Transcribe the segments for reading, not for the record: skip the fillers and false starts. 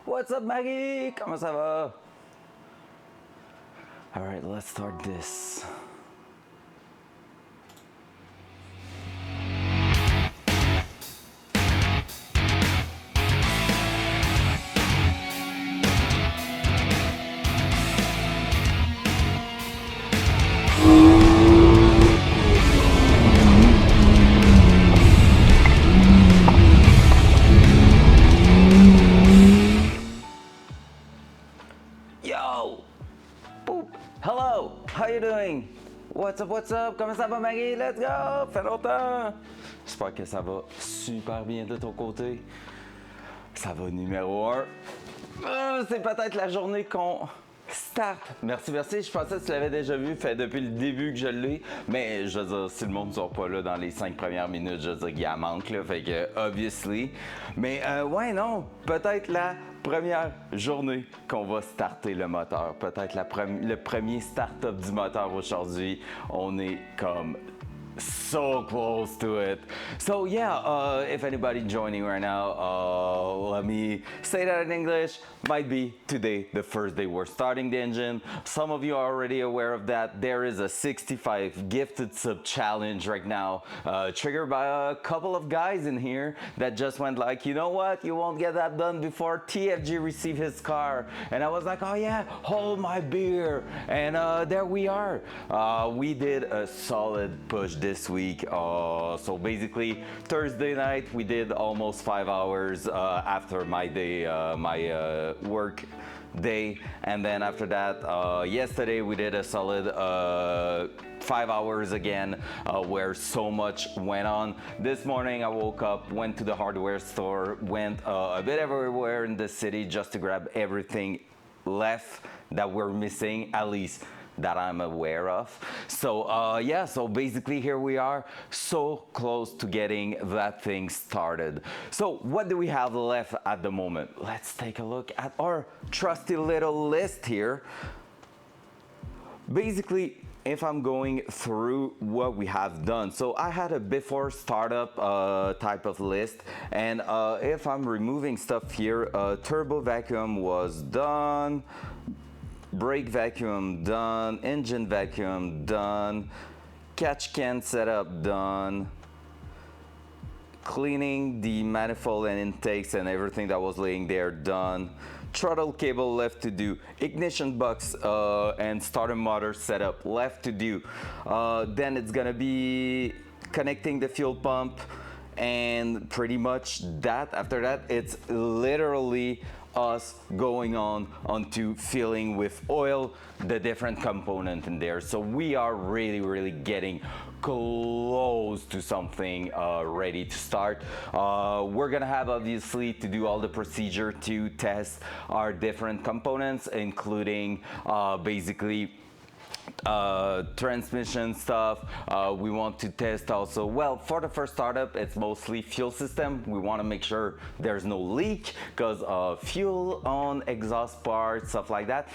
What's up, Maggie? Comment ça va? All right, let's start this. Yo! Boop! Hello! How you doing? What's up? Comment ça va, Maggie? Let's go! Fait longtemps! J'espère que ça va super bien de ton côté. Ça va numéro 1. C'est peut-être la journée qu'on start. Merci. Je pensais que tu l'avais déjà vu, fait depuis le début que je l'ai. Mais je veux dire, si le monde ne sort pas là dans les 5 premières minutes, je veux dire qu'il y a manque là. Fait que, obviously. Mais ouais, non, peut-être la première journée qu'on va starter le moteur. Peut-être le premier start-up du moteur aujourd'hui. On est comme so close to it. So yeah, if anybody joining right now, let me say that in English. Might be today the first day we're starting the engine. Some of you are already aware of that. There is a 65 gifted sub challenge right now, triggered by a couple of guys in here that just went like, you know what, you won't get that done before TFG receive his car. And I was like, oh yeah, hold my beer. And there we are. We did a solid push this week. So basically Thursday night we did almost 5 hours after my day, my work day, and then after that yesterday we did a solid 5 hours again, where so much went on. This morning I woke up, went to the hardware store, went a bit everywhere in the city just to grab everything left that we're missing, at least that I'm aware of. So yeah, so basically here we are, so close to getting that thing started. So what do we have left at the moment? Let's take a look at our trusty little list here. Basically, if I'm going through what we have done, so I had a before startup type of list, and if I'm removing stuff here, turbo vacuum was done, brake vacuum done, engine vacuum done, catch can setup done, cleaning the manifold and intakes and everything that was laying there done, throttle cable left to do, ignition box and starter motor setup left to do. Then it's gonna be connecting the fuel pump, and pretty much that. After that, it's literally us going on onto filling with oil the different component in there. So we are really getting close to something ready to start. We're gonna have obviously to do all the procedure to test our different components, including basically transmission stuff. We want to test also, well, for the first startup it's mostly fuel system. We want to make sure there's no leak, because fuel on exhaust parts, stuff like that,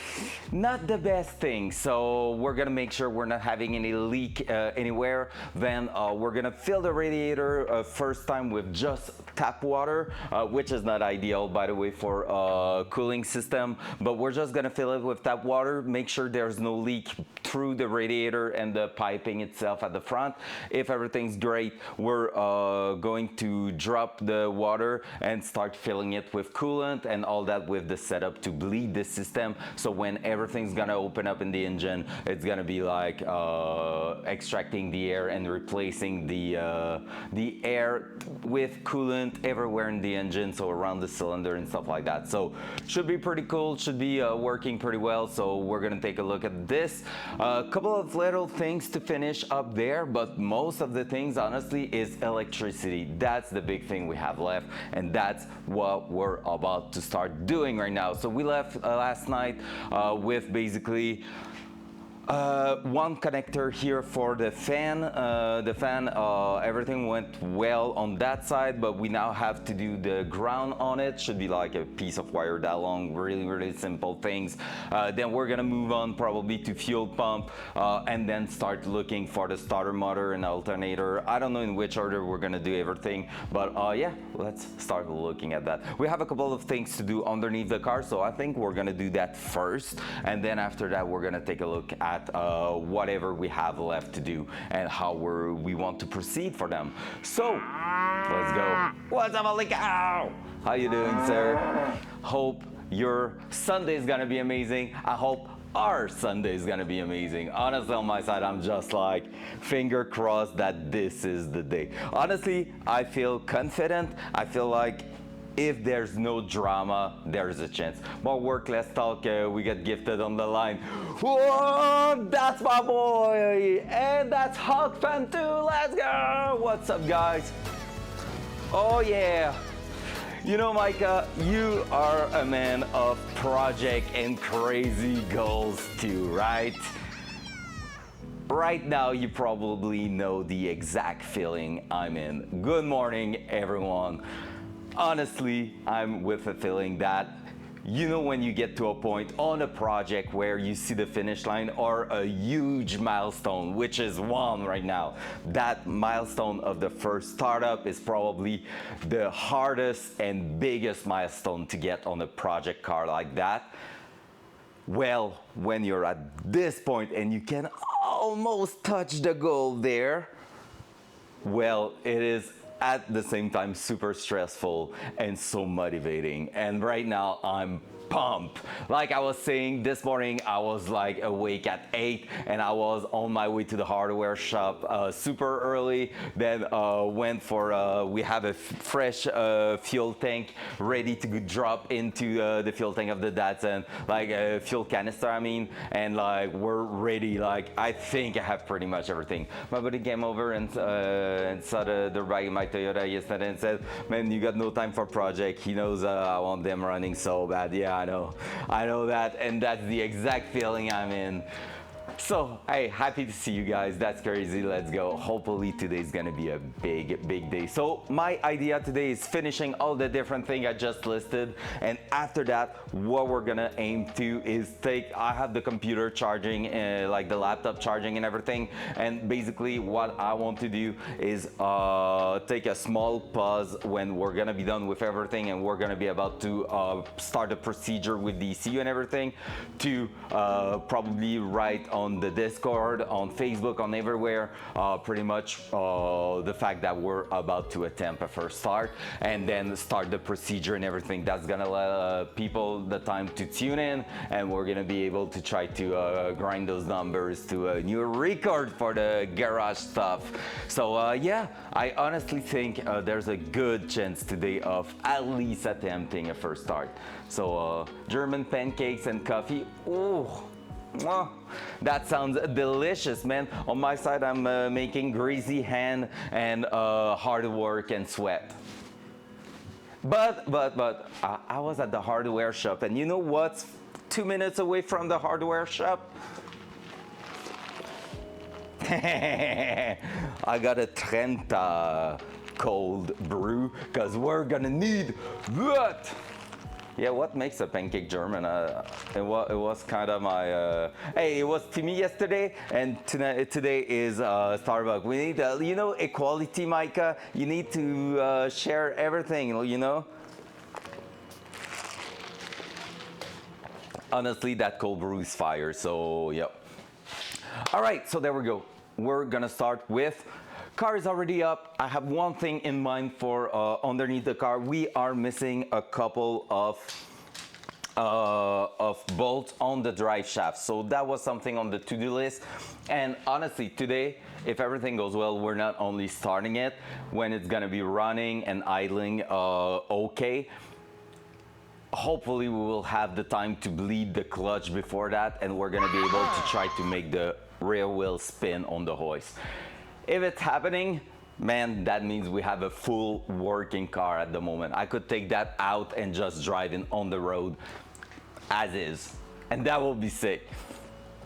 not the best thing. So we're gonna make sure we're not having any leak anywhere. Then we're gonna fill the radiator first time with just tap water, which is not ideal, by the way, for cooling system, but we're just gonna fill it with tap water, make sure there's no leak through the radiator and the piping itself at the front. If everything's great, we're going to drop the water and start filling it with coolant and all that with the setup to bleed the system. So when everything's gonna open up in the engine, it's gonna be like extracting the air and replacing the air with coolant everywhere in the engine, so around the cylinder and stuff like that. So should be pretty cool, should be working pretty well. So we're gonna take a look at this. A couple of little things to finish up there, but most of the things honestly is electricity. That's the big thing we have left, and that's what we're about to start doing right now. So we left last night with basically One connector here for the fan. Everything went well on that side, but we now have to do the ground on it. Should be like a piece of wire that long, really simple things. Then we're gonna move on probably to fuel pump, and then start looking for the starter motor and alternator. I don't know in which order we're gonna do everything, but yeah, let's start looking at that. We have a couple of things to do underneath the car, so I think we're gonna do that first, and then after that we're gonna take a look at whatever we have left to do and how we want to proceed for them. So let's go. What's up, Alika? How you doing, sir? Hope your Sunday is gonna be amazing. I hope our Sunday is gonna be amazing. Honestly, on my side, I'm just like finger crossed that this is the day. Honestly, I feel confident. I feel like if there's no drama, there's a chance. More work, less talk. We get gifted on the line. Whoa, that's my boy, and that's Hawk Fan too. Let's go. What's up, guys? Oh yeah. You know, Micah, you are a man of project and crazy goals too, right? Right now, you probably know the exact feeling I'm in. Good morning, everyone. Honestly, I'm with a feeling that, you know, when you get to a point on a project where you see the finish line or a huge milestone, which is one right now, that milestone of the first startup is probably the hardest and biggest milestone to get on a project car like that. Well, when you're at this point and you can almost touch the goal there, well, it is at the same time super stressful and so motivating. And right now I'm pumped. Like I was saying, this morning I was like awake at 8 and I was on my way to the hardware shop super early. Then went for we have a fresh fuel tank ready to drop into the fuel tank of the Datsun, like a fuel canister I mean, and like we're ready. Like I think I have pretty much everything. My buddy came over and saw the ride in my Toyota yesterday and said, man, you got no time for project. He knows I want them running so bad. Yeah, I know that, and that's the exact feeling I'm in. So, hey, happy to see you guys. That's crazy. Let's go. Hopefully today's gonna be a big day. So my idea today is finishing all the different things I just listed, and after that, what we're gonna aim to is I have the computer charging, like the laptop charging and everything, and basically what I want to do is take a small pause when we're gonna be done with everything, and we're gonna be about to start a procedure with the ECU and everything to probably write on the Discord, on Facebook, on everywhere, pretty much the fact that we're about to attempt a first start, and then start the procedure and everything. That's gonna let people the time to tune in, and we're gonna be able to try to grind those numbers to a new record for the garage stuff. So yeah, I honestly think there's a good chance today of at least attempting a first start. So German pancakes and coffee. Ooh. Oh, that sounds delicious, man. On my side, I'm making greasy hand and hard work and sweat. But I was at the hardware shop, and you know what's 2 minutes away from the hardware shop? I got a Trenta cold brew, because we're gonna need that. Yeah, what makes a pancake German? It was kind of my, hey, it was Timmy yesterday, and today is Starbucks. We need, you know, equality, Micah. You need to share everything, you know? Honestly, that cold brew is fire, so, yep. All right, so there we go. We're gonna start with car is already up. I have one thing in mind for underneath the car. We are missing a couple of bolts on the drive shaft. So that was something on the to-do list. And honestly, today, if everything goes well, we're not only starting it, when it's gonna be running and idling okay, hopefully we will have the time to bleed the clutch before that, and we're gonna be able to try to make the rear wheel spin on the hoist. If it's happening, man, that means we have a full working car at the moment. I could take that out and just drive it on the road as is, and that will be sick.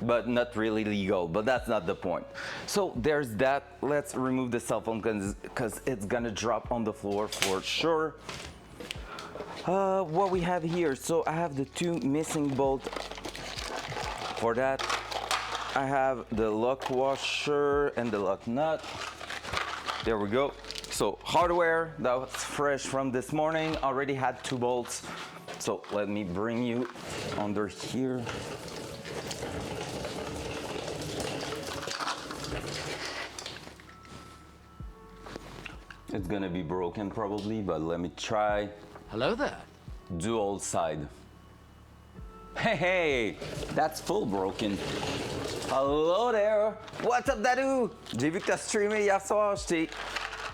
but not really legal, but that's not the point. So there's that. Let's remove the cell phone because it's gonna drop on the floor for sure. What we have here, so I have the two missing bolts. For that, I have the lock washer and the lock nut. There we go. So hardware that was fresh from this morning, already had 2 bolts. So let me bring you under here. It's gonna be broken probably, but let me try. Hello there. Dual side. Hey, that's full broken. Hello there. What's up, Dadou? J'ai vu que t'as streamé hier soir. J'étais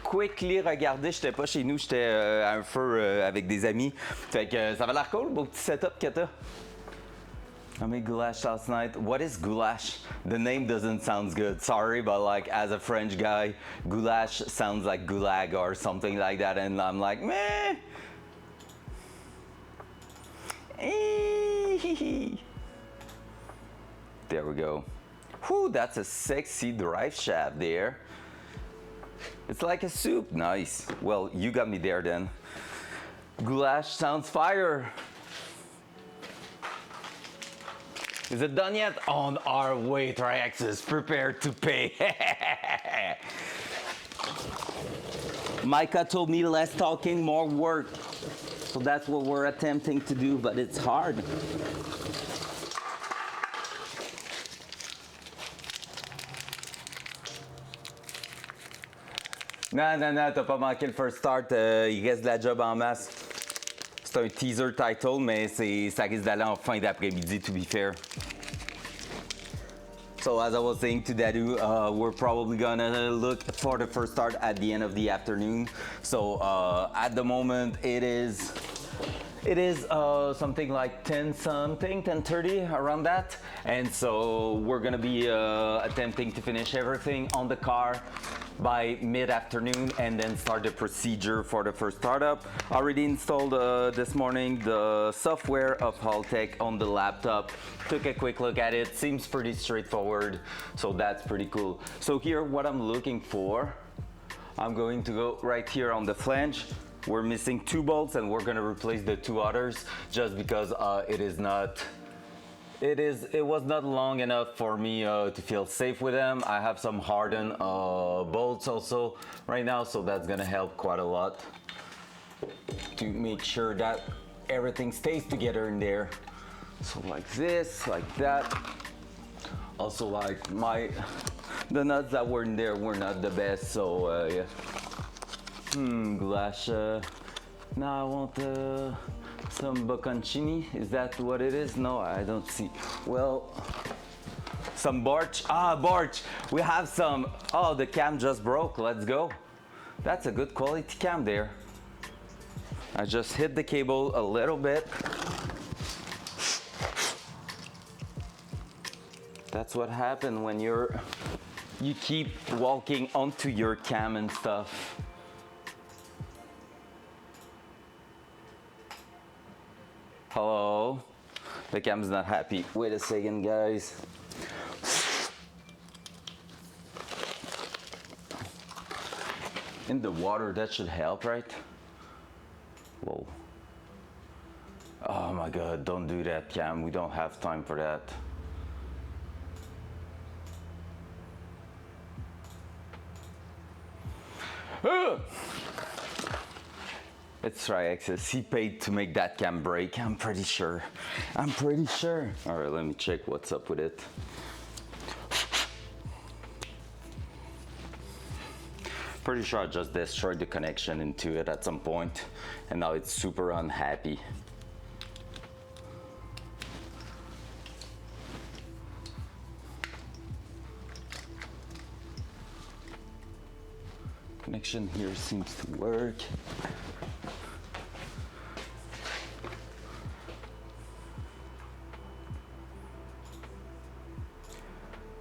quickly regardé. J'étais pas chez nous, j'étais à un feu avec des amis. Fait que ça va l'air cool, beau petit setup que t'as. I made goulash last night. What is goulash? The name doesn't sound good. Sorry, but like as a French guy, goulash sounds like gulag or something like that, and I'm like, meh. There we go. Whew, that's a sexy drive shaft there. It's like a soup. Nice. Well, you got me there then. Goulash sounds fire. Is it done yet? On our way, Triaxis. Prepare to pay. Micah told me less talking, more work. So that's what we're attempting to do, but it's hard. Non, t'as pas manqué le first start. Il reste de la job en masse. C'est un teaser title, mais ça risque d'aller en fin d'après-midi, to be fair. So as I was saying to Dadu, we're probably gonna look for the first start at the end of the afternoon. So at the moment it is something like 10:30 around that, and so we're gonna be attempting to finish everything on the car by mid-afternoon and then start the procedure for the first startup. Already installed this morning the software of Haltech on the laptop. Took a quick look at it, seems pretty straightforward, so that's pretty cool. So here what I'm looking for, I'm going to go right here on the flange. We're missing 2 bolts and we're gonna replace the 2 others just because it was not long enough for me to feel safe with them. I have some hardened bolts also right now, so that's gonna help quite a lot to make sure that everything stays together in there. So like this, like that. Also like the nuts that were in there were not the best, so yeah. Goulash. Now I want some bocconcini. Is that what it is? No, I don't see. Well, some borch. Borch. We have some. Oh, the cam just broke. Let's go. That's a good quality cam there. I just hit the cable a little bit. That's what happened when you keep walking onto your cam and stuff. Hello? The cam's not happy. Wait a second, guys. In the water, that should help, right? Whoa. Oh my God, don't do that, Cam. We don't have time for that. Let's try access. He paid to make that cam break. I'm pretty sure. All right, let me check what's up with it. Pretty sure I just destroyed the connection into it at some point, and now it's super unhappy. Connection here seems to work.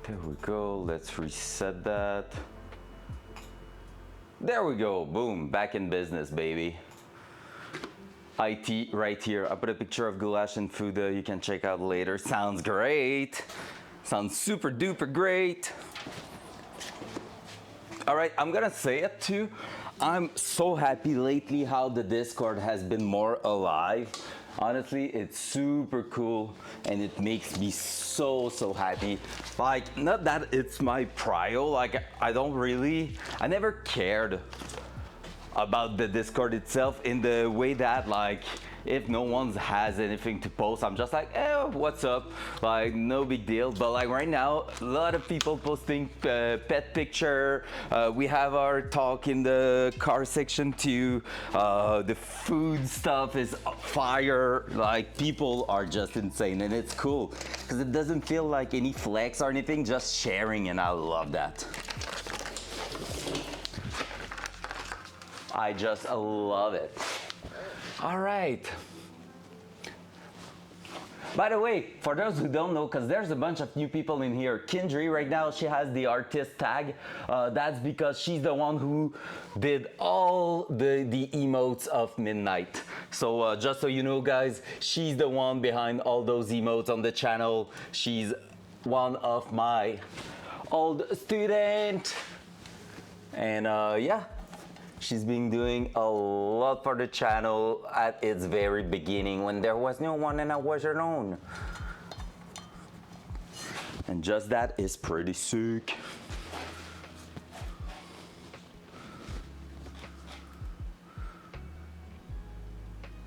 There we go, let's reset that. There we go, boom, back in business, baby. IT right here. I put a picture of goulash and food you can check out later. Sounds great. Sounds super duper great. All right, I'm gonna say it too. I'm so happy lately how the Discord has been more alive. Honestly, it's super cool and it makes me so happy. Like, not that it's my prio, like I never cared about the Discord itself in the way that, like, if no one has anything to post, I'm just like, what's up? Like, no big deal. But like right now, a lot of people posting pet picture. We have our talk in the car section too. The food stuff is fire. Like, people are just insane, and it's cool because it doesn't feel like any flex or anything, just sharing, and I love that. I just love it. All right. By the way, for those who don't know, because there's a bunch of new people in here, Kindry, right now she has the artist tag. That's because she's the one who did all the emotes of Midnight. So just so you know, guys, she's the one behind all those emotes on the channel. She's one of my old students. And yeah. She's been doing a lot for the channel at its very beginning when there was no one and I was alone. And just that is pretty sick.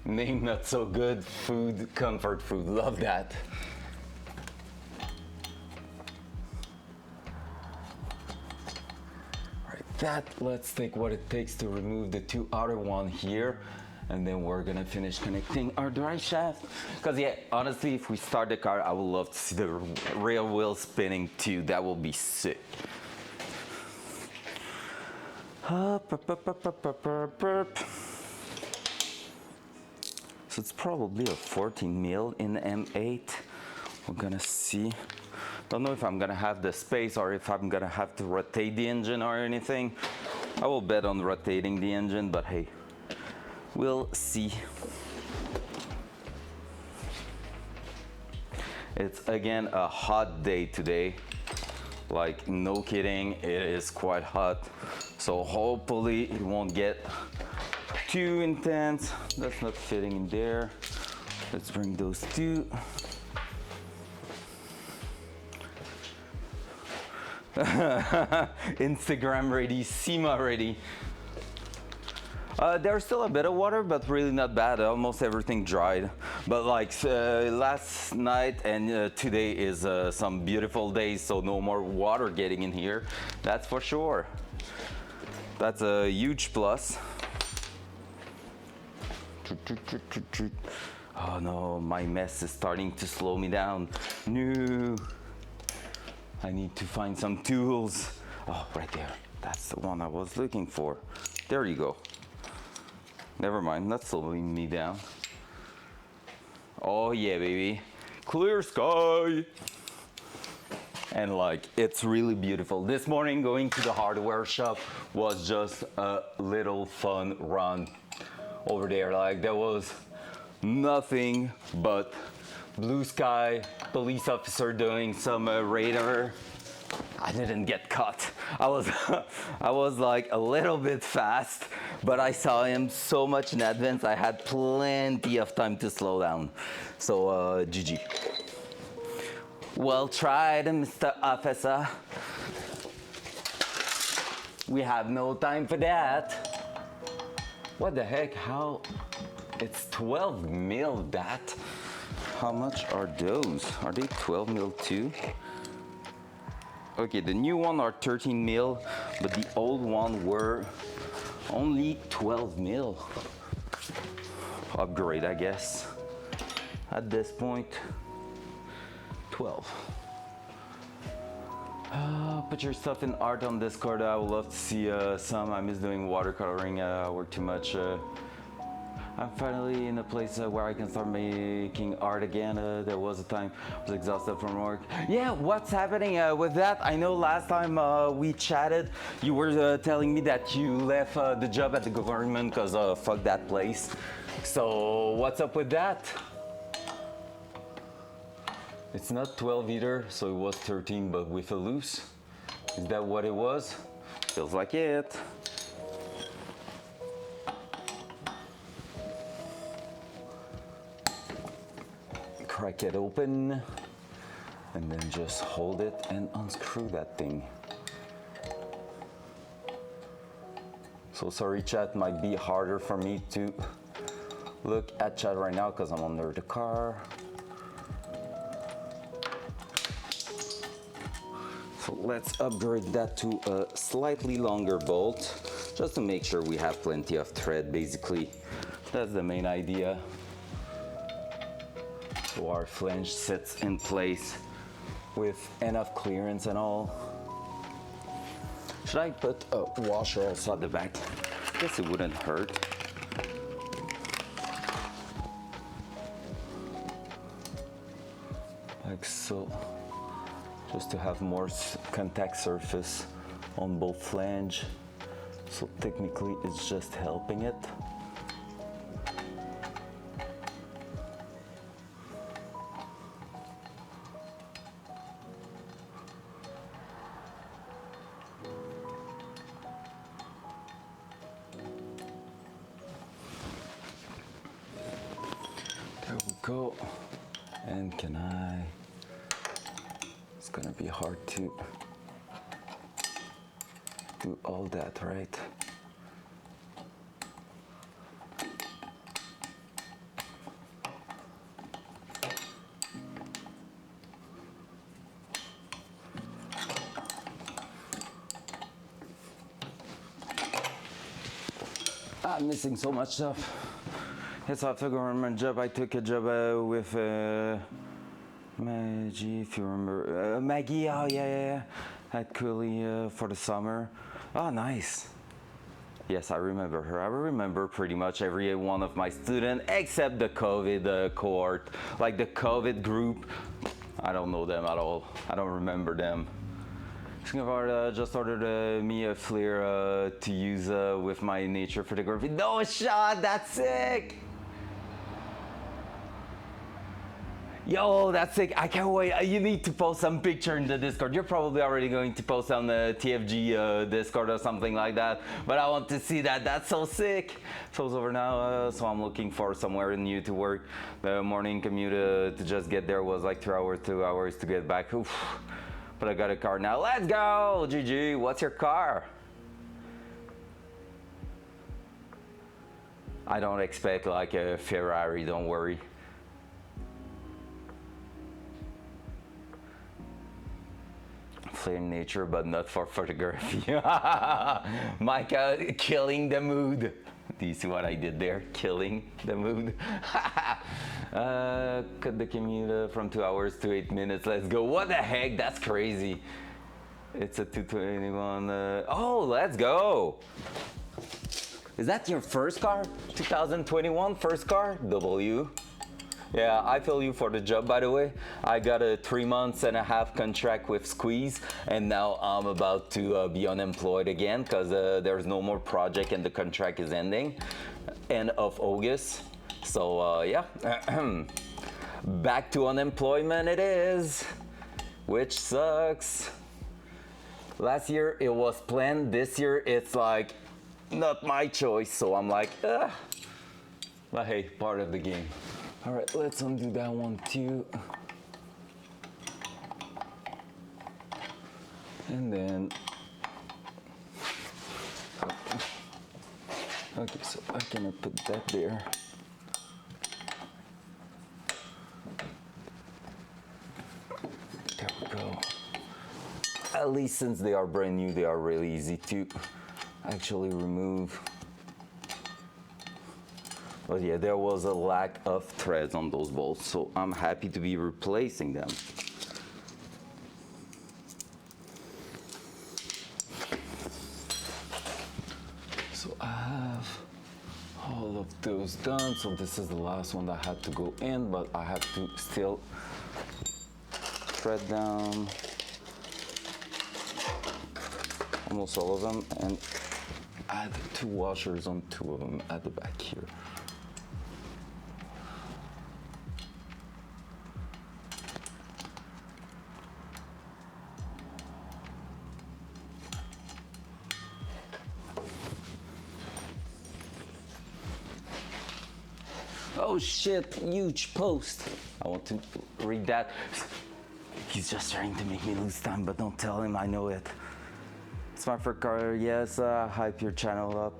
Name not so good, food, comfort food, love that. That, let's take what it takes to remove the two other one here, and then we're gonna finish connecting our drive shaft. Because yeah, honestly, if we start the car, I would love to see the rear wheel spinning too. That will be sick. So it's probably a 14 mil in M8. We're gonna see. Don't know if I'm gonna have the space or if I'm gonna have to rotate the engine or anything. I will bet on rotating the engine, but hey, we'll see. It's again a hot day today. Like, no kidding, it is quite hot. So hopefully it won't get too intense. That's not fitting in there. Let's bring those two. Instagram ready, SEMA ready. There's still a bit of water, but really not bad. Almost everything dried. But like last night and today is some beautiful days, so no more water getting in here. That's for sure. That's a huge plus. Oh no, my mess is starting to slow me down. No. I need to find some tools. Oh, right there. That's the one I was looking for. There you go. Never mind, that's slowing me down. Oh yeah, baby. Clear sky. And like, it's really beautiful. This morning going to the hardware shop was just a little fun run over there. Like, there was nothing but blue sky, police officer doing some radar. I didn't get caught. I was like a little bit fast, but I saw him so much in advance. I had plenty of time to slow down. So GG. Well tried, Mr. Officer. We have no time for that. What the heck? How? It's 12 mil that. How much are those? Are they 12 mil too? Okay, the new one are 13 mil, but the old one were only 12 mil. Upgrade, I guess. At this point, 12. Put your stuff in art on Discord. I would love to see some. I miss doing watercoloring. I work too much. I'm finally in a place where I can start making art again. There was a time I was exhausted from work. Yeah, what's happening with that? I know last time we chatted, you were telling me that you left the job at the government because fuck that place. So what's up with that? It's not 12 either, so it was 13, but with a loose. Is that what it was? Feels like it. Crack it open, and then just hold it and unscrew that thing. So sorry chat, might be harder for me to look at chat right now because I'm under the car. So let's upgrade that to a slightly longer bolt, just to make sure we have plenty of thread, basically. That's the main idea. So our flange sits in place with enough clearance and all. Should I put a washer also at the back? I guess it wouldn't hurt. Like so. Just to have more contact surface on both flange. So technically it's just helping it. There we go. And can I? It's gonna be hard to do all that, right? I'm missing so much stuff. Yes, I have to go on my job. I took a job with Maggie, if you remember. Maggie, oh yeah. At Cooley for the summer. Oh, nice. Yes, I remember her. I remember pretty much every one of my students except the COVID cohort. Like the COVID group, I don't know them at all. I don't remember them. Speaking of art, just ordered me a flare to use with my nature photography. No shot, that's sick! Yo, that's sick. I can't wait. You need to post some picture in the Discord. You're probably already going to post on the TFG Discord or something like that. But I want to see that. That's so sick. So it's over now, so I'm looking for somewhere new to work. The morning commute to just get there was like 2 hours, 2 hours to get back. Oof. But I got a car now. Let's go, GG. What's your car? I don't expect like a Ferrari, don't worry. Flame nature, but not for photography. Micah killing the mood. Do you see what I did there? Killing the mood. Cut the commute from 2 hours to 8 minutes. Let's go. What the heck? That's crazy. It's a 221. Oh, let's go. Is that your first car? 2021 first car? W. Yeah, I feel you for the job, by the way. I got a 3.5 months contract with Squeeze, and now I'm about to be unemployed again because there's no more project and the contract is ending end of August. So yeah, back to unemployment it is, which sucks. Last year it was planned. This year it's like not my choice. So I'm like, ugh. But hey, part of the game. All right, let's undo that one too. And then, okay, so I cannot put that there. There we go. At least since they are brand new, they are really easy to actually remove. But yeah, there was a lack of threads on those bolts, so I'm happy to be replacing them. So I have all of those done. So this is the last one that had to go in, but I have to still thread down almost all of them and add 2 washers on 2 of them at the back here. Oh shit, huge post. I want to read that. He's just trying to make me lose time, but don't tell him I know it. Smart for car, yes, hype your channel up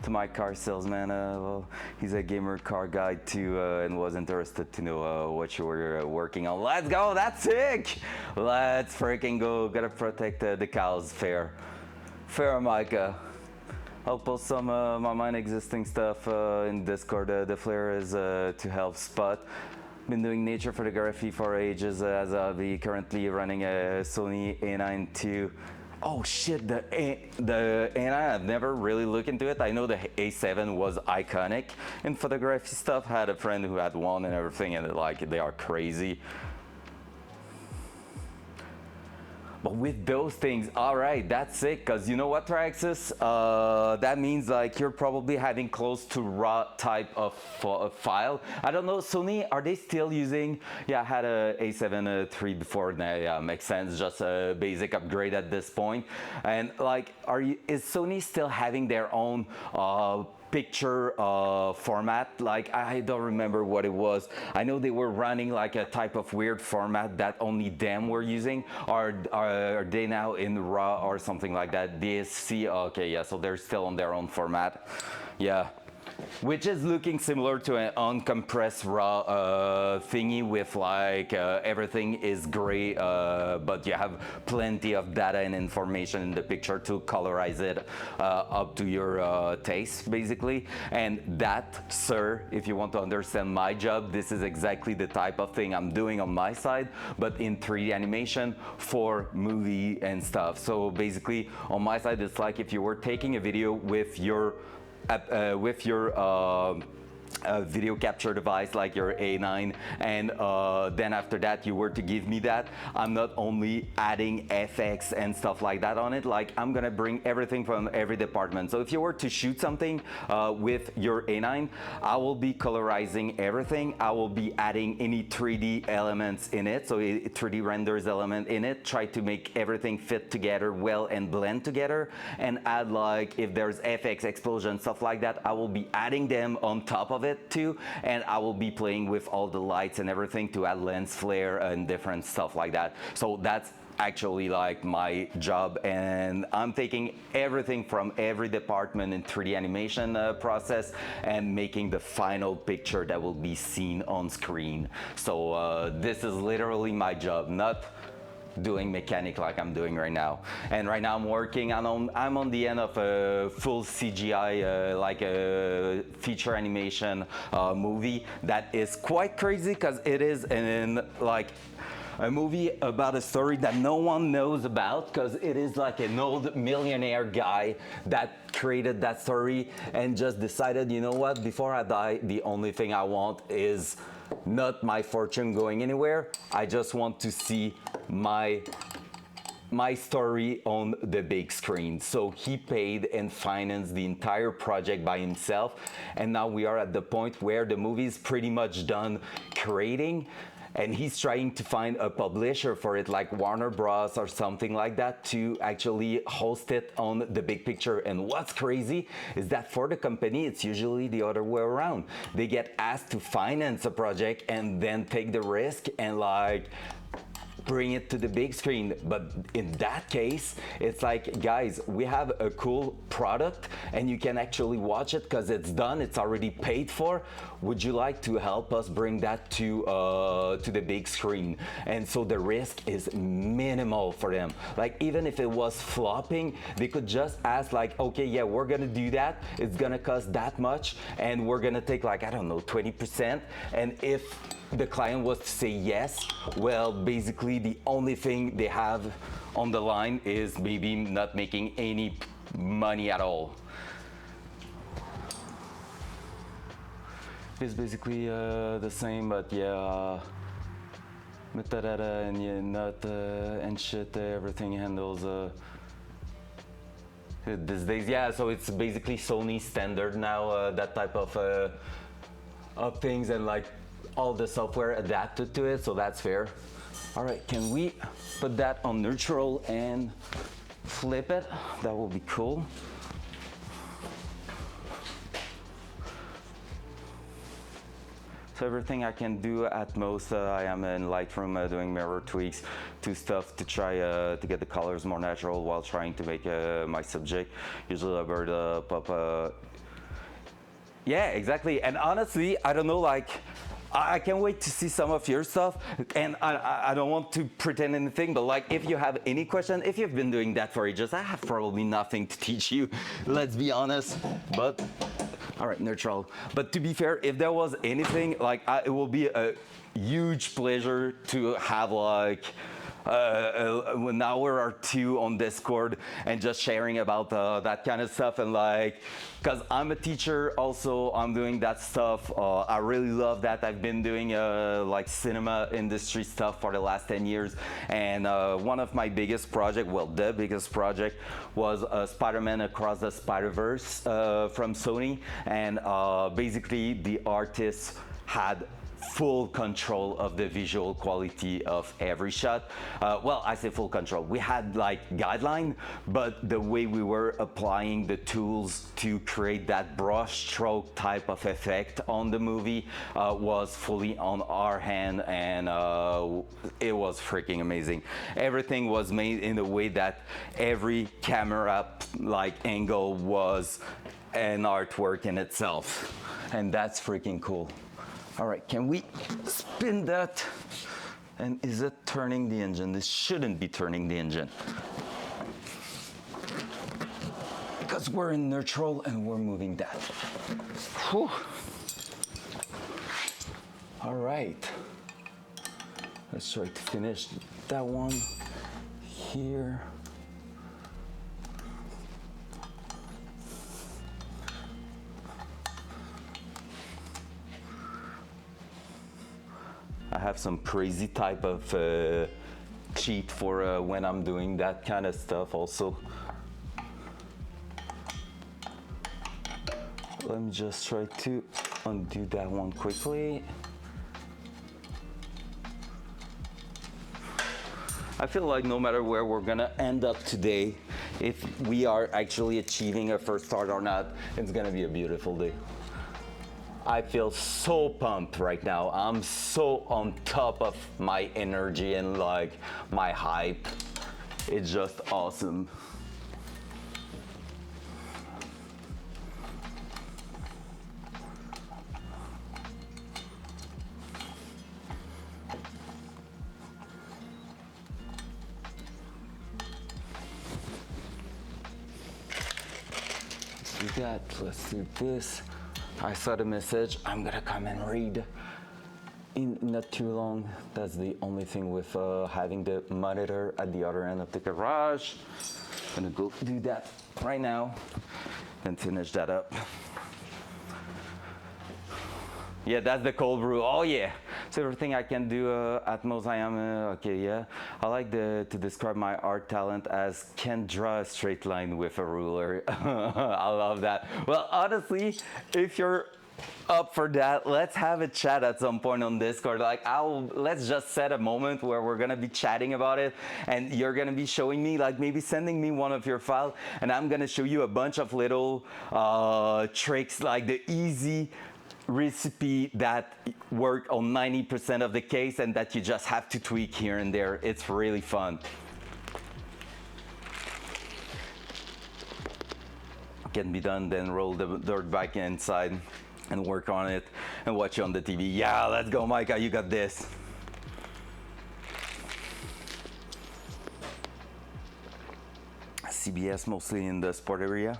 to my car salesman. Well, he's a gamer car guy too and was interested to know what you were working on. Let's go, that's sick! Let's freaking go, gotta protect the cows, fair. Fair, Micah. I'll post some my mine existing stuff in Discord. The flare is to help spot. Been doing nature photography for ages as I'll be currently running a Sony A9 II. Oh shit, the A9, I've never really looked into it. I know the A7 was iconic in photography stuff. I had a friend who had one and everything, and like they are crazy. But with those things, all right, that's sick. Cause you know what, Traxxas? That means like you're probably having close to raw type of file. I don't know, Sony, are they still using? Yeah, I had a A7 III before. Yeah, makes sense. Just a basic upgrade at this point. And like, is Sony still having their own picture format? Like, I don't remember what it was. I know they were running like a type of weird format that only them were using. Are they now in RAW or something like that? DSC, okay, yeah, so they're still on their own format. Yeah. Which is looking similar to an uncompressed raw thingy with like everything is gray, but you have plenty of data and information in the picture to colorize it up to your taste, basically. And that, sir, if you want to understand my job, this is exactly the type of thing I'm doing on my side, but in 3D animation for movie and stuff. So basically, on my side, it's like if you were taking a video with your video capture device like your A9, and then after that you were to give me that, I'm not only adding FX and stuff like that on it, like I'm gonna bring everything from every department. So if you were to shoot something with your A9, I will be colorizing everything. I will be adding any 3D elements in it, so 3D renders element in it, try to make everything fit together well and blend together, and add like if there's FX, explosion, stuff like that, I will be adding them on top of it too, and I will be playing with all the lights and everything to add lens flare and different stuff like that. So that's actually like my job, and I'm taking everything from every department in 3D animation process and making the final picture that will be seen on screen. So this is literally my job, not doing mechanic like I'm doing right now. And right now I'm working I'm on the end of a full CGI like a feature animation movie that is quite crazy, because it is in like a movie about a story that no one knows about, because it is like an old millionaire guy that created that story and just decided, you know what, before I die, the only thing I want is not my fortune going anywhere. I just want to see my story on the big screen. So he paid and financed the entire project by himself, and now we are at the point where the movie is pretty much done creating, and he's trying to find a publisher for it, like Warner Bros or something like that, to actually host it on the big picture. And what's crazy is that for the company, it's usually the other way around. They get asked to finance a project and then take the risk and like bring it to the big screen. But in that case, it's like, guys, we have a cool product and you can actually watch it because it's done, it's already paid for. Would you like to help us bring that to the big screen? And so the risk is minimal for them. Like, even if it was flopping, they could just ask like, okay, yeah, we're gonna do that, it's gonna cost that much, and we're gonna take like, I don't know, 20%. And if the client was to say yes, well, basically the only thing they have on the line is maybe not making any money at all. It's basically the same, but yeah, metadata and yeah, not and shit, everything handles these days. Yeah, so it's basically Sony standard now, that type of things, and like all the software adapted to it, so that's fair. All right, can we put that on neutral and flip it? That will be cool. So everything I can do at most, I am in Lightroom doing mirror tweaks to stuff to try to get the colors more natural while trying to make my subject usually a bird pop. Yeah, exactly. And honestly, I don't know, like, I can't wait to see some of your stuff. And I don't want to pretend anything, but like, if you have any question, if you've been doing that for ages, I have probably nothing to teach you. Let's be honest. But all right, neutral. But to be fair, if there was anything, like, it will be a huge pleasure to have like an hour or two on Discord and just sharing about that kind of stuff. And like, because I'm a teacher also, I'm doing that stuff. I really love that. I've been doing like cinema industry stuff for the last 10 years. And one of my biggest project, well, the biggest project was Spider-Man Across the Spider-Verse from Sony. And basically the artists had full control of the visual quality of every shot. Well, I say full control. We had like guideline, but the way we were applying the tools to create that brush stroke type of effect on the movie was fully on our hand, and it was freaking amazing. Everything was made in a way that every camera like angle was an artwork in itself, and that's freaking cool. All right, can we spin that? And is it turning the engine? This shouldn't be turning the engine. Because we're in neutral and we're moving that. Whew. All right. Let's try to finish that one here. I have some crazy type of cheat for when I'm doing that kind of stuff also. Let me just try to undo that one quickly. I feel like no matter where we're gonna end up today, if we are actually achieving a first start or not, it's gonna be a beautiful day. I feel so pumped right now. I'm so on top of my energy and like my hype. It's just awesome. Let's do that. Let's do this. I saw the message. I'm gonna come and read in not too long. That's the only thing with having the monitor at the other end of the garage. I'm gonna go do that right now and finish that up. Yeah, that's the cold brew. Oh yeah. So everything I can do at most I am, okay, yeah. I like to describe my art talent as can draw a straight line with a ruler. I love that. Well, honestly, if you're up for that, let's have a chat at some point on Discord. Like, let's just set a moment where we're gonna be chatting about it, and you're gonna be showing me, like, maybe sending me one of your files, and I'm gonna show you a bunch of little tricks, like the easy recipe that work on 90% of the case and that you just have to tweak here and there. It's really fun. Can be done, then roll the dirt back inside and work on it and watch it on the TV. Yeah, let's go, Micah, you got this. CBS mostly in the sport area.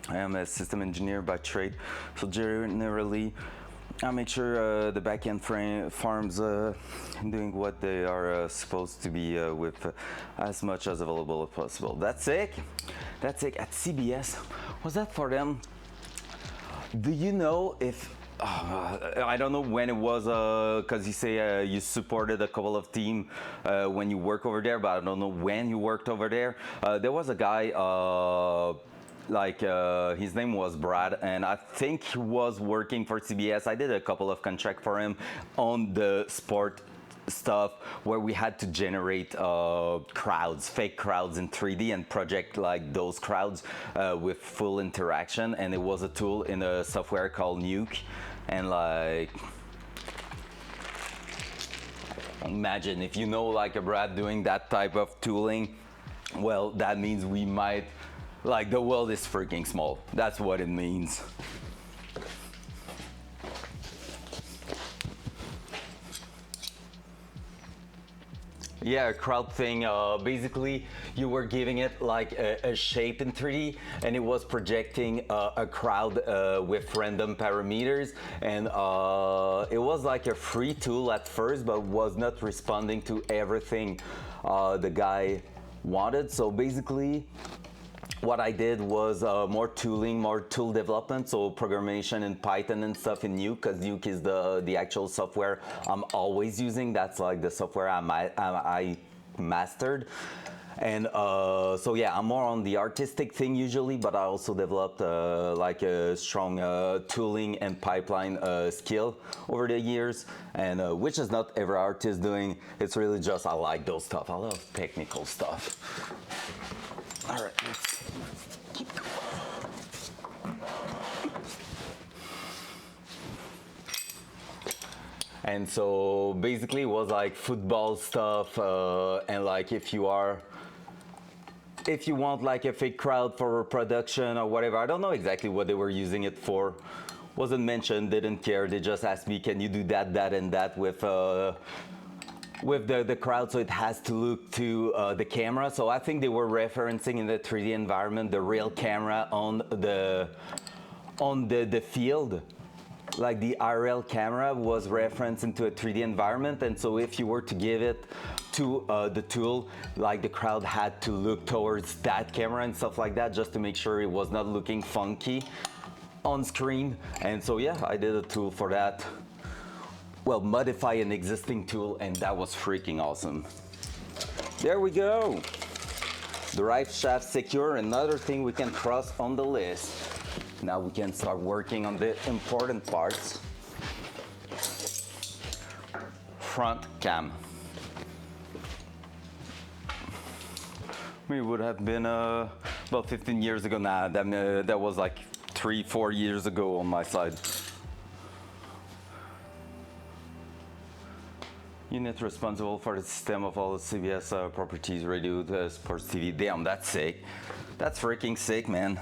I am a system engineer by trade, so generally I make sure the backend farms doing what they are supposed to be with as much as available as possible. That's it. That's it. At CBS, was that for them? Do you know if I don't know when it was, because you say you supported a couple of teams when you work over there, but I don't know when you worked over there. There was a guy. His name was Brad, and I think he was working for CBS. I did a couple of contracts for him on the sport stuff where we had to generate crowds, fake crowds in 3D and project like those crowds with full interaction. And it was a tool in a software called Nuke, and like Imagine if you know like a Brad doing that type of tooling, well, that means we might, like the world is freaking small. That's what it means. Yeah, a crowd thing, basically you were giving it like a shape in 3D and it was projecting a crowd with random parameters, and it was like a free tool at first but was not responding to everything the guy wanted. So basically what I did was more tooling, more tool development, so programmation in Python and stuff in Nuke, because Nuke is the actual software I'm always using. That's like the software I mastered. And so yeah, I'm more on the artistic thing usually, but I also developed like a strong tooling and pipeline skill over the years, and which is not every artist doing. It's really just I like those stuff. I love technical stuff. All right, let's keep going. And so basically it was like football stuff, and like if you want like a fake crowd for production or whatever, I don't know exactly what they were using it for. Wasn't mentioned, didn't care. They just asked me, can you do that, that, and that with the crowd, so it has to look to the camera. So I think they were referencing in the 3D environment the real camera on the field. Like the IRL camera was referenced into a 3D environment, and so if you were to give it to the tool, like the crowd had to look towards that camera and stuff like that, just to make sure it was not looking funky on screen. And so yeah, I did a tool for that. Well, modify an existing tool, and that was freaking awesome. There we go. Drive shaft secure, another thing we can cross on the list. Now we can start working on the important parts. Front cam. It would have been about 15 years ago now. That was like 3-4 years ago on my side. Unit responsible for the system of all the CBS properties, radio, sports TV. Damn, that's sick. That's freaking sick, man.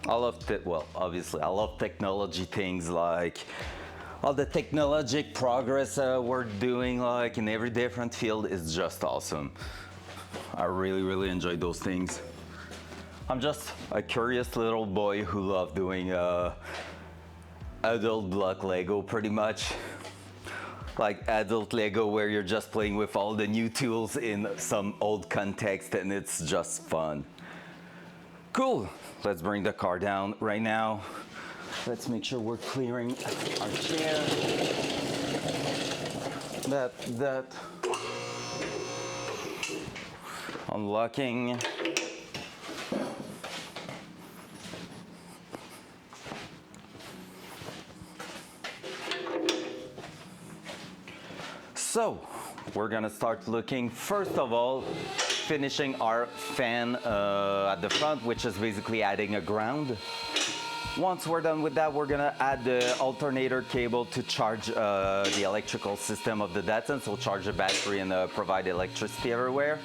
I love obviously, I love technology things, like all the technologic progress we're doing, like in every different field, is just awesome. I really, really enjoy those things. I'm just a curious little boy who loves doing adult block Lego, pretty much. Like adult Lego where you're just playing with all the new tools in some old context, and it's just fun. Cool, let's bring the car down right now. Let's make sure we're clearing our chair. That. Unlocking. So, we're gonna start looking, first of all, finishing our fan at the front, which is basically adding a ground. Once we're done with that, we're gonna add the alternator cable to charge the electrical system of the Datsun, so charge the battery and provide electricity everywhere.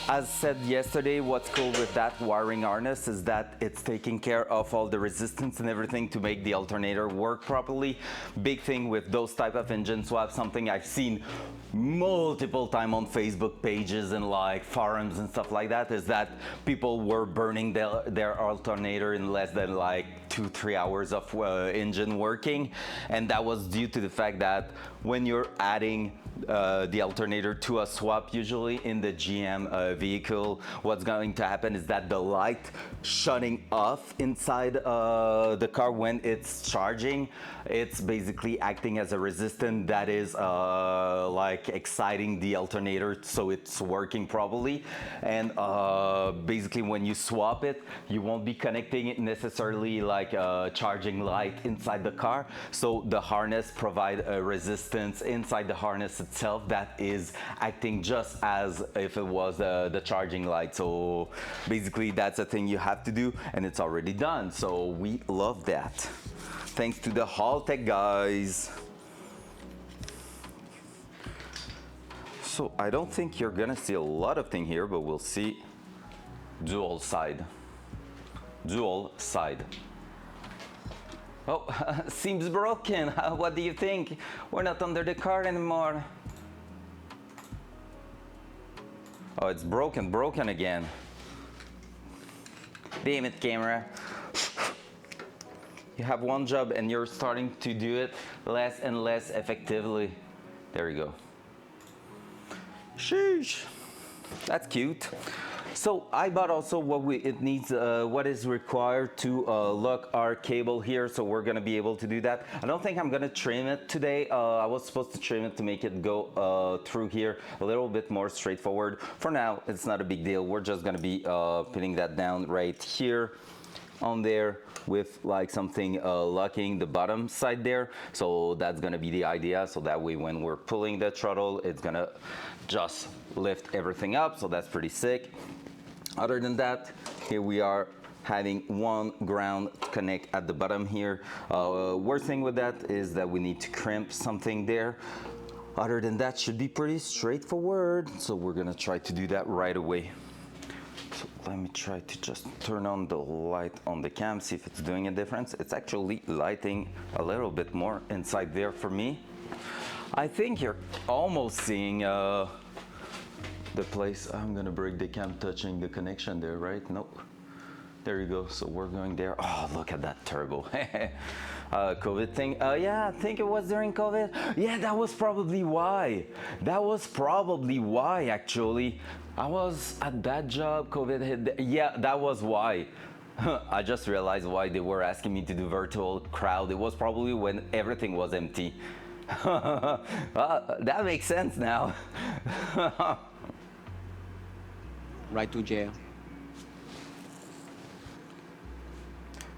As said yesterday, what's cool with that wiring harness is that it's taking care of all the resistance and everything to make the alternator work properly. Big thing with those type of engine swaps, something I've seen multiple times on Facebook pages and like forums and stuff like that, is that people were burning their alternator in less than like 2-3 hours of engine working. And that was due to the fact that when you're adding the alternator to a swap, usually in the GM vehicle, what's going to happen is that the light shutting off inside the car when it's charging, it's basically acting as a resistance that is like exciting the alternator so it's working properly. And basically when you swap it, you won't be connecting it necessarily like a charging light inside the car, so the harness provide a resistance inside the harness itself that is acting just as if it was the charging light. So basically that's a thing you have to do, and it's already done, so we love that. thanks to the Haltech guys. So I don't think you're gonna see a lot of thing here, but we'll see. Dual side. Dual side. Oh, seems broken. What do you think? We're not under the car anymore. Oh, it's broken again. Damn it, camera. You have one job and you're starting to do it less and less effectively. There you go. Sheesh. That's cute. So I bought also what is required to lock our cable here, so we're gonna be able to do that. I don't think I'm gonna trim it today. I was supposed to trim it to make it go through here a little bit more straightforward. For now, it's not a big deal. We're just gonna be putting that down right here on there with like something locking the bottom side there. So that's gonna be the idea, so that way when we're pulling the throttle, it's gonna just lift everything up. So that's pretty sick. Other than that, here we are having one ground connect at the bottom here. Worst thing with that is that we need to crimp something there. Other than that, should be pretty straightforward. So we're gonna try to do that right away. So let me try to just turn on the light on the cam, see if it's doing a difference. It's actually lighting a little bit more inside there for me. I think you're almost seeing the place. I'm gonna break the cam touching the connection there, right? Nope. There you go. So we're going there. Oh, look at that turbo. COVID thing. Yeah, I think it was during COVID. Yeah, that was probably why. That was probably why, actually. I was at that job, COVID hit. Yeah, that was why. I just realized why they were asking me to do virtual crowd. It was probably when everything was empty. That makes sense now. Right to jail.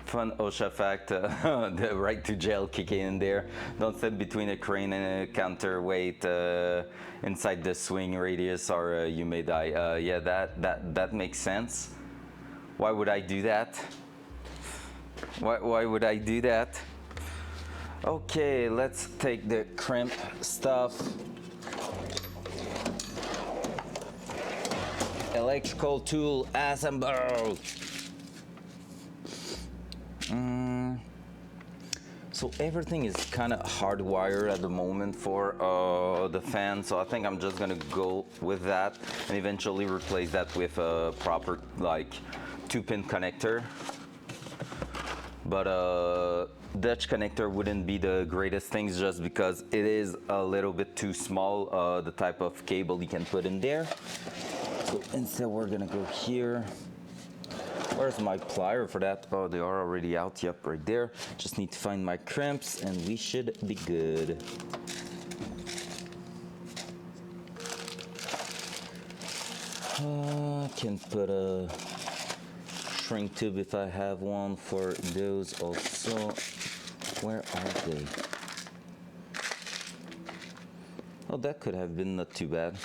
Fun OSHA fact, the right to jail kicking in there. Don't sit between a crane and a counterweight inside the swing radius or you may die. Yeah, that makes sense. Why would I do that? Why would I do that? Okay, let's take the crimp stuff. Electrical tool assemble. So everything is kind of hardwired at the moment for the fan, so I think I'm just gonna go with that and eventually replace that with a proper like 2-pin connector. But Dutch connector wouldn't be the greatest things just because it is a little bit too small, the type of cable you can put in there. So instead we're gonna go here. Where's my plier for that? Oh, they are already out. Yep, right there. Just need to find my crimps and we should be good. Can put a shrink tube if I have one for those also. Where are they? Oh, that could have been not too bad.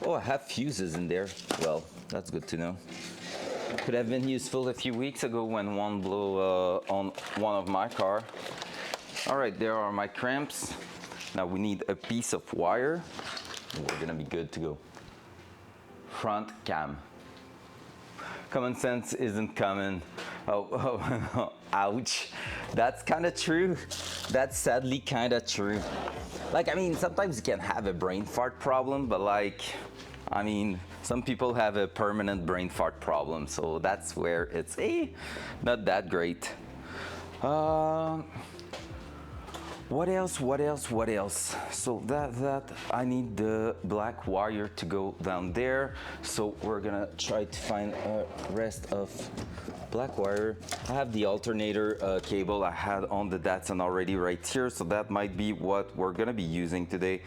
Oh, I have fuses in there. Well, that's good to know. Could have been useful a few weeks ago when one blew on one of my car. All right, there are my crimps. Now we need a piece of wire. We're gonna be good to go. Front cam. Common sense isn't common. Oh, ouch. That's kind of true. That's sadly kind of true. Like, I mean, sometimes you can have a brain fart problem, but like, I mean, some people have a permanent brain fart problem, so that's where it's not that great. What else? So that I need the black wire to go down there. So we're gonna try to find a rest of black wire. I have the alternator cable I had on the Datsun already right here, so that might be what we're gonna be using today.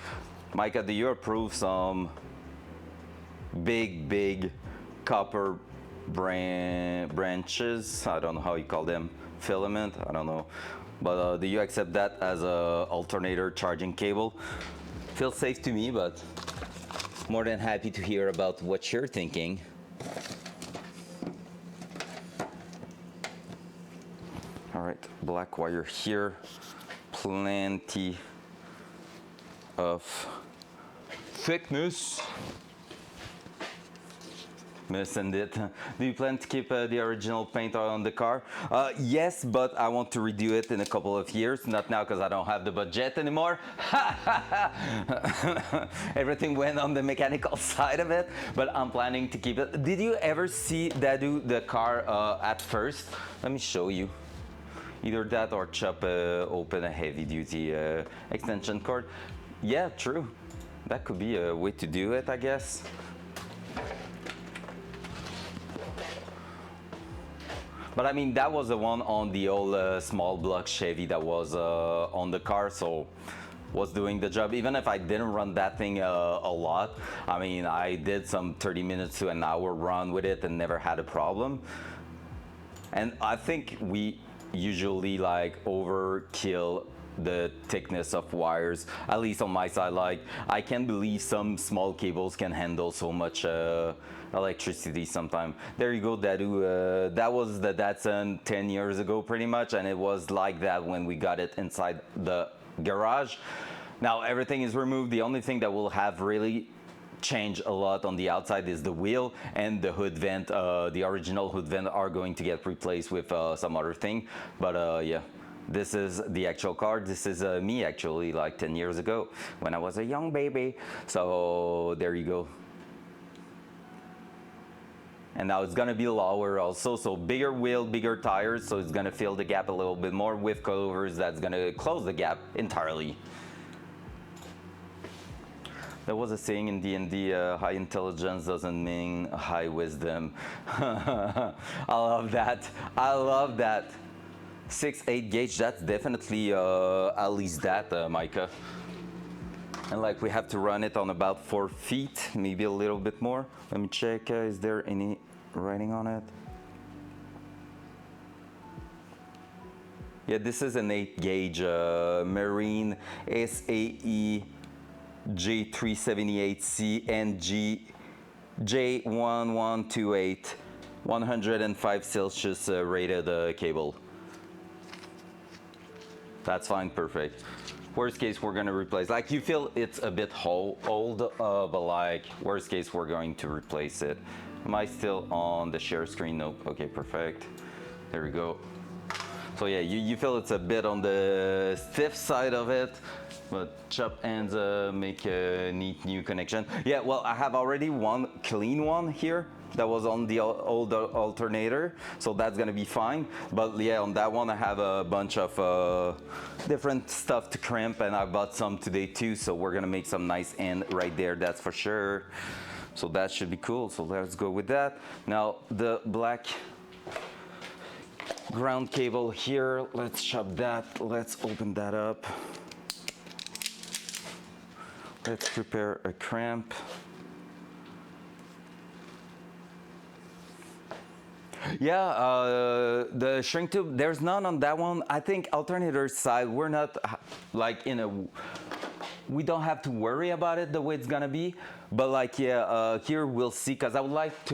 Micah, do you approve some big copper branches? I don't know how you call them. Filament? I don't know. But do you accept that as a alternator charging cable? Feels safe to me, but more than happy to hear about what you're thinking. All right, black wire here, plenty of thickness. Missing it. Do you plan to keep the original paint on the car? Yes, but I want to redo it in a couple of years. Not now because I don't have the budget anymore. Everything went on the mechanical side of it, but I'm planning to keep it. Did you ever see Dadu the car at first? Let me show you. Either that or chop open a heavy duty extension cord. Yeah, true. That could be a way to do it, I guess. But I mean, that was the one on the old small block Chevy that was on the car, so was doing the job. Even if I didn't run that thing a lot, I mean, I did some 30 minutes to an hour run with it and never had a problem. And I think we usually like overkill the thickness of wires, at least on my side. Like, I can't believe some small cables can handle so much electricity sometimes. There you go, Dadu. That was the Datsun 10 years ago pretty much, and it was like that when we got it inside the garage. Now everything is removed. The only thing that will have really changed a lot on the outside is the wheel and the hood vent. The original hood vent are going to get replaced with some other thing, but yeah. This is the actual car. This is me actually, like 10 years ago when I was a young baby. So there you go. And now it's gonna be lower also, so bigger wheel, bigger tires, so it's gonna fill the gap a little bit more with coilovers. That's gonna close the gap entirely. There was a saying in D&D, high intelligence doesn't mean high wisdom. I love that. I love that. 6/8 gauge, that's definitely at least that, Micah. And like we have to run it on about 4 feet, maybe a little bit more. Let me check, is there any writing on it? Yeah, this is an 8 gauge Marine SAE J378C NG J1128 105 Celsius rated cable. That's fine, perfect. Worst case, we're gonna replace. Like, you feel it's a bit old, but like, worst case, we're going to replace it. Am I still on the share screen? Nope. Okay, perfect. There we go. So yeah, you feel it's a bit on the stiff side of it, but chop ends make a neat new connection. Yeah, well, I have already one clean one here that was on the old alternator, so that's gonna be fine. But yeah, on that one I have a bunch of different stuff to crimp, and I bought some today too, so we're gonna make some nice end right there, that's for sure. So that should be cool, so let's go with that. Now the black ground cable here, let's chop that, let's open that up. Let's prepare a crimp. Yeah, the shrink tube, there's none on that one. I think alternator side, we're not like in a, we don't have to worry about it the way it's gonna be. But like, yeah, here we'll see, because I would like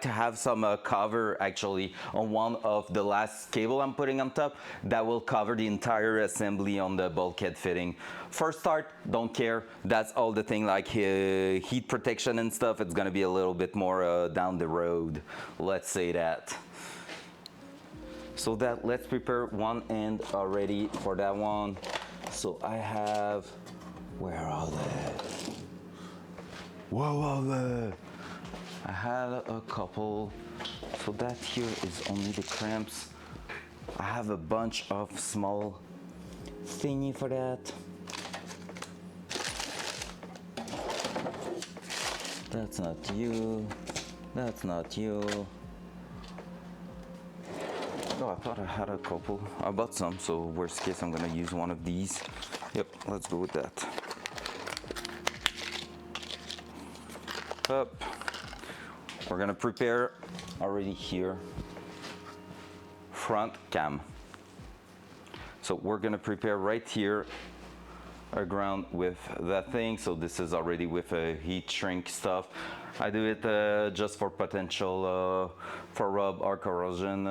to have some cover actually on one of the last cable I'm putting on top that will cover the entire assembly on the bulkhead fitting. First start, don't care. That's all the thing, like heat protection and stuff. It's gonna be a little bit more down the road. Let's say that. So that, let's prepare one end already for that one. So I have, where are they? Whoa, I had a couple. So that here is only the clamps. I have a bunch of small thingy for that. That's not you. That's not you. Oh, I thought I had a couple. I bought some, so worst case I'm gonna use one of these. Yep, let's go with that. Up. We're gonna prepare already here front cam. So we're gonna prepare right here a ground with that thing. So this is already with a heat shrink stuff. I do it just for potential for rub or corrosion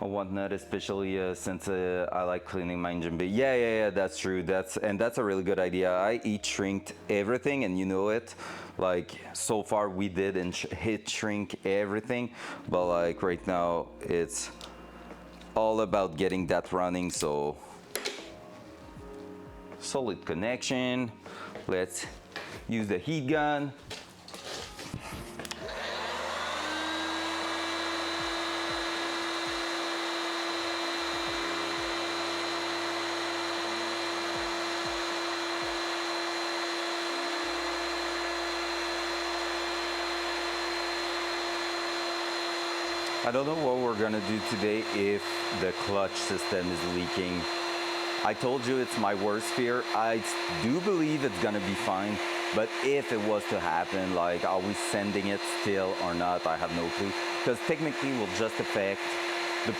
a whatnot, especially since I like cleaning my engine bay. Yeah, that's true. That's a really good idea. I heat shrinked everything, and you know it. Like so far we did and heat shrink everything, but like right now it's all about getting that running. So solid connection. Let's use the heat gun. I don't know what we're gonna do today if the clutch system is leaking. I told you it's my worst fear. I do believe it's gonna be fine, but if it was to happen, like, are we sending it still or not? I have no clue. Because technically we'll just affect the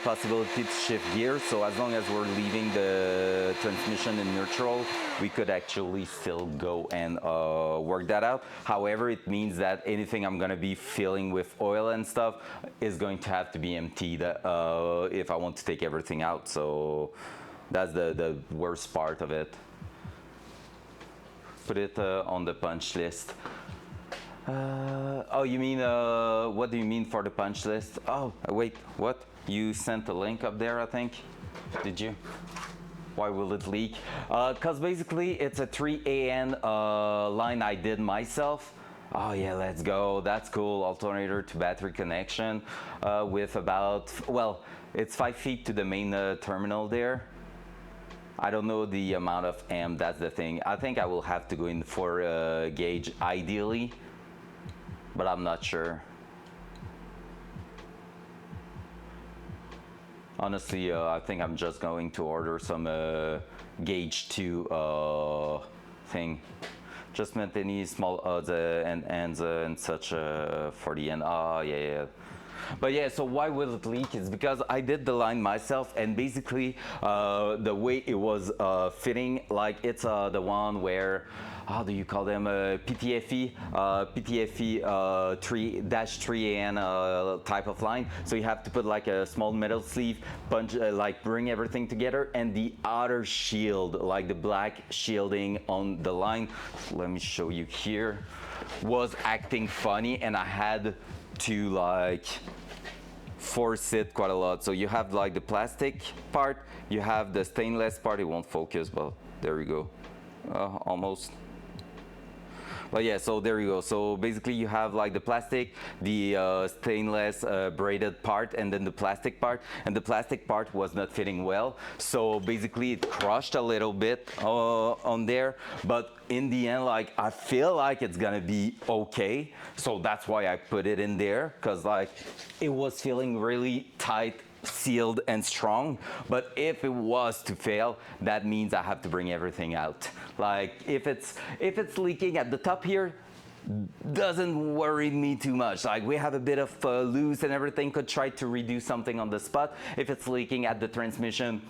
possibility to shift gears. So as long as we're leaving the transmission in neutral, we could actually still go and work that out. However, it means that anything I'm gonna be filling with oil and stuff is going to have to be emptied if I want to take everything out. So that's the worst part of it. Put it on the punch list. Oh, you mean, what do you mean for the punch list? Oh, wait, what? You sent a link up there, I think? Did you? Why will it leak? Because basically it's a 3AN line I did myself. Oh yeah, let's go. That's cool. Alternator to battery connection with about, well, it's 5 feet to the main terminal there. I don't know the amount of amp, that's the thing. I think I will have to go in for gauge ideally, but I'm not sure. Honestly, I think I'm just going to order some gauge 2 thing. Just meant any small odds and ends and such for the end. Oh, yeah. But yeah, so why will it leak? It's because I did the line myself, and basically the way it was fitting, like it's the one where, how do you call them, PTFE 3-3AN type of line. So you have to put like a small metal sleeve, punch, like bring everything together, and the outer shield, like the black shielding on the line, let me show you here, was acting funny, and I had to like force it quite a lot. So you have like the plastic part, you have the stainless part. It won't focus, but there you go, almost. But yeah, so there you go. So basically you have like the plastic, the stainless braided part, and then the plastic part, and the plastic part was not fitting well. So basically it crushed a little bit on there, but in the end, like, I feel like it's gonna be okay. So that's why I put it in there, because like it was feeling really tight, sealed and strong. But if it was to fail, that means I have to bring everything out. Like if it's leaking at the top here, doesn't worry me too much. Like we have a bit of loose and everything, could try to reduce something on the spot. If it's leaking at the transmission,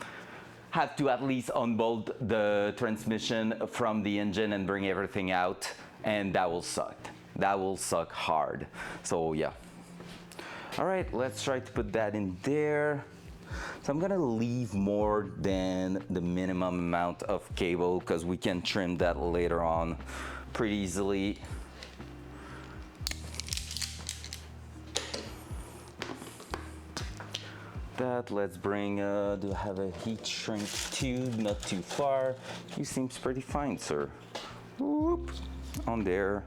have to at least unbolt the transmission from the engine and bring everything out, and that will suck. That will suck hard. So yeah. All right, let's try to put that in there. So I'm gonna leave more than the minimum amount of cable because we can trim that later on pretty easily. That, let's bring, do I have a heat shrink tube? Not too far. You seems pretty fine, sir. Whoop, on there.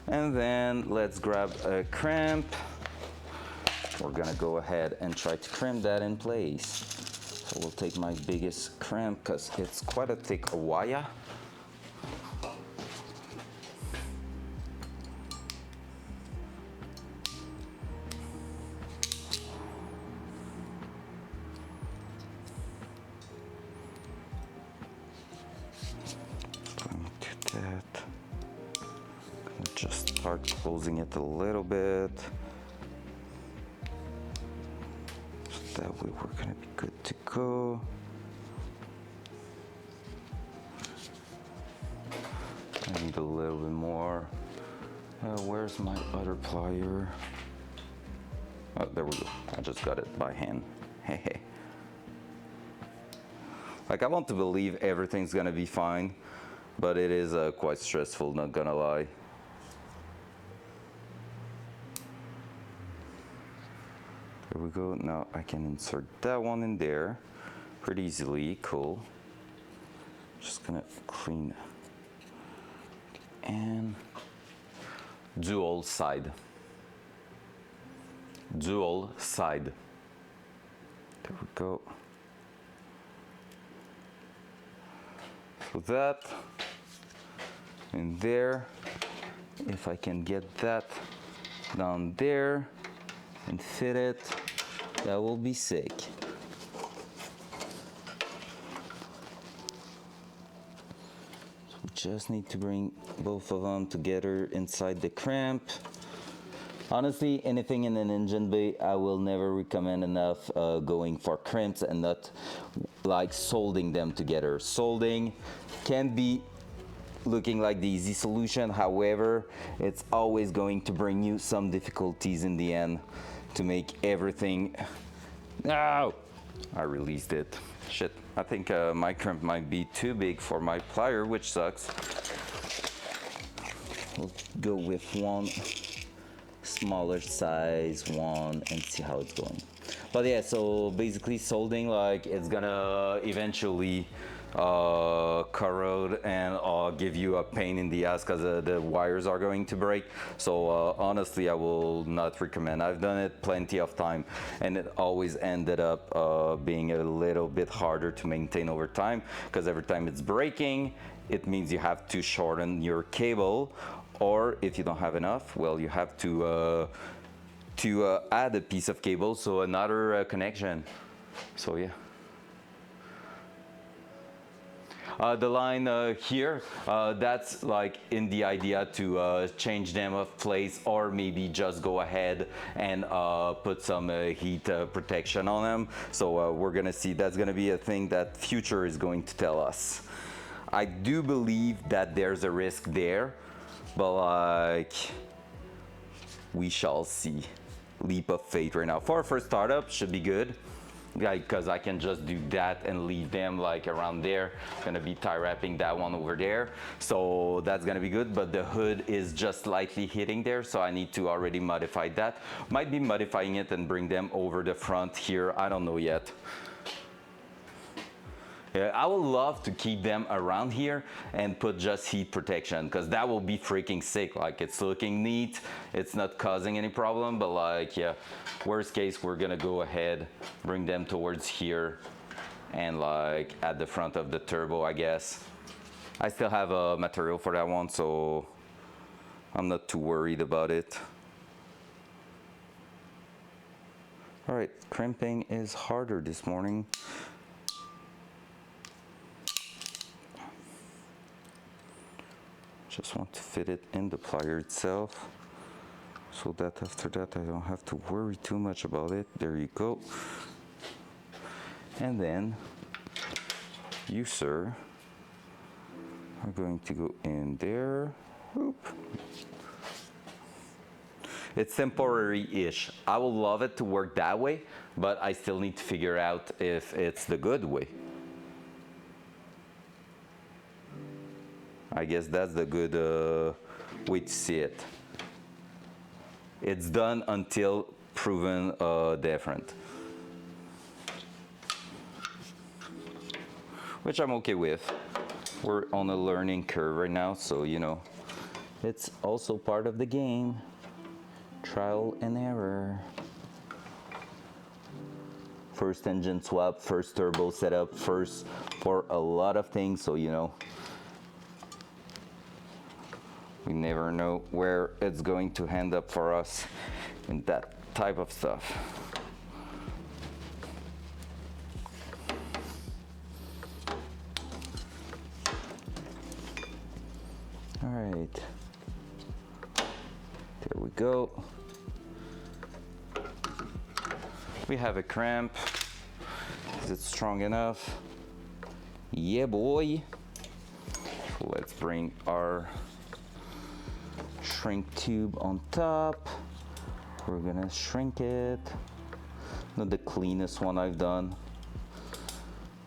And then let's grab a crimp. We're gonna go ahead and try to crimp that in place. So we'll take my biggest crimp because it's quite a thick wire. Just start closing it a little bit. So that way we're gonna be good to go. I need a little bit more. Where's my other plier? Oh, there we go. I just got it by hand. Hey. Like, I want to believe everything's gonna be fine, but it is quite stressful, not gonna lie. There we go. Now I can insert that one in there pretty easily. Cool. Just gonna clean and dual side. Dual side. There we go. So that in there, if I can get that down there and fit it, that will be sick. So we just need to bring both of them together inside the crimp. Honestly, anything in an engine bay, I will never recommend enough going for crimps and not like solding them together. Solding can be looking like the easy solution. However, it's always going to bring you some difficulties in the end to make everything. No! I released it. Shit, I think my crimp might be too big for my plier, which sucks. We'll go with one smaller size one and see how it's going. But yeah, so basically solding, like, it's gonna eventually corrode and give you a pain in the ass because the wires are going to break. So honestly, I will not recommend. I've done it plenty of time and it always ended up being a little bit harder to maintain over time, because every time it's breaking, it means you have to shorten your cable, or if you don't have enough, well, you have to add a piece of cable, so another connection. So yeah. The line here, that's like in the idea to change them of place, or maybe just go ahead and put some heat protection on them. So we're gonna see. That's gonna be a thing that future is going to tell us. I do believe that there's a risk there, but like, we shall see. Leap of faith right now. For our first startup, should be good. Because I can just do that and leave them like around there. Gonna be tie wrapping that one over there. So that's gonna be good, but the hood is just slightly hitting there, so I need to already modify that. Might be modifying it and bring them over the front here. I don't know yet. Yeah, I would love to keep them around here and put just heat protection, because that will be freaking sick. Like, it's looking neat, it's not causing any problem, but like, yeah, worst case, we're gonna go ahead, bring them towards here and like at the front of the turbo, I guess. I still have a material for that one, so I'm not too worried about it. All right, crimping is harder this morning. Just want to fit it in the plier itself, so that after that I don't have to worry too much about it. There you go. And then you, sir, are going to go in there. Whoop. It's temporary-ish. I would love it to work that way, but I still need to figure out if it's the good way. I guess that's the good way to see it. It's done until proven different. Which I'm okay with. We're on a learning curve right now, so you know, it's also part of the game. Trial and error. First engine swap, first turbo setup, first for a lot of things, so you know, we never know where it's going to end up for us in that type of stuff. All right, there we go. We have a cramp. Is it strong enough? Yeah, boy. So let's bring our shrink tube on top. We're gonna shrink it. Not the cleanest one I've done,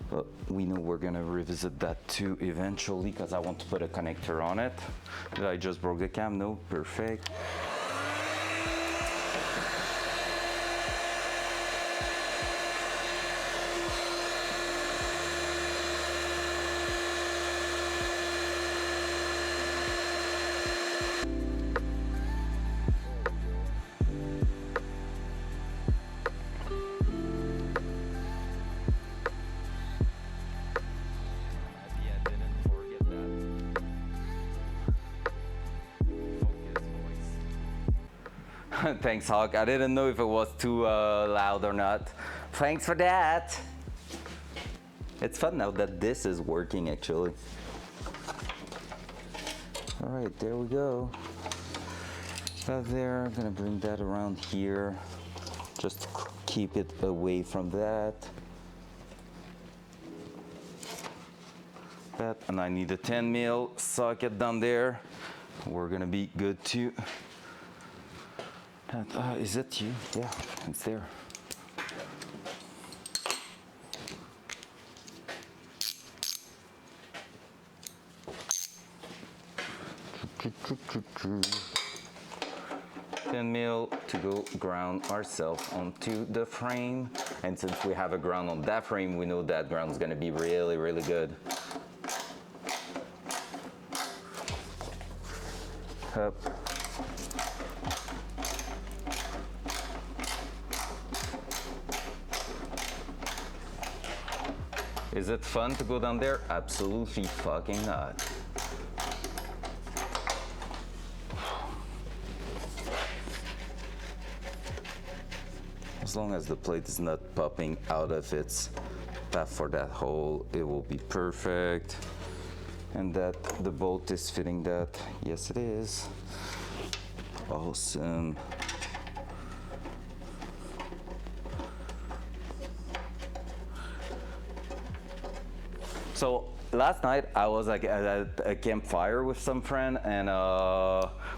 but we know we're gonna revisit that too eventually because I want to put a connector on it. Did I just broke the cam? No, perfect. Thanks, Hawk. I didn't know if it was too loud or not. Thanks for that. It's fun now that this is working, actually. All right, there we go. That there, I'm gonna bring that around here. Just keep it away from that. And I need a 10 mil socket down there. We're gonna be good too. Is it you? Yeah, it's there. $10 mil to go ground ourselves onto the frame. And since we have a ground on that frame, we know that ground is gonna be really, really good. Up. Is it fun to go down there? Absolutely fucking not. As long as the plate is not popping out of its path for that hole, it will be perfect. And that the bolt is fitting that. Yes, it is. Awesome. So last night I was like at a campfire with some friend, and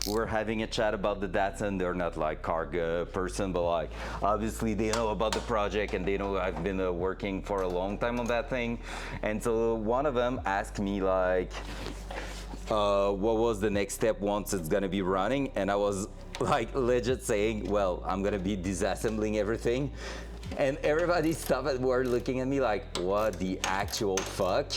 we were having a chat about the Datsun. They're not like car person, but like obviously they know about the project and they know I've been working for a long time on that thing. And so one of them asked me like, what was the next step once it's gonna be running? And I was like legit saying, well, I'm gonna be disassembling everything. And everybody stopped and were looking at me like, what the actual fuck?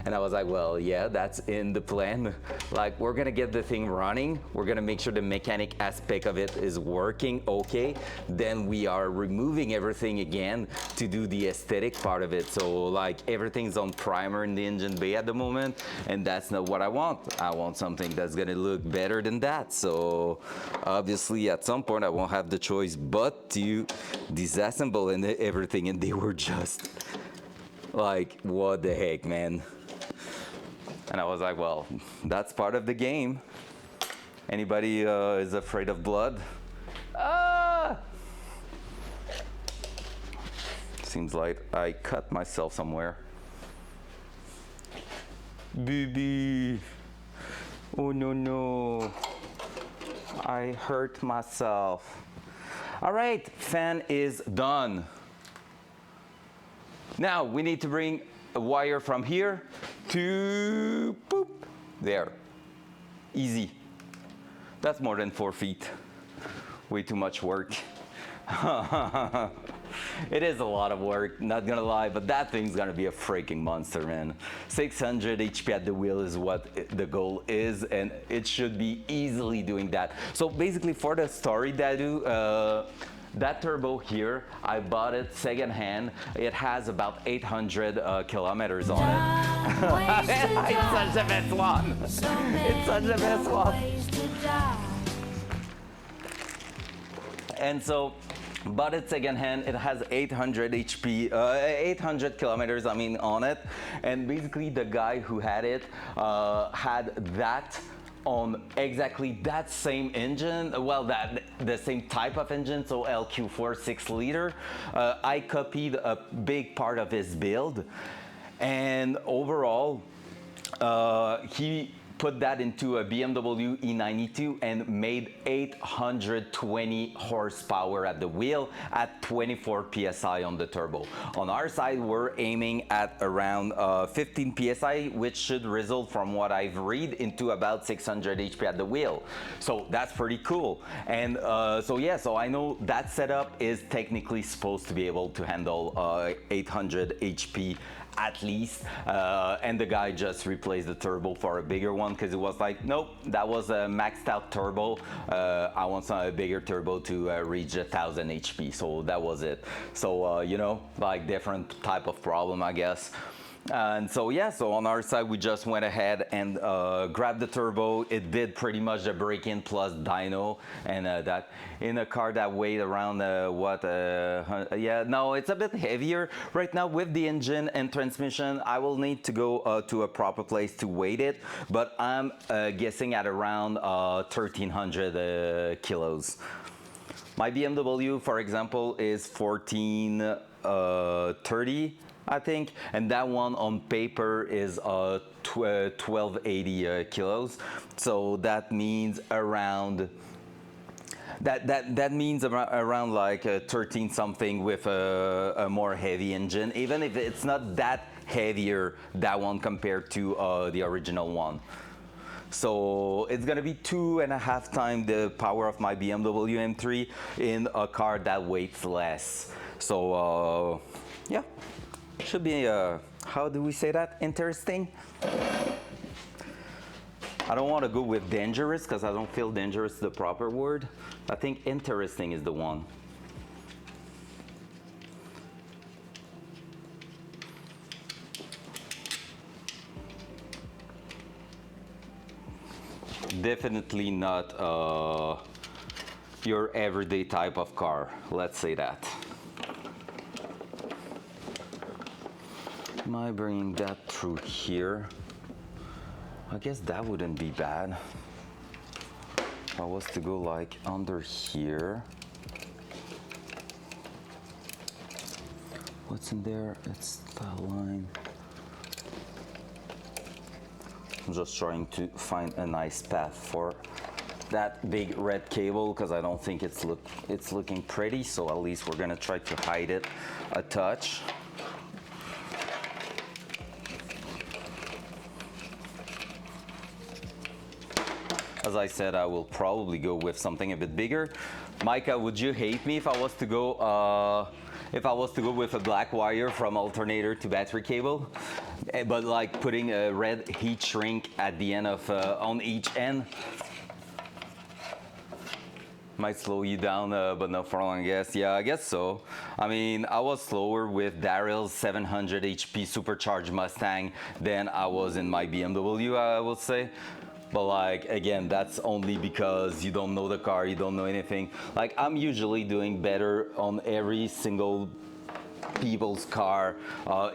And I was like, well, yeah, that's in the plan. Like, we're gonna get the thing running. We're gonna make sure the mechanic aspect of it is working okay. Then we are removing everything again to do the aesthetic part of it. So like everything's on primer in the engine bay at the moment, and that's not what I want. I want something that's gonna look better than that. So obviously at some point I won't have the choice but to disassemble and everything. And they were just like, what the heck, man? And I was like, well, that's part of the game. Anybody is afraid of blood? Ah! Seems like I cut myself somewhere. Baby. Oh, no, no. I hurt myself. All right, fan is done. Now we need to bring a wire from here to boop, there. Easy. That's more than 4 feet. Way too much work. It is a lot of work, not gonna lie, but that thing's gonna be a freaking monster, man. 600 HP at the wheel is what the goal is, and it should be easily doing that. So basically for the story that I do, that turbo here, I bought it secondhand. It has about 800 kilometers on it. It's such the best one. It's such the best one. And so, bought it secondhand. It has 800 HP, 800 kilometers, I mean, on it. And basically the guy who had it had that on exactly that same engine, well, the same type of engine, so LQ4 6 liter. I copied a big part of his build, and overall, he put that into a BMW E92 and made 820 horsepower at the wheel at 24 psi on the turbo. On our side, we're aiming at around 15 psi, which should result, from what I've read, into about 600 HP at the wheel. So that's pretty cool. And so I know that setup is technically supposed to be able to handle 800 HP at least, and the guy just replaced the turbo for a bigger one because it was like, nope, that was a maxed out turbo. I want a bigger turbo to reach 1000 HP, so that was it. So you know, like different type of problem, I guess. And so yeah, so on our side we just went ahead and grabbed the turbo. It did pretty much the break-in plus dyno, and that in a car that weighed around yeah, no, it's a bit heavier right now with the engine and transmission. I will need to go to a proper place to weight it, but I'm guessing at around 1300 kilos. My BMW, for example, is 1430, I think, and that one on paper is 1280 kilos. So that means around around like 13 something with a more heavy engine, even if it's not that heavier, that one, compared to the original one. So it's gonna be 2.5 times the power of my BMW M3 in a car that weighs less. So yeah, should be how do we say that? Interesting. I don't want to go with dangerous because I don't feel dangerous is the proper word. I think interesting is the one. Definitely not your everyday type of car, let's say that. Am I bringing that through here? I guess that wouldn't be bad. If I was to go like under here. What's in there? It's that line. I'm just trying to find a nice path for that big red cable because I don't think it's looking pretty, so at least we're gonna try to hide it a touch. As I said, I will probably go with something a bit bigger. Micah, would you hate me if I was to go with a black wire from alternator to battery cable, but like putting a red heat shrink at the end of on each end? Might slow you down, but not for long, I guess. Yeah, I guess so. I mean, I was slower with Daryl's 700 HP supercharged Mustang than I was in my BMW, I would say. But like, again, that's only because you don't know the car, you don't know anything. Like, I'm usually doing better on every single people's car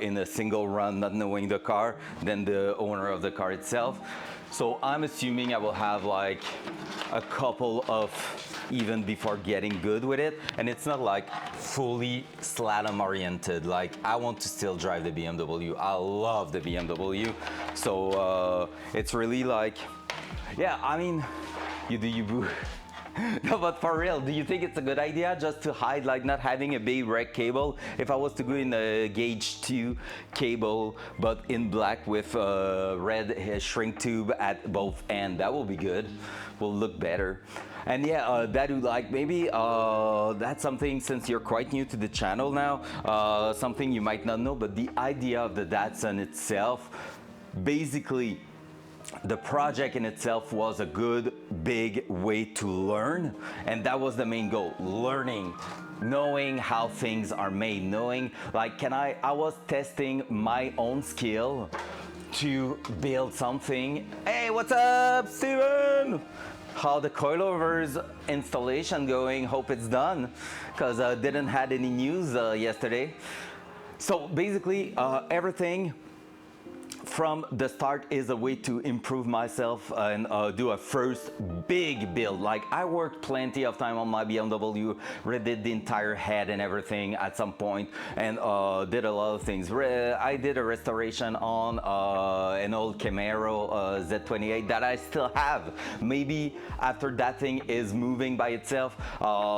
in a single run, not knowing the car, than the owner of the car itself. So I'm assuming I will have like a couple of even before getting good with it, and it's not like fully slalom oriented. Like, I want to still drive the BMW. I love the BMW. So it's really like, yeah, I mean, you do you, boo. No, but for real, do you think it's a good idea just to hide, like not having a big red cable? If I was to go in a gauge 2 cable, but in black with a red shrink tube at both ends, that will be good. Will look better. And yeah, that would like maybe that's something, since you're quite new to the channel now, something you might not know, but the idea of the Datsun itself, basically, the project in itself was a good big way to learn, and that was the main goal: learning, knowing how things are made, knowing like I was testing my own skill to build something. Hey, what's up, Steven? How the coilovers installation going? Hope it's done, because I didn't had any news yesterday. So basically everything from the start is a way to improve myself and do a first big build. Like I worked plenty of time on my BMW, redid the entire head and everything at some point, and did a lot of things. I did a restoration on an old Camaro Z28 that I still have. Maybe after that thing is moving by itself,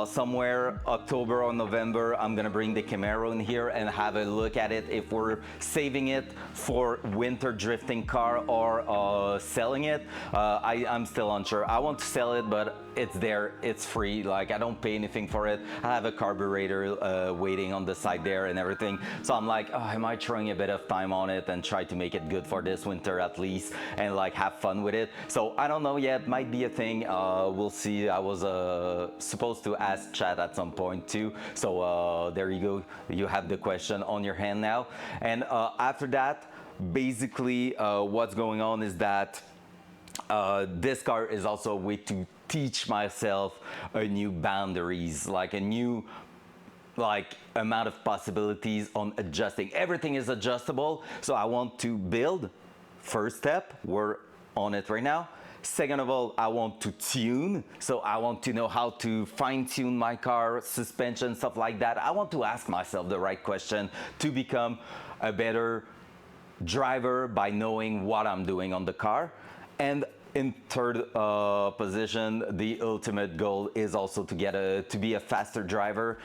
somewhere October or November, I'm gonna bring the Camaro in here and have a look at it if we're saving it for winter drifting car or selling it. I'm still unsure. I want to sell it, but it's there, it's free, like I don't pay anything for it. I have a carburetor waiting on the side there and everything, so I'm like, oh, I might throwing a bit of time on it and try to make it good for this winter at least and like have fun with it. So I don't know yet, might be a thing. We'll see. I was supposed to ask chat at some point too, so there you go, you have the question on your hand now. And after that, basically what's going on is that this car is also a way to teach myself a new boundaries, like a new amount of possibilities on adjusting. Everything is adjustable, so I want to build. First step, we're on it right now. Second of all, I want to tune, so I want to know how to fine-tune my car, suspension, stuff like that. I want to ask myself the right question to become a better driver by knowing what I'm doing on the car. And in third position, the ultimate goal is also to be a faster driver,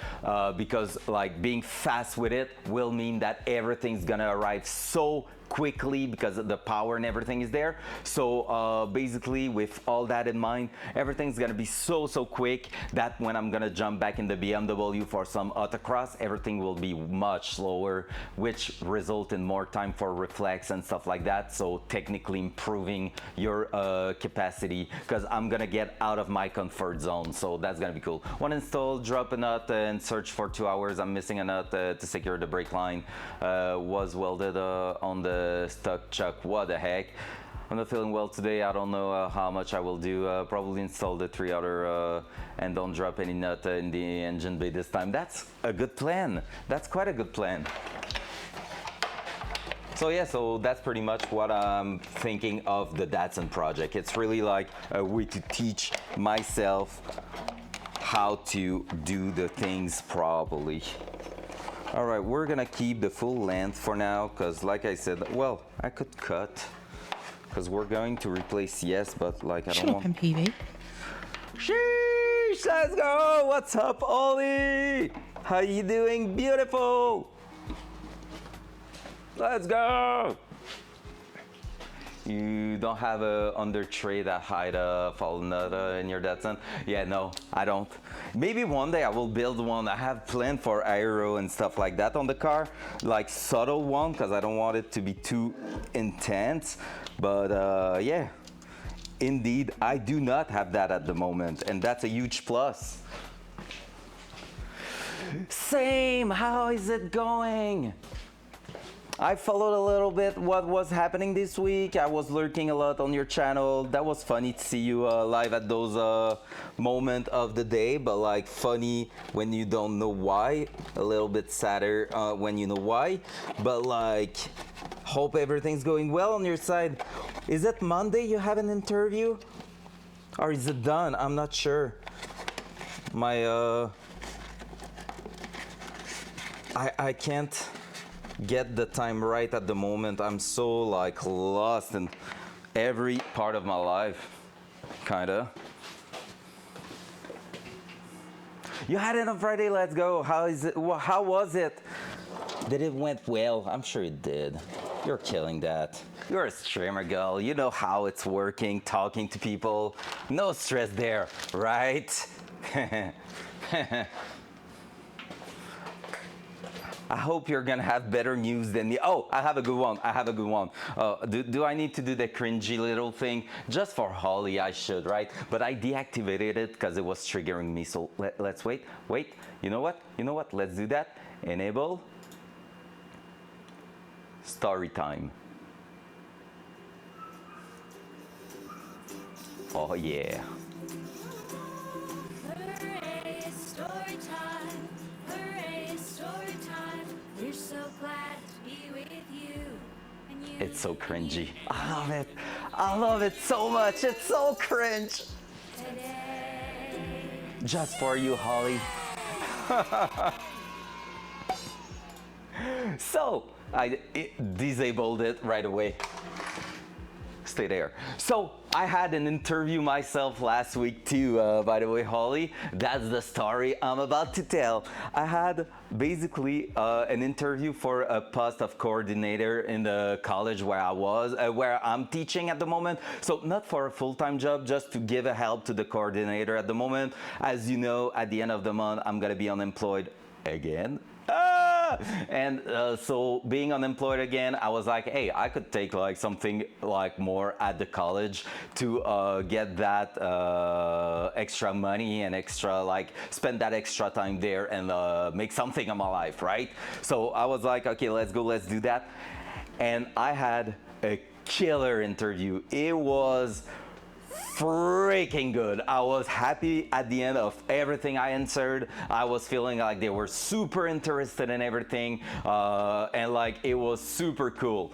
because like being fast with it will mean that everything's gonna arrive so quickly because the power and everything is there. So basically with all that in mind, everything's gonna be so quick that when I'm gonna jump back in the BMW for some autocross, everything will be much slower, which result in more time for reflex and stuff like that. So technically improving your capacity, because I'm gonna get out of my comfort zone, so that's gonna be cool. One install, drop a nut and search for 2 hours. I'm missing a nut to secure the brake line. Was welded on the stock chuck. What the heck. I'm not feeling well today. I don't know how much I will do. Probably install the 3 other and don't drop any nut in the engine bay this time. That's a good plan. That's quite a good plan. So yeah, so that's pretty much what I'm thinking of the Datsun project. It's really like a way to teach myself how to do the things properly. All right, we're gonna keep the full length for now, because like I said, well, I could cut, because we're going to replace yes, but like I don't want... PV. Sheesh, let's go! What's up, Ollie? How you doing? Beautiful! Let's go! You don't have a under tray that hide a fallen nut in your Datsun? Yeah, no, I don't. Maybe one day I will build one. I have planned for aero and stuff like that on the car, like subtle one, because I don't want it to be too intense. But yeah, indeed, I do not have that at the moment, and that's a huge plus. Same, how is it going? I followed a little bit what was happening this week. I was lurking a lot on your channel. That was funny to see you live at those moments of the day, but like funny when you don't know why. A little bit sadder when you know why. But like, hope everything's going well on your side. Is it Monday you have an interview? Or is it done? I'm not sure. My I can't get the time right at the moment. I'm so like lost in every part of my life, kinda. You had it on Friday, let's go. How is it? How was it? Did it went well? I'm sure it did. You're killing that. You're a streamer, girl. You know how it's working, talking to people. No stress there, right? I hope you're gonna have better news than me. Oh, I have a good one. I have a good one. Do I need to do the cringy little thing? Just for Holly, I should, right? But I deactivated it because it was triggering me. So let's wait. Wait. You know what? You know what? Let's do that. Enable. Story time. Oh yeah. Hooray, it's story time. Hooray, it's story time. We're so glad to be with you. And It's so cringy. I love it. I love it so much. It's so cringe. Just for you, Holly. So I disabled it right away. Stay there. So I had an interview myself last week too, by the way, Holly. That's the story I'm about to tell. I had basically an interview for a post of coordinator in the college where where I'm teaching at the moment. So not for a full-time job, just to give a help to the coordinator at the moment. As you know, at the end of the month, I'm gonna be unemployed again. And so being unemployed again, I was like, hey, I could take like something like more at the college to get that extra money and extra like spend that extra time there and make something of my life, right? So I was like, okay, let's go, let's do that. And I had a killer interview. It was freaking good. I was happy at the end of everything I answered. I was feeling like they were super interested in everything and like it was super cool.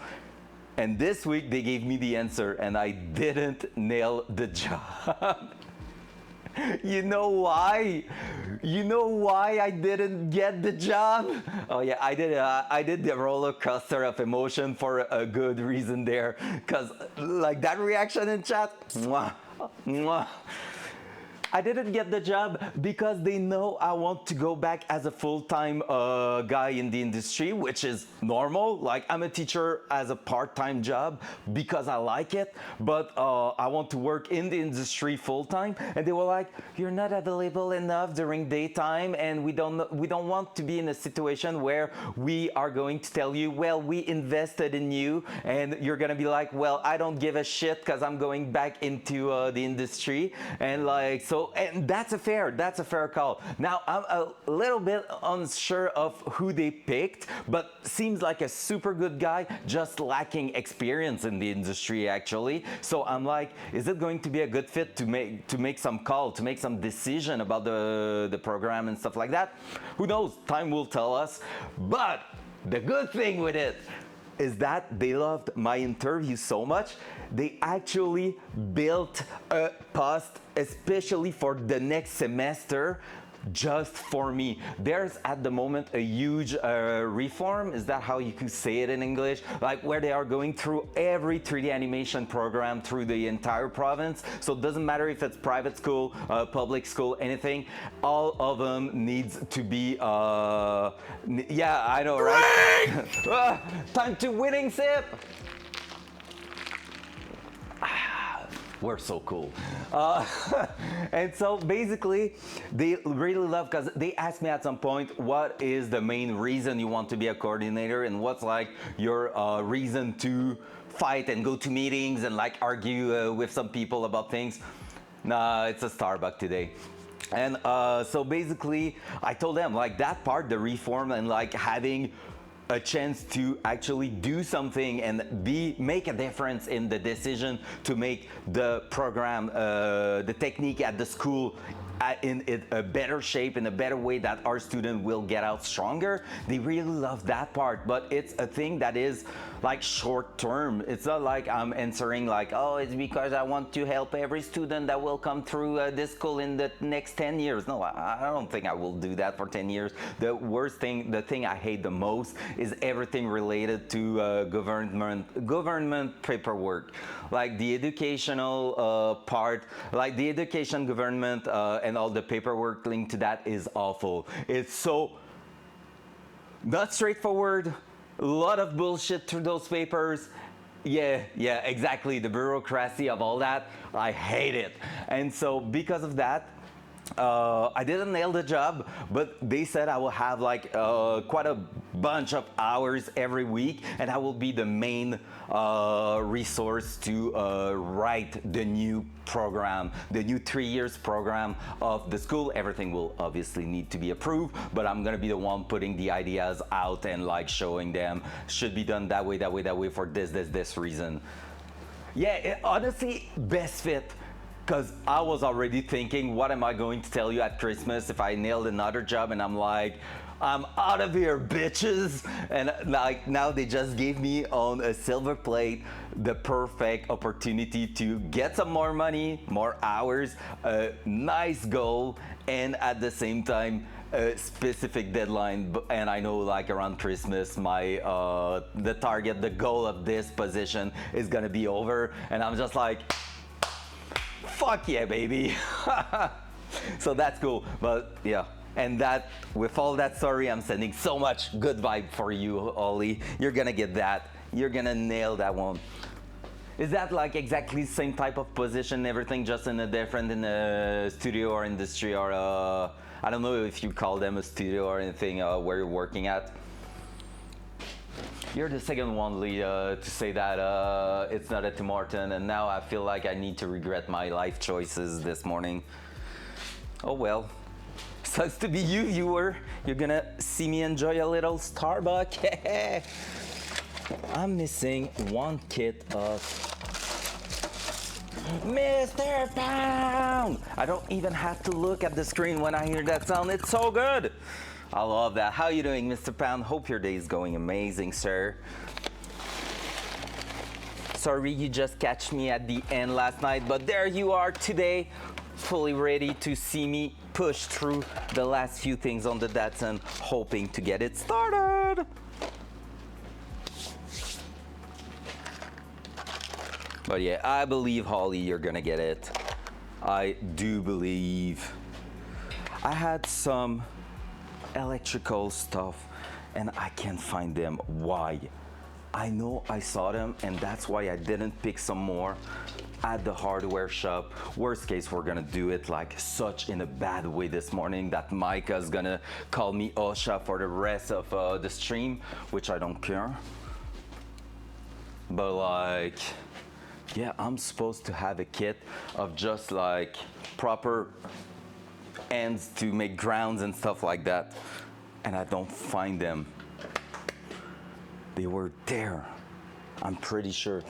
And this week they gave me the answer and I didn't nail the job. You know why? You know why I didn't get the job? Oh yeah, I did the roller coaster of emotion for a good reason there. Cause like that reaction in chat, mwah, mwah. I didn't get the job because they know I want to go back as a full-time guy in the industry, which is normal. Like I'm a teacher as a part-time job because I like it, but I want to work in the industry full-time. And they were like, "You're not available enough during daytime, and we don't want to be in a situation where we are going to tell you, well, we invested in you, and you're gonna be like, well, I don't give a shit because I'm going back into the industry." And like so. And that's a fair call. Now I'm a little bit unsure of who they picked, but seems like a super good guy, just lacking experience in the industry actually. So I'm like, is it going to be a good fit to make some call, to make some decision about the program and stuff like that? Who knows? Time will tell us. But the good thing with it is that they loved my interview so much, they actually built a post especially for the next semester just for me. There's at the moment a huge reform, is that how you could say it in English? Like where they are going through every 3D animation program through the entire province. So it doesn't matter if it's private school, public school, anything, all of them needs to be, yeah, I know, right? Time to winning sip! We're so cool. And so basically, they really love, because they asked me at some point, what is the main reason you want to be a coordinator and what's like your reason to fight and go to meetings and like argue with some people about things. Nah, it's a Starbucks today. And so basically, I told them like that part, the reform and like having a chance to actually do something and make a difference in the decision to make the program, the technique at the school in a better shape, in a better way that our student will get out stronger. They really love that part, but it's a thing that is like short term. It's not like I'm answering like, oh, it's because I want to help every student that will come through this school in the next 10 years. No, I don't think I will do that for 10 years. The worst thing, the thing I hate the most is everything related to government paperwork. Like the educational part, like the education government and all the paperwork linked to that is awful. It's so not straightforward, a lot of bullshit through those papers. Yeah, exactly, the bureaucracy of all that, I hate it. And so because of that, I didn't nail the job, but they said I will have like quite a bunch of hours every week, and I will be the main resource to write the new program, the new 3 years program of the school. Everything will obviously need to be approved, but I'm gonna be the one putting the ideas out and like showing them should be done that way for this reason. Yeah, honestly, best fit. Because I was already thinking, what am I going to tell you at Christmas if I nailed another job? And I'm like, I'm out of here, bitches. And like now they just gave me on a silver plate the perfect opportunity to get some more money, more hours, a nice goal, and at the same time, a specific deadline. And I know like around Christmas, my the target, the goal of this position is gonna be over. And I'm just like, fuck yeah, baby. So that's cool. But yeah, and that with all that story, I'm sending so much good vibe for you, Ollie. You're gonna get that. You're gonna nail that one. Is that like exactly the same type of position, everything just in a different in a studio or industry, or I don't know if you call them a studio or anything where you're working at? You're the second one, Lee, to say that it's not a Tim Horton, and now I feel like I need to regret my life choices this morning. Oh well. Sucks to be you, viewer. You're gonna see me enjoy a little Starbucks. I'm missing one kit of Mr. Pound. I don't even have to look at the screen when I hear that sound. It's so good. I love that. How you doing, Mr. Pound? Hope your day is going amazing, sir. Sorry you just catch me at the end last night, but there you are today, fully ready to see me push through the last few things on the Datsun, hoping to get it started. But yeah, I believe, Holly, you're gonna get it. I do believe. I had some electrical stuff and I can't find them. Why? I know I saw them and that's why I didn't pick some more at the hardware shop. Worst case, we're gonna do it like such in a bad way this morning that Micah's gonna call me Osha for the rest of the stream, which I don't care. But like, yeah, I'm supposed to have a kit of just like proper ends to make grounds and stuff like that, and I don't find them. They were there, I'm pretty sure.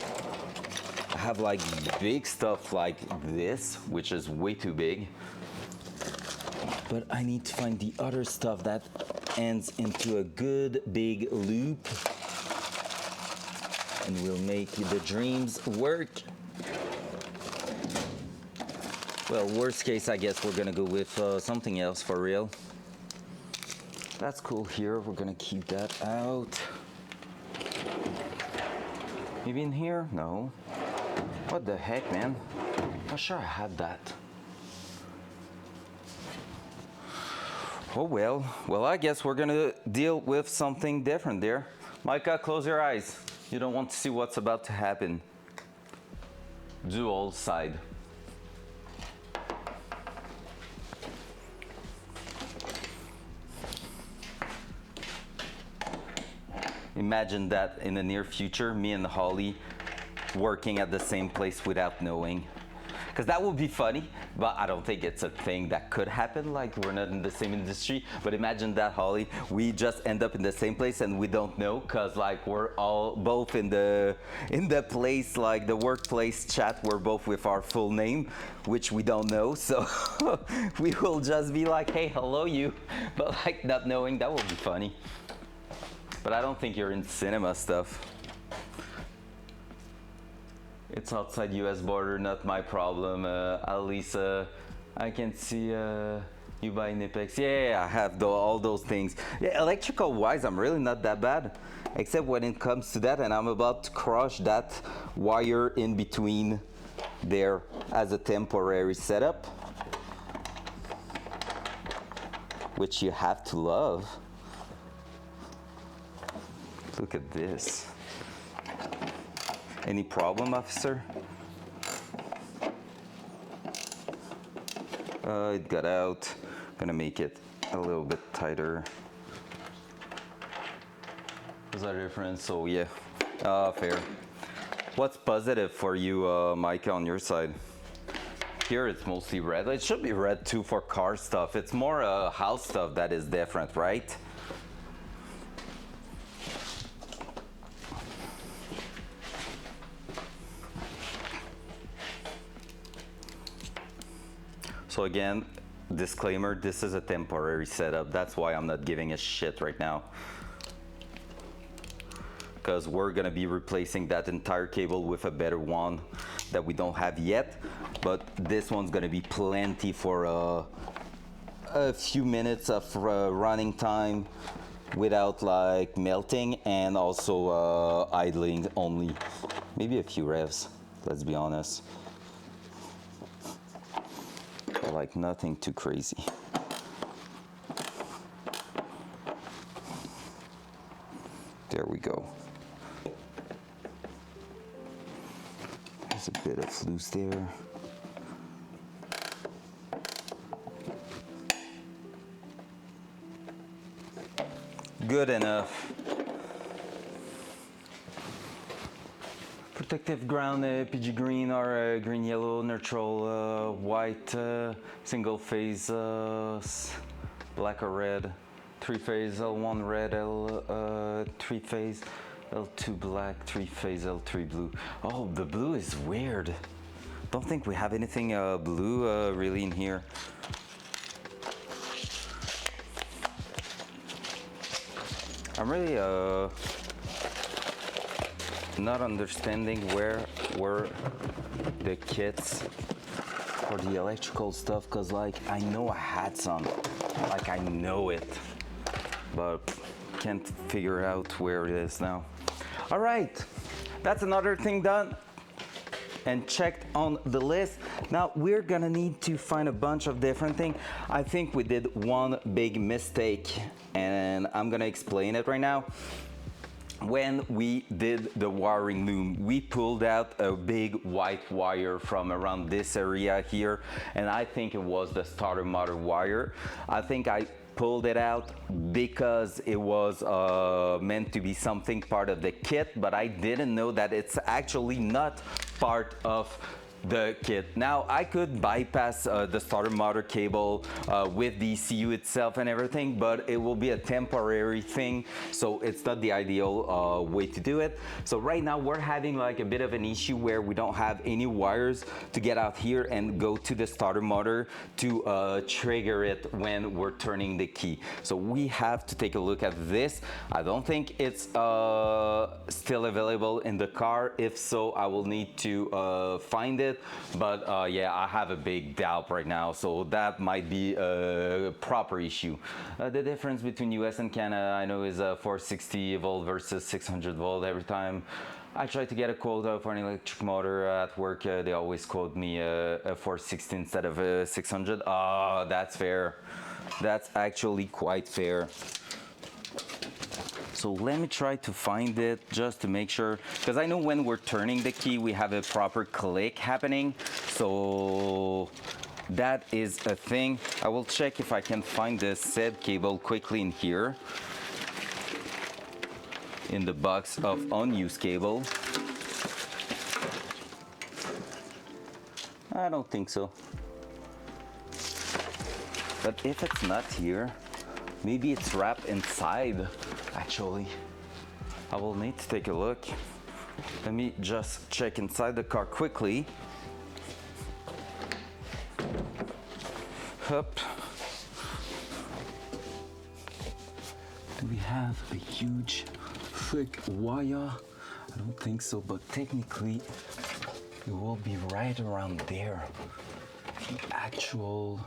I have like big stuff like this, which is way too big, but I need to find the other stuff that ends into a good big loop and will make the dreams work. Well, worst case, I guess we're gonna go with something else for real. That's cool here, we're gonna keep that out. Maybe in here? No. What the heck, man? I'm sure I had that. Oh well. Well, I guess we're gonna deal with something different there. Micah, close your eyes. You don't want to see what's about to happen. Dual side. Imagine that in the near future, me and Holly working at the same place without knowing. Because that would be funny, but I don't think it's a thing that could happen, like we're not in the same industry. But imagine that, Holly, we just end up in the same place and we don't know, because like we're all both in the place, like the workplace chat, we're both with our full name, which we don't know. So we will just be like, hey, hello you, but like not knowing, that would be funny. But I don't think you're in cinema stuff. It's outside US border, not my problem. At least I can see you buy Nipex. Yeah, I have all those things. Yeah, electrical wise, I'm really not that bad. Except when it comes to that, and I'm about to crush that wire in between there as a temporary setup. Which you have to love. Look at this. Any problem, officer? It got out. Gonna make it a little bit tighter. There's a difference, so yeah. Fair. What's positive for you, Micah, on your side? Here it's mostly red. It should be red too for car stuff. It's more house stuff that is different, right? So again, disclaimer, this is a temporary setup. That's why I'm not giving a shit right now. Because we're gonna be replacing that entire cable with a better one that we don't have yet. But this one's gonna be plenty for a few minutes of running time without like melting, and also idling only. Maybe a few revs, let's be honest. Like nothing too crazy. There we go. There's a bit of loose there. Good enough. Protective ground, PG green or green yellow, neutral white, single phase black or red, three phase L1 red, three phase L2 black, three phase L3 blue. Oh, the blue is weird. Don't think we have anything blue really in here. I'm really not understanding where were the kits for the electrical stuff, because like I know I had some, like I know it, but can't figure out where it is now. All right, that's another thing done and checked on the list. Now we're gonna need to find a bunch of different things. I think we did one big mistake, and I'm gonna explain it right now. When we did the wiring loom, we pulled out a big white wire from around this area here, and I think it was the starter motor wire. I think I pulled it out because it was meant to be something part of the kit, but I didn't know that it's actually not part of the kit. Now I could bypass the starter motor cable with the ECU itself and everything, but it will be a temporary thing, so it's not the ideal way to do it. So right now we're having like a bit of an issue where we don't have any wires to get out here and go to the starter motor to trigger it when we're turning the key. So we have to take a look at this. I don't think it's still available in the car. If so, I will need to find it. But yeah, I have a big doubt right now, so that might be a proper issue. The difference between US and Canada, I know, is 460 volt versus 600 volt. Every time I try to get a quote for an electric motor at work, they always quote me a 460 instead of a 600. Oh, that's fair. That's actually quite fair. So let me try to find it just to make sure, because I know when we're turning the key we have a proper click happening, so that is a thing. I will check if I can find the said cable quickly in here, in the box of unused cable. I don't think so, but if it's not here, maybe it's wrapped inside. Actually, I will need to take a look. Let me just check inside the car quickly. Hup. Do we have a huge thick wire? I don't think so, but technically it will be right around there. The actual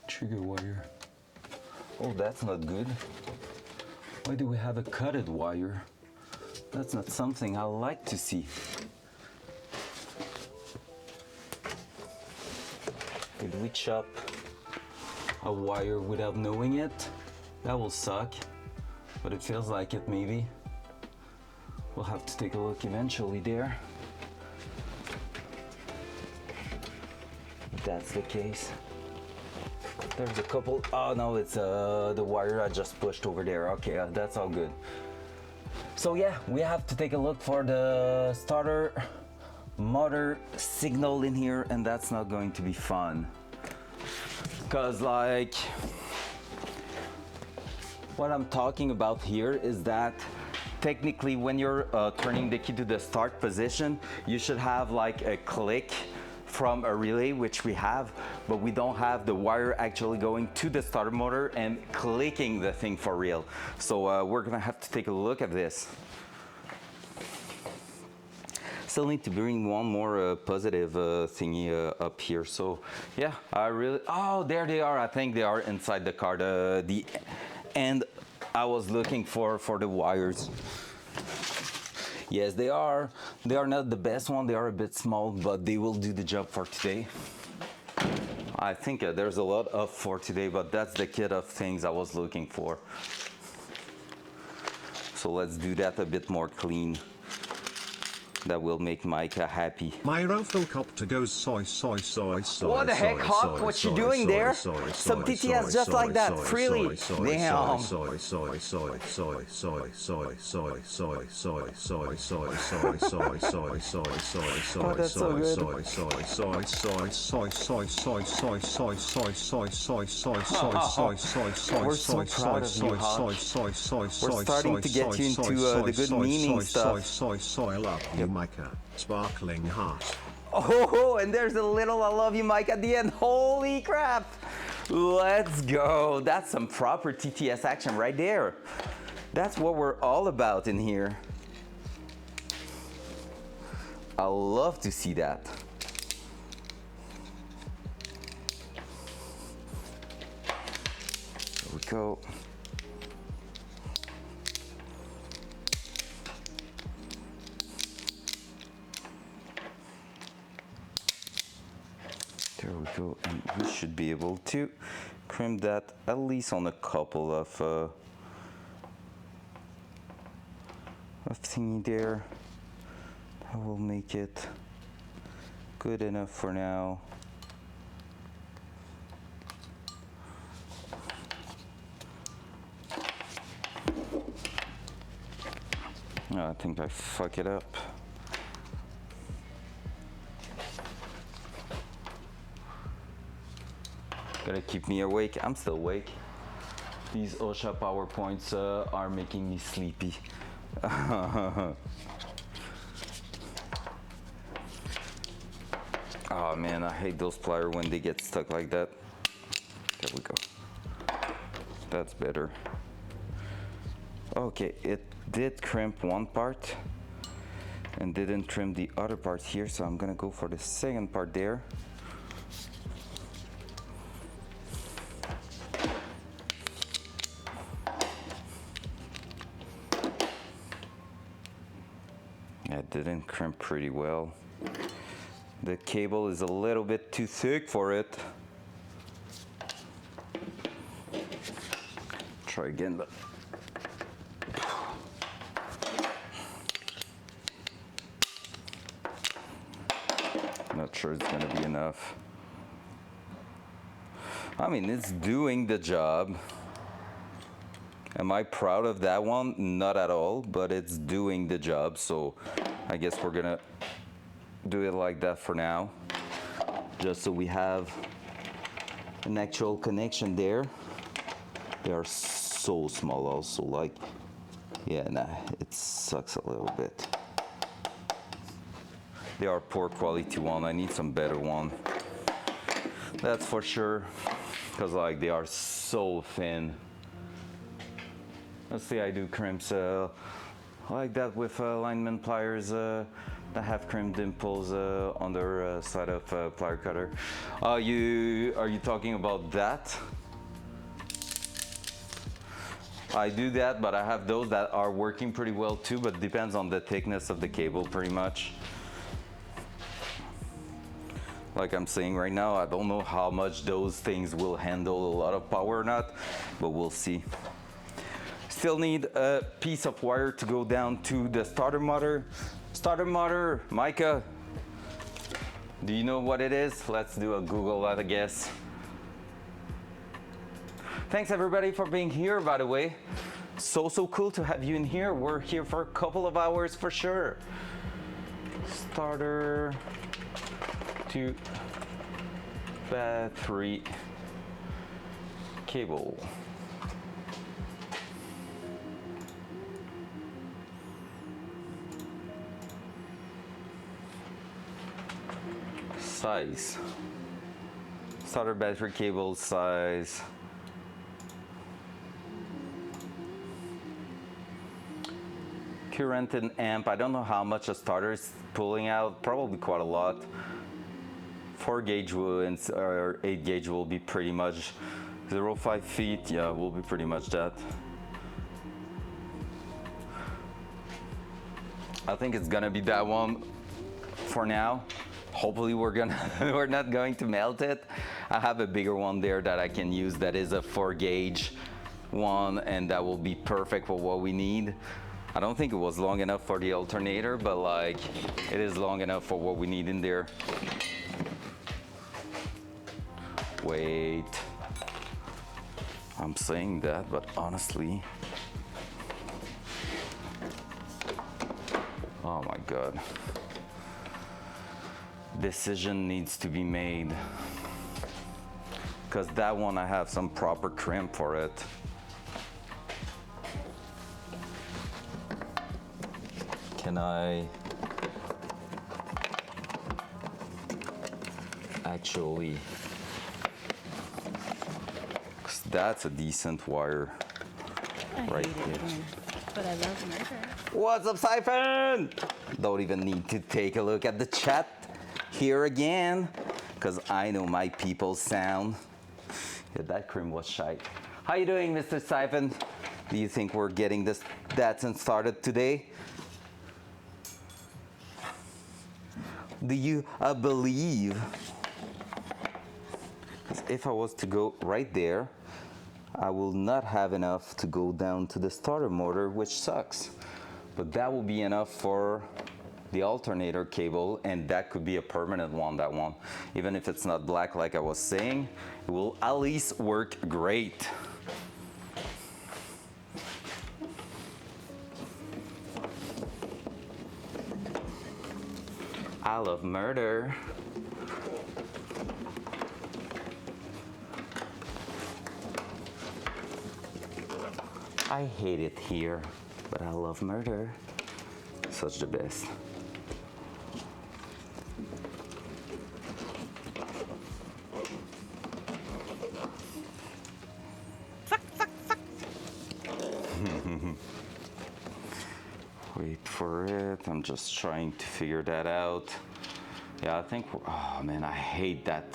trigger wire. Oh, that's not good. Why do we have a cutted wire? That's not something I like to see. Did we chop a wire without knowing it? That will suck, but it feels like it maybe. We'll have to take a look eventually there. If that's the case. There's a couple. Oh no, it's the wire I just pushed over there. Okay, that's all good. So yeah, we have to take a look for the starter motor signal in here, and that's not going to be fun. Cause like, what I'm talking about here is that technically when you're turning the key to the start position, you should have like a click from a relay, which we have, but we don't have the wire actually going to the starter motor and clicking the thing for real. So we're gonna have to take a look at this. Still need to bring one more positive thingy up here. So yeah, I really, oh, there they are. I think they are inside the car. The end I was looking for the wires. Yes, they are. They are not the best one. They are a bit small, but they will do the job for today. I think there's a lot of for today, but that's the kit of things I was looking for. So let's do that a bit more clean. That will make Micah happy. My Rofocopter goes soy. What the heck, Hawk? What you doing there? Some TTS just like that, freely. Damn. Oh, that's so good. We're so proud of you, Hawk. We're starting to get you into the good meaning stuff. I love you, Micah. Sparkling heart. Oh, and there's a little I love you, Mike, at the end. Holy crap. Let's go. That's some proper TTS action right there. That's what we're all about in here. I love to see that. There we go. There we go, and we should be able to crimp that at least on a couple of thingy there. That will make it good enough for now. Oh, I think I fuck it up. Gotta keep me awake. I'm still awake. These OSHA PowerPoints are making me sleepy. Oh man, I hate those pliers when they get stuck like that. There we go. That's better. Okay, it did crimp one part and didn't trim the other part here, so I'm gonna go for the second part there. It didn't crimp pretty well. The cable is a little bit too thick for it. Try again, but not sure it's gonna be enough. I mean, it's doing the job. Am I proud of that one? Not at all, but it's doing the job, so I guess we're gonna do it like that for now, just so we have an actual connection there. They are so small also, like, yeah, nah, it sucks a little bit. They are poor quality one. I need some better one, that's for sure, because like they are so thin. Let's see, I do crimps like that with alignment pliers that have crimp dimples on the side of plier cutter. Are you talking about that? I do that, but I have those that are working pretty well too, but it depends on the thickness of the cable pretty much. Like I'm saying right now, I don't know how much those things will handle a lot of power or not, but we'll see. Still need a piece of wire to go down to the starter motor. Starter motor, Micah, do you know what it is? Let's do a Google that, I guess. Thanks everybody for being here, by the way. So cool to have you in here. We're here for a couple of hours for sure. Starter to battery cable. size. Starter battery cable size. Current and amp. I don't know how much a starter is pulling out. Probably quite a lot. 4 gauge or 8 gauge will be pretty much 0.5 feet. Yeah, will be pretty much that. I think it's gonna be that one for now. Hopefully we're not going to melt it. I have a bigger one there that I can use that is a 4 gauge one, and that will be perfect for what we need. I don't think it was long enough for the alternator, but like it is long enough for what we need in there. Wait, I'm saying that, but honestly, oh my God. Decision needs to be made. Because that one I have some proper crimp for it. Can I actually, 'cause that's a decent wire right there. But I love murder. What's up, Siphon? Don't even need to take a look at the chat here again, because I know my people's sound. Yeah, that cream was shite. How you doing, Mr. Siphon? Do you think we're getting this Datsun started today? Do you believe? 'Cause if I was to go right there, I will not have enough to go down to the starter motor, which sucks. But that will be enough for the alternator cable, and that could be a permanent one, that one. Even if it's not black like I was saying, it will at least work great. I love murder. I hate it here, but I love murder. Such the best. Wait for it. I'm just trying to figure that out. Yeah, I think oh man, I hate that.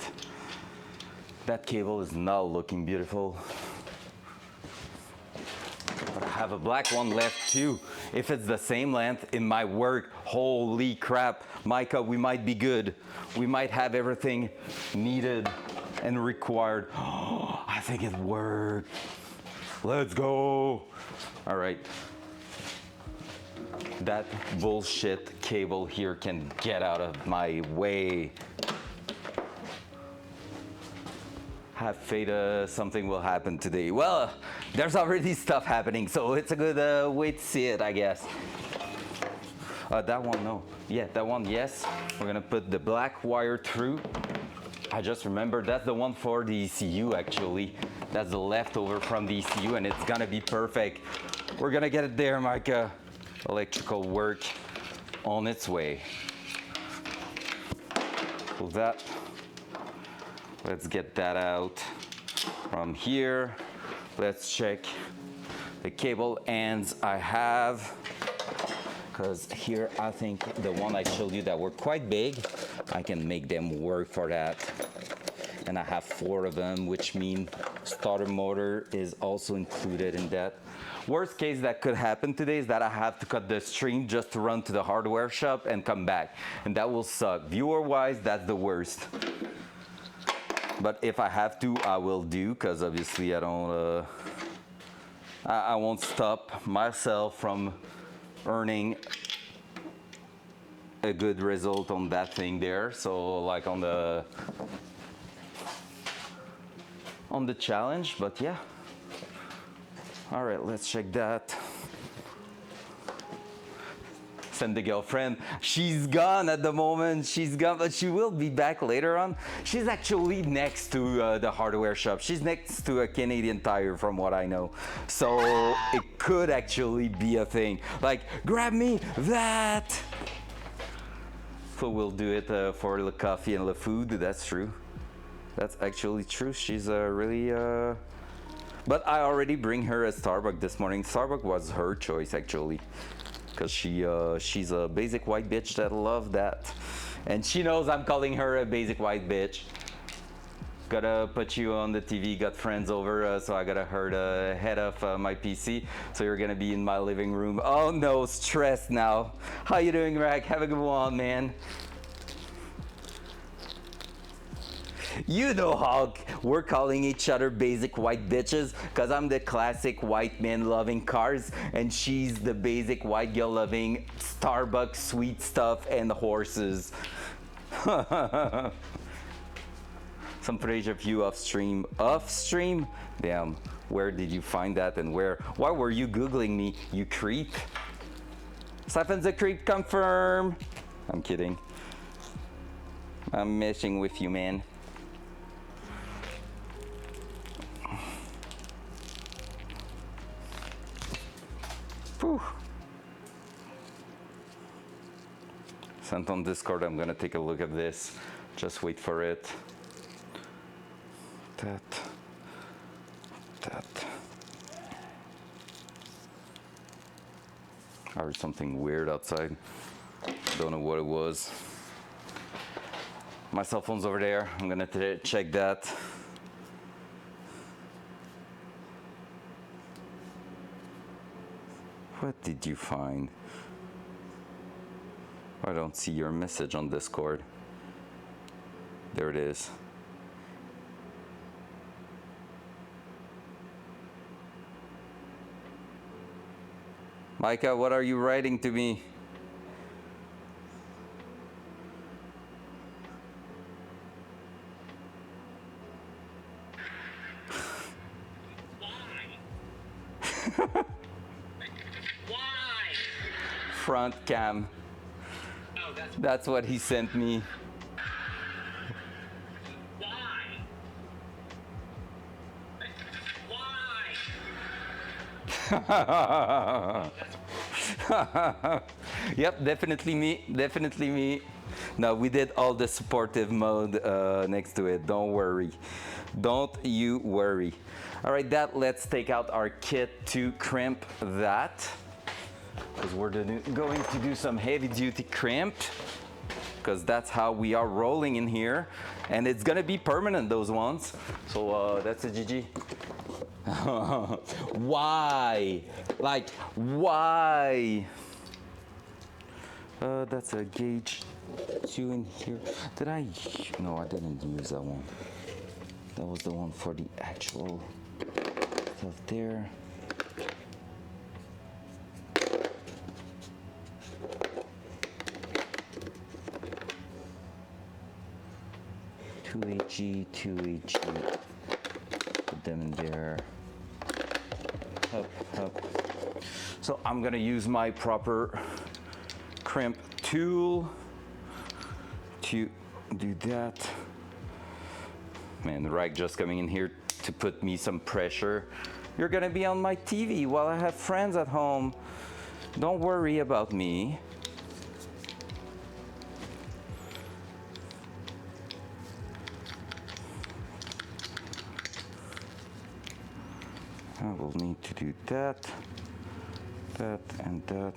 That cable is not looking beautiful. But I have a black one left too. If it's the same length, it might work. Holy crap, Micah, we might be good. We might have everything needed and required. Oh, I think it worked. Let's go. All right. That bullshit cable here can get out of my way. Have faith something will happen today. Well, there's already stuff happening, so it's a good way to see it, I guess. That one, no. Yeah, that one, yes. We're gonna put the black wire through. I just remembered that's the one for the ECU, actually. That's the leftover from the ECU, and it's gonna be perfect. We're gonna get it there, Micah. Electrical work on its way. Pull that. Let's get that out from here. Let's check the cable ends I have. Because here I think the one I showed you that were quite big, I can make them work for that. And I have 4 of them, which means starter motor is also included in that. Worst case that could happen today is that I have to cut the string just to run to the hardware shop and come back. And that will suck. Viewer-wise, that's the worst. But if I have to, I will do, because obviously I don't, I won't stop myself from earning a good result on that thing there. So like on the challenge, but yeah. All right, let's check that. Send the girlfriend. She's gone at the moment. She's gone, but she will be back later on. She's actually next to the hardware shop. She's next to a Canadian Tire, from what I know. So it could actually be a thing. Like, grab me that. So we'll do it for the coffee and the food. That's true. That's actually true. She's really. But I already bring her a Starbucks this morning. Starbucks was her choice actually, because she's a basic white bitch that love that, and she knows I'm calling her a basic white bitch. Gotta put you on the TV. Got friends over, so I gotta hurt the head of my PC. So you're gonna be in my living room. Oh no, stress now. How you doing, Rag? Have a good one, man. You know how we're calling each other basic white bitches, because I'm the classic white man loving cars, and she's the basic white girl loving Starbucks sweet stuff and horses. Some footage of you off stream. Off stream? Damn, where did you find that and where? Why were you Googling me, you creep? Stephen's a creep, confirm. I'm kidding. I'm messing with you, man. Whew. Sent on Discord, I'm gonna take a look at this. Just wait for it. That. I heard something weird outside. Don't know what it was. My cell phone's over there. I'm gonna check that. What did you find? I don't see your message on Discord. There it is. Micah, what are you writing to me? Front cam. Oh, That's what he sent me. Yep, definitely me. No, we did all the supportive mode next to it. Don't worry. Don't you worry. All right, let's take out our kit to crimp that, because we're going to do some heavy duty crimp, because that's how we are rolling in here, and it's gonna be permanent, those ones. So that's a GG. Why? Like, why? That's a gauge 2 in here. Did I? No, I didn't use that one. That was the one for the actual stuff there. Two HG. Put them in there. Up. So I'm gonna use my proper crimp tool to do that. Man, the rag just coming in here to put me some pressure. You're gonna be on my TV while I have friends at home. Don't worry about me. I will need to do that, and that.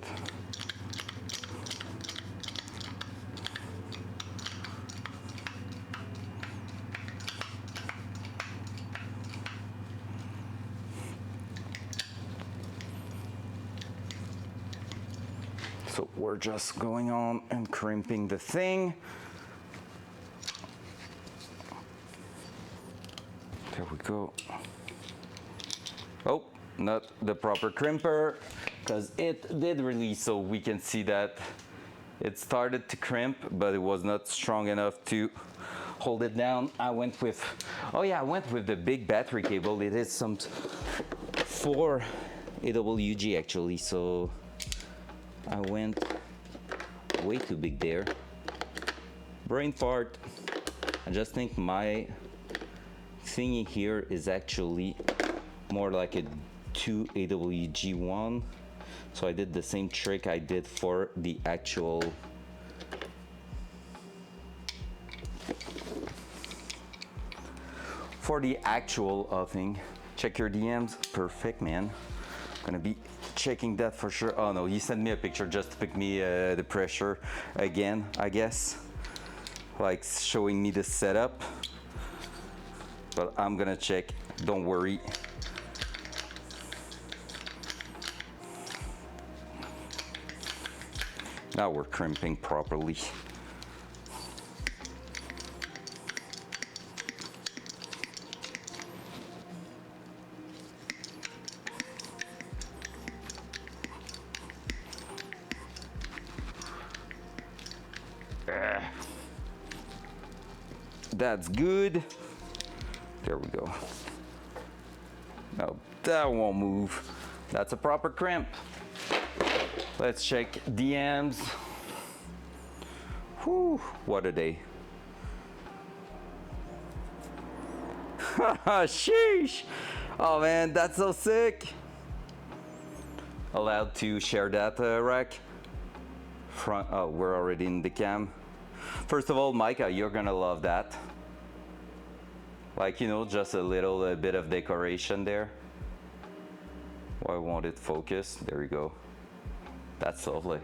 So we're just going on and crimping the thing. There we go. Oh, not the proper crimper, because it did release, so we can see that it started to crimp, but it was not strong enough to hold it down. I went with the big battery cable. It is some 4 AWG actually, so I went way too big there. Brain fart. I just think my thingy here is actually more like a 2 AWG one. So I did the same trick I did for the actual for the actual thing, check your DMs. Perfect, man. Gonna be checking that for sure. Oh no, he sent me a picture just to pick me the pressure again, I guess. Like showing me the setup. But I'm gonna check, don't worry. Now we're crimping properly. That's good. There we go. No, that won't move. That's a proper crimp. Let's check DMs. Whew, what a day. Sheesh. Oh man, that's so sick. Allowed to share that rack? Front, oh, we're already in the cam. First of all, Micah, you're gonna love that. Like, you know, just a little bit of decoration there. Why won't it focus? There we go. That's lovely.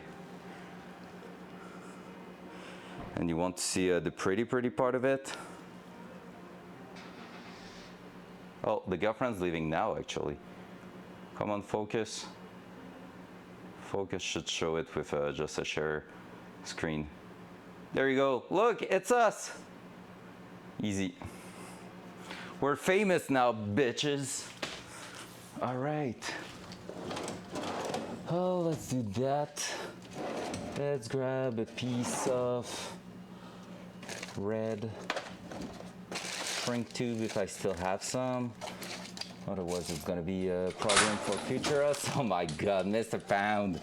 And you want to see the pretty part of it? Oh, the girlfriend's leaving now, actually. Come on, focus. Focus should show it with just a share screen. There you go. Look, it's us. Easy. We're famous now, bitches. All right. Oh, let's do that. Let's grab a piece of red shrink tube if I still have some. Otherwise, it's gonna be a problem for future us. Oh my God, Mr. Pound.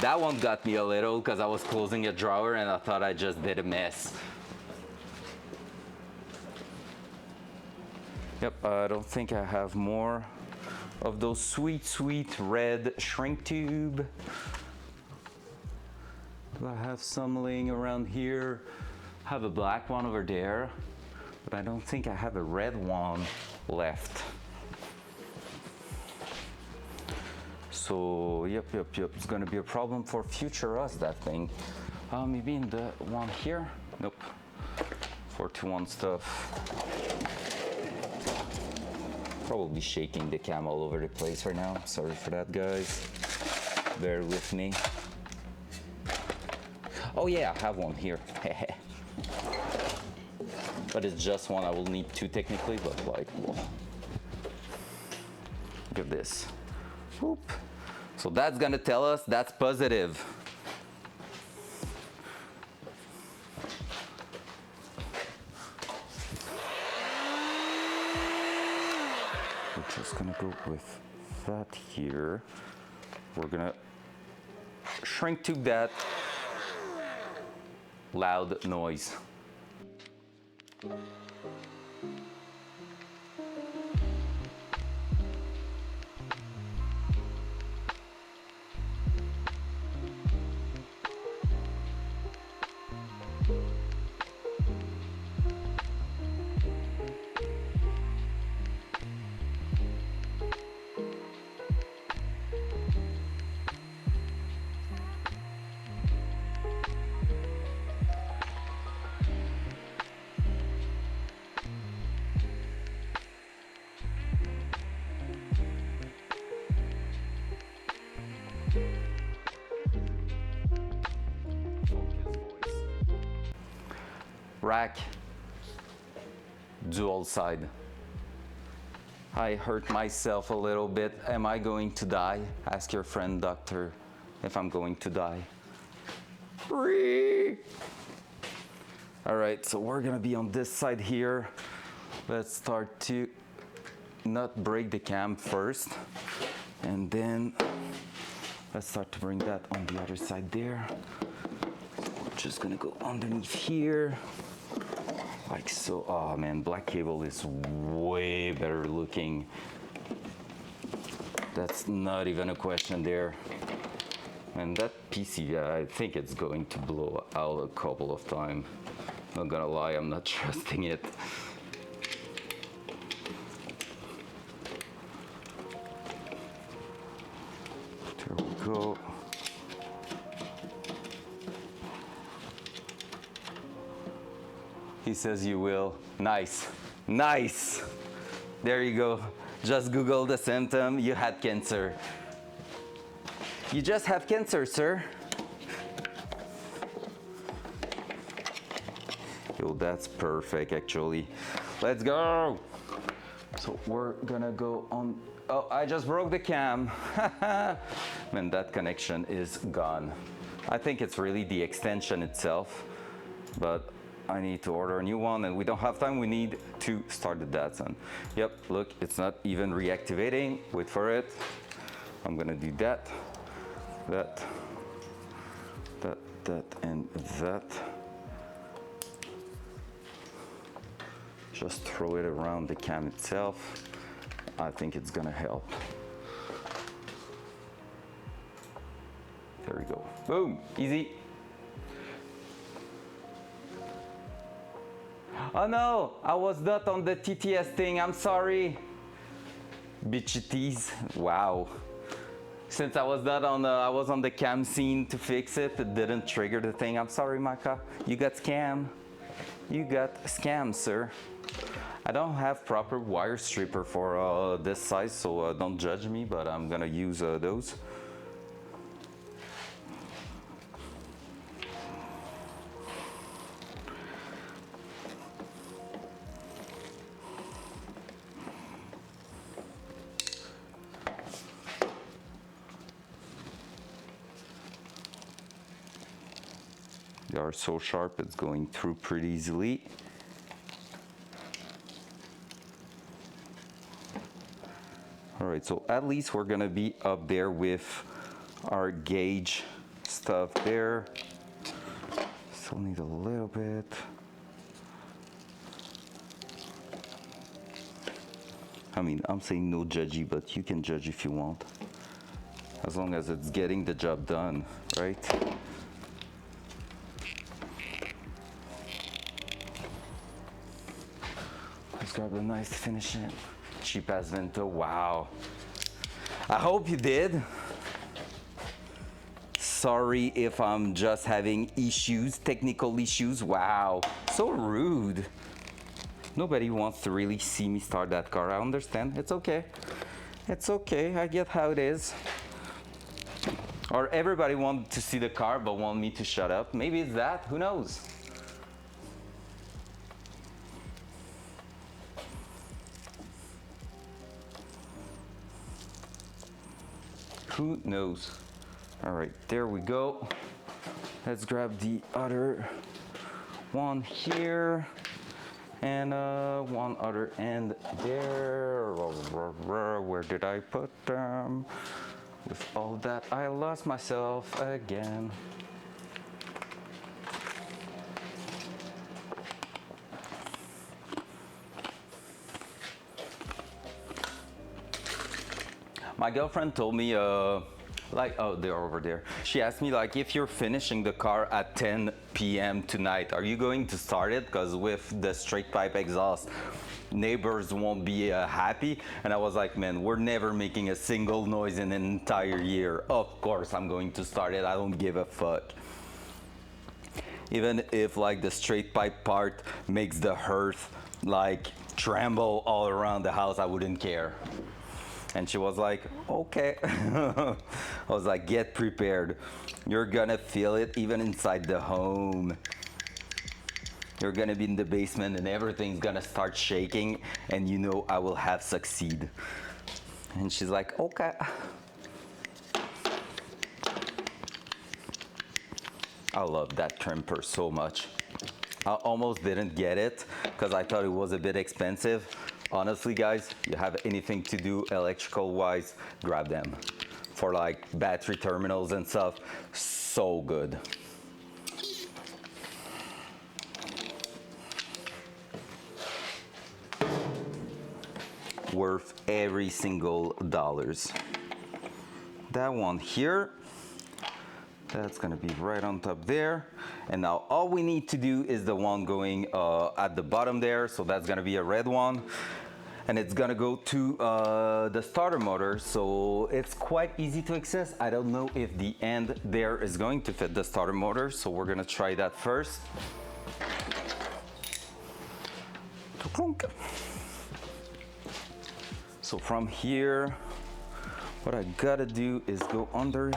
That one got me a little because I was closing a drawer and I thought I just did a mess. Yep, I don't think I have more of those sweet red shrink tube. Do I have some laying around here? I have a black one over there, but I don't think I have a red one left. So, yep, it's gonna be a problem for future us, that thing. Maybe in the one here? Nope. 421 stuff. Probably shaking the cam all over the place right now. Sorry for that, guys. Bear with me. Oh yeah, I have one here. But it's just one. I will need two technically, but like, whoa. Look at this. Whoop. So that's gonna tell us that's positive. We're just gonna go with that here. We're gonna shrink tube that loud noise. Rack, dual side. I hurt myself a little bit. Am I going to die? Ask your friend doctor if I'm going to die. All right, so we're gonna be on this side here. Let's start to not break the cam first, and then let's start to bring that on the other side there. We're just gonna go underneath here. Like so. Oh man, black cable is way better looking. That's not even a question there. And that PC, I think it's going to blow out a couple of times. Not gonna lie, I'm not trusting it. There we go. He says you will. Nice. Nice. There you go. Just Google the symptom. You had cancer. You just have cancer, sir. Yo, that's perfect, actually. Let's go. So we're gonna go on. Oh, I just broke the cam. Man, that connection is gone. I think it's really the extension itself, but I need to order a new one and we don't have time. We need to start the Datsun. Yep, look, it's not even reactivating. Wait for it. I'm gonna do that, and that. Just throw it around the cam itself. I think it's gonna help. There we go. Boom, easy. Oh no, I was not on the TTS thing, I'm sorry. Bitchities, wow. Since I was not on I was on the cam scene to fix it, it didn't trigger the thing. I'm sorry, Maka, you got scammed. You got scammed, sir. I don't have proper wire stripper for this size, so don't judge me, but I'm gonna use those. They are so sharp, it's going through pretty easily. All right, so at least we're gonna be up there with our gauge stuff there. Still need a little bit. I mean, I'm saying no judgy, but you can judge if you want. As long as it's getting the job done, right? Let's grab a nice finishing. Cheap as Vento, wow. I hope you did. Sorry if I'm just having issues, technical issues. Wow, so rude. Nobody wants to really see me start that car. I understand, it's okay. It's okay, I get how it is. Or everybody wants to see the car but want me to shut up. Maybe it's that, who knows? Who knows? All right, there we go. Let's grab the other one here and one other end there. Where did I put them? With all that, I lost myself again. My girlfriend told me, like, oh, they're over there. She asked me, like, if you're finishing the car at 10 p.m. tonight, are you going to start it? Because with the straight pipe exhaust, neighbors won't be happy. And I was like, man, we're never making a single noise in an entire year. Of course I'm going to start it. I don't give a fuck. Even if, like, the straight pipe part makes the hearth, like, tremble all around the house, I wouldn't care. And she was like, okay. I was like, get prepared. You're gonna feel it even inside the home. You're gonna be in the basement and everything's gonna start shaking and you know I will have succeed. And she's like, okay. I love that trimper so much. I almost didn't get it because I thought it was a bit expensive. Honestly, guys, you have anything to do electrical wise, grab them. For like battery terminals and stuff, so good. Worth every single dollars. That one here, that's gonna be right on top there. And now all we need to do is the one going at the bottom there. So that's gonna be a red one. and it's gonna go to the starter motor, so it's quite easy to access. I don't know if the end there is going to fit the starter motor, so we're gonna try that first. So from here, what I gotta do is go under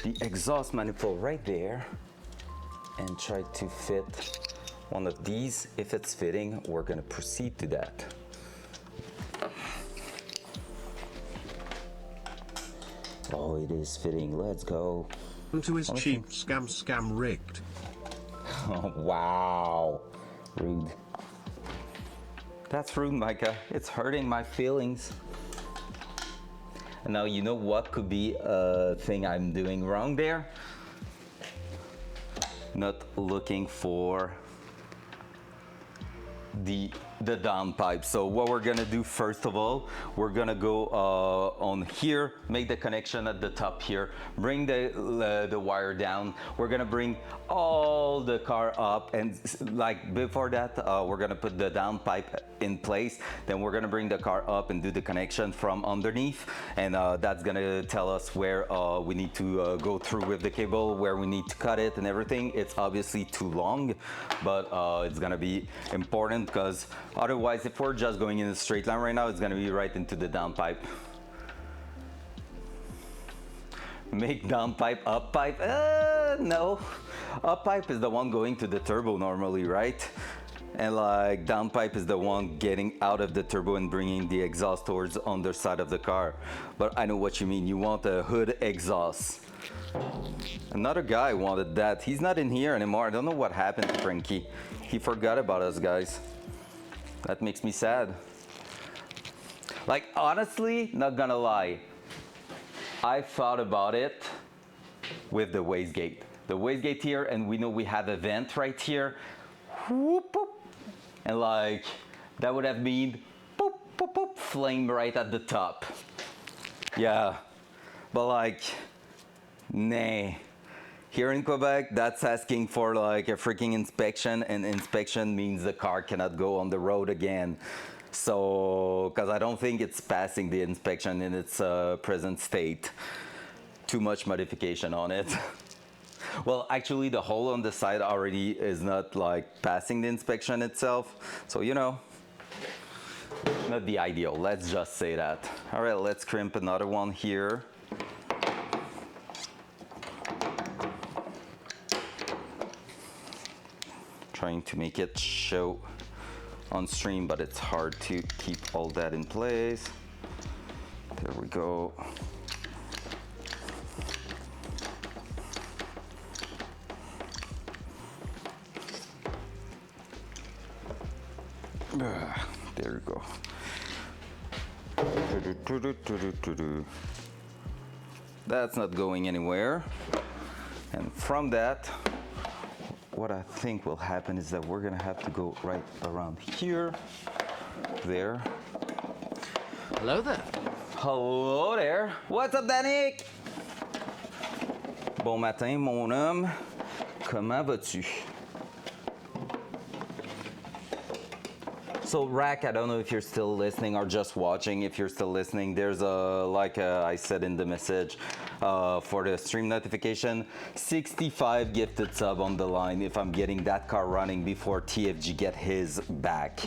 the exhaust manifold right there and try to fit one of these. If it's fitting, we're gonna proceed to that. Oh, it is fitting. Let's go. To his cheap scam rigged. Oh, wow. Rude. That's rude, Micah. It's hurting my feelings. And now you know what could be a thing I'm doing wrong there? Not looking for the downpipe. So what we're gonna do first of all, we're gonna go on here, make the connection at the top here, bring the wire down. We're gonna bring all the car up, and like before that, we're gonna put the downpipe in place. Then we're gonna bring the car up and do the connection from underneath, and that's gonna tell us where we need to go through with the cable, where we need to cut it and everything. It's obviously too long, but it's gonna be important, because otherwise, if we're just going in a straight line right now, it's gonna be right into the downpipe. Make downpipe up pipe? No. Up pipe is the one going to the turbo normally, right? And like downpipe is the one getting out of the turbo and bringing the exhaust towards the underside of the car. But I know what you mean. You want a hood exhaust. Another guy wanted that. He's not in here anymore. I don't know what happened to Frankie. He forgot about us, guys. That makes me sad. Like, honestly, not gonna lie, I thought about it with the wastegate. The wastegate here, and we know we have a vent right here. Whoop, boop. And like, that would have been boop, boop, boop, flame right at the top. Yeah, but like, nah. Here in Quebec, that's asking for like a freaking inspection, and inspection means the car cannot go on the road again. So, because I don't think it's passing the inspection in its present state. Too much modification on it. Well, actually, the hole on the side already is not like passing the inspection itself. So, you know, not the ideal. Let's just say that. All right, let's crimp another one here. Trying to make it show on stream, but it's hard to keep all that in place. There we go. There we go. That's not going anywhere. And from that, what I think will happen is that we're gonna have to go right around here, there. Hello there. Hello there. What's up, Danick? Bon matin, mon homme. Comment vas-tu? So Rack, I don't know if you're still listening or just watching. If you're still listening, there's I said in the message, for the stream notification, 65 gifted sub on the line if I'm getting that car running before TFG get his back.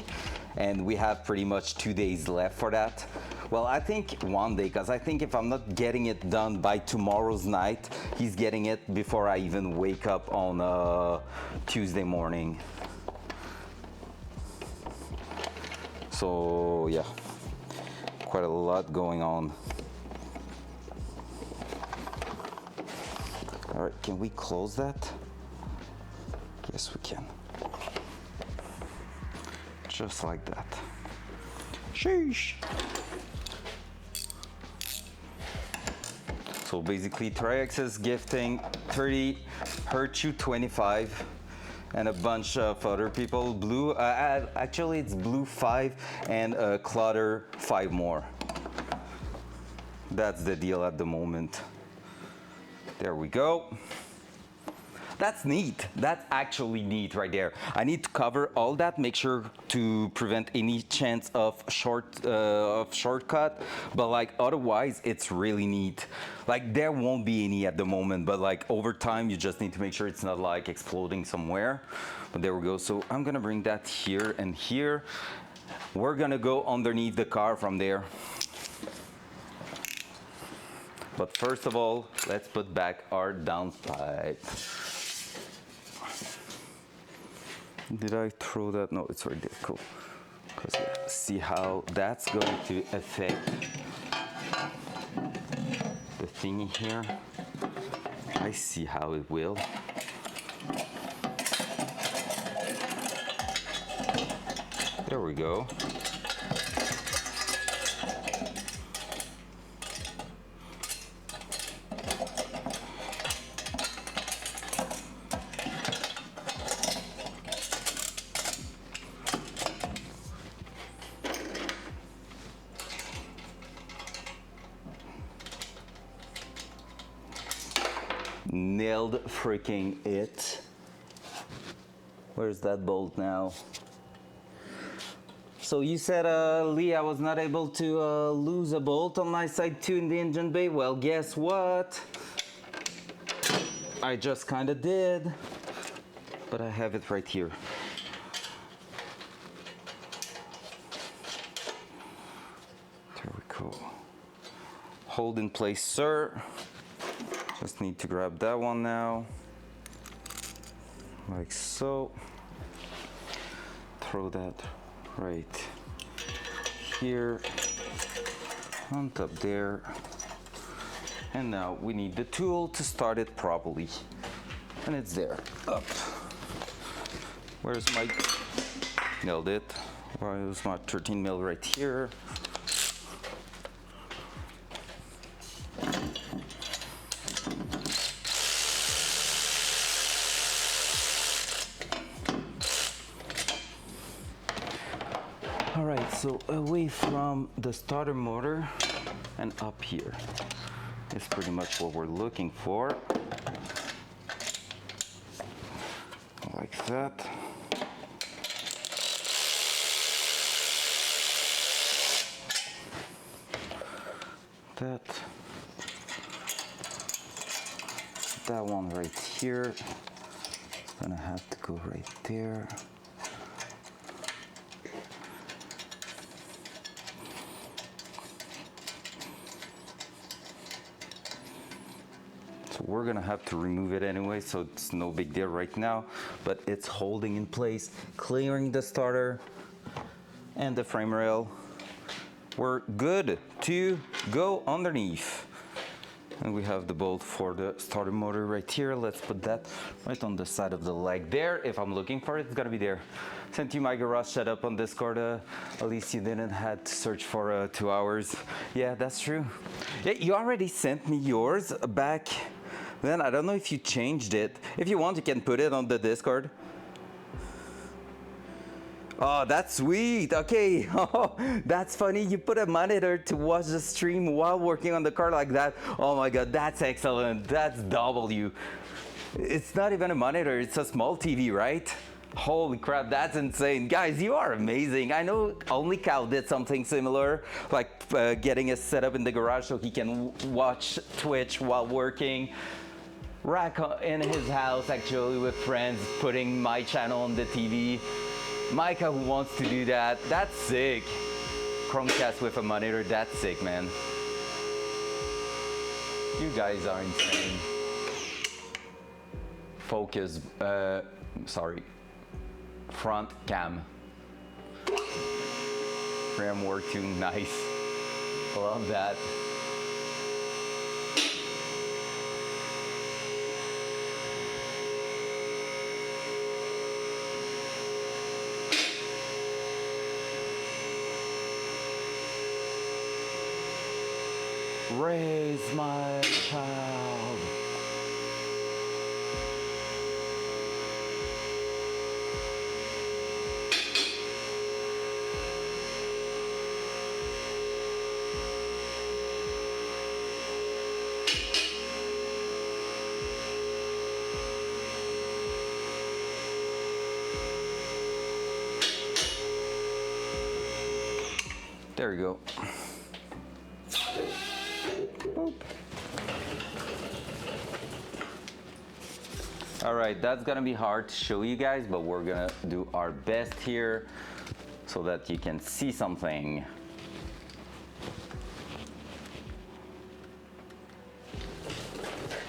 And we have pretty much 2 days left for that. Well, I think 1 day, because I think if I'm not getting it done by tomorrow's night, he's getting it before I even wake up on Tuesday morning. So yeah, quite a lot going on. All right, can we close that? Yes, we can. Just like that. Sheesh. So basically, Triax is gifting 30, Herchu 25, and a bunch of other people. Blue, actually it's Blue 5 and Clutter 5 more. That's the deal at the moment. There we go. That's neat. That's actually neat right there. I need to cover all that, make sure to prevent any chance of shortcut, but like otherwise it's really neat. Like there won't be any at the moment, but like over time you just need to make sure it's not like exploding somewhere. But there we go. So I'm gonna bring that here and here. We're gonna go underneath the car from there. But first of all, let's put back our downpipe. Did I throw that? No, it's right there. Cool. Because see how that's going to affect the thingy here. I see how it will. There we go. Nailed freaking it. Where's that bolt now? So you said, Lee, I was not able to lose a bolt on my side too in the engine bay. Well, guess what? I just kind of did, but I have it right here. There we go. Hold in place, sir. Just need to grab that one now, like so. Throw that right here on top there. And now we need the tool to start it properly. And it's there, up. Where's my, nailed it. Where's my 13 mil right here? All right, so away from the starter motor and up here is pretty much what we're looking for. Like that. That one right here. Gonna have to go right there. We're gonna have to remove it anyway, so it's no big deal right now, but it's holding in place, clearing the starter and the frame rail. We're good to go underneath. And we have the bolt for the starter motor right here. Let's put that right on the side of the leg there. If I'm looking for it, it's gonna be there. Sent you my garage setup on Discord. At least you didn't have to search for 2 hours. Yeah, that's true. Yeah, you already sent me yours back then. I don't know if you changed it. If you want, you can put it on the Discord. Oh, that's sweet. Okay. Oh, that's funny. You put a monitor to watch the stream while working on the car like that. Oh my God, that's excellent. That's W. It's not even a monitor. It's a small TV, right? Holy crap, that's insane. Guys, you are amazing. I know only Cal did something similar, like getting a setup in the garage so he can watch Twitch while working. Rack in his house actually with friends, putting my channel on the TV. Micah who wants to do that, that's sick. Chromecast with a monitor, that's sick, man. You guys are insane. Focus, sorry. Front cam. Frame working, nice. Love that. Raise my child. There you go. Boop. All right, that's gonna be hard to show you guys, but we're gonna do our best here so that you can see something.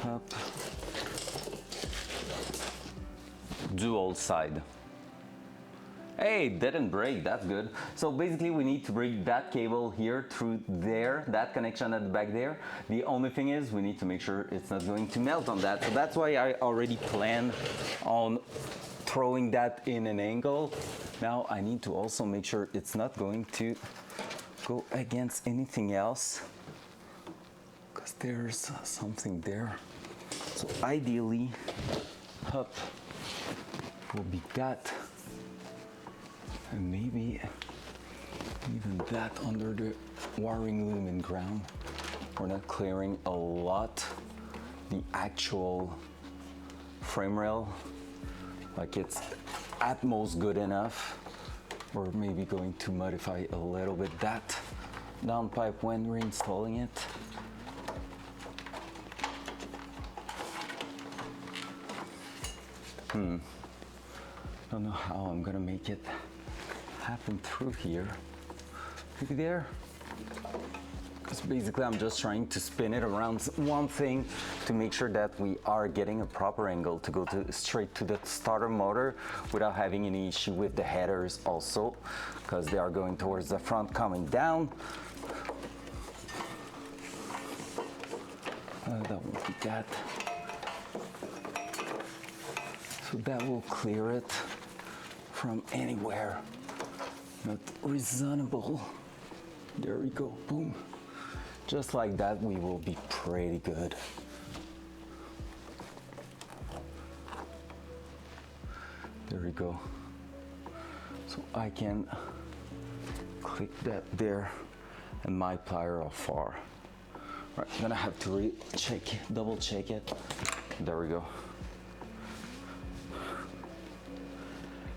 Up. Dual side. Hey, didn't break, that's good. So basically we need to break that cable here through there, that connection at the back there. The only thing is we need to make sure it's not going to melt on that. So that's why I already planned on throwing that in an angle. Now I need to also make sure it's not going to go against anything else, because there's something there. So ideally, up will be that. And maybe even that under the wiring loom and ground. We're not clearing a lot the actual frame rail, like it's at most good enough. We're maybe going to modify a little bit that downpipe when reinstalling it. Don't know how I'm gonna make it happen through here. Maybe there. Because basically I'm just trying to spin it around one thing to make sure that we are getting a proper angle to go straight to the starter motor without having any issue with the headers also, because they are going towards the front coming down. That won't be that. So that will clear it from anywhere not reasonable. There we go, boom. Just like that, we will be pretty good. There we go. So I can click that there, and my pliers are far. All right, I'm gonna have to double check it. There we go.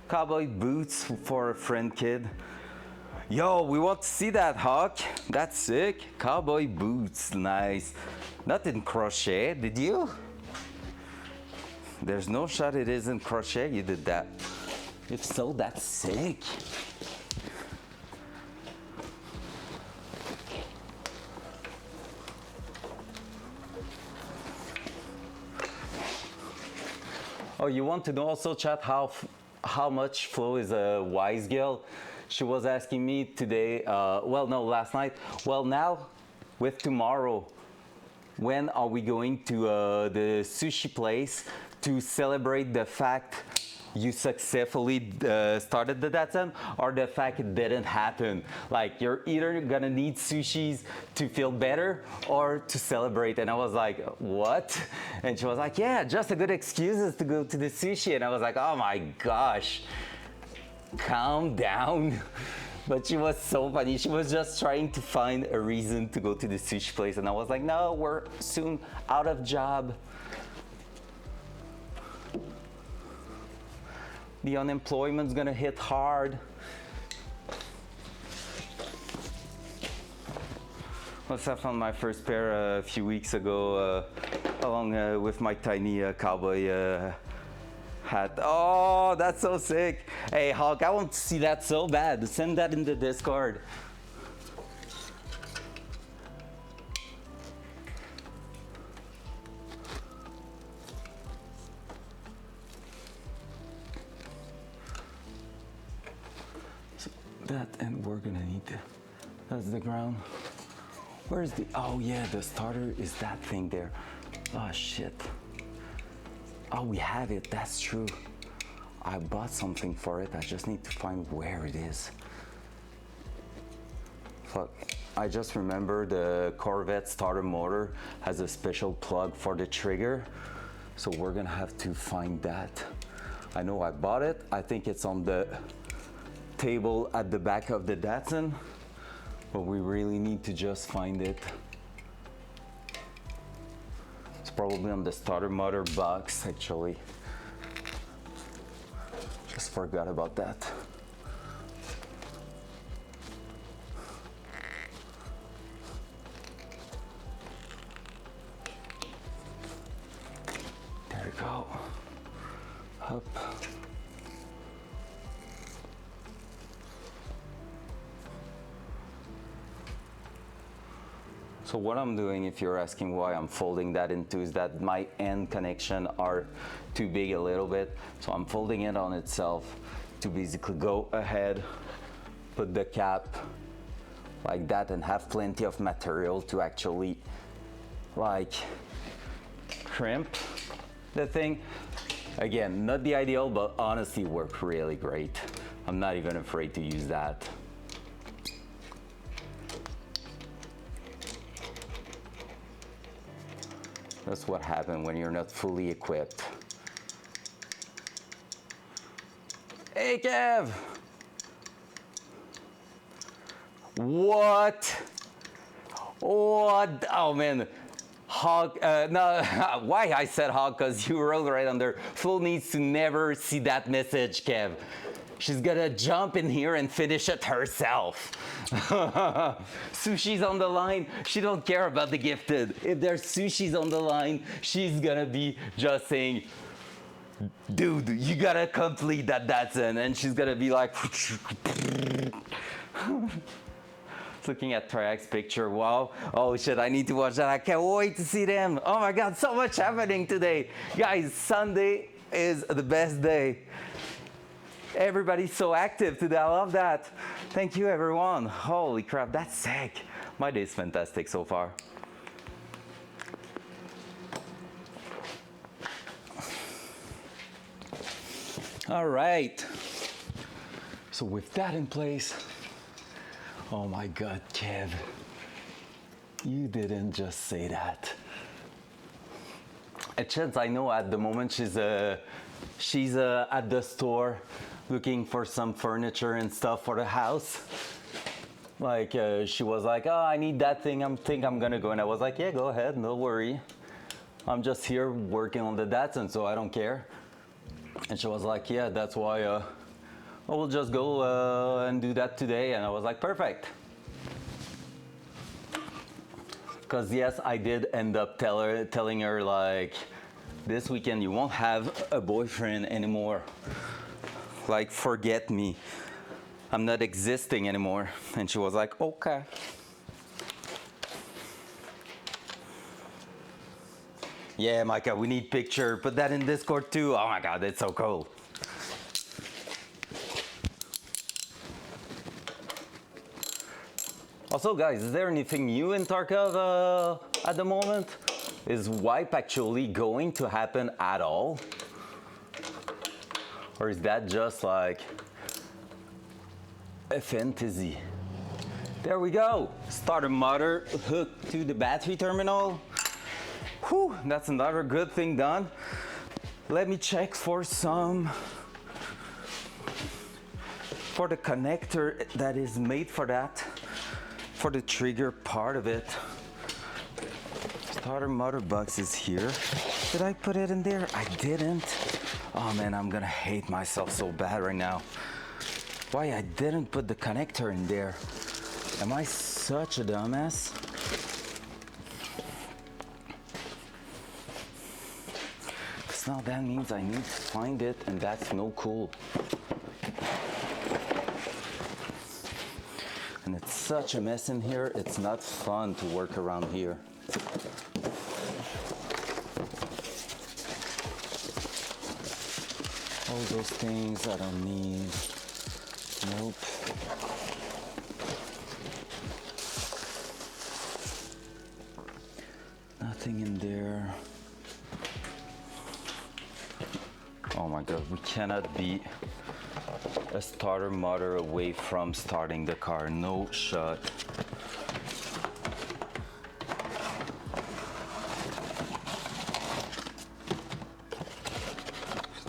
Cowboy boots for a friend kid. Yo, we want to see that, Hawk. That's sick. Cowboy boots, nice. Not in crochet, did you? There's no shot it isn't crochet, you did that. If so, that's sick. Oh, you want to know also, chat, how much flow is a wise girl? She was asking me today, well, no, last night. Well, now with tomorrow, when are we going to the sushi place to celebrate the fact you successfully started the Datsun, or the fact it didn't happen? Like, you're either gonna need sushis to feel better or to celebrate. And I was like, what? And she was like, yeah, just a good excuse to go to the sushi. And I was like, oh my gosh, calm down. But she was so funny. She was just trying to find a reason to go to the sushi place. And I was like, no, we're soon out of job. The unemployment's gonna hit hard. Once I found my first pair a few weeks ago, along with my tiny cowboy hat. Oh, that's so sick. Hey, Hawk, I want to see that so bad. Send that in the Discord. That, and we're gonna need to, that's the ground. Where's the, oh yeah, the starter is that thing there. Oh shit. Oh, we have it, that's true. I bought something for it, I just need to find where it is. Fuck, I just remember the Corvette starter motor has a special plug for the trigger, so we're gonna have to find that. I know I bought it, I think it's on the table at the back of the Datsun, but we really need to just find it. It's probably on the starter motor box, actually. Just forgot about that. go. Up. So what I'm doing, if you're asking why I'm folding that into, is that my end connection are too big a little bit. So I'm folding it on itself to basically go ahead, put the cap like that, and have plenty of material to actually like crimp the thing. Again, not the ideal, but honestly worked really great. I'm not even afraid to use that. That's what happens when you're not fully equipped. Hey, Kev! What? What? Oh, man. Hog, no, why I said hog, because you wrote right under. Flo needs to never see that message, Kev. She's gonna jump in here and finish it herself. Sushi's on the line. She don't care about the gifted. If there's sushis on the line, she's gonna be just saying, dude, you gotta complete that Datsun. And she's gonna be like, looking at Triax's picture. Wow. Oh shit, I need to watch that. I can't wait to see them. Oh my God, so much happening today. Guys, Sunday is the best day. Everybody's so active today. I love that. Thank you, everyone. Holy crap, that's sick. My day's fantastic so far. All right. So with that in place, oh my God, Kev, you didn't just say that. A chance I know at the moment she's at the store looking for some furniture and stuff for the house. Like she was like, oh, I need that thing. I think I'm gonna go. And I was like, yeah, go ahead, no worry. I'm just here working on the Datsun, so I don't care. And she was like, yeah, that's why I will just go and do that today. And I was like, perfect. Because yes, I did end up telling her like, this weekend you won't have a boyfriend anymore. Like, forget me. I'm not existing anymore. And she was like, okay. Yeah, Micah, we need picture. Put that in Discord too. Oh my God, it's so cool. Also, guys, is there anything new in Tarkov at the moment? Is wipe actually going to happen at all? Or is that just like a fantasy? There we go. Starter motor hooked to the battery terminal. Whew, that's another good thing done. Let me check for the connector that is made for that, for the trigger part of it. Starter motor box is here. Did I put it in there? I didn't. Oh man, I'm gonna hate myself so bad right now. Why I didn't put the connector in there? Am I such a dumbass? Because now that means I need to find it, and that's no cool. And it's such a mess in here, it's not fun to work around here. All those things I don't need. Nope. Nothing in there. Oh my God, we cannot be a starter motor away from starting the car. No shot.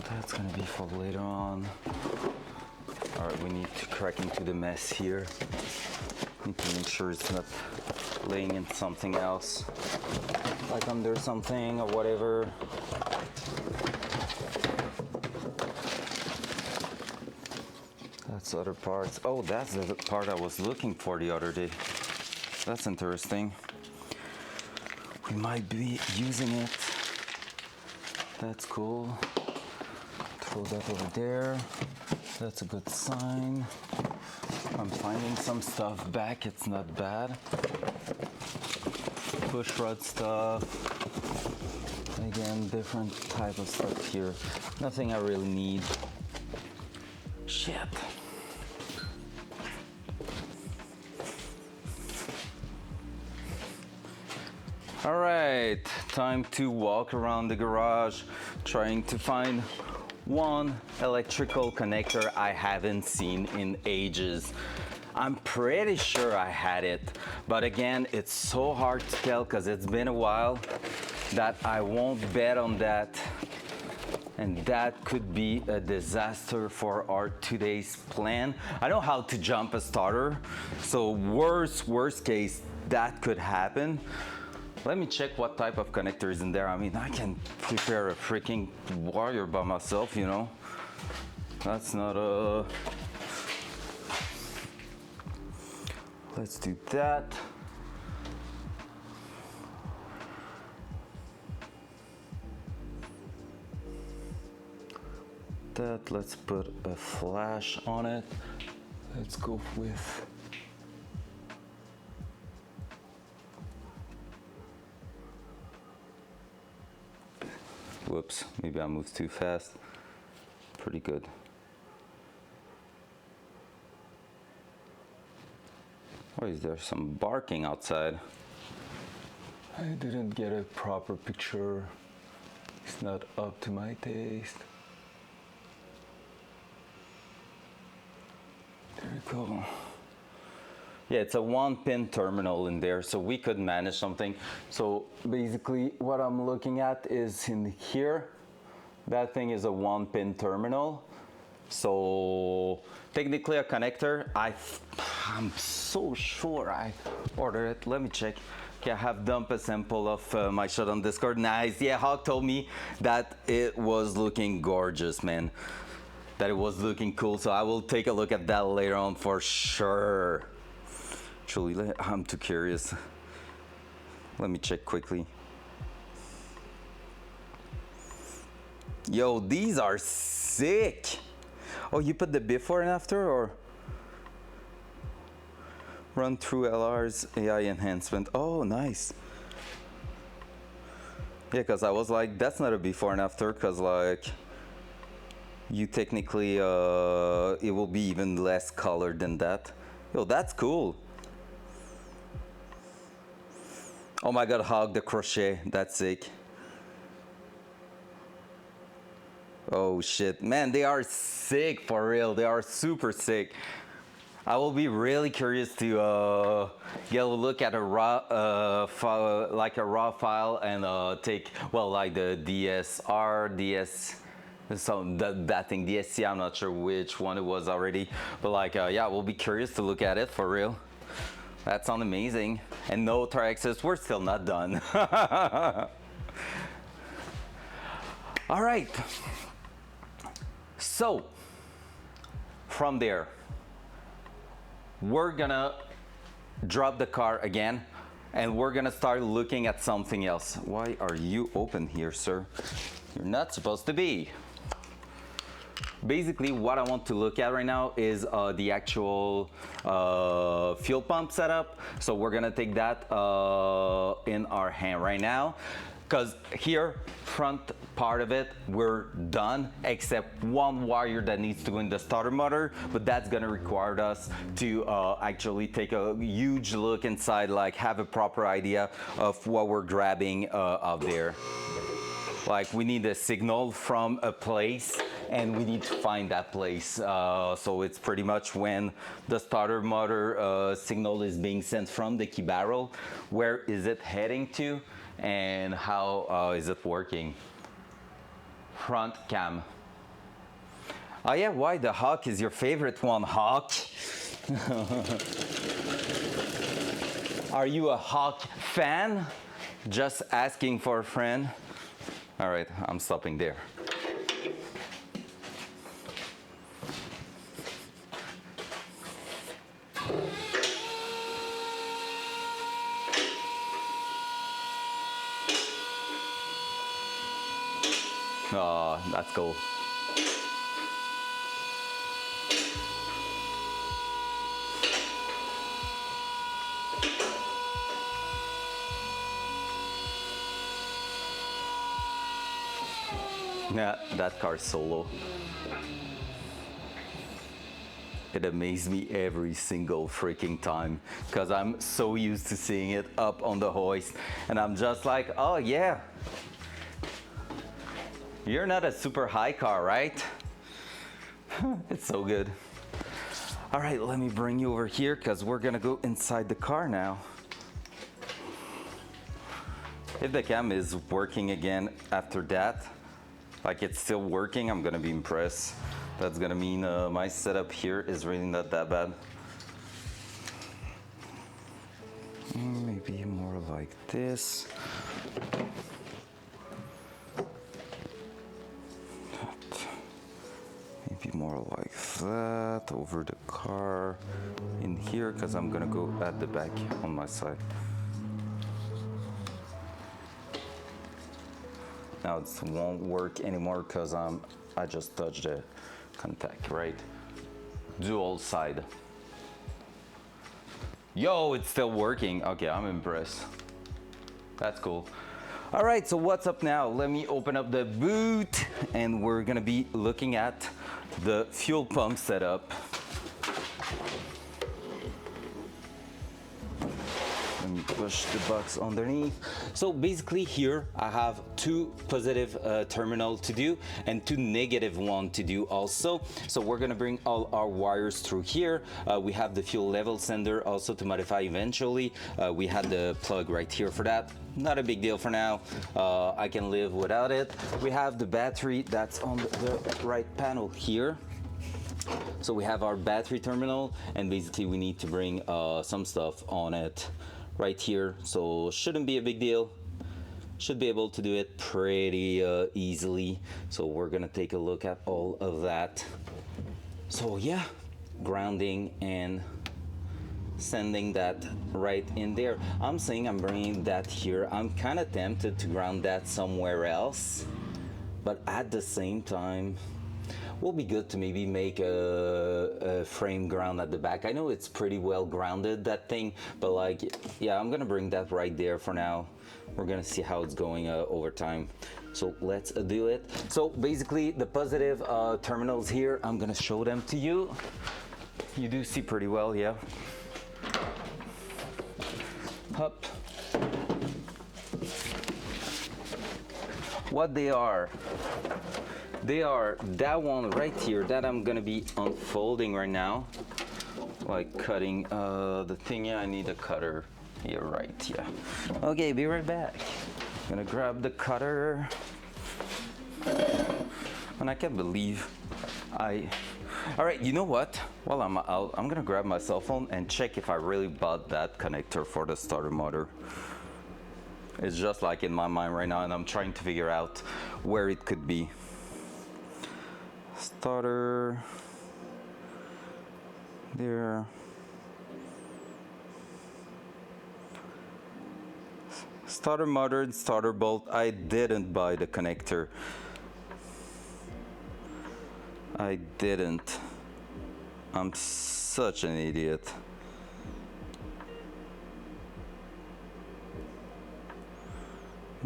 That's gonna be for later on. All right, we need to crack into the mess here. Need to make sure it's not laying in something else, like under something or whatever. That's other parts. Oh, that's the part I was looking for the other day. That's interesting. We might be using it That's cool. Throw that over there. That's a good sign. I'm finding some stuff back. It's not bad. Push rod stuff. Again, different type of stuff here. Nothing I really need. Shit. All right, time to walk around the garage, trying to find one electrical connector I haven't seen in ages. I'm pretty sure I had it, but again, it's so hard to tell because it's been a while that I won't bet on that. And that could be a disaster for our today's plan. I know how to jump a starter, so worst case, that could happen. Let me check what type of connector is in there. I mean, I can prepare a freaking warrior by myself, you know. That's not a... Let's do that. Let's put a flash on it. Let's go with whoops, maybe I moved too fast. Pretty good. Why is there some barking outside? I didn't get a proper picture. It's not up to my taste. There we go. Yeah, it's a 1-pin terminal in there, so we could manage something. So basically what I'm looking at is in here. That thing is a 1-pin terminal. So technically a connector. I'm so sure I ordered it. Let me check. Okay, I have dumped a sample of my shot on Discord. Nice. Yeah, Hawk told me that it was looking gorgeous, man. That it was looking cool. So I will take a look at that later on for sure. Actually, I'm too curious. Let me check quickly. Yo, these are sick. Oh, you put the before and after, or run through LR's AI enhancement? Oh, nice. Yeah, because I was like, that's not a before and after, because like you technically it will be even less colored than that. Yo, that's cool. Oh my god, Hog the crochet, that's sick. Oh shit, man, they are sick for real. They are super sick. I will be really curious to get a look at a raw file, like a raw file, and take, well, like the DSR, DS, so that thing, DSC. I'm not sure which one it was already, but like, yeah, we'll be curious to look at it for real. That sounds amazing. And no Taraxis, we're still not done. All right. So, from there, we're gonna drop the car again, and we're gonna start looking at something else. Why are you open here, sir? You're not supposed to be. Basically, what I want to look at right now is the actual fuel pump setup. So we're gonna take that in our hand right now, because here, front part of it, we're done, except one wire that needs to go in the starter motor, but that's gonna require us to actually take a huge look inside, like have a proper idea of what we're grabbing out there. Like we need a signal from a place, and we need to find that place. So it's pretty much when the starter motor signal is being sent from the key barrel, where is it heading to, and how is it working? Front cam. Oh yeah, why the Hawk is your favorite one, Hawk? Are you a Hawk fan? Just asking for a friend. All right, I'm stopping there. Oh, that's cool. Yeah, that car's solo. It amazes me every single freaking time because I'm so used to seeing it up on the hoist and I'm just like, oh yeah, you're not a super high car, right? It's so good. All right, let me bring you over here because we're gonna go inside the car now. If the cam is working again after that, like it's still working, I'm gonna be impressed. That's gonna mean my setup here is really not that bad. Maybe more like this. Maybe more like that over the car in here because I'm gonna go at the back on my side. Now it won't work anymore because I just touched the contact, right? Dual side. Yo, it's still working. Okay, I'm impressed. That's cool. All right, so what's up now? Let me open up the boot and we're gonna be looking at the fuel pump setup. Let me push the box underneath. So basically here I have two positive terminal to do and two negative one to do also. So we're gonna bring all our wires through here. We have the fuel level sender also to modify eventually. We had the plug right here for that. Not a big deal for now. I can live without it. We have the battery that's on the right panel here. So we have our battery terminal and basically we need to bring some stuff on it right here, so shouldn't be a big deal. Should be able to do it pretty easily. So we're gonna take a look at all of that. So yeah, grounding and sending that right in there. I'm saying I'm bringing that here. I'm kind of tempted to ground that somewhere else, but at the same time will be good to maybe make a frame ground at the back. I know it's pretty well grounded, that thing, but like, yeah, I'm gonna bring that right there for now. We're gonna see how it's going over time. So let's do it. So basically the positive terminals here, I'm gonna show them to you. You do see pretty well, yeah. Up. What they are that one right here that I'm gonna be unfolding right now, like cutting the thing. Yeah, I need a cutter. You're right, yeah. Okay, be right back. Gonna grab the cutter. And I can't believe all right, you know what? While I'm out, I'm gonna grab my cell phone and check if I really bought that connector for the starter motor. It's just like in my mind right now and I'm trying to figure out where it could be. Starter there. Starter motor and starter bolt. I didn't buy the connector. I didn't. I'm such an idiot.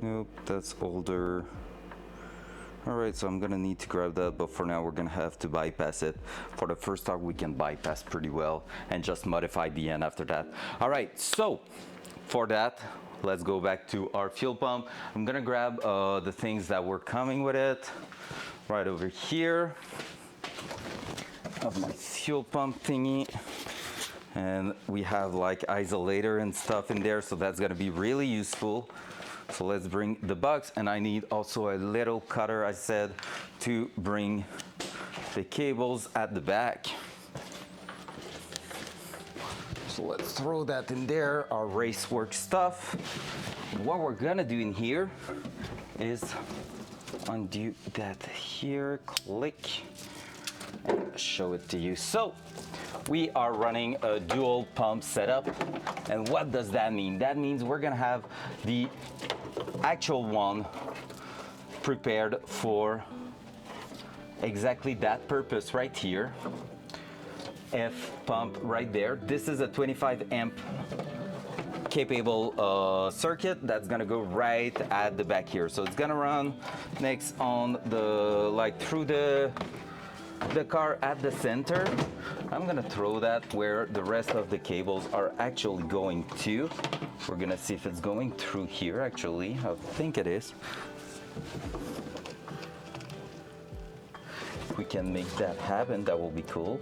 Nope, that's older. Alright, so I'm gonna need to grab that, but for now we're gonna have to bypass it. For the first start we can bypass pretty well and just modify the end after that. Alright, so for that, let's go back to our fuel pump. I'm gonna grab the things that were coming with it. Right over here. Of my fuel pump thingy. And we have like isolator and stuff in there, so that's gonna be really useful. So let's bring the box, and I need also a little cutter, I said, to bring the cables at the back. So let's throw that in there, our racework stuff. What we're gonna do in here is undo that here, click, and show it to you. So we are running a dual pump setup, and what does that mean? That means we're gonna have the actual one prepared for exactly that purpose right here. F pump right there. This is a 25 amp capable circuit that's gonna go right at the back here. So it's gonna run next on the, like through the car at the center. I'm gonna throw that where the rest of the cables are actually going to. We're gonna see if it's going through here actually. I think it is. If we can make that happen, that will be cool.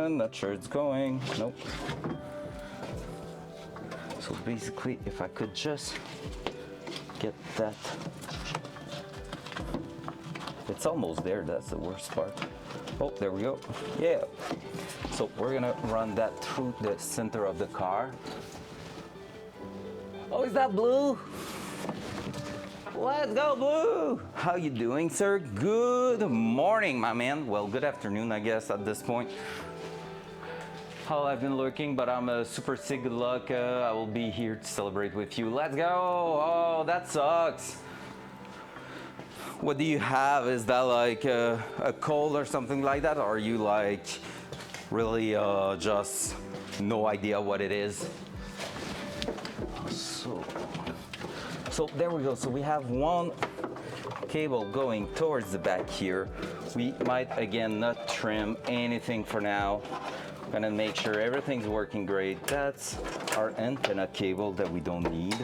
Not sure it's going. Nope. So basically, if I could just get that. It's almost there, that's the worst part. Oh, there we go. Yeah. So we're gonna run that through the center of the car. Oh, is that Blue? Let's go, Blue! How you doing, sir? Good morning, my man. Well, good afternoon, I guess, at this point. How I've been lurking, but I'm super sick. Good luck. I will be here to celebrate with you. Let's go! Oh, that sucks. What do you have? Is that like a cold or something like that? Or are you like really just no idea what it is? So there we go. So we have one cable going towards the back here. We might again not trim anything for now. Gonna make sure everything's working great. That's our antenna cable that we don't need.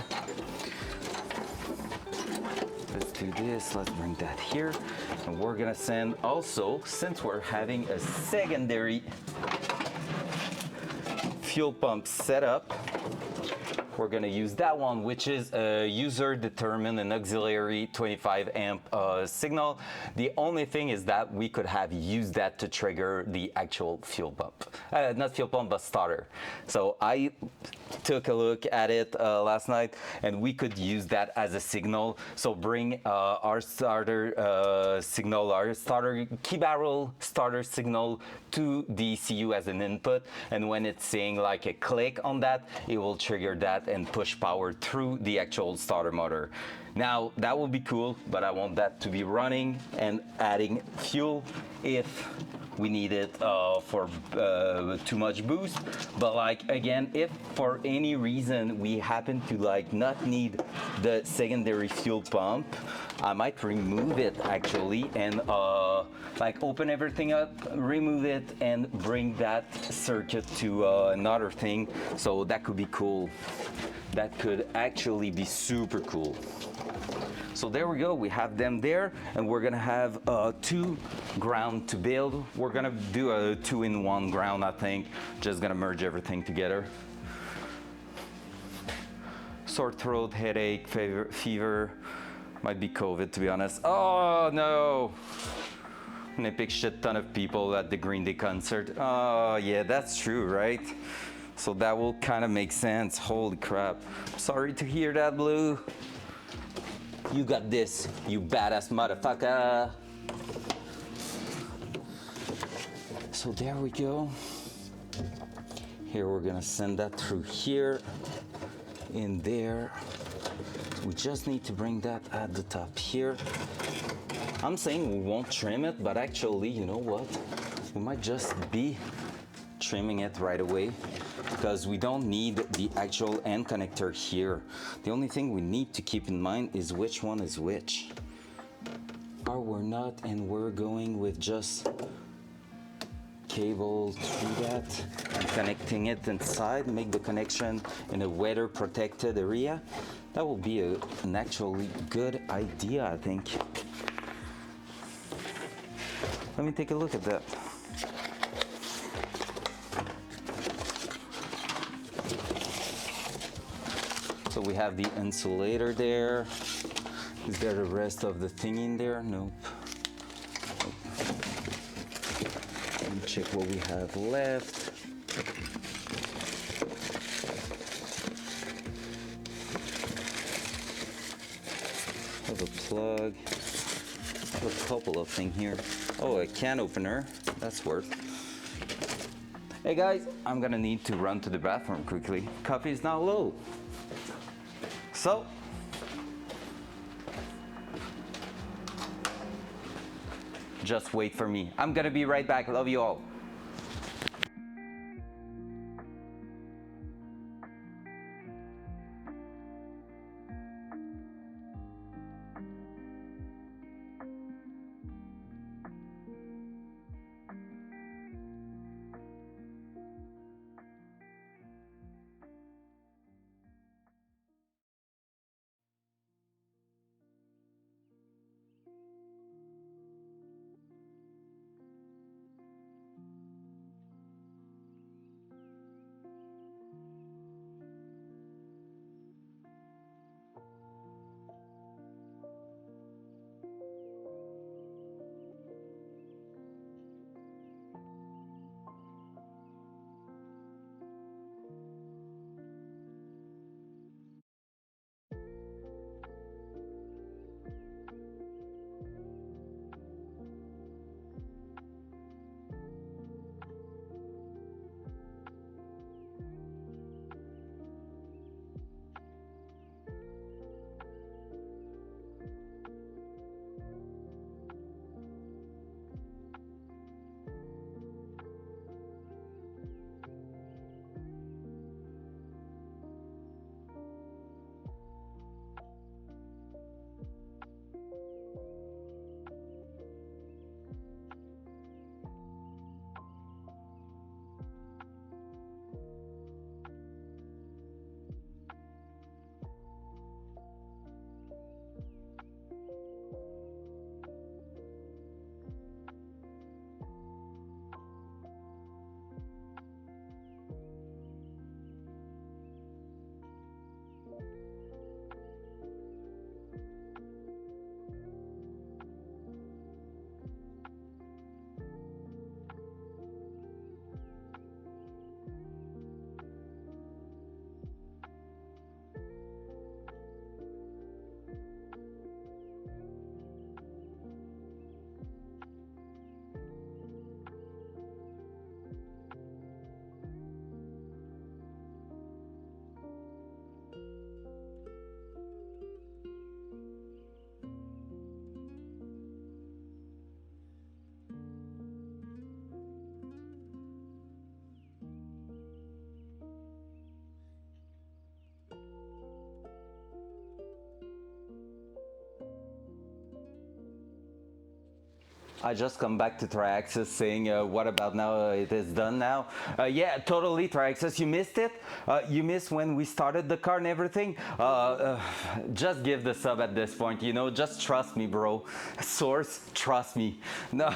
Let's do this. Let's bring that here. And we're gonna send also, since we're having a secondary fuel pump setup, we're gonna use that one, which is a user-determined and auxiliary 25 amp signal. The only thing is that we could have used that to trigger the actual fuel pump. Not fuel pump, but starter. So I took a look at it last night, and we could use that as a signal. So bring our starter signal, our starter key barrel starter signal to the ECU as an input, and when it's saying like a click on that, it will trigger that and push power through the actual starter motor. Now that will be cool, but I want that to be running and adding fuel if we need it for too much boost. But like again, if for any reason we happen to like not need the secondary fuel pump, I might remove it actually and like open everything up, remove it, and bring that circuit to another thing. So that could be cool. That could actually be super cool. So there we go, we have them there, and we're gonna have two ground to build. We're gonna do a 2-in-1 ground, I think. Just gonna merge everything together. Sore throat, headache, fever. Might be COVID, to be honest. Oh no! An epic shit ton of people at the Green Day concert. Oh yeah, that's true, right? So that will kind of make sense. Holy crap. Sorry to hear that, Blue. You got this, you badass motherfucker. So there we go. Here we're gonna send that through here, in there. We just need to bring that at the top here. I'm saying we won't trim it, but actually, you know what? We might just be trimming it right away because we don't need the actual end connector here. The only thing we need to keep in mind is which one is which. Or we're not, and we're going with just cable through that and connecting it inside, make the connection in a weather protected area. That will be an actually good idea, I think. Let me take a look at that. So we have the insulator there. Is there the rest of the thing in there? Nope. Let me check what we have left. Have a plug. I have a couple of things here. Oh, a can opener. That's worth. Hey guys, I'm gonna need to run to the bathroom quickly. Coffee is now low. So, just wait for me. I'm gonna be right back. Love you all. I just come back to Triaxis saying, what about now? It is done now. Yeah, totally, Triaxis. You missed it. You missed when we started the car and everything. Just give the sub at this point, you know. Just trust me, bro. Source, trust me. No.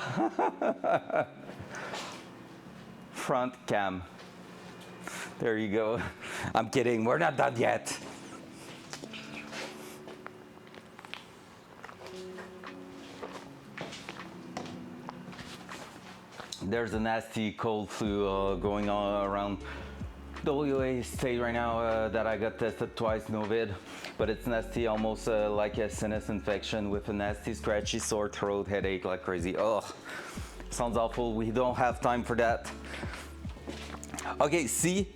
Front cam. There you go. I'm kidding. We're not done yet. There's a nasty cold flu going on around WA state right now that I got tested twice, no vid, but it's nasty, almost like a sinus infection with a nasty scratchy sore throat, headache like crazy. Ugh, sounds awful. We don't have time for that. Okay, see,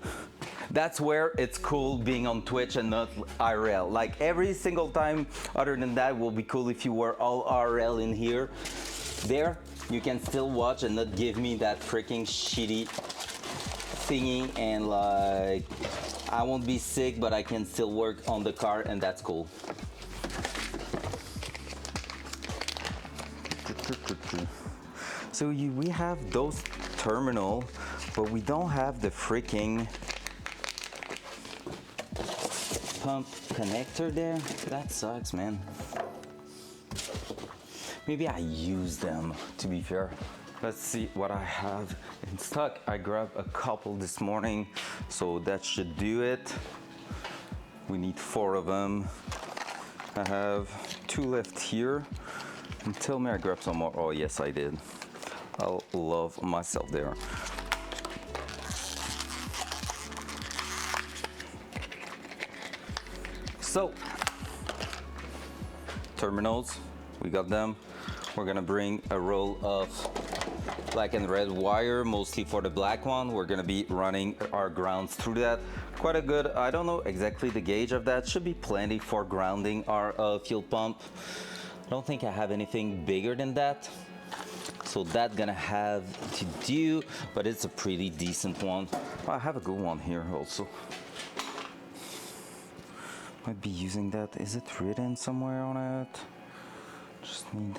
that's where it's cool being on Twitch and not IRL. Like every single time other than that will be cool if you were all IRL in here. There, you can still watch and not give me that freaking shitty thingy, and like I won't be sick, but I can still work on the car, and that's cool. So we have those terminal, but we don't have the freaking pump connector there. That sucks, man. Maybe I use them, to be fair. Let's see what I have in stock. I grabbed a couple this morning, so that should do it. We need 4 of them. I have 2 left here. And tell me I grabbed some more. Oh yes, I did. I'll love myself there. So, terminals, we got them. We're gonna bring a roll of black and red wire, mostly for the black one. We're gonna be running our grounds through that. Quite a good, I don't know exactly the gauge of that. Should be plenty for grounding our fuel pump. I don't think I have anything bigger than that. So that's gonna have to do, but it's a pretty decent one. Oh, I have a good one here also. Might be using that. Is it written somewhere on it? Just need.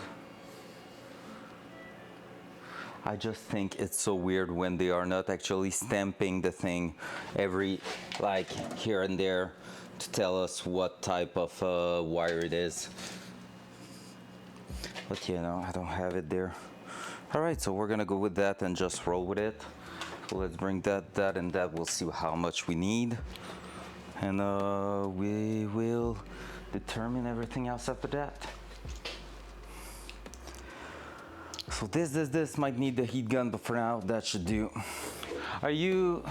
I just think it's so weird when they are not actually stamping the thing every, like here and there, to tell us what type of wire it is. But you know, I don't have it there. All right, so we're gonna go with that and just roll with it. So let's bring that, and that. We'll see how much we need. And we will determine everything else after that. So this might need the heat gun, but for now that should do. Are you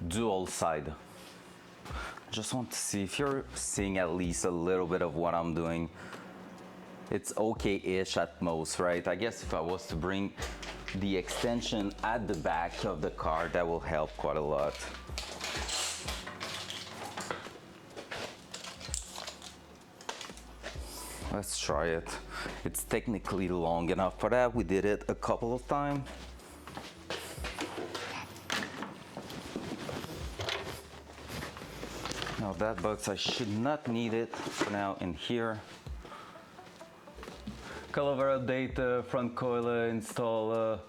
dual side? I just want to see if you're seeing at least a little bit of what I'm doing. It's okay-ish at most, right? I guess if I was to bring the extension at the back of the car, that will help quite a lot. Let's try it. It's technically long enough for that. We did it a couple of times. Now that box, I should not need it for now in here. Coilover update, front coil install.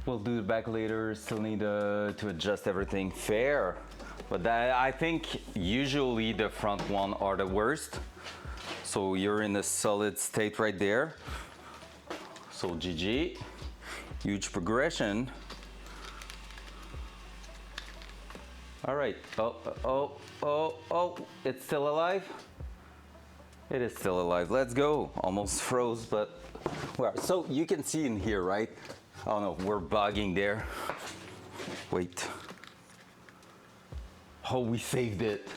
We'll do it back later. Still need to adjust everything. Fair. But that, I think usually the front one are the worst. So you're in a solid state right there. So GG, huge progression. All right, oh, it's still alive? It is still alive, let's go. Almost froze, but, well, so you can see in here, right? Oh no, we're bugging there. Wait. Oh, we saved it.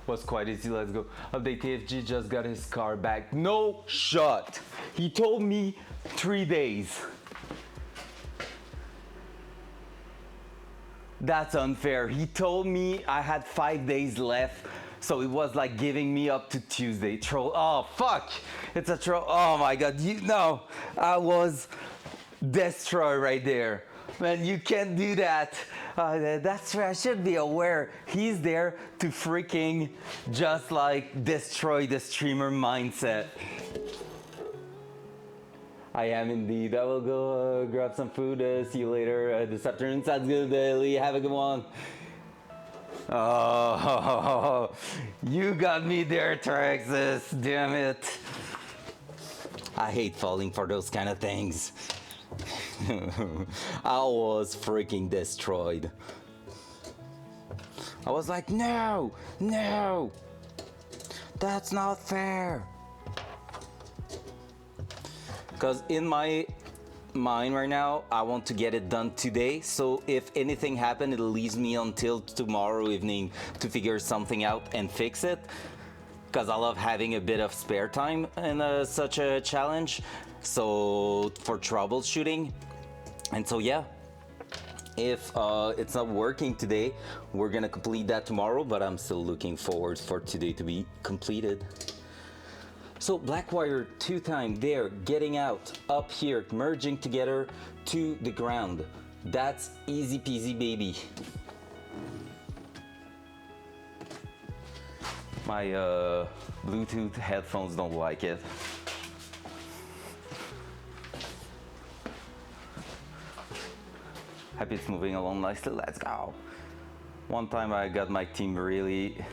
Was quite easy, let's go. Update TFG just got his car back. No shot. He told me 3 days. That's unfair. He told me I had 5 days left, so it was like giving me up to Tuesday. Troll. Oh fuck! It's a troll. Oh my god. No, I was destroyed right there. Man, you can't do that. That's where I should be aware. He's there to freaking just like destroy the streamer mindset. I am indeed. I will go grab some food. See you later this afternoon. Sounds good, Lee. Have a good one. Oh, you got me there, Traxxas. Damn it. I hate falling for those kind of things. I was freaking destroyed. I was like, no, that's not fair. Because in my mind right now, I want to get it done today. So if anything happened, it leaves me until tomorrow evening to figure something out and fix it. Because I love having a bit of spare time in such a challenge. So for troubleshooting. And so yeah, if it's not working today, we're gonna complete that tomorrow, but I'm still looking forward for today to be completed. So black wire 2 times there, getting out, up here, merging together to the ground. That's easy peasy, baby. My Bluetooth headphones don't like it. Happy it's moving along nicely, let's go. One time I got my team really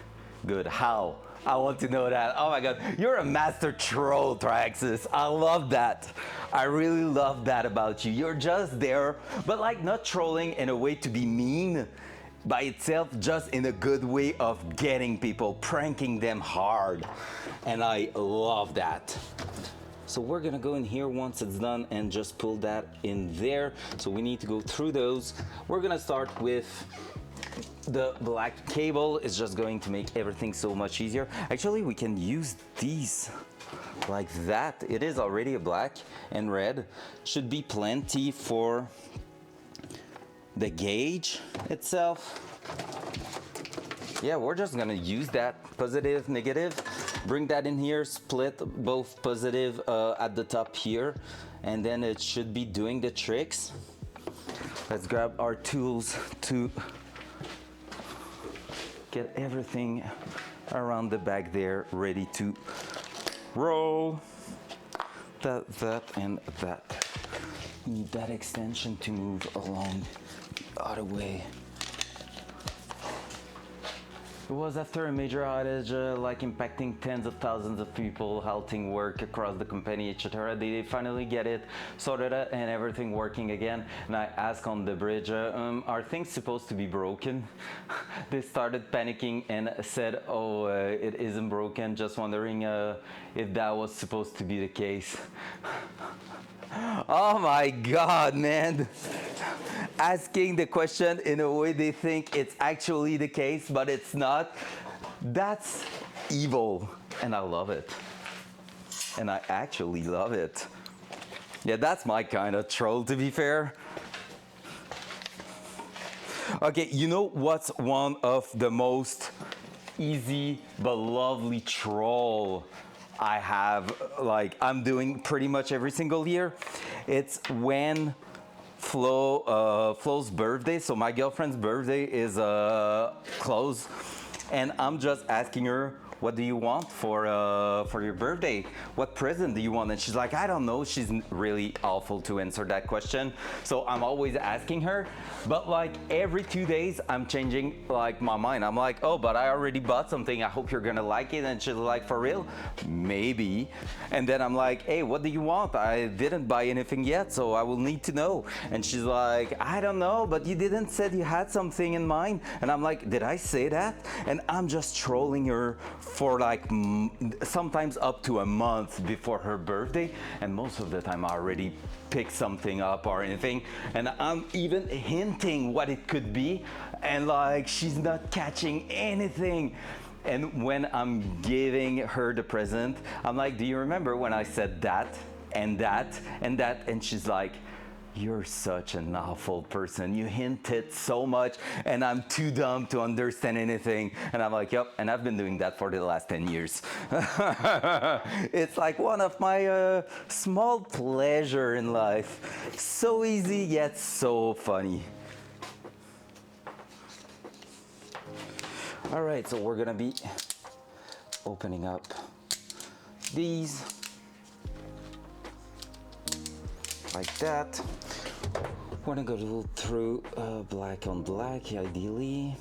good. How? I want to know that. Oh my god, you're a master troll, Traxxas. I love that. I really love that about you. You're just there, but like not trolling in a way to be mean by itself, just in a good way of getting people, pranking them hard. And I love that. So we're gonna go in here once it's done and just pull that in there. So we need to go through those. We're gonna start with the black cable. Is just going to make everything so much easier. Actually, we can use these like that. It is already a black and red. Should be plenty for the gauge itself. Yeah, we're just gonna use that positive, negative, bring that in here, split both positive at the top here, and then it should be doing the tricks. Let's grab our tools to get everything around the back there ready to roll. That, and that. Need that extension to move along the other way. It was after a major outage, like impacting tens of thousands of people, halting work across the company, etc. They finally get it sorted out and everything working again. And I asked on the bridge, are things supposed to be broken? They started panicking and said, oh, it isn't broken. Just wondering if that was supposed to be the case. Oh my God, man. Asking the question in a way they think it's actually the case, but it's not. That's evil, and I love it. And I actually love it. Yeah, that's my kind of troll, to be fair. Okay, you know what's one of the most easy but lovely troll I have, like I'm doing pretty much every single year? It's when Flo's birthday, so my girlfriend's birthday is close, and I'm just asking her, what do you want for your birthday? What present do you want? And she's like, I don't know. She's really awful to answer that question. So I'm always asking her, but like every 2 days I'm changing like my mind. I'm like, oh, but I already bought something. I hope you're gonna like it. And she's like, for real? Maybe. And then I'm like, hey, what do you want? I didn't buy anything yet, so I will need to know. And she's like, I don't know, but you didn't said you had something in mind. And I'm like, did I say that? And I'm just trolling her for like sometimes up to a month before her birthday, and most of the time I already picked something up or anything, and I'm even hinting what it could be, and like she's not catching anything. And when I'm giving her the present, I'm like, do you remember when I said that and that and that? And she's like, you're such an awful person. You hinted so much and I'm too dumb to understand anything. And I'm like, yep, and I've been doing that for the last 10 years. It's like one of my small pleasure in life. So easy yet so funny. All right, so we're gonna be opening up these like that. We're gonna go through black on black, ideally.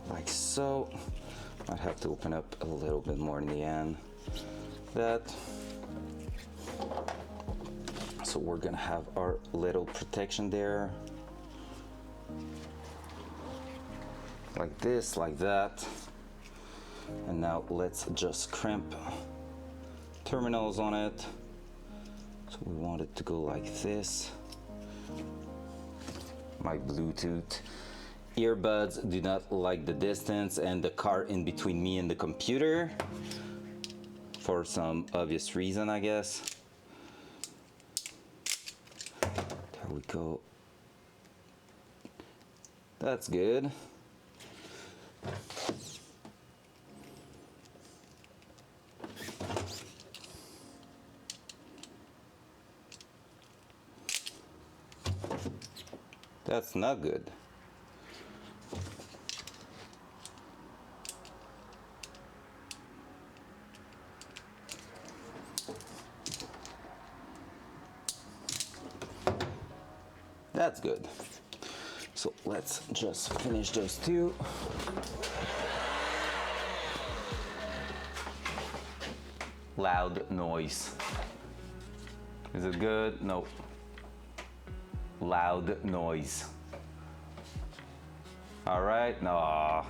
Like so. Might have to open up a little bit more in the end. That. So we're gonna have our little protection there. Like this, like that. And now let's just crimp terminals on it. So we want it to go like this. My Bluetooth earbuds do not like the distance and the car in between me and the computer for some obvious reason, I guess. There we go. That's good. That's not good. That's good. So let's just finish those two. Loud noise. Is it good? No. Loud noise. All right. No.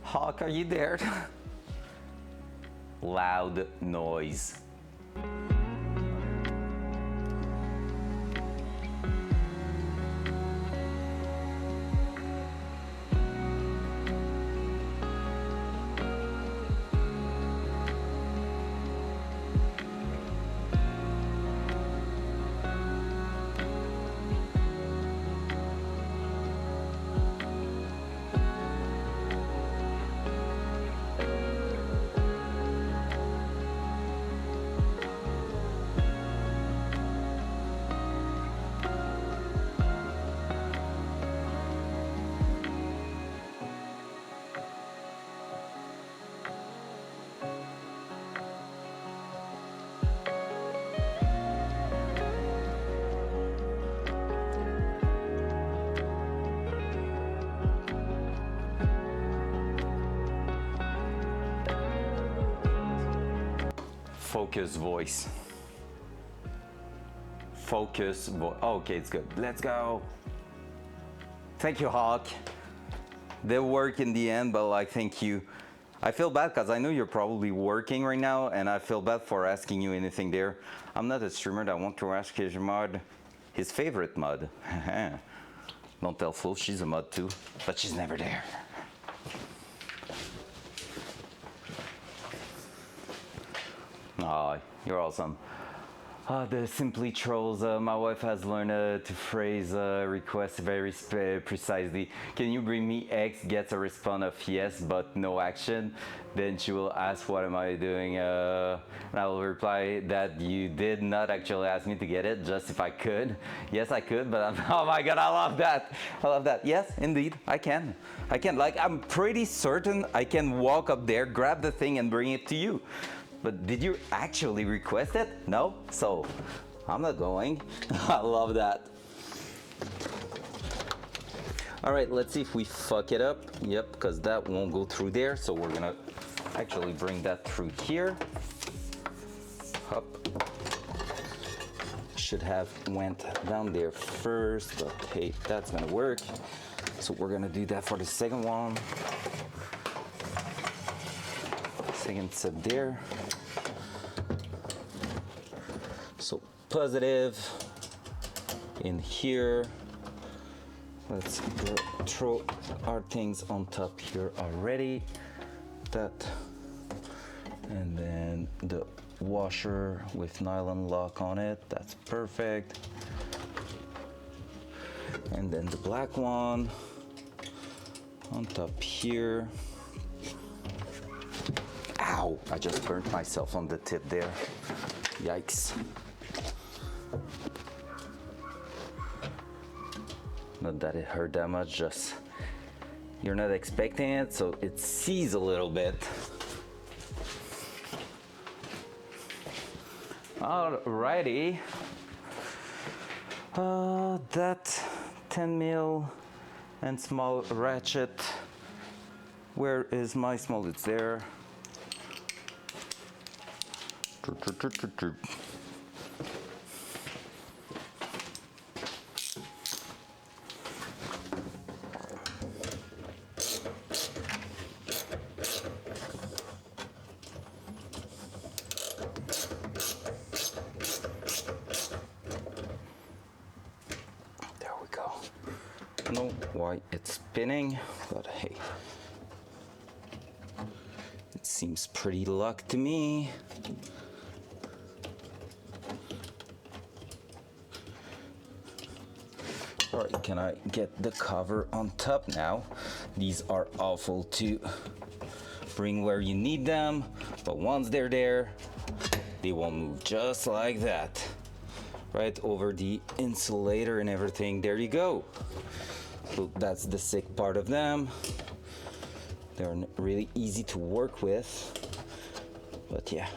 Hawk, are you there? Loud noise. focus voice. Focus voice. Okay, it's good. Let's go. Thank you, Hawk. They work in the end, but like, thank you. I feel bad because I know you're probably working right now, and I feel bad for asking you anything there. I'm not a streamer that want to ask his mod, his favorite mod. Don't tell Flo, she's a mod too, but she's never there. Aw, you're awesome. The simply trolls. My wife has learned to phrase requests very precisely. Can you bring me X? Gets a response of yes, but no action. Then she will ask, what am I doing? And I will reply that you did not actually ask me to get it, just if I could. Yes, I could, but oh my God, I love that. I love that. Yes, indeed, I can. I can. Like, I'm pretty certain I can walk up there, grab the thing, and bring it to you. But did you actually request it? No? So, I'm not going. I love that. All right, let's see if we fuck it up. Yep, because that won't go through there. So we're gonna actually bring that through here. Up. Should have went down there first, but hey, that's gonna work. So we're gonna do that for the second one. Second set there. So positive in here. Let's throw our things on top here already. That, and then the washer with nylon lock on it. That's perfect. And then the black one on top here. Ow! I just burnt myself on the tip there. Yikes. Not that it hurt that much, just you're not expecting it, so it sees a little bit. Alrighty. That 10 mil and small ratchet. Where is my small? It's there. There we go. I don't know why it's spinning, but hey, it seems pretty luck to me. All right, can I get the cover on top now? These are awful to bring where you need them, but once they're there, they won't move, just like that. Right over the insulator and everything, there you go. So that's the sick part of them. They're really easy to work with, but yeah.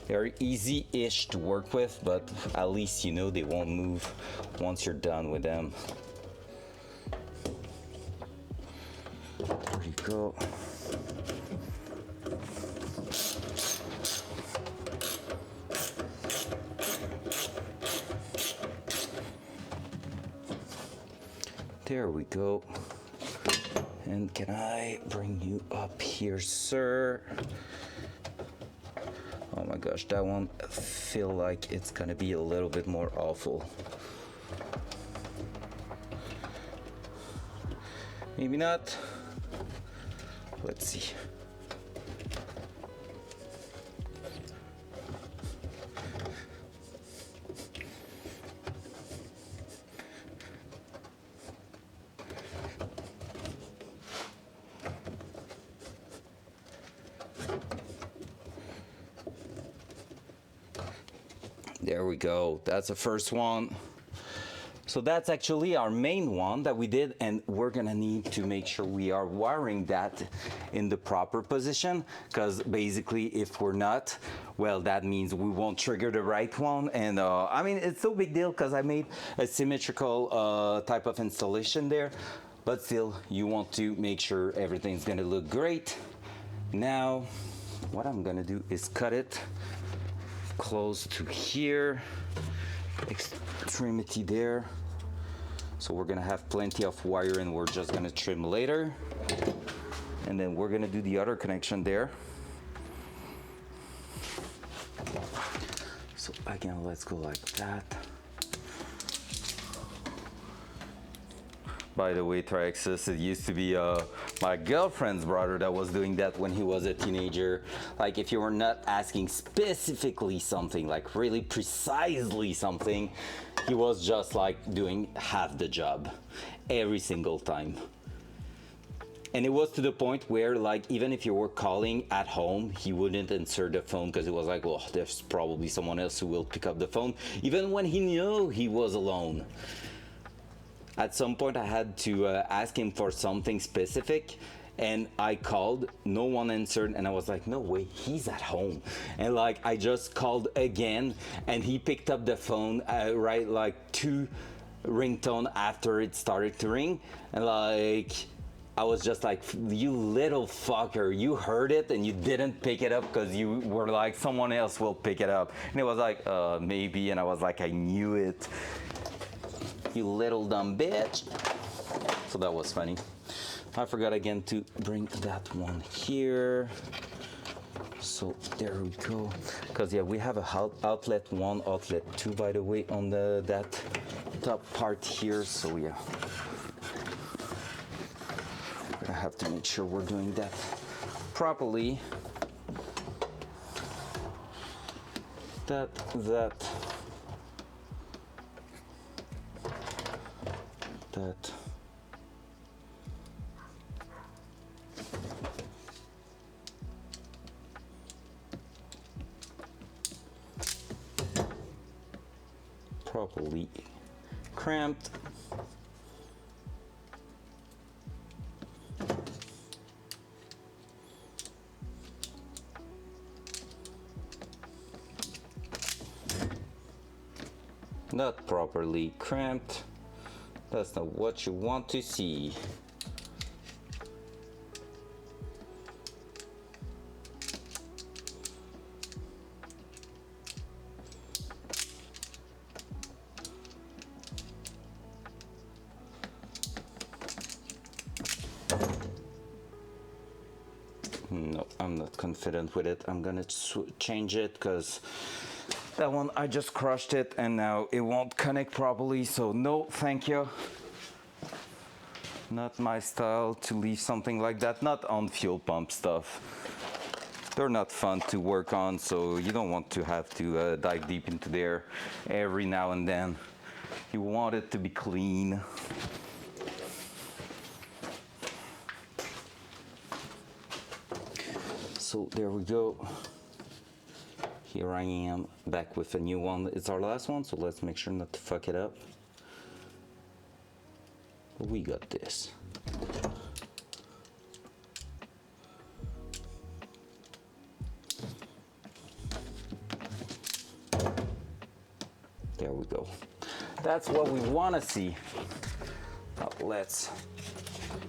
They're easy-ish to work with, but at least you know they won't move once you're done with them. There you go. There we go. And can I bring you up here, sir? Oh my gosh, that one feel like it's gonna be a little bit more awful. Maybe not. Let's see. There we go. That's the first one. So that's actually our main one that we did, and we're gonna need to make sure we are wiring that in the proper position, because basically if we're not, well, that means we won't trigger the right one. And I mean, it's no big deal because I made a symmetrical type of installation there, but still you want to make sure everything's gonna look great. Now, what I'm gonna do is cut it close to here, extremity there. So we're gonna have plenty of wire and we're just gonna trim later. And then we're gonna do the other connection there. So again, let's go like that. By the way, Trixis, it used to be my girlfriend's brother that was doing that when he was a teenager. Like if you were not asking specifically something, like really precisely something, he was just like doing half the job every single time. And it was to the point where like even if you were calling at home, he wouldn't answer the phone because it was like, well, there's probably someone else who will pick up the phone, even when he knew he was alone. At some point I had to ask him for something specific and I called, no one answered, and I was like, no way, he's at home. And like I just called again and he picked up the phone right like 2 ringtone after it started to ring, and like I was just like, you little fucker, you heard it and you didn't pick it up because you were like, someone else will pick it up. And it was like, maybe, and I was like, I knew it. You little dumb bitch. So that was funny. I forgot again to bring that one here. So there we go. Because yeah, we have a outlet 1, outlet 2, by the way, on that top part here. So yeah, we're gonna have to make sure we're doing that properly. That. Properly cramped. Not properly cramped. That's not what you want to see. No, I'm not confident with it. I'm gonna change it because that one I just crushed it and now it won't connect properly, so no, thank you. Not my style to leave something like that, not on fuel pump stuff. They're not fun to work on, so you don't want to have to dive deep into there every now and then. You want it to be clean. So there we go. Here I am back with a new one. It's our last one, so let's make sure not to fuck it up. We got this. There we go. That's what we want to see. Now let's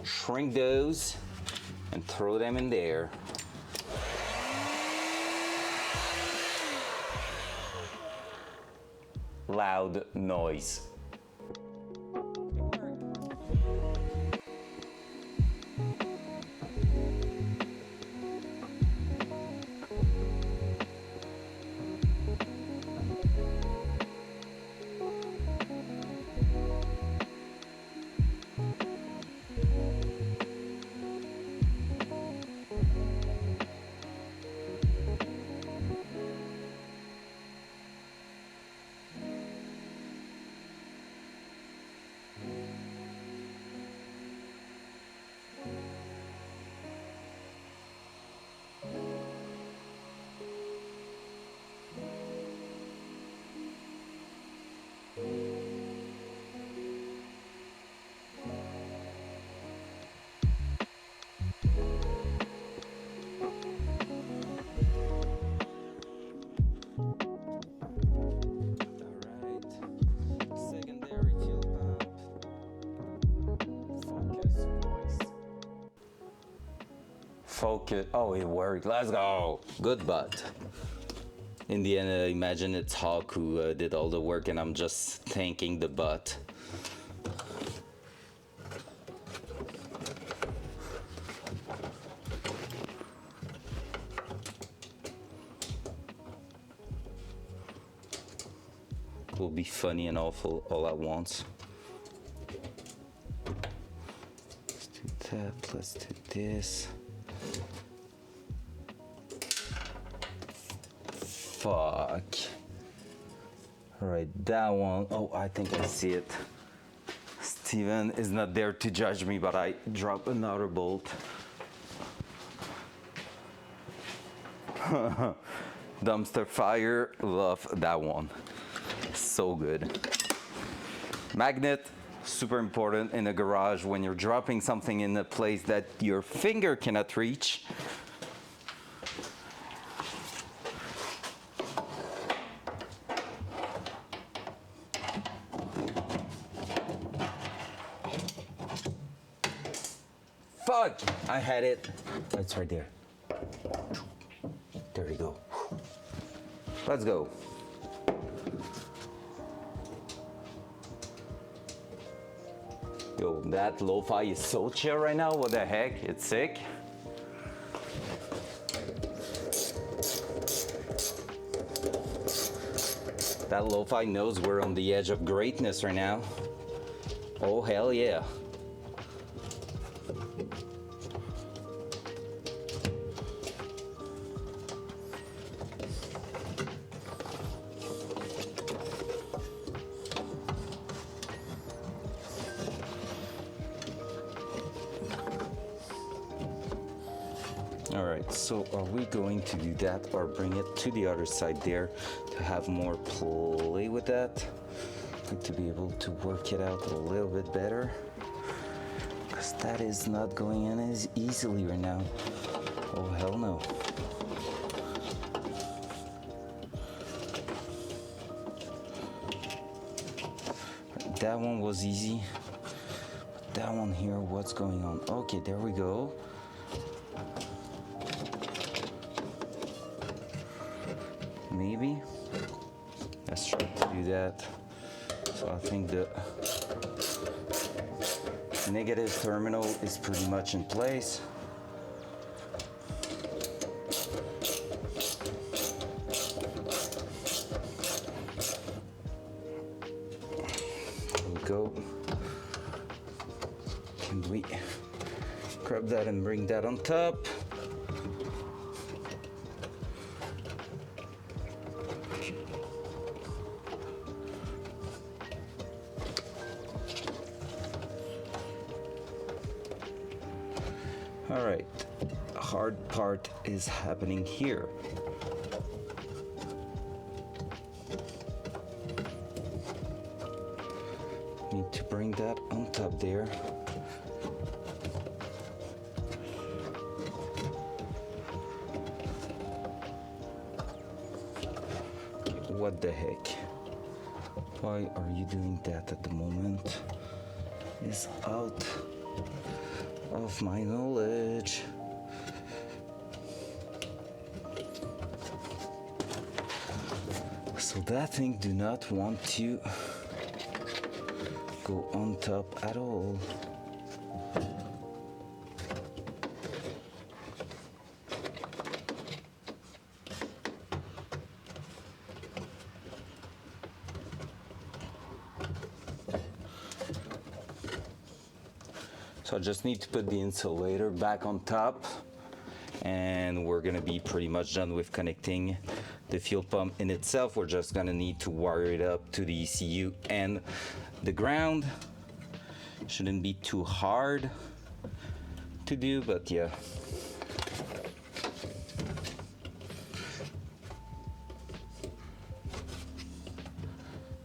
shrink those and throw them in there. Loud noise. Focus. Oh, it worked. Let's go. Good butt. In the end, imagine it's Hawk who did all the work and I'm just thanking the butt. Will be funny and awful all at once. Let's do that. Let's do this. Fuck. Alright, that one. Oh, I think I see it. Steven is not there to judge me, but I dropped another bolt. Dumpster fire. Love that one. So good. Magnet, super important in a garage when you're dropping something in a place that your finger cannot reach. Fuck! I had it. It's right there. There you go. Let's go. Yo, that lo-fi is so chill right now. What the heck? It's sick. That lo-fi knows we're on the edge of greatness right now. Oh, hell yeah. Alright, so are we going to do that or bring it to the other side there to have more play with that? Like to be able to work it out a little bit better. Because that is not going in as easily right now. Oh, hell no. That one was easy. But that one here, what's going on? Okay, there we go. Maybe. Let's try to do that. So I think the negative terminal is pretty much in place. There we go. Can we grab that and bring that on top? All right, hard part is happening here. Need to bring that on top there. What the heck? Why are you doing that at the moment? It's out of my knowledge. So that thing do not want to go on top at all. So I just need to put the insulator back on top and we're gonna be pretty much done with connecting the fuel pump in itself. We're just gonna need to wire it up to the ECU and the ground. Shouldn't be too hard to do, but yeah.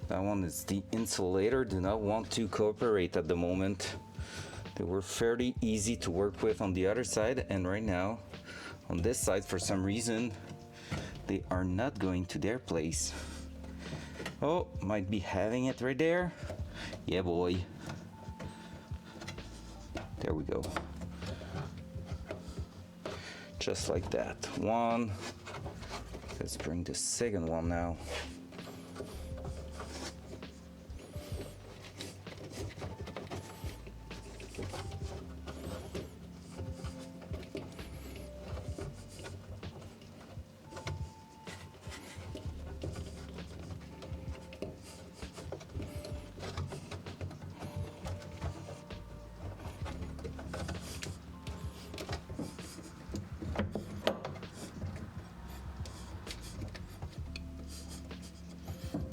That one is the insulator. Do not want to cooperate at the moment. They were fairly easy to work with on the other side, and right now on this side for some reason they are not going to their place. Oh, might be having it right there. Yeah, boy. There we go. just like that. One. Let's bring the second one now.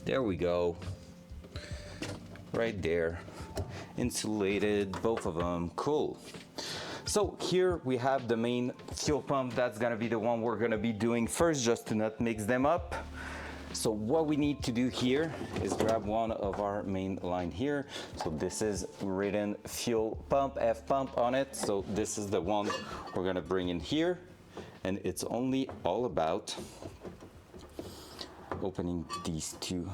There we go. Right there. Insulated, both of them. Cool. So here we have the main fuel pump. That's gonna be the one we're gonna be doing first, just to not mix them up. So what we need to do here is grab one of our main line here. So this is written fuel pump, F pump on it. So this is the one we're gonna bring in here. And it's only all about opening these two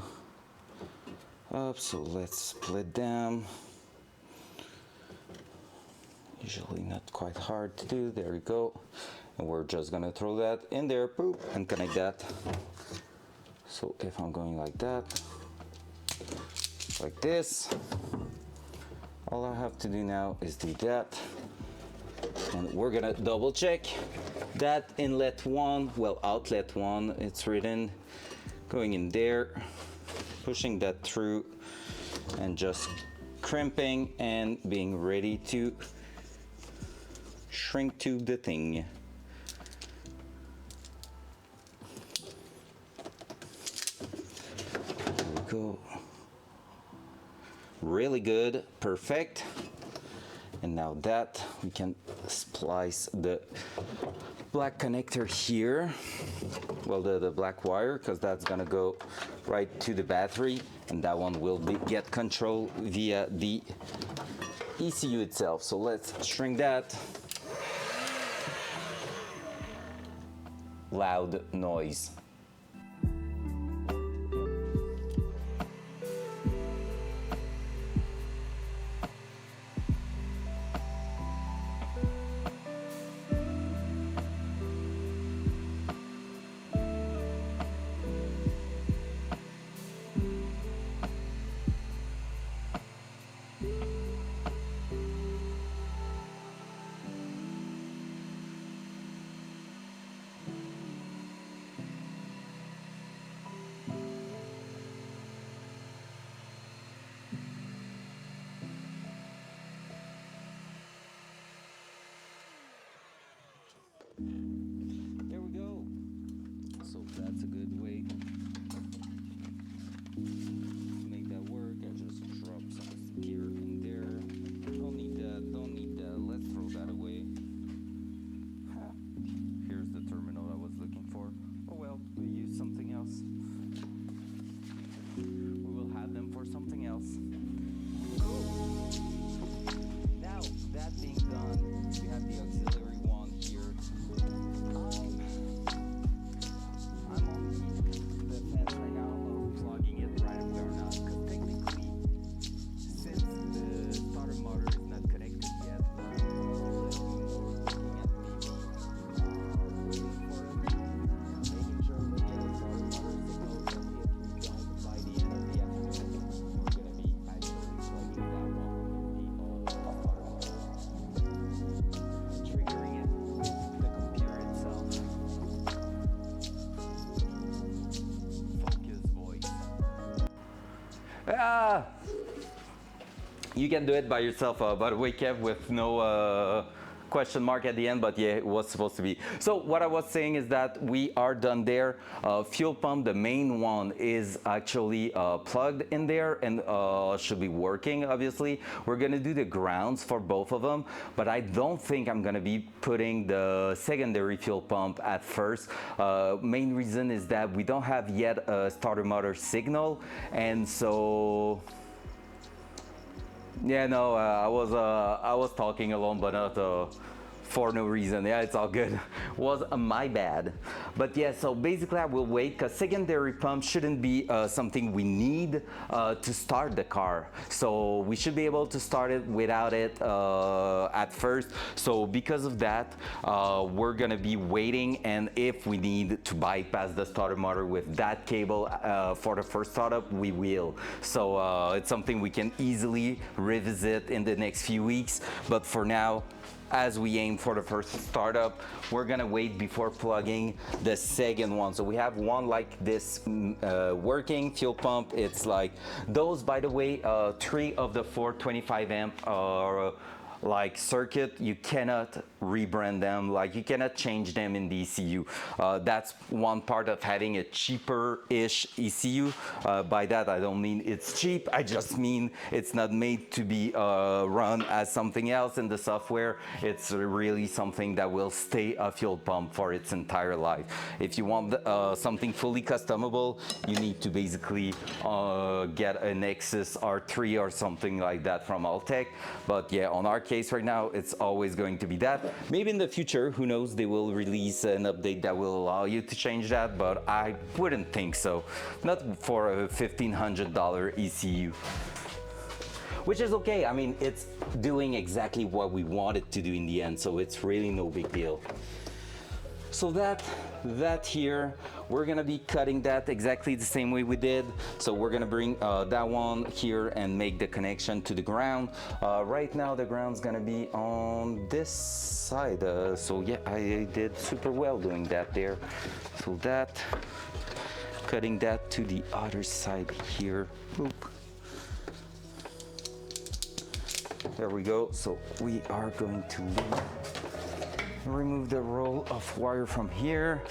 up. So let's split them. Usually not quite hard to do. There we go. And we're just gonna throw that in there, boop, and connect that. So if I'm going like that, like this, all I have to do now is do that. And we're gonna double check that inlet one, well, outlet one, it's written, going in there, pushing that through, and just crimping and being ready to shrink tube the thing. There we go. Really good, perfect. And now that we can splice the black connector here, well, the black wire, because that's gonna go right to the battery, and that one will get control via the ECU itself. So let's shrink that. Loud noise. There we go. So that's a good way to make that work. I just drop some gear in there. Don't need that, don't need that. Let's throw that away. Here's the terminal I was looking for. Oh well, we use something else. We will have them for something else. Cool. Now, that being done, we have the auxiliary one here. I'm on the fence right now of plugging it right away or not, because technically, since the starter motor is not connected yet, we're looking at maybe making sure we get a starter motor signal. If we don't, by the end of the afternoon, we're going to be actually plugging that one with the starter motor, triggering it with the computer itself. Focus voice. You can do it by yourself, by the way, Kev, with no question mark at the end, but yeah, it was supposed to be. So what I was saying is that we are done there. Fuel pump, the main one, is actually plugged in there and should be working, obviously. We're gonna do the grounds for both of them, but I don't think I'm gonna be putting the secondary fuel pump at first. Main reason is that we don't have yet a starter motor signal, and so yeah, no, I was talking alone, but not for no reason. Yeah, it's all good. Was my bad. But yeah, so basically I will wait because secondary pump shouldn't be something we need to start the car. So we should be able to start it without it at first. So because of that, we're gonna be waiting, and if we need to bypass the starter motor with that cable for the first startup, we will. So it's something we can easily revisit in the next few weeks. But for now, as we aim for the first startup, we're gonna wait before plugging the second one. So we have one like this working fuel pump. It's like those, by the way, 3 of the 4 25 amp are like circuit. You cannot rebrand them, like you cannot change them in the ECU. That's one part of having a cheaper-ish ECU. By that I don't mean it's cheap, I just mean it's not made to be run as something else in the software. It's really something that will stay a fuel pump for its entire life. If you want something fully customable, you need to basically get a Nexus R3 or something like that from Altec. But yeah, on our case right now, it's always going to be that. Maybe in the future, who knows, they will release an update that will allow you to change that, but I wouldn't think so. Not for a $1,500 ECU. Which is okay. I mean, it's doing exactly what we want it to do in the end, so it's really no big deal. So that here, we're gonna be cutting that exactly the same way we did. So we're gonna bring that one here and make the connection to the ground. Right now the ground's gonna be on this side. So yeah, I did super well doing that there. So that, cutting that to the other side here. Boop. There we go. So we are going to remove the roll of wire from here.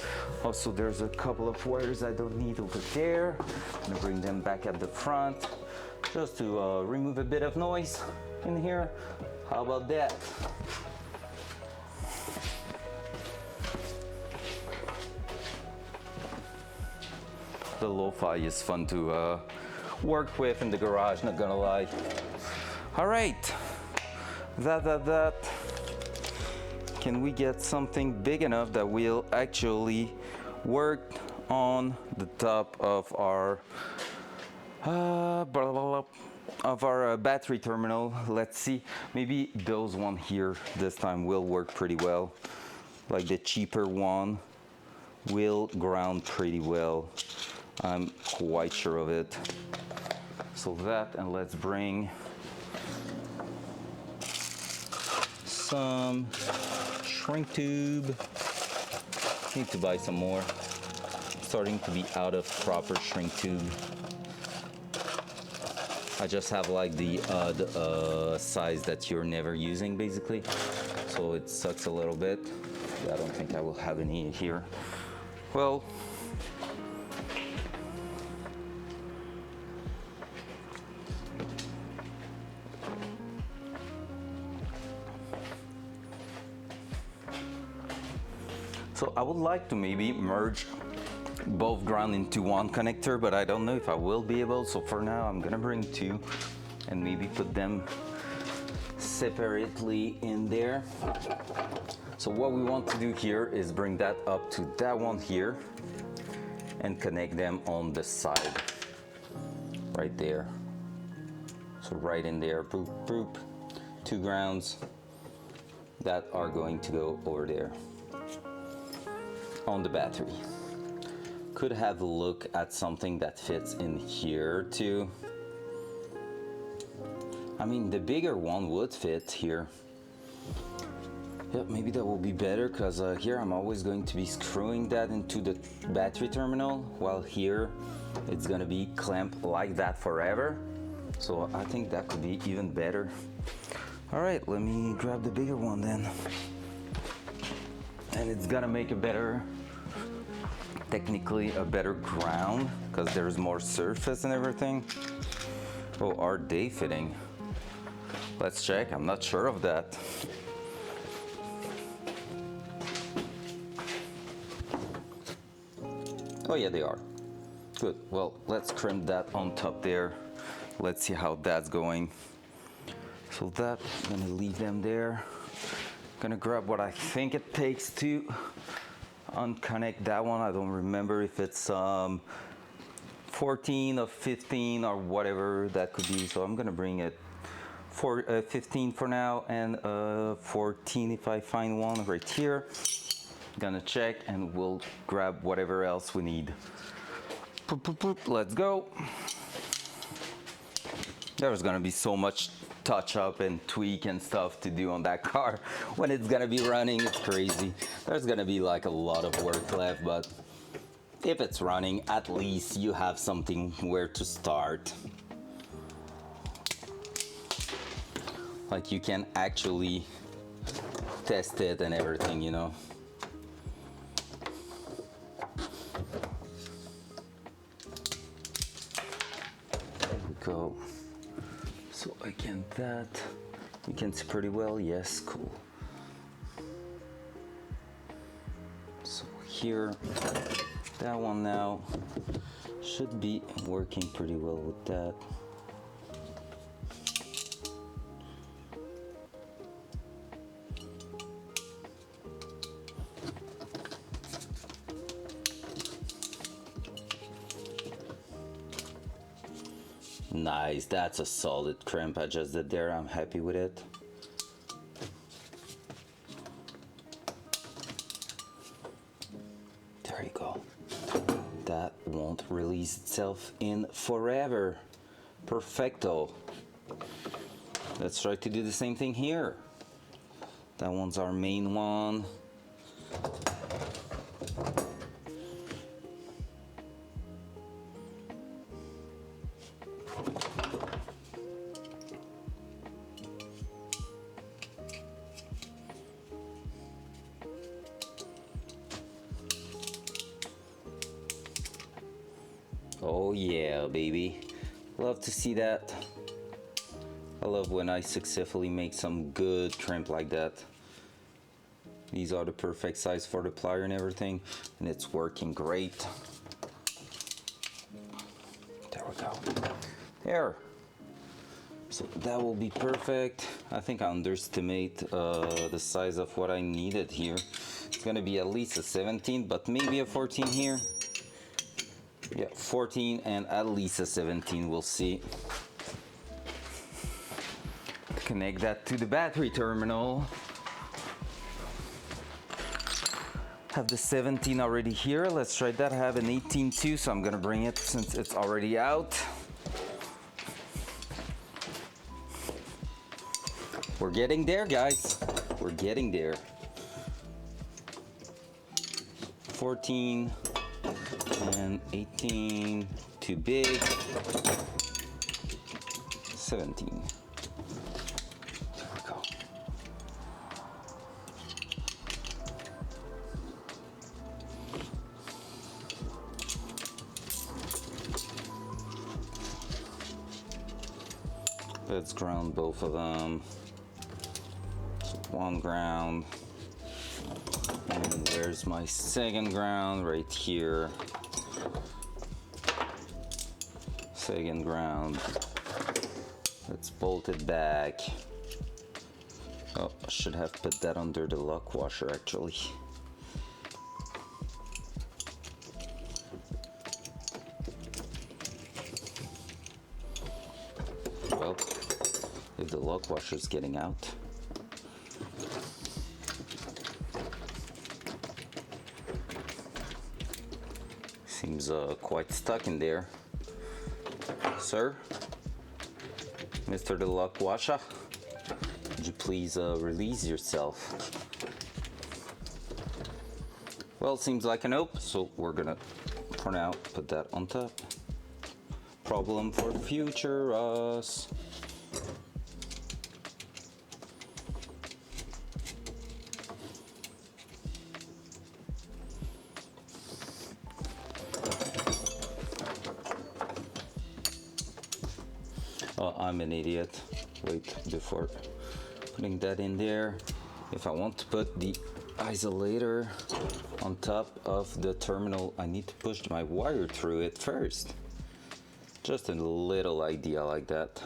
Also, there's a couple of wires I don't need over there. I'm gonna bring them back at the front just to remove a bit of noise in here. How about that? The lo-fi is fun to work with in the garage, not gonna lie. All right, that. Can we get something big enough that will actually work on the top of our battery terminal? Let's see. Maybe those one here this time will work pretty well. Like the cheaper one will ground pretty well. I'm quite sure of it. So that, and let's bring some shrink tube. Need to buy some more. Starting to be out of proper shrink tube. I just have like the size that you're never using basically. So it sucks a little bit. I don't think I will have any here. Well, so I would like to maybe merge both ground into one connector, but I don't know if I will be able. So for now, I'm gonna bring 2 and maybe put them separately in there. So what we want to do here is bring that up to that one here and connect them on the side, right there. So right in there, boop, boop, 2 grounds that are going to go over there on the battery. Could have a look at something that fits in here too. I mean, the bigger one would fit here. Yep, maybe that will be better because here I'm always going to be screwing that into the battery terminal, while here it's gonna be clamped like that forever. So I think that could be even better. All right, let me grab the bigger one then. And it's gonna make a better, technically a better ground because there's more surface and everything. Oh, are they fitting? Let's check, I'm not sure of that. Oh yeah, they are. Good, well, let's crimp that on top there. Let's see how that's going. So that, I'm gonna leave them there. Gonna grab what I think it takes to unconnect that one. I don't remember if it's 14 or 15 or whatever that could be. So I'm gonna bring it for 15 for now, and 14 if I find one right here. Gonna check and we'll grab whatever else we need. Poop, poop, poop. Let's go. There's gonna be so much touch up and tweak and stuff to do on that car when it's gonna be running. It's crazy. There's gonna be like a lot of work left, but if it's running, at least you have something where to start. Like you can actually test it and everything, you know. There we go. So again, that you can see pretty well. Yes, cool. So here, that one now should be working pretty well with that. Nice, that's a solid crimp I just did there. I'm happy with it. There you go. That won't release itself in forever. Perfecto. Let's try to do the same thing here. That one's our main one. Oh yeah, baby. Love to see that. I love when I successfully make some good crimp like that. These are the perfect size for the plier and everything, and it's working great. There we go. There. So that will be perfect. I think I underestimate the size of what I needed here. It's gonna be at least a 17, but maybe a 14 here. Yeah, 14 and at least a 17, we'll see. Connect that to the battery terminal. Have the 17 already here. Let's try that. I have an 18 too, so I'm gonna bring it since it's already out. We're getting there, guys. We're getting there. 14 and 18, too big. 17. There we go. Let's ground both of them. So one ground. And where's my second ground? Right here. Second ground. Let's bolt it back. Oh, I should have put that under the lock washer actually. Well, if the lock washer is getting out. Seems quite stuck in there. Sir, Mr. the lock washer, would you please release yourself? Well, seems like a nope, so we're gonna, for now, put that on top. Problem for future us. Oh, I'm an idiot. Wait, before putting that in there, if I want to put the isolator on top of the terminal, I need to push my wire through it first. Just a little idea like that.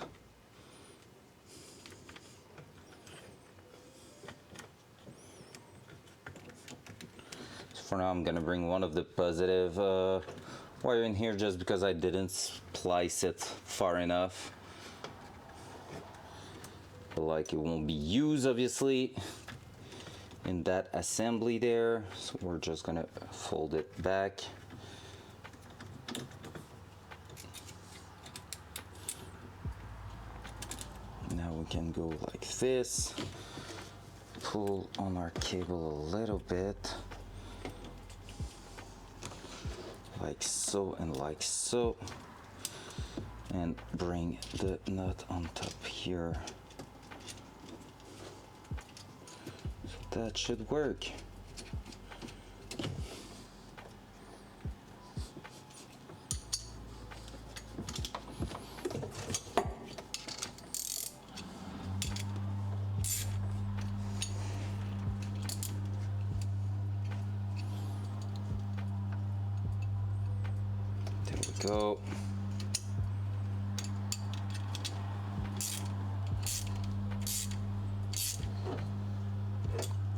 For now, I'm gonna bring one of the positive wire in here just because I didn't splice it far enough. But like it won't be used obviously in that assembly there. So we're just gonna fold it back. Now we can go like this. Pull on our cable a little bit. Like so and like so, and bring the nut on top here. So that should work. Go.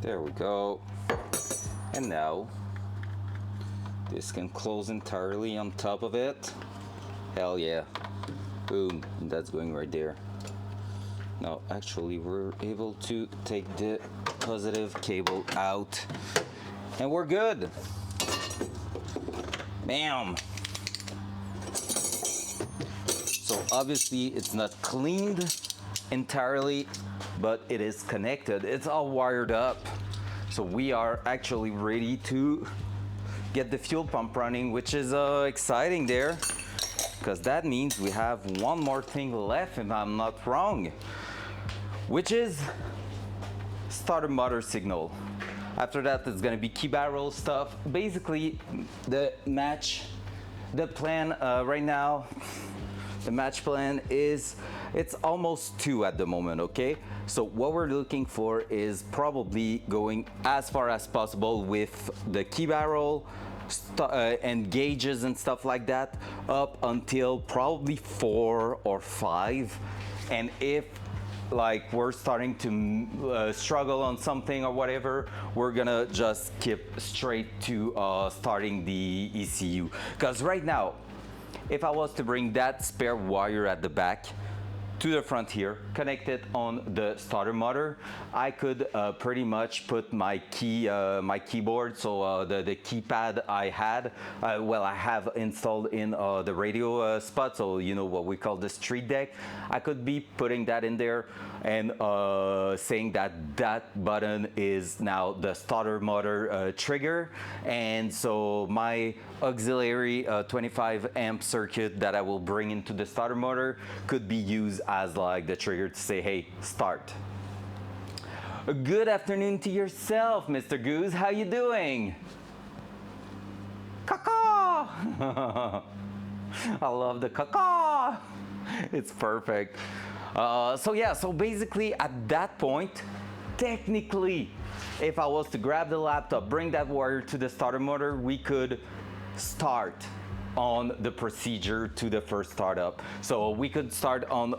There we go. And now this can close entirely on top of it. Hell yeah. Boom. That's going right there. Now actually we're able to take the positive cable out and we're good. Bam. So obviously it's not cleaned entirely, but it is connected. It's all wired up. So we are actually ready to get the fuel pump running, which is exciting there, because that means we have one more thing left, if I'm not wrong, which is starter motor signal. After that, it's gonna be key barrel stuff. Basically, the plan right now, the match plan is, it's almost 2 at the moment, okay? So what we're looking for is probably going as far as possible with the key barrel and gauges and stuff like that up until probably 4 or 5. And if like we're starting to struggle on something or whatever, we're gonna just skip straight to starting the ECU. Because right now, if I was to bring that spare wire at the back to the front here, connect it on the starter motor, I could pretty much put my keyboard, so the keypad I had, I have installed in the radio spot, so you know what we call the street deck. I could be putting that in there and saying that that button is now the starter motor trigger, and so my auxiliary 25 amp circuit that I will bring into the starter motor could be used as like the trigger to say, hey, start. Good afternoon to yourself, Mr. Goose. How you doing? Caca! I love the caca. It's perfect. So yeah, so basically at that point, technically, if I was to grab the laptop, bring that wire to the starter motor, we could start on the procedure to the first startup. So we could start on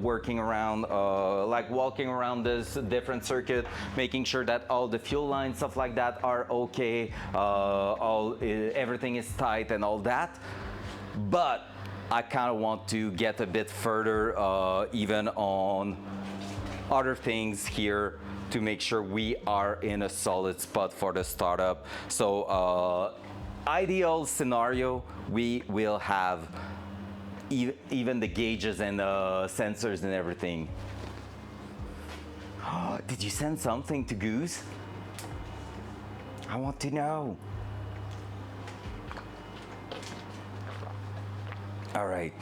working around, like walking around this different circuit, making sure that all the fuel lines, stuff like that are okay, everything is tight and all that. But I kind of want to get a bit further even on other things here to make sure we are in a solid spot for the startup. So ideal scenario, we will have even the gauges and sensors and everything. Did you send something to Goose? I want to know. All right.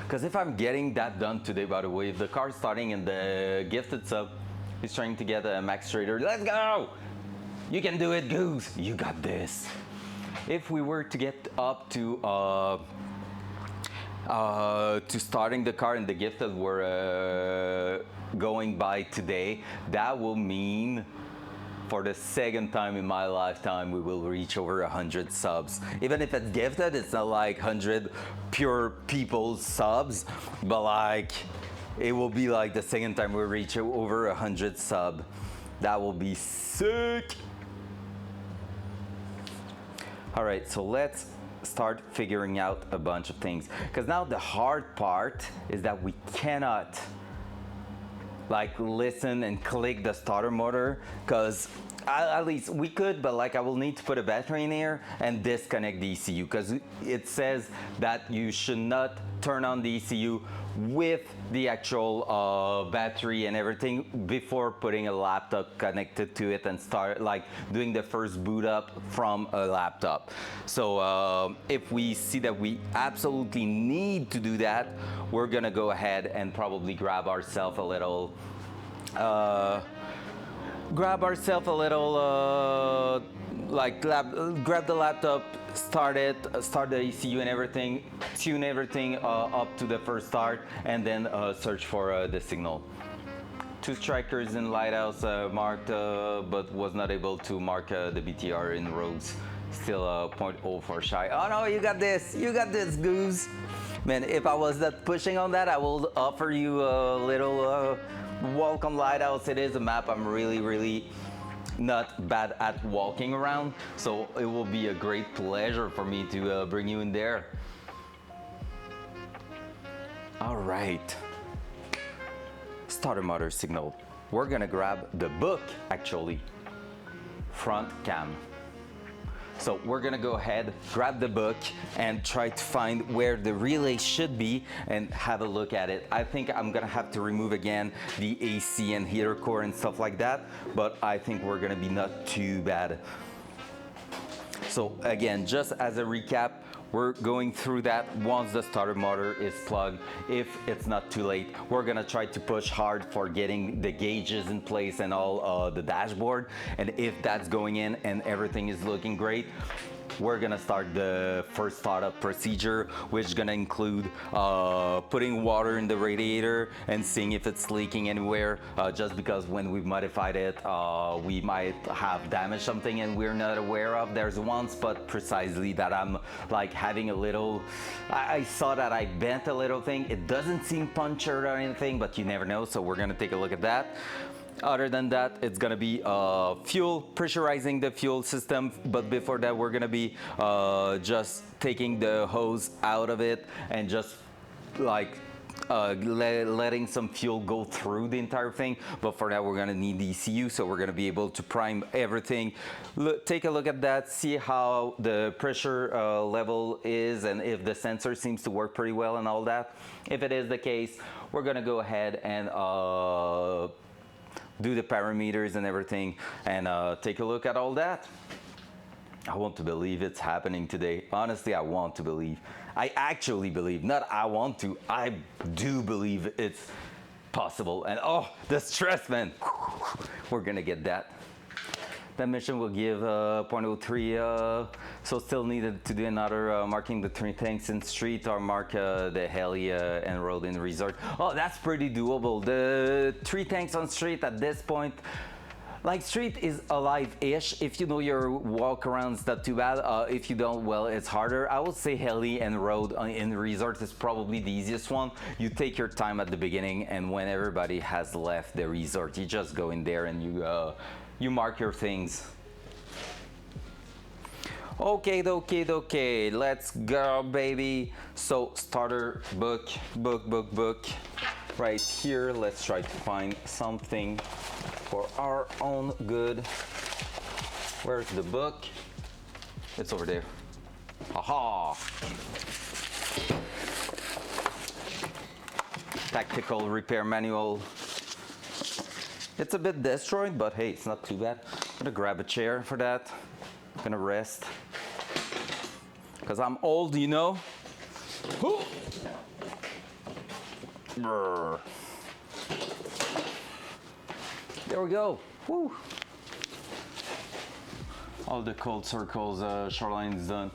Because if I'm getting that done today, by the way, if the car's starting and the gifted sub is trying to get a max trader, let's go! You can do it, Goose. You got this. If we were to get up to starting the car and the gifted were going by today, that will mean for the second time in my lifetime we will reach over 100 subs. Even if it's gifted, it's not like 100 pure people subs, but like it will be like the second time we reach over 100 sub. That will be sick. All right, so let's start figuring out a bunch of things. Because now the hard part is that we cannot like listen and click the starter motor, because at least we could, but like I will need to put a battery in here and disconnect the ECU, because it says that you should not turn on the ECU with the actual battery and everything before putting a laptop connected to it and start like doing the first boot up from a laptop. So if we see that we absolutely need to do that, we're gonna go ahead and probably grab ourselves a little grab the laptop, start the ECU and everything, tune everything up to the first start, and then search for the signal. 2 strikers in lighthouse marked, but was not able to mark the BTR in roads. Still 0.04 shy. Oh no, you got this, Goose. Man, if I was not pushing on that, I will offer you a little walk on lighthouse. It is a map I'm really not bad at walking around, so it will be a great pleasure for me to bring you in there. All right, starter motor signal. We're gonna grab the book, actually, front cam. So we're gonna go ahead, grab the book, and try to find where the relay should be and have a look at it. I think I'm gonna have to remove again the AC and heater core and stuff like that, but I think we're gonna be not too bad. So again, just as a recap, we're going through that once the starter motor is plugged. If it's not too late, we're gonna try to push hard for getting the gauges in place and all the dashboard. And if that's going in and everything is looking great, we're gonna start the first startup procedure, which is gonna include putting water in the radiator and seeing if it's leaking anywhere, just because when we've modified it, we might have damaged something and we're not aware of. There's one spot precisely that I'm like having a little, I saw that I bent a little thing. It doesn't seem punctured or anything, but you never know, so we're gonna take a look at that. Other than that, it's gonna be fuel, pressurizing the fuel system, but before that we're gonna be just taking the hose out of it and just like letting some fuel go through the entire thing. But for that we're gonna need the ECU, so we're gonna be able to prime everything. Take a look at that, see how the pressure level is and if the sensor seems to work pretty well and all that. If it is the case, we're gonna go ahead and do the parameters and everything and take a look at all that. I want to believe it's happening today. Honestly, I want to believe. I actually believe, not I want to, I do believe it's possible. And oh, the stress, man. We're gonna get that. That mission will give 0.03, so still needed to do another marking the 3 tanks in street or mark the heli and road in resort. Oh, that's pretty doable. The 3 tanks on street at this point, like street is alive-ish. If you know your walk around, it's not too bad. If you don't, well, it's harder. I would say heli and road in resort is probably the easiest one. You take your time at the beginning, and when everybody has left the resort, you just go in there and you mark your things. Okay, let's go, baby. So starter book. Right here, let's try to find something for our own good. Where's the book? It's over there. Aha! Tactical repair manual. It's a bit destroyed, but hey, it's not too bad. I'm gonna grab a chair for that. I'm gonna rest. Because I'm old, you know. Brr. There we go. Woo. All the cold circles, shoreline is done.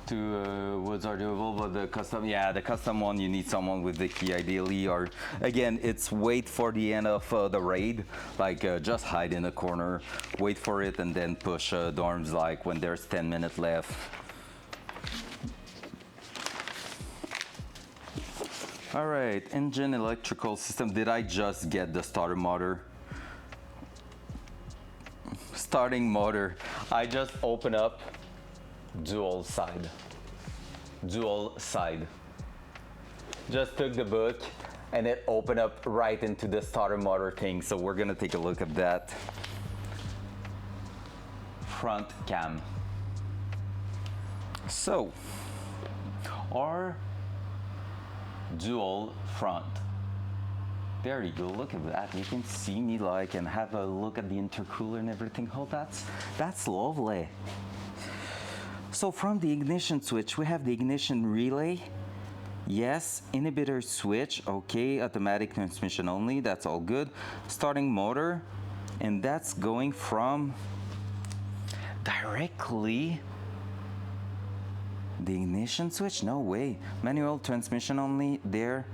2 woods are doable, but the custom one, you need someone with the key ideally, or again, it's wait for the end of the raid, like just hide in a corner, wait for it, and then push dorms like when there's 10 minutes left. All right, engine electrical system. Did I just get the starter motor? Starting motor. I just open up dual side. Dual side. Just took the book and it opened up right into the starter motor thing. So we're gonna take a look at that. Front cam. So, our dual front. There you go, look at that. You can see me like and have a look at the intercooler and everything. Oh, that's lovely. So from the ignition switch, we have the ignition relay. Yes, inhibitor switch, okay, automatic transmission only, that's all good. Starting motor, and that's going from directly the ignition switch? No way. Manual transmission only, there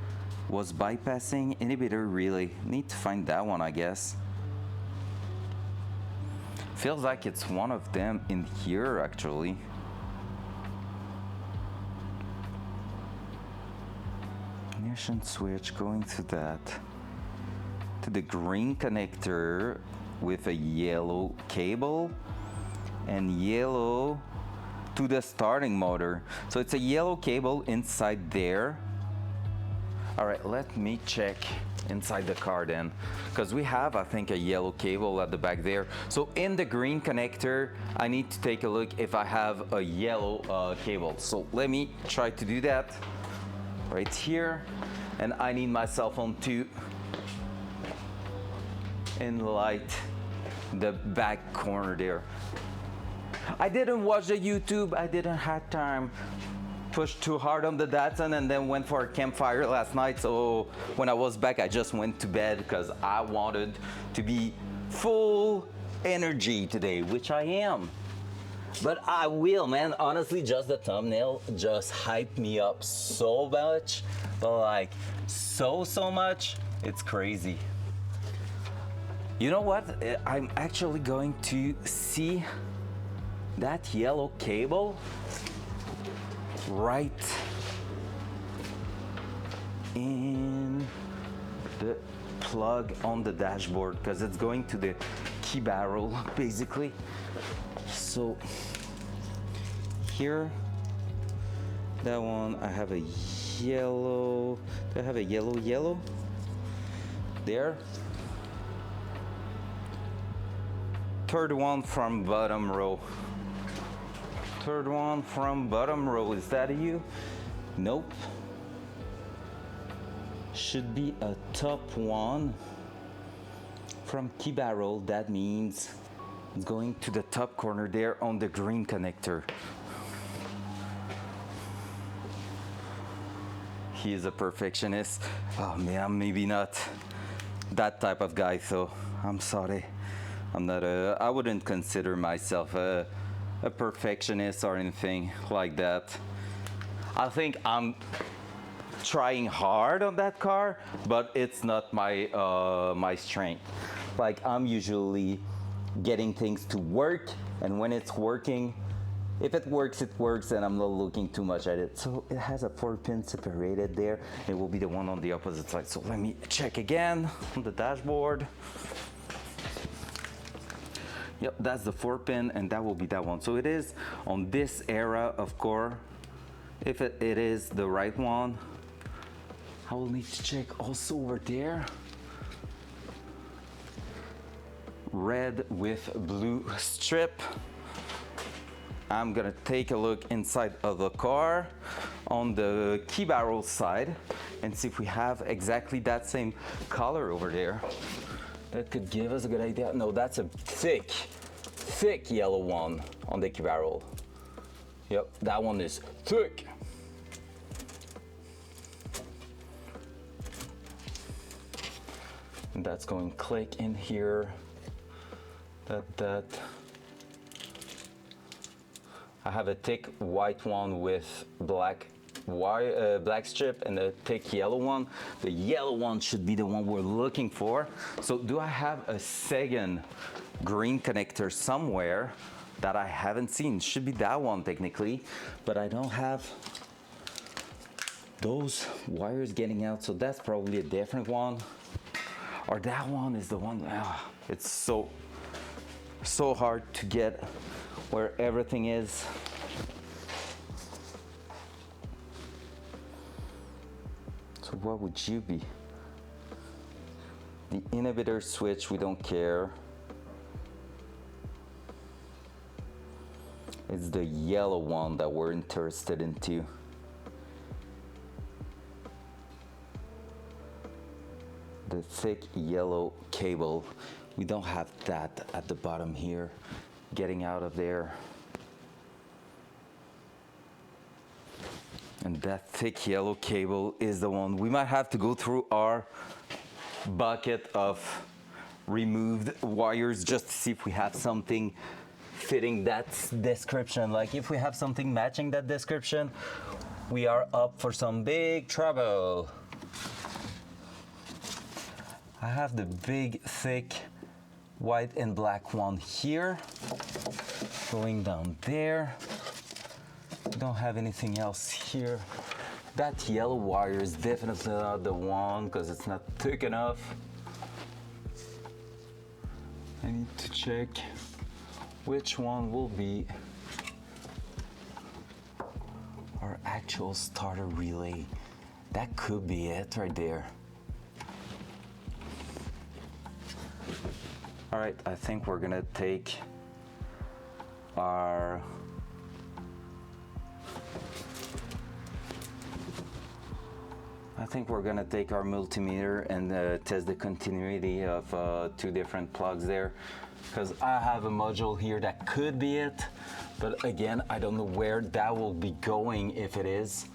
was bypassing inhibitor relay. Need to find that one, I guess. Feels like it's one of them in here, actually. Ignition switch going to that. To the green connector with a yellow cable and yellow to the starting motor. So it's a yellow cable inside there. All right, let me check inside the car then, because we have, I think, a yellow cable at the back there. So in the green connector, I need to take a look if I have a yellow cable. So let me try to do that right here. And I need my cell phone to enlight the back corner there. I didn't watch the YouTube, I didn't have time. Pushed too hard on the Datsun and then went for a campfire last night. So when I was back, I just went to bed because I wanted to be full energy today, which I am. But I will, man. Honestly, just the thumbnail just hyped me up so much. Like, so much. It's crazy. You know what? I'm actually going to see that yellow cable right in the plug on the dashboard because it's going to the key barrel basically. So here, that one, I have a yellow. Do I have a yellow there? Third one from bottom row. Third one from bottom row. Is that you? Nope. Should be a top one from key barrel. That means it's going to the top corner there on the green connector. He is a perfectionist. Oh man, maybe not that type of guy, so I'm sorry. I'm not I wouldn't consider myself a perfectionist or anything like that. I think I'm trying hard on that car, but it's not my my strength. Like, I'm usually getting things to work, and when it's working, if it works, it works, and I'm not looking too much at it. So it has a 4-pin separated there. It will be the one on the opposite side. So let me check again on the dashboard. Yep, that's the 4-pin, and that will be that one. So it is on this era of core. If it is the right one, I will need to check also over there. Red with blue strip. I'm gonna take a look inside of the car on the key barrel side and see if we have exactly that same color over there. That could give us a good idea. No, that's a thick yellow one on the key barrel. Yep, that one is thick. And that's going click in here. That. I have a thick white one with black strip and a thick yellow one. The yellow one should be the one we're looking for. So do I have a second green connector somewhere that I haven't seen? Should be that one technically, but I don't have those wires getting out, so that's probably a different one. Or that one is the one. It's so hard to get where everything is. So what would you be? The inhibitor switch, we don't care. It's the yellow one that we're interested into. The thick yellow cable. We don't have that at the bottom here. Getting out of there. And that thick yellow cable is the one. We might have to go through our bucket of removed wires just to see if we have something fitting that description. Like if we have something matching that description, we are up for some big trouble. I have the big, thick, white and black one here, going down there. Don't have anything else here. That yellow wire is definitely not the one because it's not thick enough. I need to check which one will be our actual starter relay. That could be it right there. All right, I think we're gonna take our multimeter and test the continuity of two different plugs there, because I have a module here that could be it, but again, I don't know where that will be going if it is,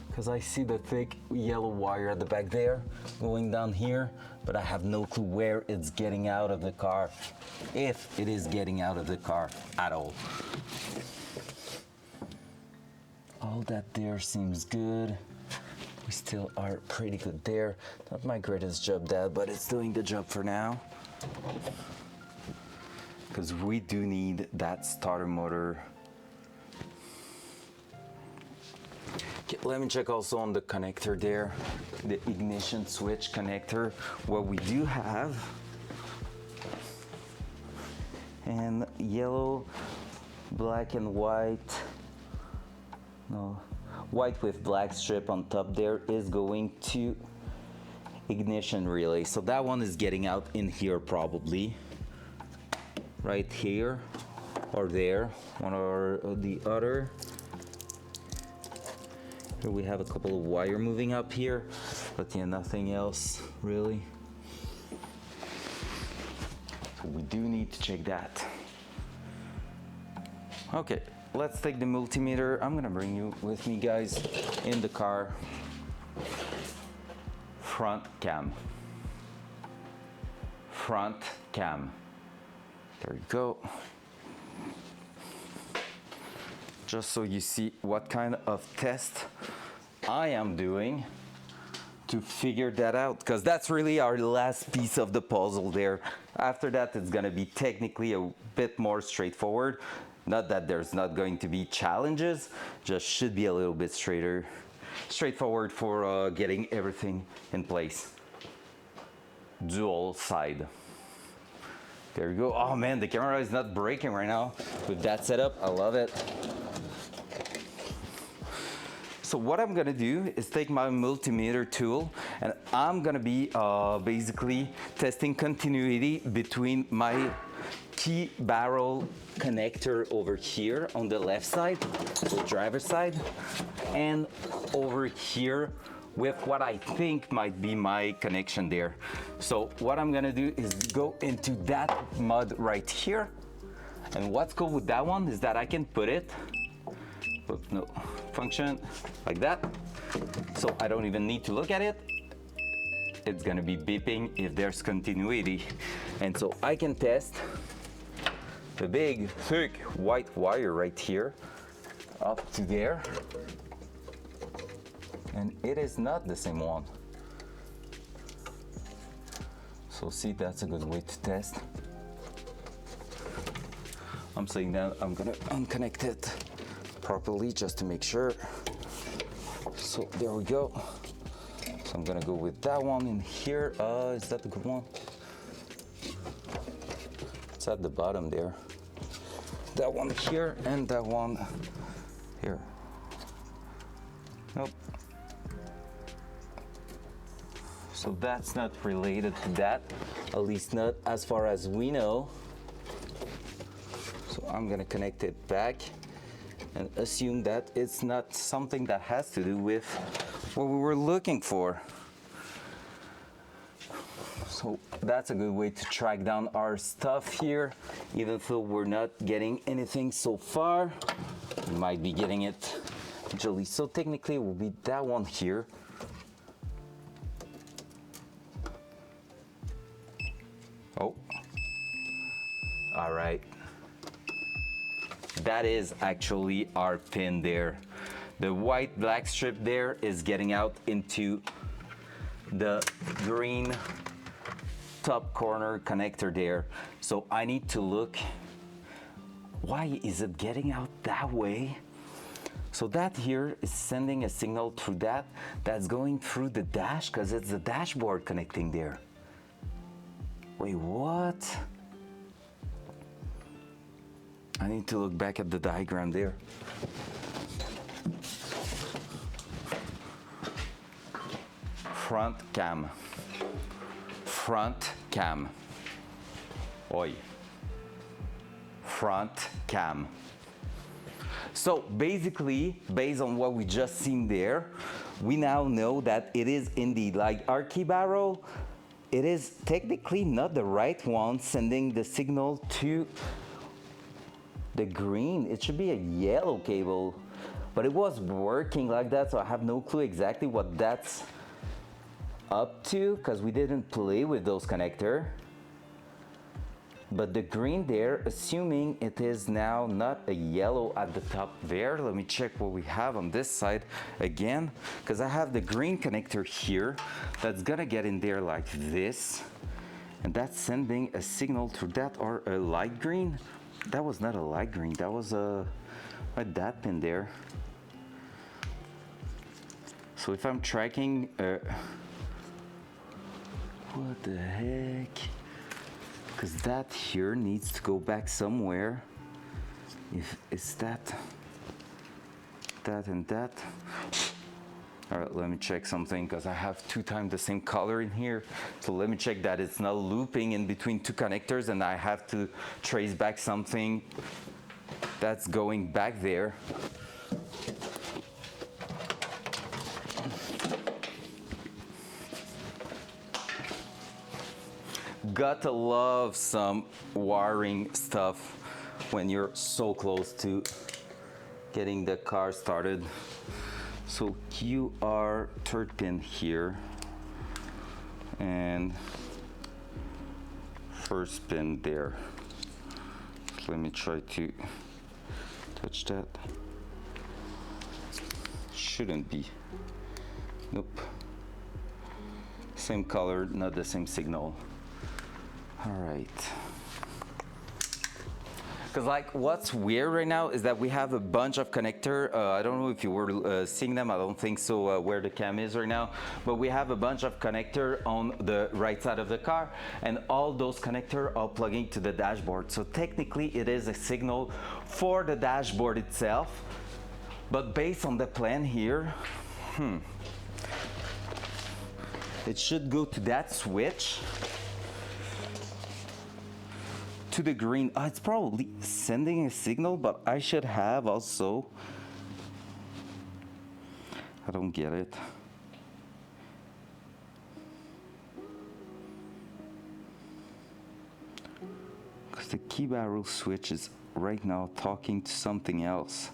because I see the thick yellow wire at the back there going down here, but I have no clue where it's getting out of the car, if it is getting out of the car at all. All that there seems good. We still are pretty good there. Not my greatest job, Dad, but it's doing the job for now. Because we do need that starter motor. Okay, let me check also on the connector there, the ignition switch connector. What we do have, and yellow, black and white, no, white with black strip on top there is going to ignition relay. So that one is getting out in here probably. Right here or there, one or the other. Here we have a couple of wire moving up here, but yeah, nothing else really. So we do need to check that. Okay. Let's take the multimeter. I'm gonna bring you with me, guys, in the car. Front cam. Front cam. There you go. Just so you see what kind of test I am doing to figure that out, because that's really our last piece of the puzzle there. After that, it's gonna be technically a bit more straightforward. Not that there's not going to be challenges, just should be a little bit straightforward for getting everything in place. Dual side. There you go. Oh man, the camera is not breaking right now with that setup. I love it. So what I'm gonna do is take my multimeter tool and I'm gonna be basically testing continuity between my key barrel connector over here on the left side, the driver's side, and over here with what I think might be my connection there. So what I'm gonna do is go into that mud right here, and what's cool with that one is that I can put it, no, function like that, so I don't even need to look at it. It's gonna be beeping if there's continuity, and so I can test the big, thick, white wire right here up to there. And it is not the same one. So see, that's a good way to test. I'm saying that I'm gonna unconnect it properly just to make sure. So there we go. So I'm gonna go with that one in here. Is that the good one? It's at the bottom there. That one here and that one here. Nope. So that's not related to that, at least not as far as we know. So I'm gonna connect it back and assume that it's not something that has to do with what we were looking for. So that's a good way to track down our stuff here, even though we're not getting anything so far. We might be getting it eventually. So technically it will be that one here. Oh, all right. That is actually our pin there. The white black strip there is getting out into the green top corner connector there. So I need to look, why is it getting out that way? So that here is sending a signal through that, that's going through the dash, because it's the dashboard connecting there. Wait, what? I need to look back at the diagram there. Front cam. Front cam. Oi. Front cam. So basically, based on what we just seen there, we now know that it is indeed, like our key barrel, it is technically not the right one sending the signal to the green. It should be a yellow cable, but it was working like that, so I have no clue exactly what that's up to, because we didn't play with those connectors. But the green there, assuming it is now not a yellow at the top there. Let me check what we have on this side again, because I have the green connector here that's gonna get in there like this, and that's sending a signal through that, or a light green. That was not a light green, that was a that pin there. So if I'm tracking, what the heck? Because that here needs to go back somewhere. If it's that and that. All right, let me check something, because I have 2 times the same color in here. So let me check that it's not looping in between 2 connectors, and I have to trace back something that's going back there. Gotta love some wiring stuff when you're so close to getting the car started. So QR third pin here, and first pin there. Let me try to touch that. Shouldn't be. Nope. Same color, not the same signal. All right. Because like what's weird right now is that we have a bunch of connector. I don't know if you were seeing them. I don't think so where the cam is right now. But we have a bunch of connector on the right side of the car. And all those connector are plugging to the dashboard. So technically it is a signal for the dashboard itself. But based on the plan here, it should go to that switch. To the green. It's probably sending a signal, but I should have also. I don't get it. Because the key barrel switch is right now talking to something else.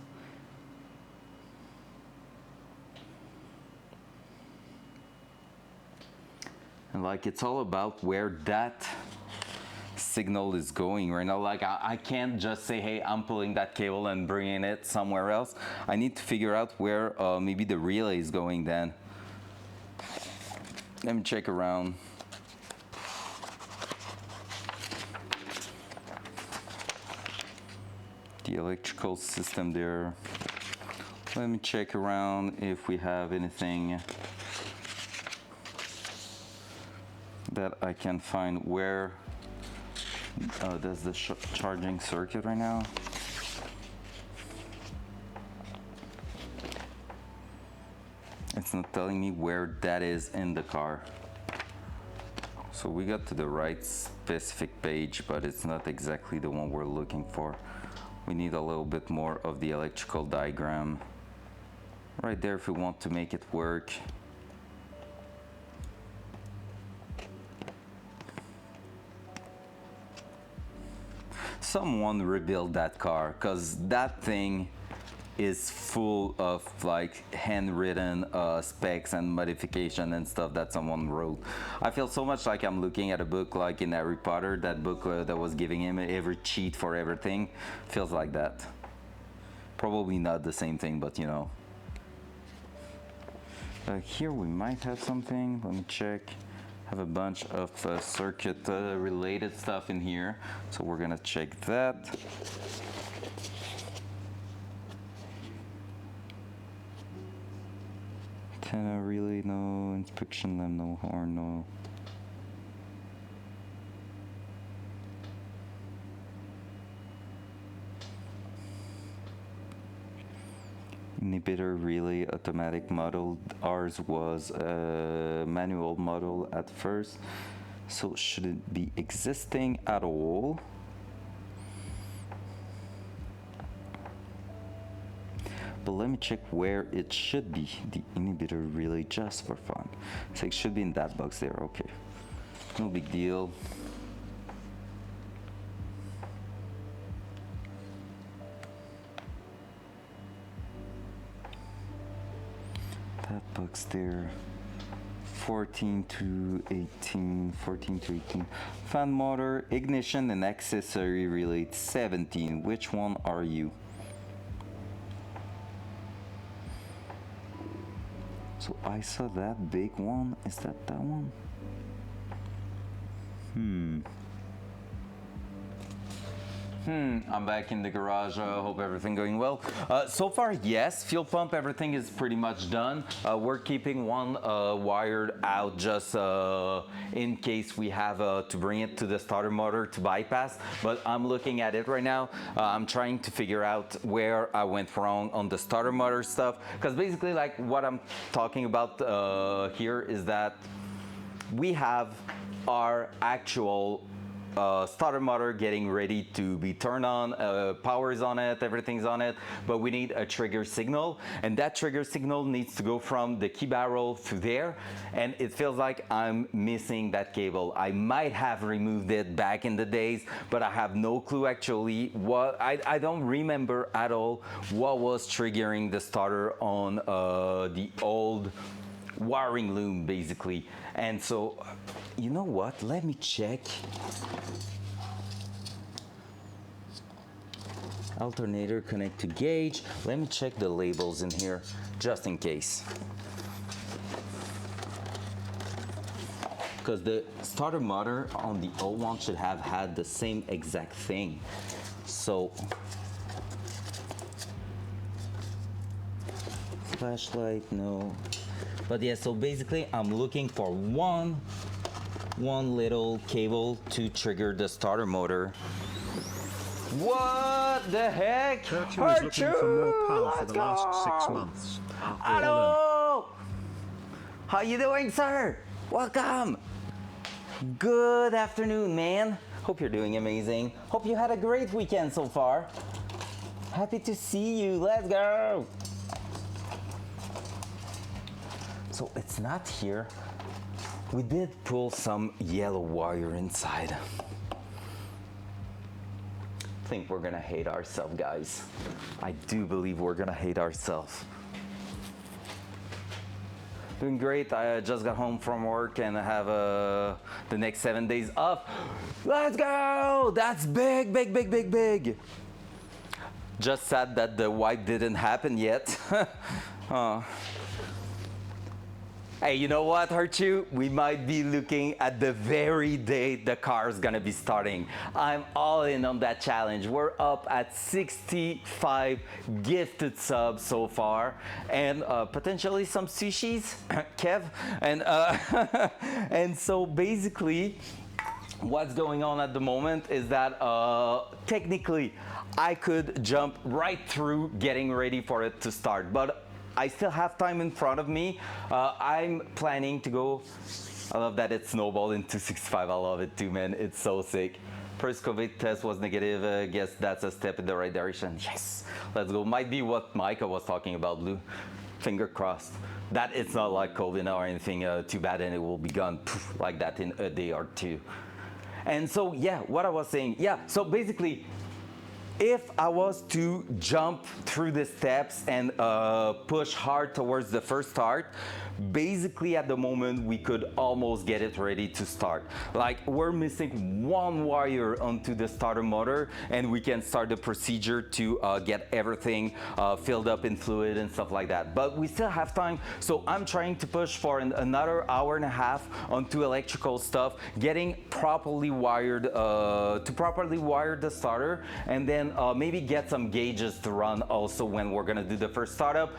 And like it's all about where that signal is going right now. Like I can't just say, hey, I'm pulling that cable and bringing it somewhere else. I need to figure out where maybe the relay is going then. Let me check around. The electrical system there. Let me check around if we have anything that I can find where there's the charging circuit right now. It's not telling me where that is in the car. So we got to the right specific page, but it's not exactly the one we're looking for. We need a little bit more of the electrical diagram right there if we want to make it work. Someone rebuild that car, because that thing is full of like handwritten specs and modification and stuff that someone wrote. I feel so much like I'm looking at a book like in Harry Potter, that book that was giving him every cheat for everything. Feels like that. Probably not the same thing, but you know. Here we might have something. Let me check. Have a bunch of circuit related stuff in here, so we're gonna check that. Antenna relay, no. Inspection lamp, no. Horn, no. Inhibitor relay automatic model. Ours was a manual model at first, so should it be existing at all? But let me check where it should be, the inhibitor relay, just for fun. So it should be in that box there. Okay, no big deal. That box there. 14 to 18, 14 to 18. Fan motor, ignition and accessory relay 17. Which one are you? So I saw that big one. Is that one? I'm back in the garage. Hope everything going well. So far, yes, fuel pump, everything is pretty much done. We're keeping one wired out just in case we have to bring it to the starter motor to bypass. But I'm looking at it right now. I'm trying to figure out where I went wrong on the starter motor stuff. Because basically, like what I'm talking about here is that we have our actual starter motor getting ready to be turned on, power is on it, everything's on it, but we need a trigger signal, and that trigger signal needs to go from the key barrel to there, and it feels like I'm missing that cable. I might have removed it back in the days, but I have no clue actually what, I don't remember at all what was triggering the starter on the old wiring loom basically. And so, you know what, let me check. Alternator connect to gauge. Let me check the labels in here just in case. Because the starter motor on the old one should have had the same exact thing. So, flashlight, no. But yeah, so basically I'm looking for one little cable to trigger the starter motor. What the heck? Churchill is looking for more power for the last 6 months. Hello! How you doing, sir? Welcome. Good afternoon, man. Hope you're doing amazing. Hope you had a great weekend so far. Happy to see you. Let's go. So it's not here. We did pull some yellow wire inside. I think we're gonna hate ourselves, guys. I do believe we're gonna hate ourselves. Doing great. I just got home from work and I have the next 7 days off. Let's go! That's big, big, big, big, big. Just sad that the wipe didn't happen yet. Hey, you know what, Harchu? We might be looking at the very day the car's gonna be starting. I'm all in on that challenge. We're up at 65 gifted subs so far, and potentially some sushis, Kev. And, and so basically, what's going on at the moment is that technically I could jump right through getting ready for it to start, but I still have time in front of me. I'm planning to go I love that it snowballed in 265. I love it too, man. It's so sick. First COVID test was negative. Guess that's a step in the right direction. Yes, let's go. Might be what Micah was talking about, Blue. Finger crossed. That it's not like COVID or anything too bad, and it will be gone poof, like that in a day or two. And so, yeah, what I was saying, yeah, so basically, if I was to jump through the steps and push hard towards the first start, basically at the moment we could almost get it ready to start. Like we're missing one wire onto the starter motor and we can start the procedure to get everything filled up in fluid and stuff like that. But we still have time, so I'm trying to push for another hour and a half onto electrical stuff, getting properly wired to properly wire the starter, and then maybe get some gauges to run also when we're gonna do the first startup.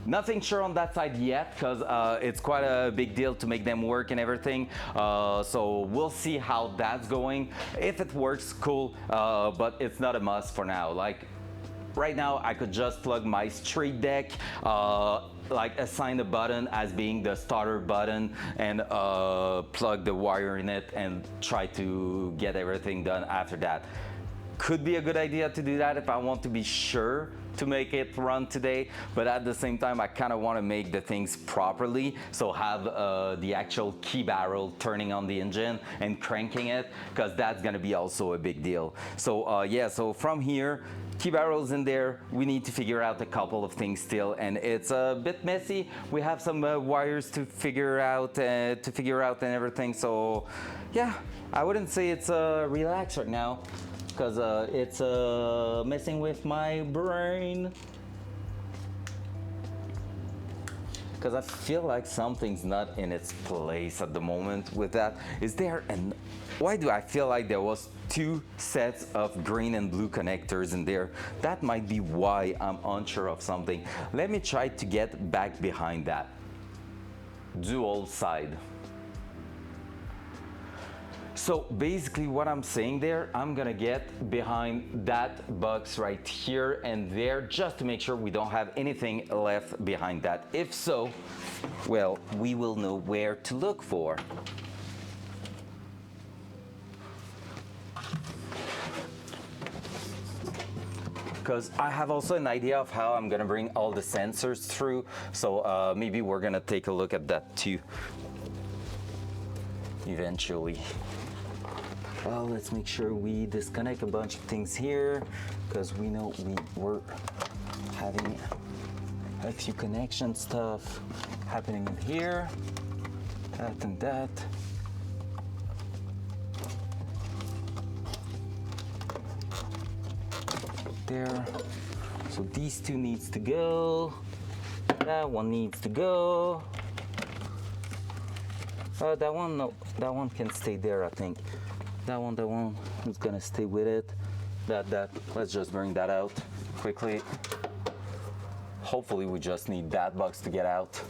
Nothing sure on that side yet because it's quite a big deal to make them work and everything. So we'll see how that's going. If it works, cool, but it's not a must for now. Like right now, I could just plug my straight deck, like assign the button as being the starter button and plug the wire in it and try to get everything done after that. Could be a good idea to do that if I want to be sure to make it run today, but at the same time I kind of want to make the things properly, so have the actual key barrel turning on the engine and cranking it, because that's going to be also a big deal. So yeah, so from here, key barrels in there, we need to figure out a couple of things still, and it's a bit messy. We have some wires to figure out and everything. So yeah, I wouldn't say it's relaxed right now, because it's messing with my brain. Because I feel like something's not in its place at the moment with that. Is there why do I feel like there was two sets of green and blue connectors in there? That might be why I'm unsure of something. Let me try to get back behind that. Dual side. So basically what I'm saying there, I'm gonna get behind that box right here and there just to make sure we don't have anything left behind that. If so, well, we will know where to look for. Because I have also an idea of how I'm gonna bring all the sensors through, so maybe we're gonna take a look at that too eventually. Well, let's make sure we disconnect a bunch of things here, because we know we were having a few connection stuff happening in here, that and that. There. So these two needs to go. That one needs to go. That one, no, that one can stay there, I think. That one is gonna stay with it. That, let's just bring that out quickly. Hopefully we just need that box to get out.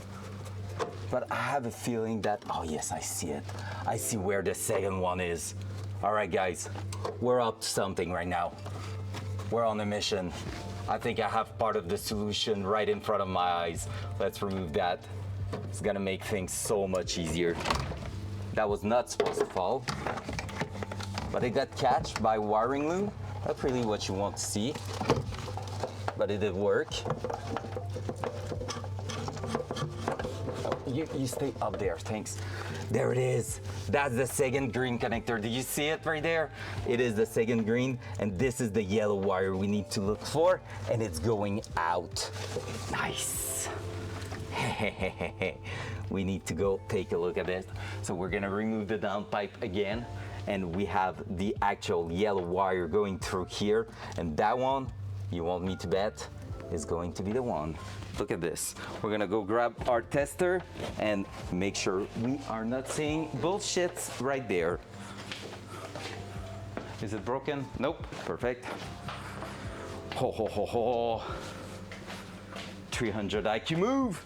But I have a feeling that, oh yes, I see it. I see where the second one is. All right, guys, we're up to something right now. We're on a mission. I think I have part of the solution right in front of my eyes. Let's remove that. It's gonna make things so much easier. That was not supposed to fall, but it got catched by wiring loom. That's really what you want to see, but it did work. Oh, you stay up there, thanks. There it is. That's the second green connector. Do you see it right there? It is the second green, and this is the yellow wire we need to look for, and it's going out. Nice. We need to go take a look at it. So we're gonna remove the downpipe again, and we have the actual yellow wire going through here, and that one, you want me to bet, is going to be the one. Look at this. We're gonna go grab our tester and make sure we are not seeing bullshits right there. Is it broken? Nope, perfect. Ho ho ho ho. 300 IQ move.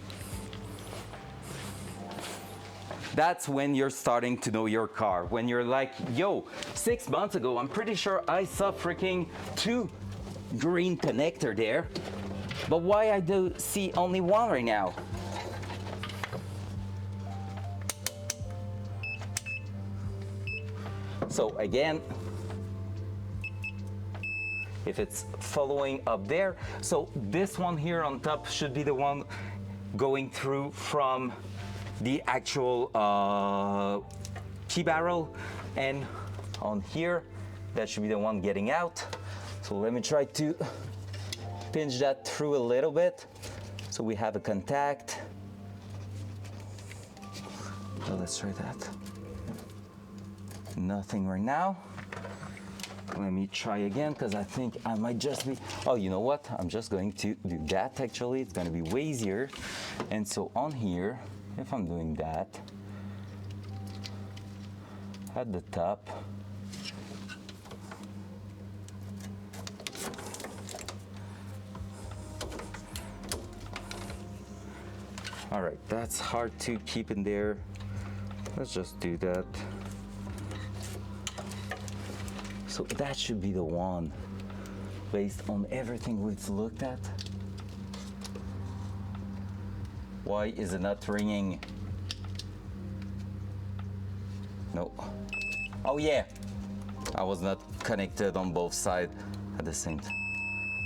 That's when you're starting to know your car. When you're like, yo, 6 months ago, I'm pretty sure I saw freaking 2 green connector there. But why I do see only one right now? So again, if it's following up there, so this one here on top should be the one going through from the actual key barrel, and on here that should be the one getting out. So let me try to pinch that through a little bit so we have a contact. So let's try that. Nothing right now. Let me try again, because I think I might just be, oh, you know what? I'm just going to do that actually. It's gonna be way easier. And so on here, if I'm doing that, at the top, all right, that's hard to keep in there. Let's just do that. So that should be the one, based on everything we've looked at. Why is it not ringing? No. Oh yeah, I was not connected on both sides at the same time.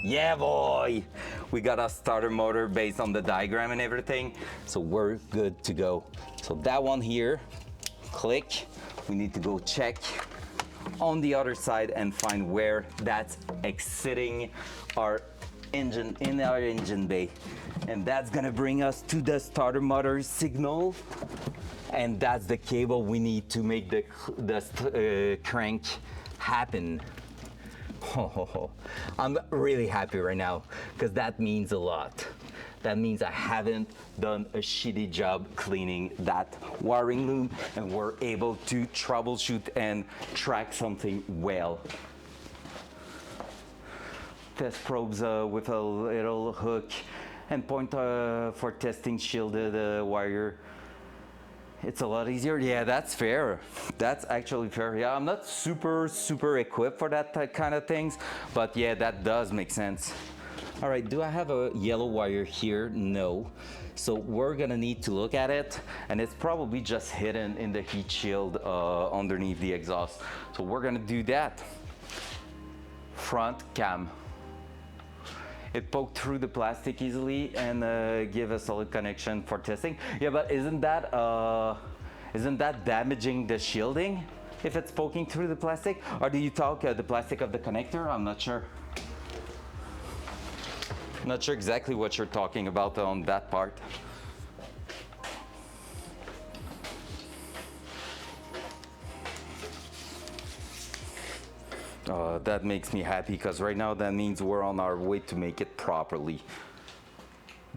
Yeah, boy! We got a starter motor based on the diagram and everything, so we're good to go. So that one here, click. We need to go check on the other side and find where that's exiting our engine in our engine bay. And that's gonna bring us to the starter motor signal. And that's the cable we need to make the crank happen. I'm really happy right now because that means a lot. That means I haven't done a shitty job cleaning that wiring loom, and we're able to troubleshoot and track something well. Test probes with a little hook and point for testing shielded wire. It's a lot easier. Yeah, that's fair. That's actually fair. Yeah, I'm not super equipped for that kind of things, but yeah, that does make sense. All right, do I have a yellow wire here? No. So we're gonna need to look at it, and it's probably just hidden in the heat shield underneath the exhaust. So we're gonna do that. Front cam. It poked through the plastic easily and give a solid connection for testing. Yeah, but isn't that damaging the shielding if it's poking through the plastic? Or do you talk the plastic of the connector? I'm not sure. Not sure exactly what you're talking about on that part. That makes me happy because right now that means we're on our way to make it properly.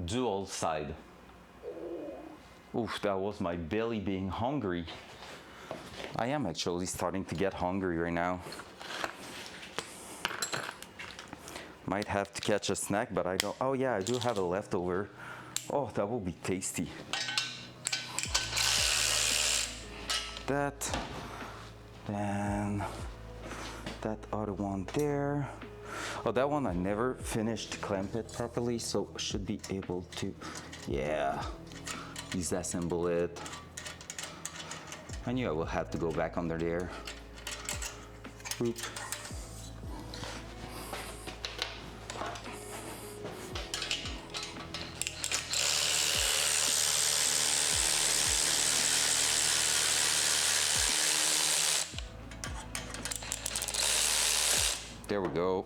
Dual side. Oof, that was my belly being hungry. I am actually starting to get hungry right now. Might have to catch a snack, but I don't. Oh yeah, I do have a leftover. Oh, that will be tasty. That, then that other one there. Oh, that one I never finished to clamp it properly, so should be able to, yeah, disassemble it. I knew I will have to go back under there. Oop. There we go.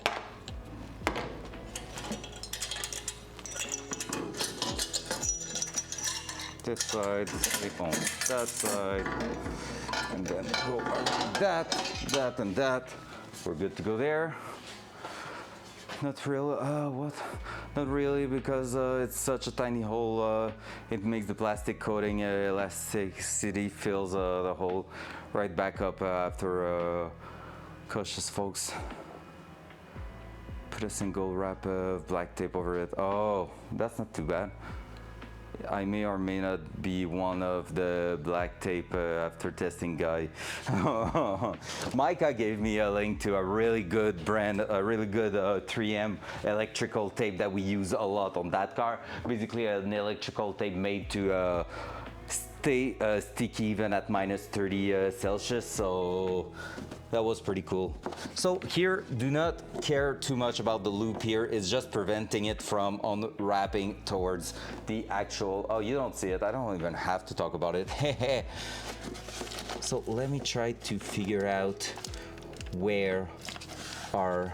This side, clip on that side, and then go around that, and that. We're good to go there. Not really, what? Not really, because it's such a tiny hole. It makes the plastic coating elasticity, fills the hole right back up after cautious folks. Put a single wrap of black tape over it. Oh, that's not too bad. I may or may not be one of the black tape after testing guy. Micah gave me a link to a really good brand, a really good 3M electrical tape that we use a lot on that car. Basically an electrical tape made to stay sticky even at minus 30 Celsius, so that was pretty cool. So here, do not care too much about the loop here. It's just preventing it from unwrapping towards the actual, oh, you don't see it. I don't even have to talk about it. So let me try to figure out where our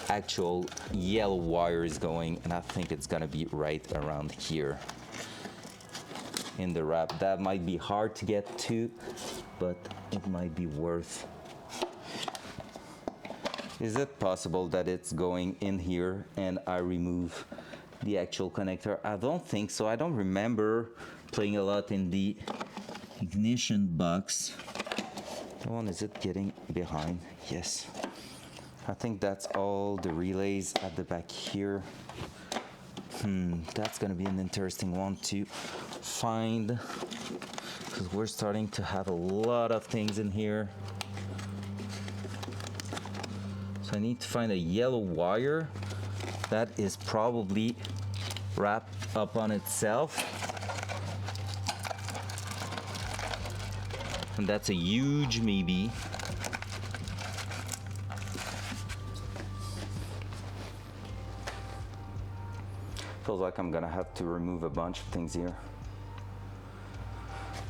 actual yellow wire is going, and I think it's gonna be right around here in the wrap. That might be hard to get to, but it might be worth. Is it possible that it's going in here and I remove the actual connector? I don't think so. I don't remember playing a lot in the ignition box. Come on, is it getting behind? Yes. I think that's all the relays at the back here. That's gonna be an interesting one to find, because we're starting to have a lot of things in here. So I need to find a yellow wire that is probably wrapped up on itself. And that's a huge maybe. Feels like I'm gonna have to remove a bunch of things here.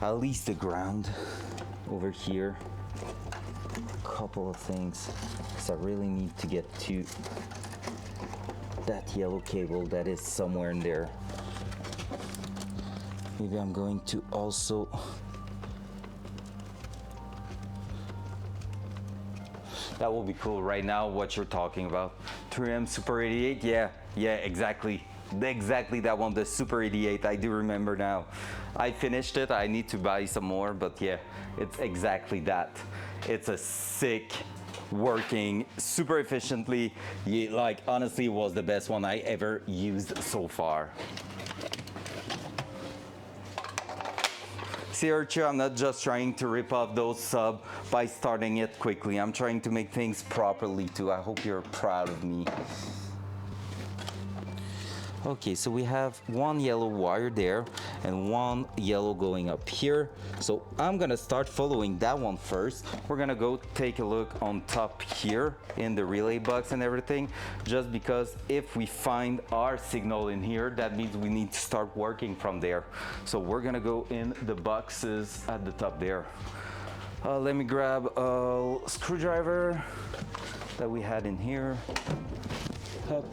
At least the ground over here. A couple of things, because I really need to get to that yellow cable that is somewhere in there. Maybe I'm going to also that will be cool right now what you're talking about. 3M Super 88, yeah, exactly that one, the Super 88. I do remember now. I finished it. I need to buy some more, but yeah, it's exactly that. It's a sick, working super efficiently. Yeah, like honestly, it was the best one I ever used so far. See, Archie, I'm not just trying to rip off those sub by starting it quickly. I'm trying to make things properly too. I hope you're proud of me. Okay, so we have one yellow wire there and one yellow going up here. So I'm gonna start following that one first. We're gonna go take a look on top here in the relay box and everything, just because if we find our signal in here, that means we need to start working from there. So we're gonna go in the boxes at the top there. Let me grab a screwdriver that we had in here. Up.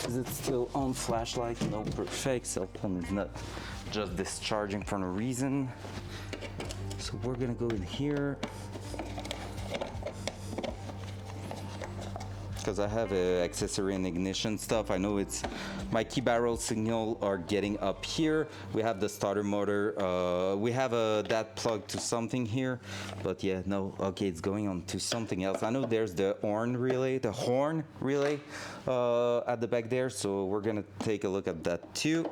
Is it still on flashlight? No, perfect. Cell phone is not just discharging for no reason. So we're gonna go in here. Because I have accessory and ignition stuff. I know it's my key barrel signal are getting up here. We have the starter motor. We have that plugged to something here, but yeah, no. Okay, it's going on to something else. I know there's the horn relay at the back there. So we're gonna take a look at that too.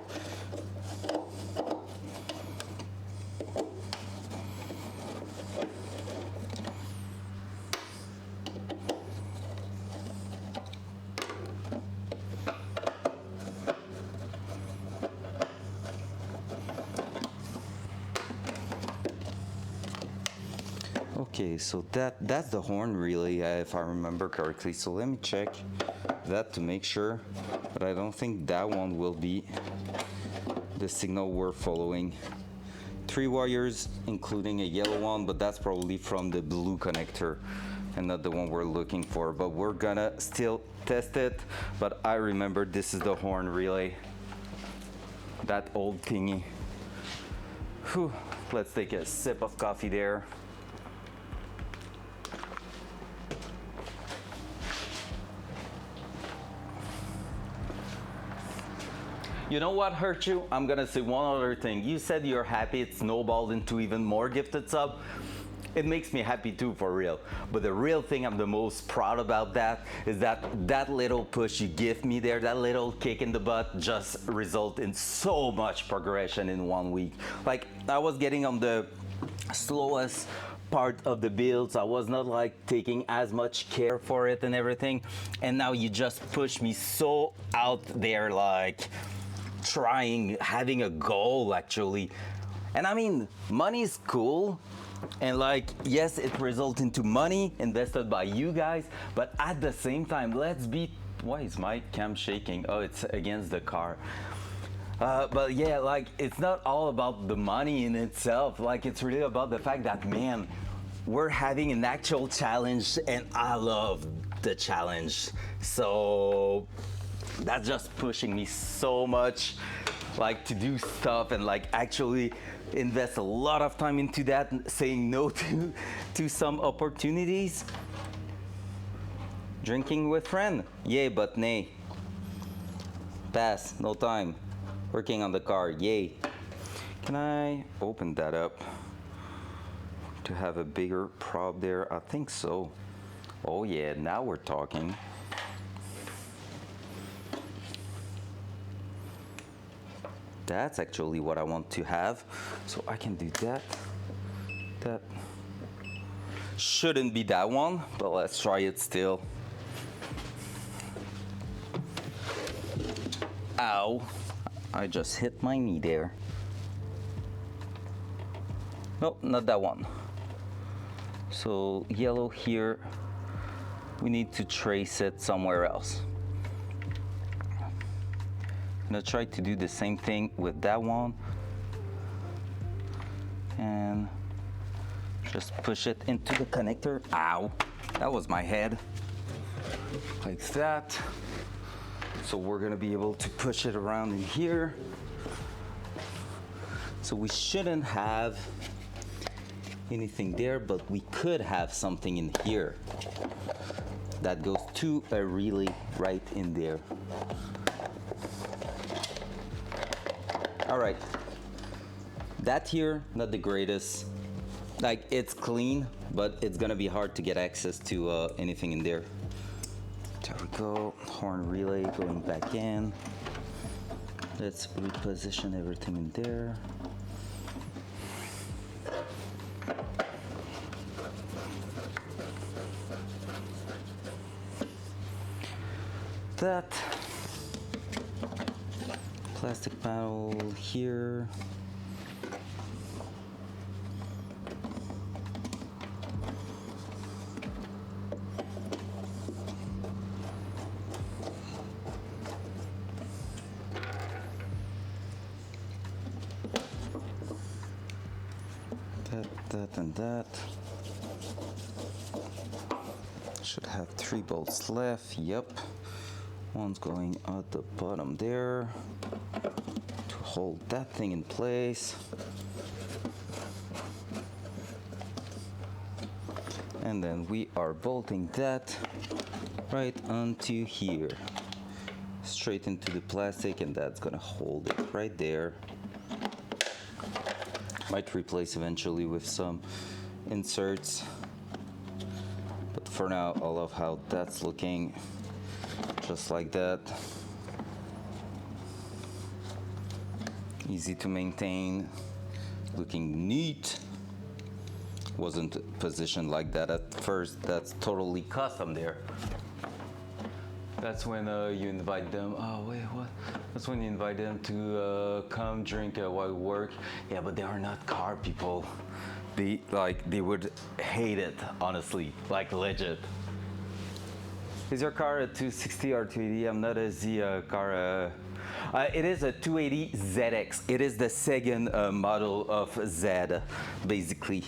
Okay, so that's the horn relay, if I remember correctly. So let me check that to make sure, but I don't think that one will be the signal we're following. 3 wires, including a yellow one, but that's probably from the blue connector and not the one we're looking for. But we're gonna still test it. But I remember this is the horn relay, that old thingy. Whew. Let's take a sip of coffee there. You know what hurt you? I'm gonna say one other thing. You said you're happy it snowballed into even more gifted sub. It makes me happy too, for real. But the real thing I'm the most proud about that is that little push you give me there, that little kick in the butt, just result in so much progression in 1 week. Like, I was getting on the slowest part of the builds. I was not like taking as much care for it and everything. And now you just push me so out there, like trying, having a goal actually. And I mean, money is cool. And like, yes, it results into money invested by you guys, but at the same time, let's be, why is my cam shaking? Oh, it's against the car. But yeah, like, it's not all about the money in itself. Like, it's really about the fact that, man, we're having an actual challenge and I love the challenge. So that's just pushing me so much, like, to do stuff and like actually invest a lot of time into that, saying no to some opportunities. Drinking with friend, yay, but nay. Pass, no time. Working on the car, yay. Can I open that up to have a bigger prop there? I think so. Oh yeah, now we're talking. That's actually what I want to have. So I can do that. That shouldn't be that one, but let's try it still. Ow, I just hit my knee there. Nope, not that one. So yellow here, we need to trace it somewhere else. I'm gonna try to do the same thing with that one and just push it into the connector. Ow, that was my head. Like that. So we're gonna be able to push it around in here. So we shouldn't have anything there, but we could have something in here that goes to a relay right in there. All right, that here, not the greatest. Like, it's clean, but it's gonna be hard to get access to anything in there. There we go, horn relay going back in. Let's reposition everything in there. That plastic panel here. That and that. Should have 3 bolts left. Yep. One's going at the bottom there to hold that thing in place. And then we are bolting that right onto here, straight into the plastic, and that's gonna hold it right there. Might replace eventually with some inserts, but for now I love how that's looking, just like that. Easy to maintain, looking neat. Wasn't positioned like that at first. That's totally custom there. That's when you invite them. Oh wait, what? That's when you invite them to come drink while you work. Yeah, but they are not car people. They would hate it, honestly, like legit. Is your car a 260 or 280? I'm not a Z car. It is a 280 ZX. It is the second model of Z, basically.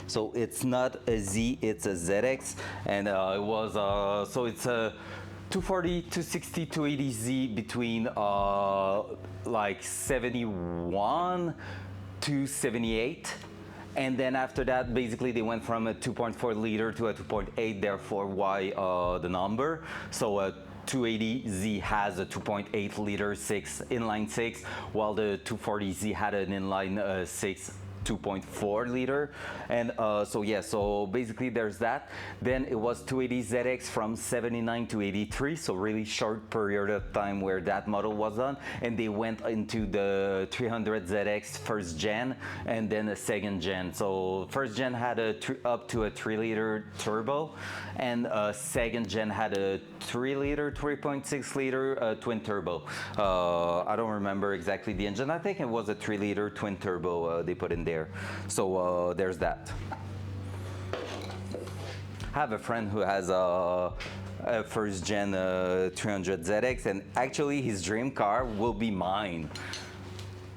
So it's not a Z, it's a ZX, and it was so it's a 240, 260, 280Z between like 71 to 78. And then after that, basically they went from a 2.4 liter to a 2.8, therefore why the number. So a 280Z has a 2.8 liter inline six, while the 240Z had an inline six 2.4 liter. And so yeah, so basically there's that. Then it was 280 ZX from 79 to 83, so really short period of time where that model was on. And they went into the 300 ZX first gen and then a second gen. So first gen had up to a 3 liter turbo, and second gen had a 3 liter, 3.6 liter twin turbo. I don't remember exactly the engine. I think it was a 3 liter twin turbo they put in there. So there's that. I have a friend who has a first gen 300 ZX, and actually his dream car will be mine.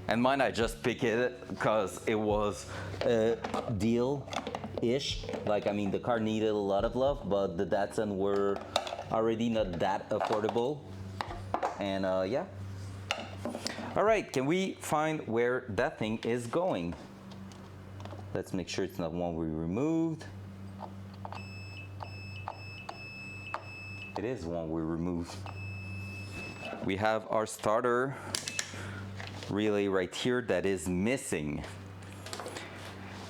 And mine, I just picked it because it was a deal-ish. Like, I mean, the car needed a lot of love, but the Datsun were already not that affordable. And yeah. All right, can we find where that thing is going? Let's make sure it's not one we removed. It is one we removed. We have our starter relay right here that is missing.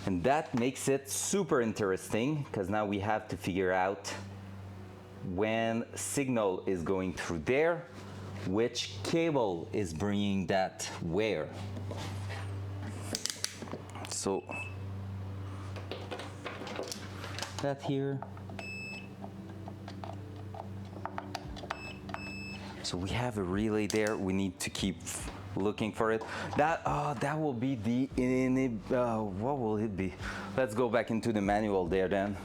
And that makes it super interesting because now we have to figure out when signal is going through there, which cable is bringing that where. So that here. So we have a relay there. We need to keep looking for it. That will be the what will it be? Let's go back into the manual there then.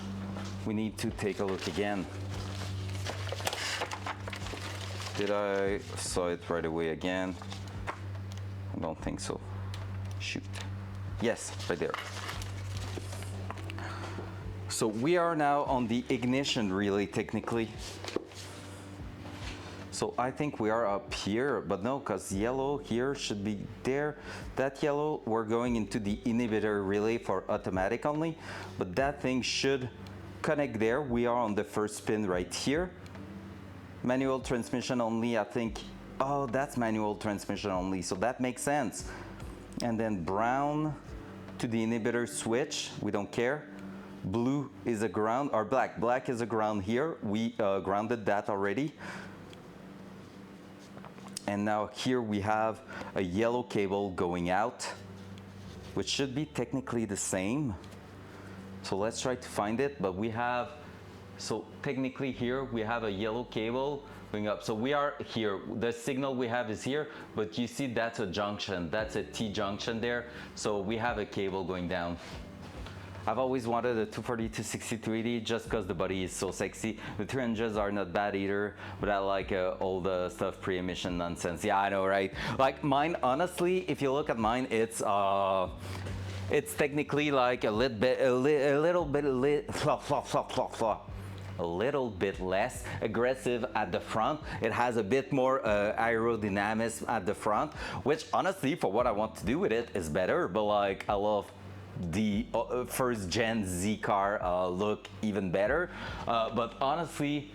We need to take a look again. Did I saw it right away again? I don't think so. Shoot. Yes, right there. So we are now on the ignition relay technically. So I think we are up here, but no, because yellow here should be there. That yellow, we're going into the inhibitor relay for automatic only, but that thing should connect there. We are on the first pin right here. Manual transmission only, I think. Oh, that's manual transmission only, so that makes sense. And then brown to the inhibitor switch, we don't care. Blue is a ground, or black. Black is a ground here. We grounded that already. And now here we have a yellow cable going out, which should be technically the same. So let's try to find it, but we have, so technically here we have a yellow cable going up. So we are here, the signal we have is here, but you see that's a junction, that's a T junction there. So we have a cable going down. I've always wanted a 240 to 60 to 80 just because the body is so sexy. The 300s are not bad either, but I like all the stuff pre-emission nonsense. Yeah, I know, right? Like mine, honestly, if you look at mine, it's technically like a little bit less aggressive at the front. It has a bit more aerodynamics at the front, which honestly, for what I want to do with it, is better. But like, I love the first gen Z car look even better, but honestly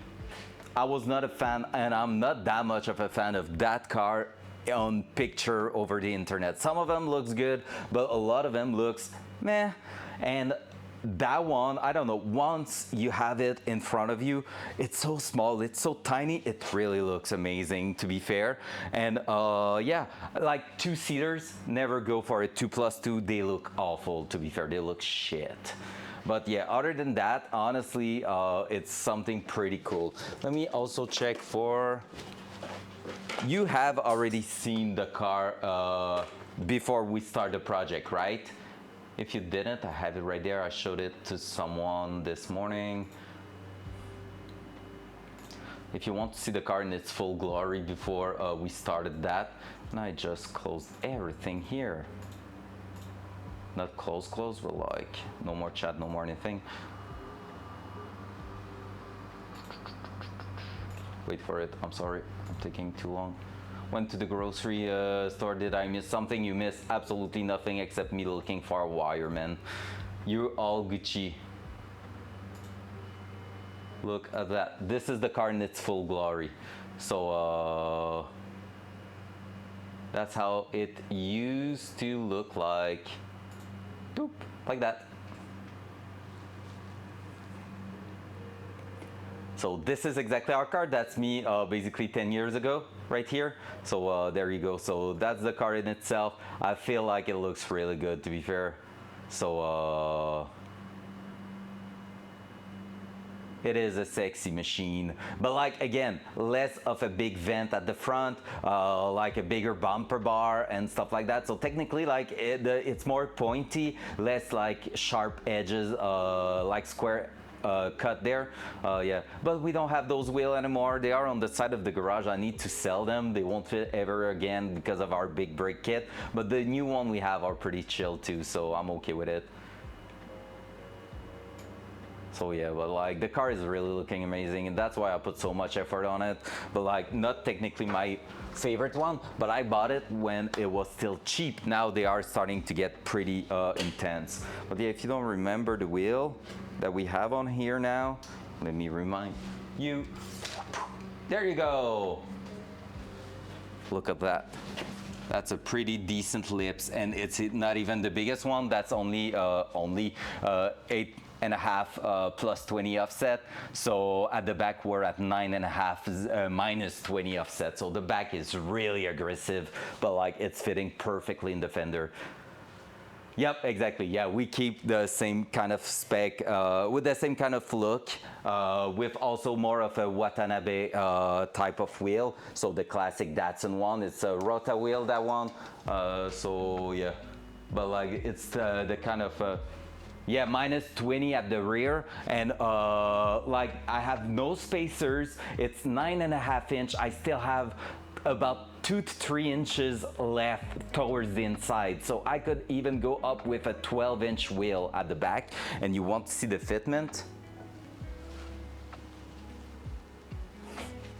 I was not a fan, and I'm not that much of a fan of that car on picture over the internet. Some of them looks good, but a lot of them looks meh. And that one, I don't know, once you have it in front of you, it's so small, it's so tiny, it really looks amazing, to be fair. And yeah, like two-seaters, never go for it. 2+2, they look awful, to be fair, they look shit. But yeah, other than that, honestly, it's something pretty cool. Let me also check for, you have already seen the car before we start the project, right? If you didn't, I have it right there. I showed it to someone this morning. If you want to see the car in its full glory before we started that, and I just closed everything here. Not close, but like no more chat, no more anything. Wait for it, I'm sorry, I'm taking too long. Went to the grocery store, did I miss something? You missed absolutely nothing except me looking for a wire, man. You're all Gucci. Look at that. This is the car in its full glory. So that's how it used to look like Doop, like that. So this is exactly our car. That's me basically 10 years ago right here. So there you go. So that's the car in itself. I feel like it looks really good, to be fair. So it is a sexy machine, but like again, less of a big vent at the front, like a bigger bumper bar and stuff like that. So technically, like it's more pointy, less like sharp edges, like square cut there. Yeah, but we don't have those wheels anymore. They are on the side of the garage. I need to sell them. They won't fit ever again because of our big brake kit. But the new one we have are pretty chill too, so I'm okay with it. So yeah, but like the car is really looking amazing, and that's why I put so much effort on it. But like not technically my favorite one, but I bought it when it was still cheap. Now they are starting to get pretty intense. But yeah, if you don't remember the wheel that we have on here now, let me remind you. There you go. Look at that. That's a pretty decent lips, and it's not even the biggest one. That's only 8.5 plus 20 offset. So at the back we're at 9.5 minus 20 offset. So the back is really aggressive, but like it's fitting perfectly in the fender. Yep, exactly. Yeah, we keep the same kind of spec with the same kind of look, with also more of a Watanabe type of wheel. So the classic Datsun one, it's a Rota wheel, that one. So yeah, but like it's the kind of yeah, minus 20 at the rear, and like I have no spacers. It's 9.5 inch. I still have about 2 to 3 inches left towards the inside, so I could even go up with a 12-inch wheel at the back. And you want to see the fitment?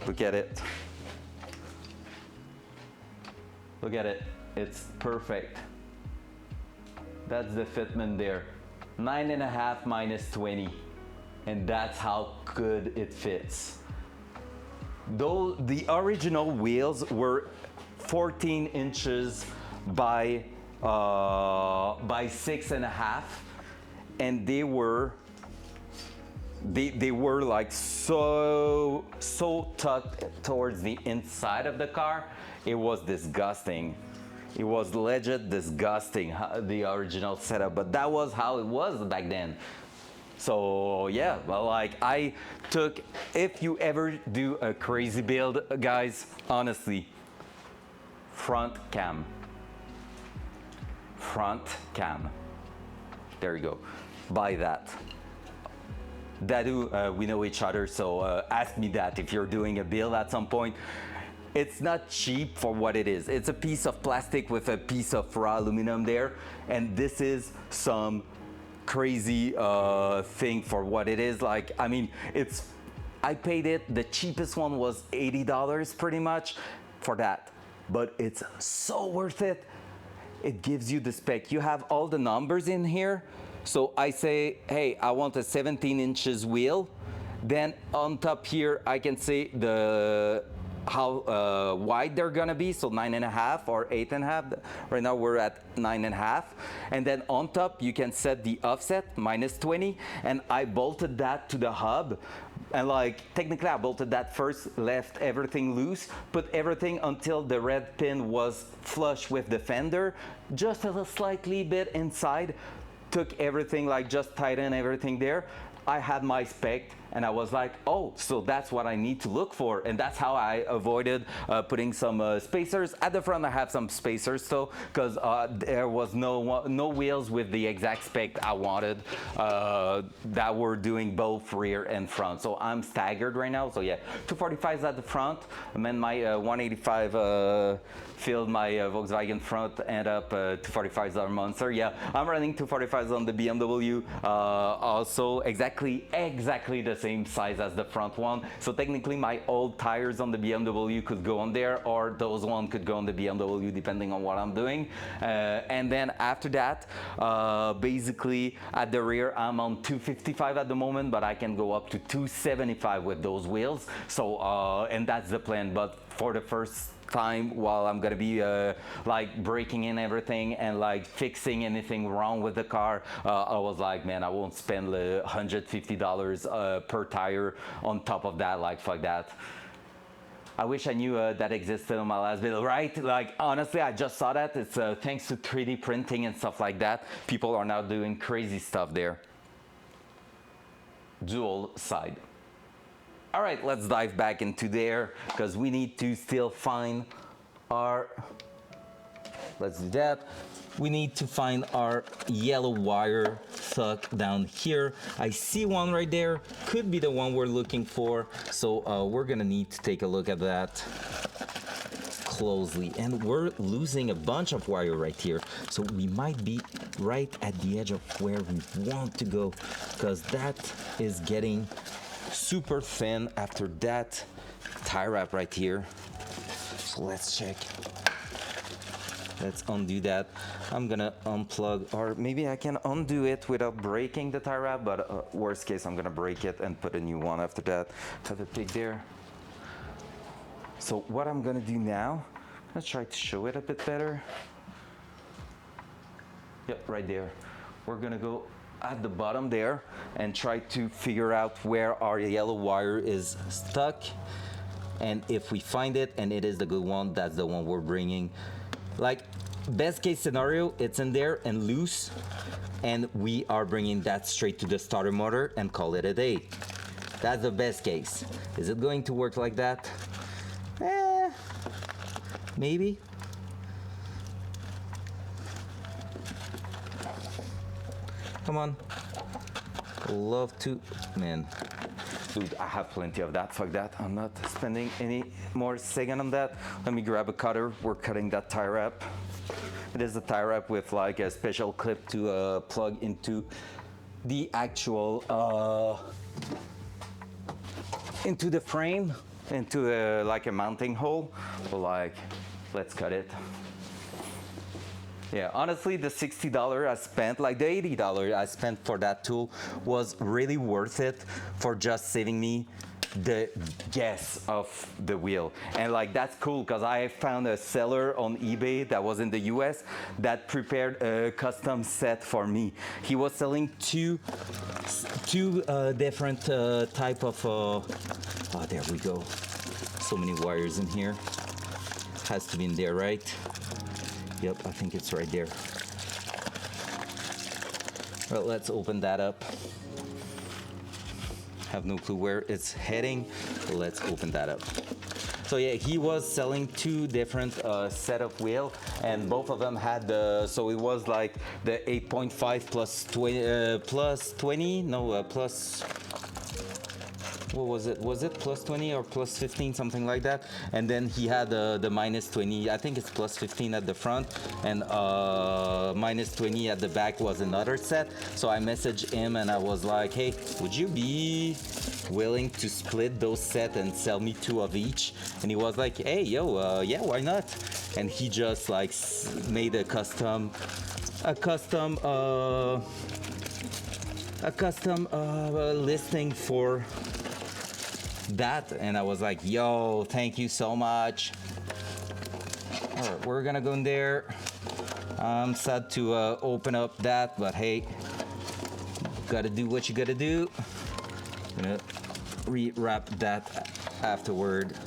Look at it. Look at it. It's perfect. That's the fitment there. 9.5 minus 20, and that's how good it fits. Though the original wheels were 14 inches by 6.5, and they were like so tucked towards the inside of the car. It was disgusting. It was legit disgusting, the original setup, but that was how it was back then. So yeah, well, like I took, if you ever do a crazy build, guys, honestly, front cam. There you go. Buy that. Dadu, we know each other, so ask me that if you're doing a build at some point. It's not cheap for what it is. It's a piece of plastic with a piece of raw aluminum there, and this is some crazy thing for what it is. Like, I mean, I paid it, the cheapest one was $80 pretty much for that, but it's so worth it. It gives you the spec. You have all the numbers in here. So I say, hey, I want a 17 inches wheel. Then on top here, I can say how wide they're gonna be, so 9.5 or 8.5. Right now we're at 9.5, and then on top you can set the offset minus 20, and I bolted that to the hub. And like technically I bolted that first, left everything loose, put everything until the red pin was flush with the fender, just a slightly bit inside, took everything, like just tighten everything there. I had my spec, and I was like, oh, so that's what I need to look for. And that's how I avoided putting some spacers. At the front I have some spacers though, because there was no wheels with the exact spec I wanted that were doing both rear and front. So I'm staggered right now. So yeah, 245s at the front, and then my 185 filled my Volkswagen front, and up 245s are Monster. Yeah, I'm running 245s on the BMW, also exactly the same size as the front one. So technically my old tires on the BMW could go on there, or those one could go on the BMW depending on what I'm doing. And then after that, basically at the rear I'm on 255 at the moment, but I can go up to 275 with those wheels. So and that's the plan. But for the first time while I'm gonna be like breaking in everything and like fixing anything wrong with the car. I was like, man, I won't spend $150 per tire on top of that. Like, fuck that. I wish I knew that existed on my last video, right? Like, honestly, I just saw that. It's thanks to 3D printing and stuff like that. People are now doing crazy stuff there. Dual side. All right, let's dive back into there because we need to still find our, let's do that. We need to find our yellow wire stuck down here. I see one right there, could be the one we're looking for. So we're gonna need to take a look at that closely. And we're losing a bunch of wire right here. So we might be right at the edge of where we want to go because that is getting super thin after that tie wrap right here. So let's check. Let's undo that. I'm gonna unplug, or maybe I can undo it without breaking the tie wrap, but worst case, I'm gonna break it and put a new one after that. Have a pig there. So what I'm gonna do now, I'm gonna try to show it a bit better. Yep, right there. We're gonna go at the bottom there and try to figure out where our yellow wire is stuck. And if we find it and it is the good one, that's the one we're bringing. Like, best case scenario, it's in there and loose, and we are bringing that straight to the starter motor and call it a day. That's the best case. Is it going to work like that? Maybe. Come on. Love to, man. Dude, I have plenty of that. Fuck that. I'm not spending any more second on that. Let me grab a cutter. We're cutting that tie wrap. It is a tie wrap with like a special clip to plug into the actual, into the frame, into like a mounting hole. So like, let's cut it. Yeah, honestly, the $60 I spent, like the $80 I spent for that tool was really worth it for just saving me the guess of the wheel. And like, that's cool because I found a seller on eBay that was in the US that prepared a custom set for me. He was selling two different type of, oh, there we go. So many wires in here. Has to be in there, right? Yep, I think it's right there. Well, let's open that up. Have no clue where it's heading. Let's open that up. So yeah, he was selling two different set of wheel, and both of them had the, so it was like the 8.5 plus 20, plus 20, no, plus, what was it? Was it plus 20 or plus 15, something like that? And then he had the minus 20. I think it's plus 15 at the front, and minus 20 at the back was another set. So I messaged him and I was like, hey, would you be willing to split those sets and sell me two of each? And he was like, hey, yo, yeah, why not? And he just like made a custom listing for that, and I was like, yo, thank you so much. All right, we're gonna go in there. I'm sad to open up that, but hey, gotta do what you gotta do. I'm gonna rewrap that afterward,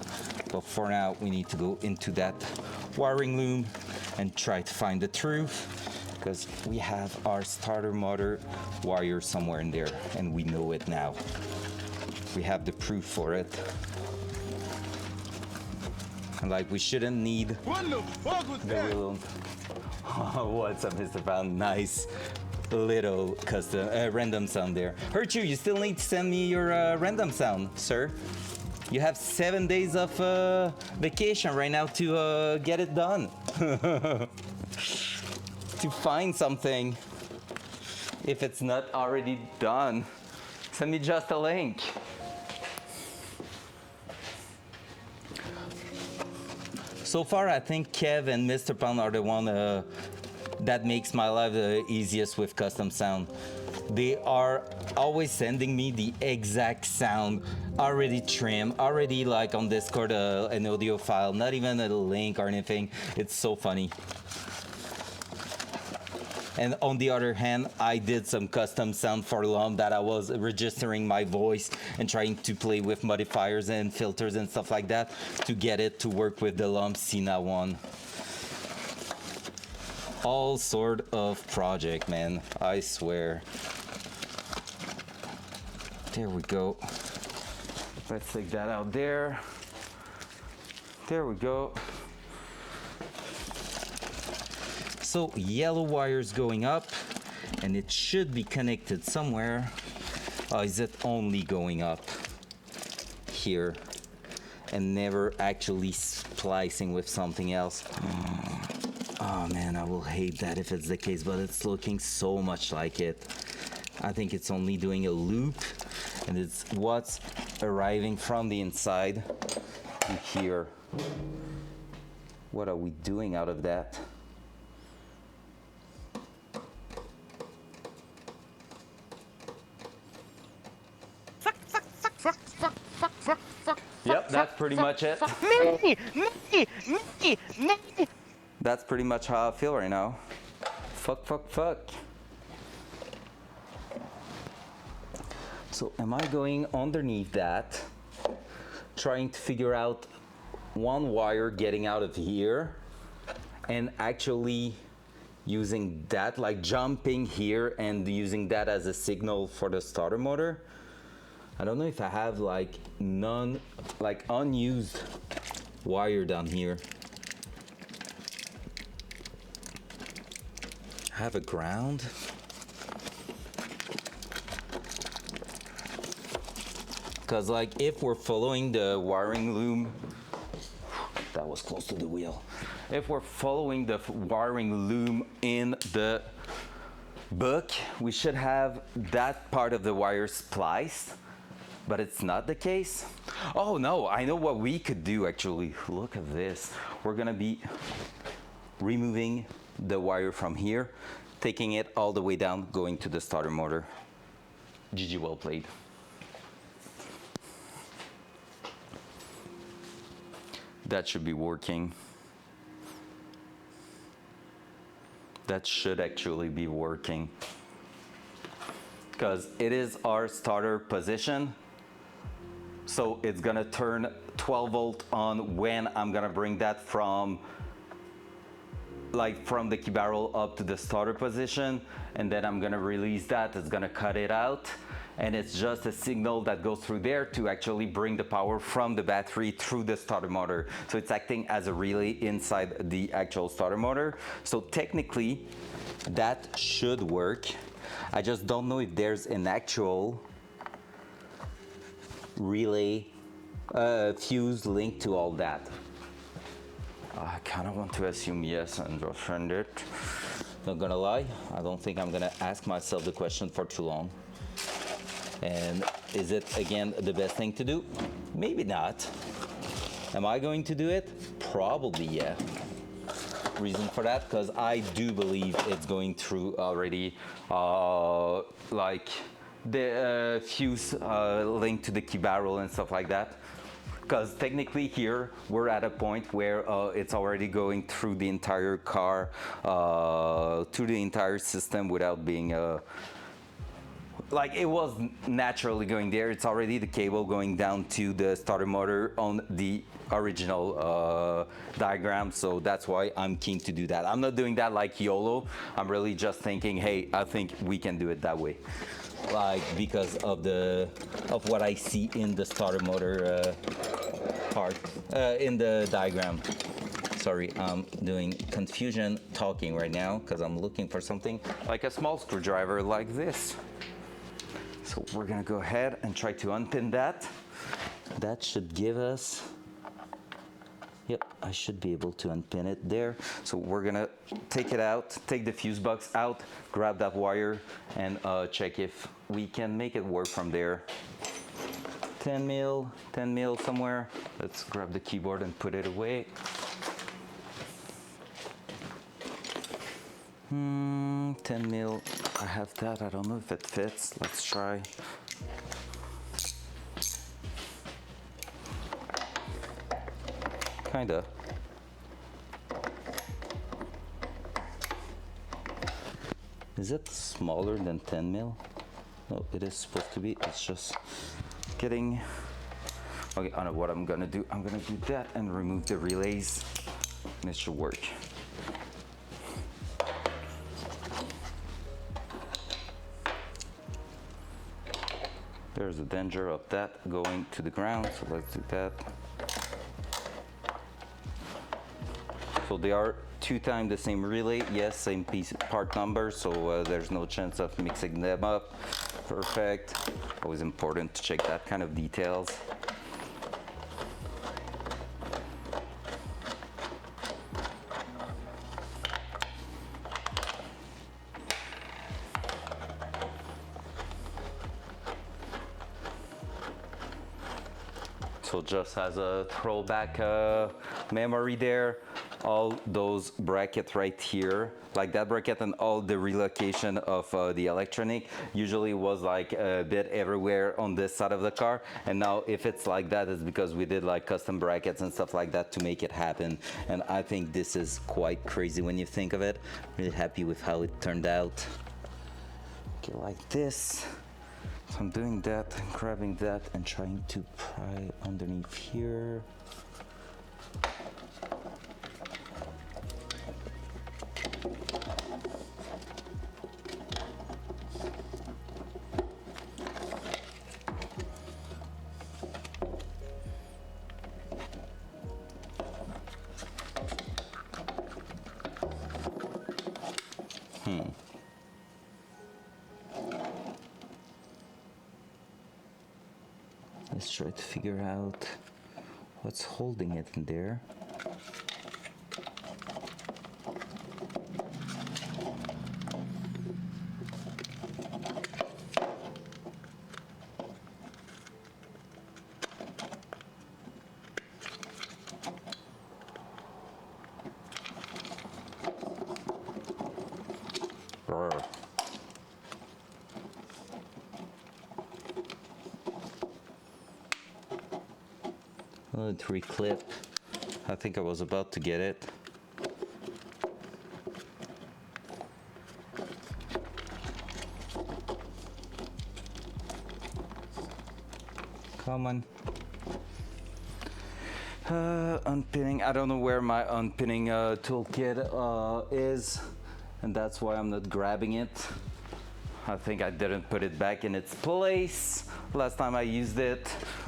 but for now we need to go into that wiring loom and try to find the truth, because we have our starter motor wire somewhere in there and we know it now. We have the proof for it. And like, we shouldn't need What the fuck was that? What's up, Mr. Pound? Nice little custom random sound there. Hurt you still need to send me your random sound, sir. You have 7 days of vacation right now to get it done. To find something, if it's not already done, send me just a link. So far, I think Kev and Mr. Pound are the one that makes my life the easiest with custom sound. They are always sending me the exact sound already trimmed, already like on Discord an audio file, not even a link or anything. It's so funny. And on the other hand, I did some custom sound for LUM that I was registering my voice and trying to play with modifiers and filters and stuff like that to get it to work with the LUM Cena one. All sort of project, man, I swear. There we go. Let's take that out there. There we go. So yellow wires going up, and it should be connected somewhere. Oh, is it only going up here and never actually splicing with something else? Oh man, I will hate that if it's the case, but it's looking so much like it. I think it's only doing a loop, and it's what's arriving from the inside to here. What are we doing out of that? Yep, that's pretty much it. That's pretty much how I feel right now. Fuck, fuck, fuck. So am I going underneath that, trying to figure out one wire getting out of here and actually using that, like jumping here and using that as a signal for the starter motor? I don't know if I have like unused wire down here. I have a ground. Because like if we're following the wiring loom, that was close to the wheel. If we're following the wiring loom in the book, we should have that part of the wire spliced, but it's not the case. Oh no, I know what we could do actually. Look at this. We're gonna be removing the wire from here, taking it all the way down, going to the starter motor. GG, well played. That should be working. That should actually be working. Because it is our starter position. So it's gonna turn 12 volt on when I'm gonna bring that from the key barrel up to the starter position, and then I'm gonna release that. It's gonna cut it out, and it's just a signal that goes through there to actually bring the power from the battery through the starter motor. So it's acting as a relay inside the actual starter motor. So technically that should work. I just don't know if there's an actual relay fuse linked to all that. I kind of want to assume yes and just send it. Not gonna lie, I don't think I'm gonna ask myself the question for too long. And is it again the best thing to do? Maybe not. Am I going to do it? Probably yeah. Reason for that, because I do believe it's going through already like the fuse linked to the key barrel and stuff like that. Because technically here we're at a point where it's already going through the entire car, through the entire system without being like it was naturally going there. It's already the cable going down to the starter motor on the original diagram, so that's why I'm keen to do that. I'm not doing that like YOLO. I'm really just thinking, hey, I think we can do it that way, like because of what I see in the starter motor part in the diagram. Sorry, I'm doing confusion talking right now because I'm looking for something like a small screwdriver like this. So we're gonna go ahead and try to unpin that. That should give us, yep, I should be able to unpin it there. So we're gonna take it out, take the fuse box out, grab that wire, and check if we can make it work from there. 10 mil somewhere. Let's grab the keyboard and put it away. 10 mil. I have that. I don't know if it fits. Let's try. Kinda. Is it smaller than 10 mil? No, it is supposed to be. It's just getting. Okay, I know what I'm gonna do. I'm gonna do that and remove the relays, and it should work. There's a danger of that going to the ground, so let's do that. So they are 2 times the same relay, yes, same piece part number, so there's no chance of mixing them up. Perfect. Always important to check that kind of details. So just as a throwback memory there, all those brackets right here, like that bracket and all the relocation of the electronic usually was like a bit everywhere on this side of the car, and now if it's like that, it's because we did like custom brackets and stuff like that to make it happen. And I think this is quite crazy when you think of it. Really happy with how it turned out. Okay, like this. So I'm doing that and grabbing that and trying to pry underneath here. Let's try to figure out what's holding it in there. Brr. Let's reclip. I think I was about to get it. Come on. Unpinning. I don't know where my unpinning toolkit is, and that's why I'm not grabbing it. I think I didn't put it back in its place last time I used it.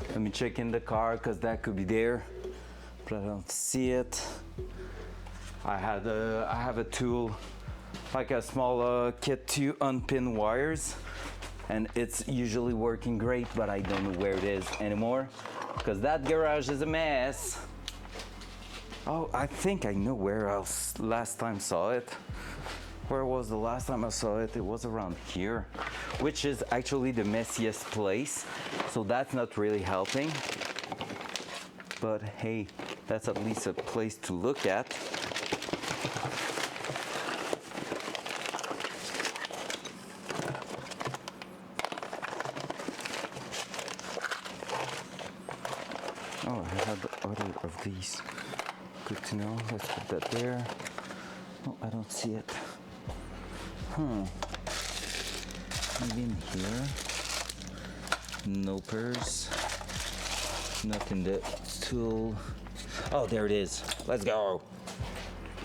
Let me check in the car because that could be there, but I don't see it. I have a tool, like a small kit to unpin wires, and it's usually working great, but I don't know where it is anymore because that garage is a mess. Oh, I think I know where else last time saw it. Where was the last time I saw it? It was around here, which is actually the messiest place. So that's not really helping. But hey, that's at least a place to look at. Oh, I had the other of these. Good to know. Let's put that there. Oh, I don't see it. Maybe in here. No purse. Nothing the tool. Oh, there it is. Let's go.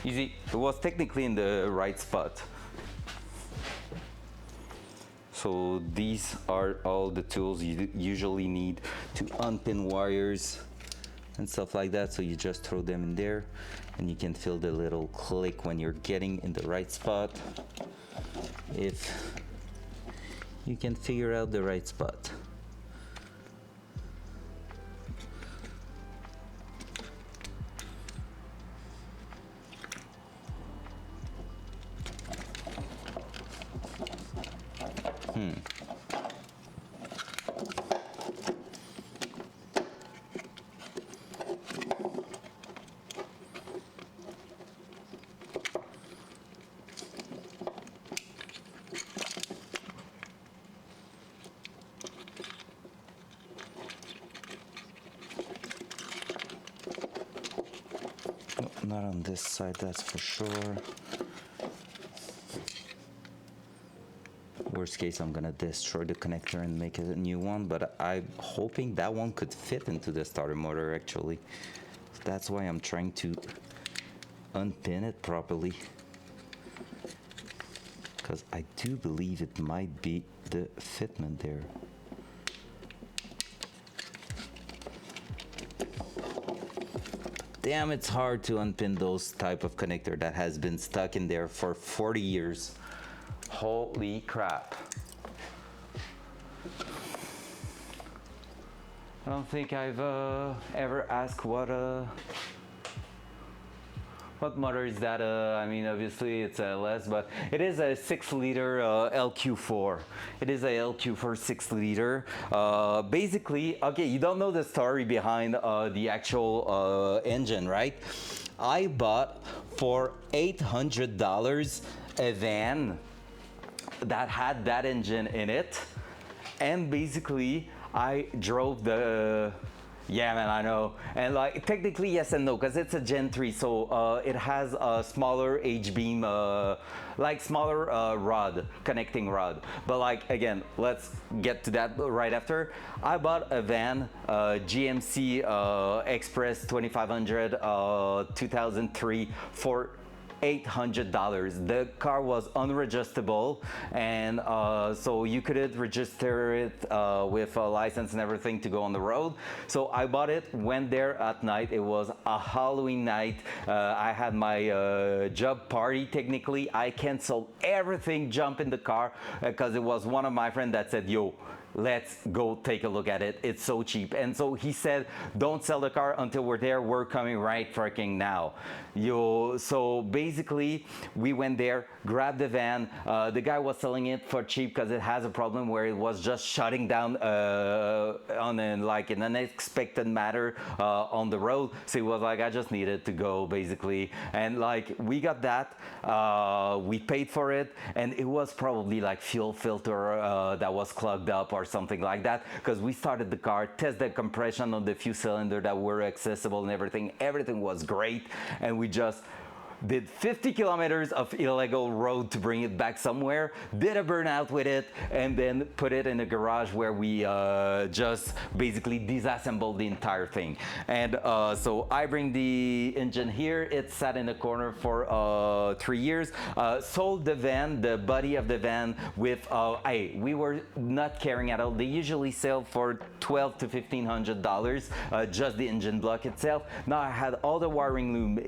Easy. It was technically in the right spot. So these are all the tools you usually need to unpin wires and stuff like that. So you just throw them in there and you can feel the little click when you're getting in the right spot. If you can figure out the right spot. on this side, that's for sure. Worst case, I'm gonna destroy the connector and make a new one, but I'm hoping that one could fit into the starter motor actually. That's why I'm trying to unpin it properly, because I do believe it might be the fitment there. Damn, it's hard to unpin those type of connector that has been stuck in there for 40 years. Holy crap. I don't think I've ever asked what motor is that. I mean, obviously it's a LS, but it is a 6-liter LQ4. It is a LQ4 6-liter. Basically, okay, you don't know the story behind the actual engine, right? I bought for $800 a van that had that engine in it, and basically I drove the yeah, man, I know. And like technically yes and no, because it's a Gen 3, so it has a smaller H-beam, like smaller rod, connecting rod. But like again, let's get to that right after. I bought a van, GMC Express 2500 2003 for $800. The car was unregisterable, and so you couldn't register it with a license and everything to go on the road. So I bought it, went there at night. It was a Halloween night. I had my job party technically. I canceled everything, jumped in the car because it was one of my friends that said, yo, let's go take a look at it. It's so cheap. And so he said, don't sell the car until we're there. We're coming right freaking now. So basically we went there, grabbed the van. The guy was selling it for cheap because it has a problem where it was just shutting down on an unexpected matter on the road. So he was like, I just needed to go basically. And like we got that, we paid for it, and it was probably like fuel filter that was clogged up or something like that, because we started the car, tested the compression on the few cylinders that were accessible and everything was great, and we just did 50 kilometers of illegal road to bring it back somewhere, did a burnout with it, and then put it in a garage where we just basically disassembled the entire thing. And so I bring the engine here. It sat in the corner for 3 years. Sold the van, the body of the van with, we were not caring at all. They usually sell for $1,200 to $1,500, just the engine block itself. Now I had all the wiring loom,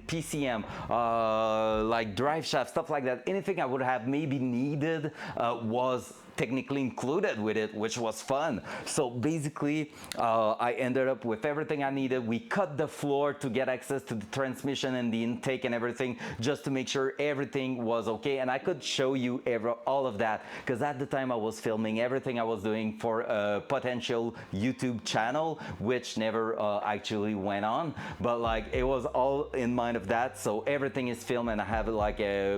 PCM, like drive shaft, stuff like that. Anything I would have maybe needed was technically included with it, which was fun. So basically I ended up with everything I needed. We cut the floor to get access to the transmission and the intake and everything, just to make sure everything was okay. And I could show you all of that, because at the time I was filming everything I was doing for a potential YouTube channel, which never actually went on, but like it was all in mind of that. So everything is filmed, and I have like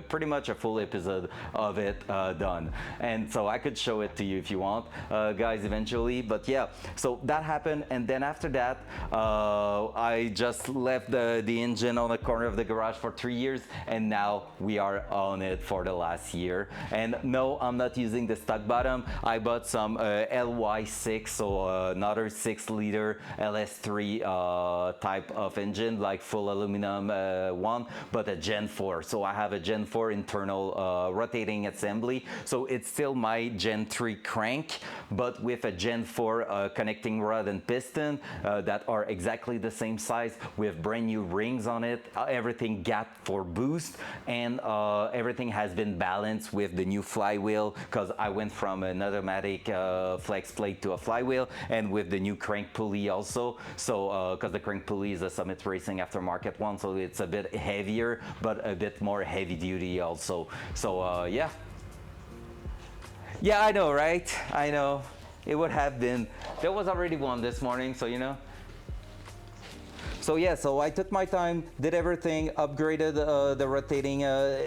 pretty much a full episode of it done. And so I could show it to you if you want, guys, eventually. But yeah, so that happened, and then after that I just left the engine on the corner of the garage for 3 years, and now we are on it for the last year. And no, I'm not using the stock bottom. I bought some LY6, so another 6-liter LS3 type of engine, like full aluminum one, but a Gen 4. So I have a Gen 4 internal rotating assembly, so it's still my Gen 3 crank, but with a Gen 4 connecting rod and piston that are exactly the same size, with brand new rings on it, everything gapped for boost, and everything has been balanced with the new flywheel, because I went from an automatic flex plate to a flywheel, and with the new crank pulley also. So because the crank pulley is a Summit Racing aftermarket one, so it's a bit heavier but a bit more heavy duty also. So yeah, I know, right? I know. It would have been, there was already one this morning, so you know. So yeah, so I took my time, did everything, upgraded the rotating,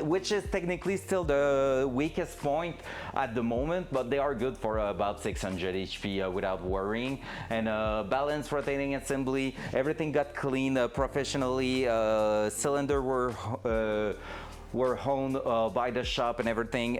which is technically still the weakest point at the moment, but they are good for about 600 HP without worrying. And balance, rotating assembly, everything got cleaned professionally. Cylinder were honed by the shop and everything.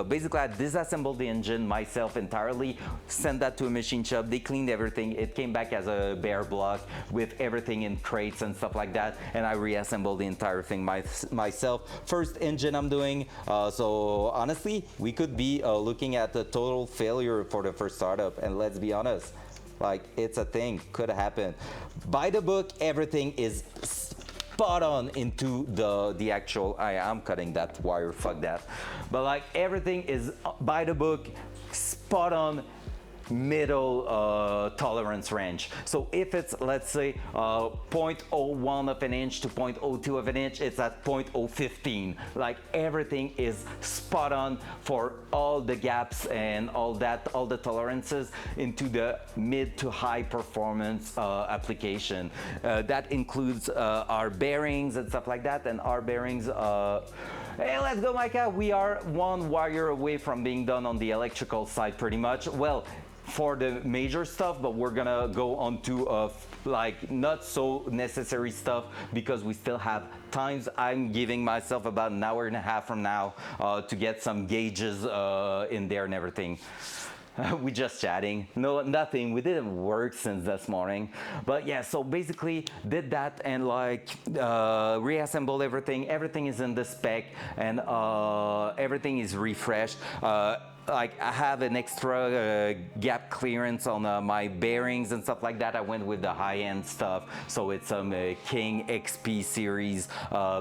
Basically, I disassembled the engine myself entirely, sent that to a machine shop, they cleaned everything. It came back as a bare block with everything in crates and stuff like that, and I reassembled the entire thing myself. First engine I'm doing, so honestly, we could be looking at a total failure for the first startup, and let's be honest, like, it's a thing, could happen. By the book, everything is spot on into the actual, I'm cutting that wire, fuck that. But like, everything is by the book, spot on, middle tolerance range. So if it's, let's say, 0.01 of an inch to 0.02 of an inch, it's at 0.015. Like, everything is spot on for all the gaps and all that, all the tolerances into the mid to high performance application. That includes our bearings and stuff like that, and our bearings, hey, let's go, Micah. We are one wire away from being done on the electrical side pretty much. Well, for the major stuff, but we're gonna go on to like not so necessary stuff because we still have times. I'm giving myself about an hour and a half from now to get some gauges in there and everything. We just chatting, no, nothing, we didn't work since this morning, but yeah, so basically did that and like reassembled everything is in the spec, and everything is refreshed. Like, I have an extra gap clearance on my bearings and stuff like that. I went with the high-end stuff, so it's some King XP series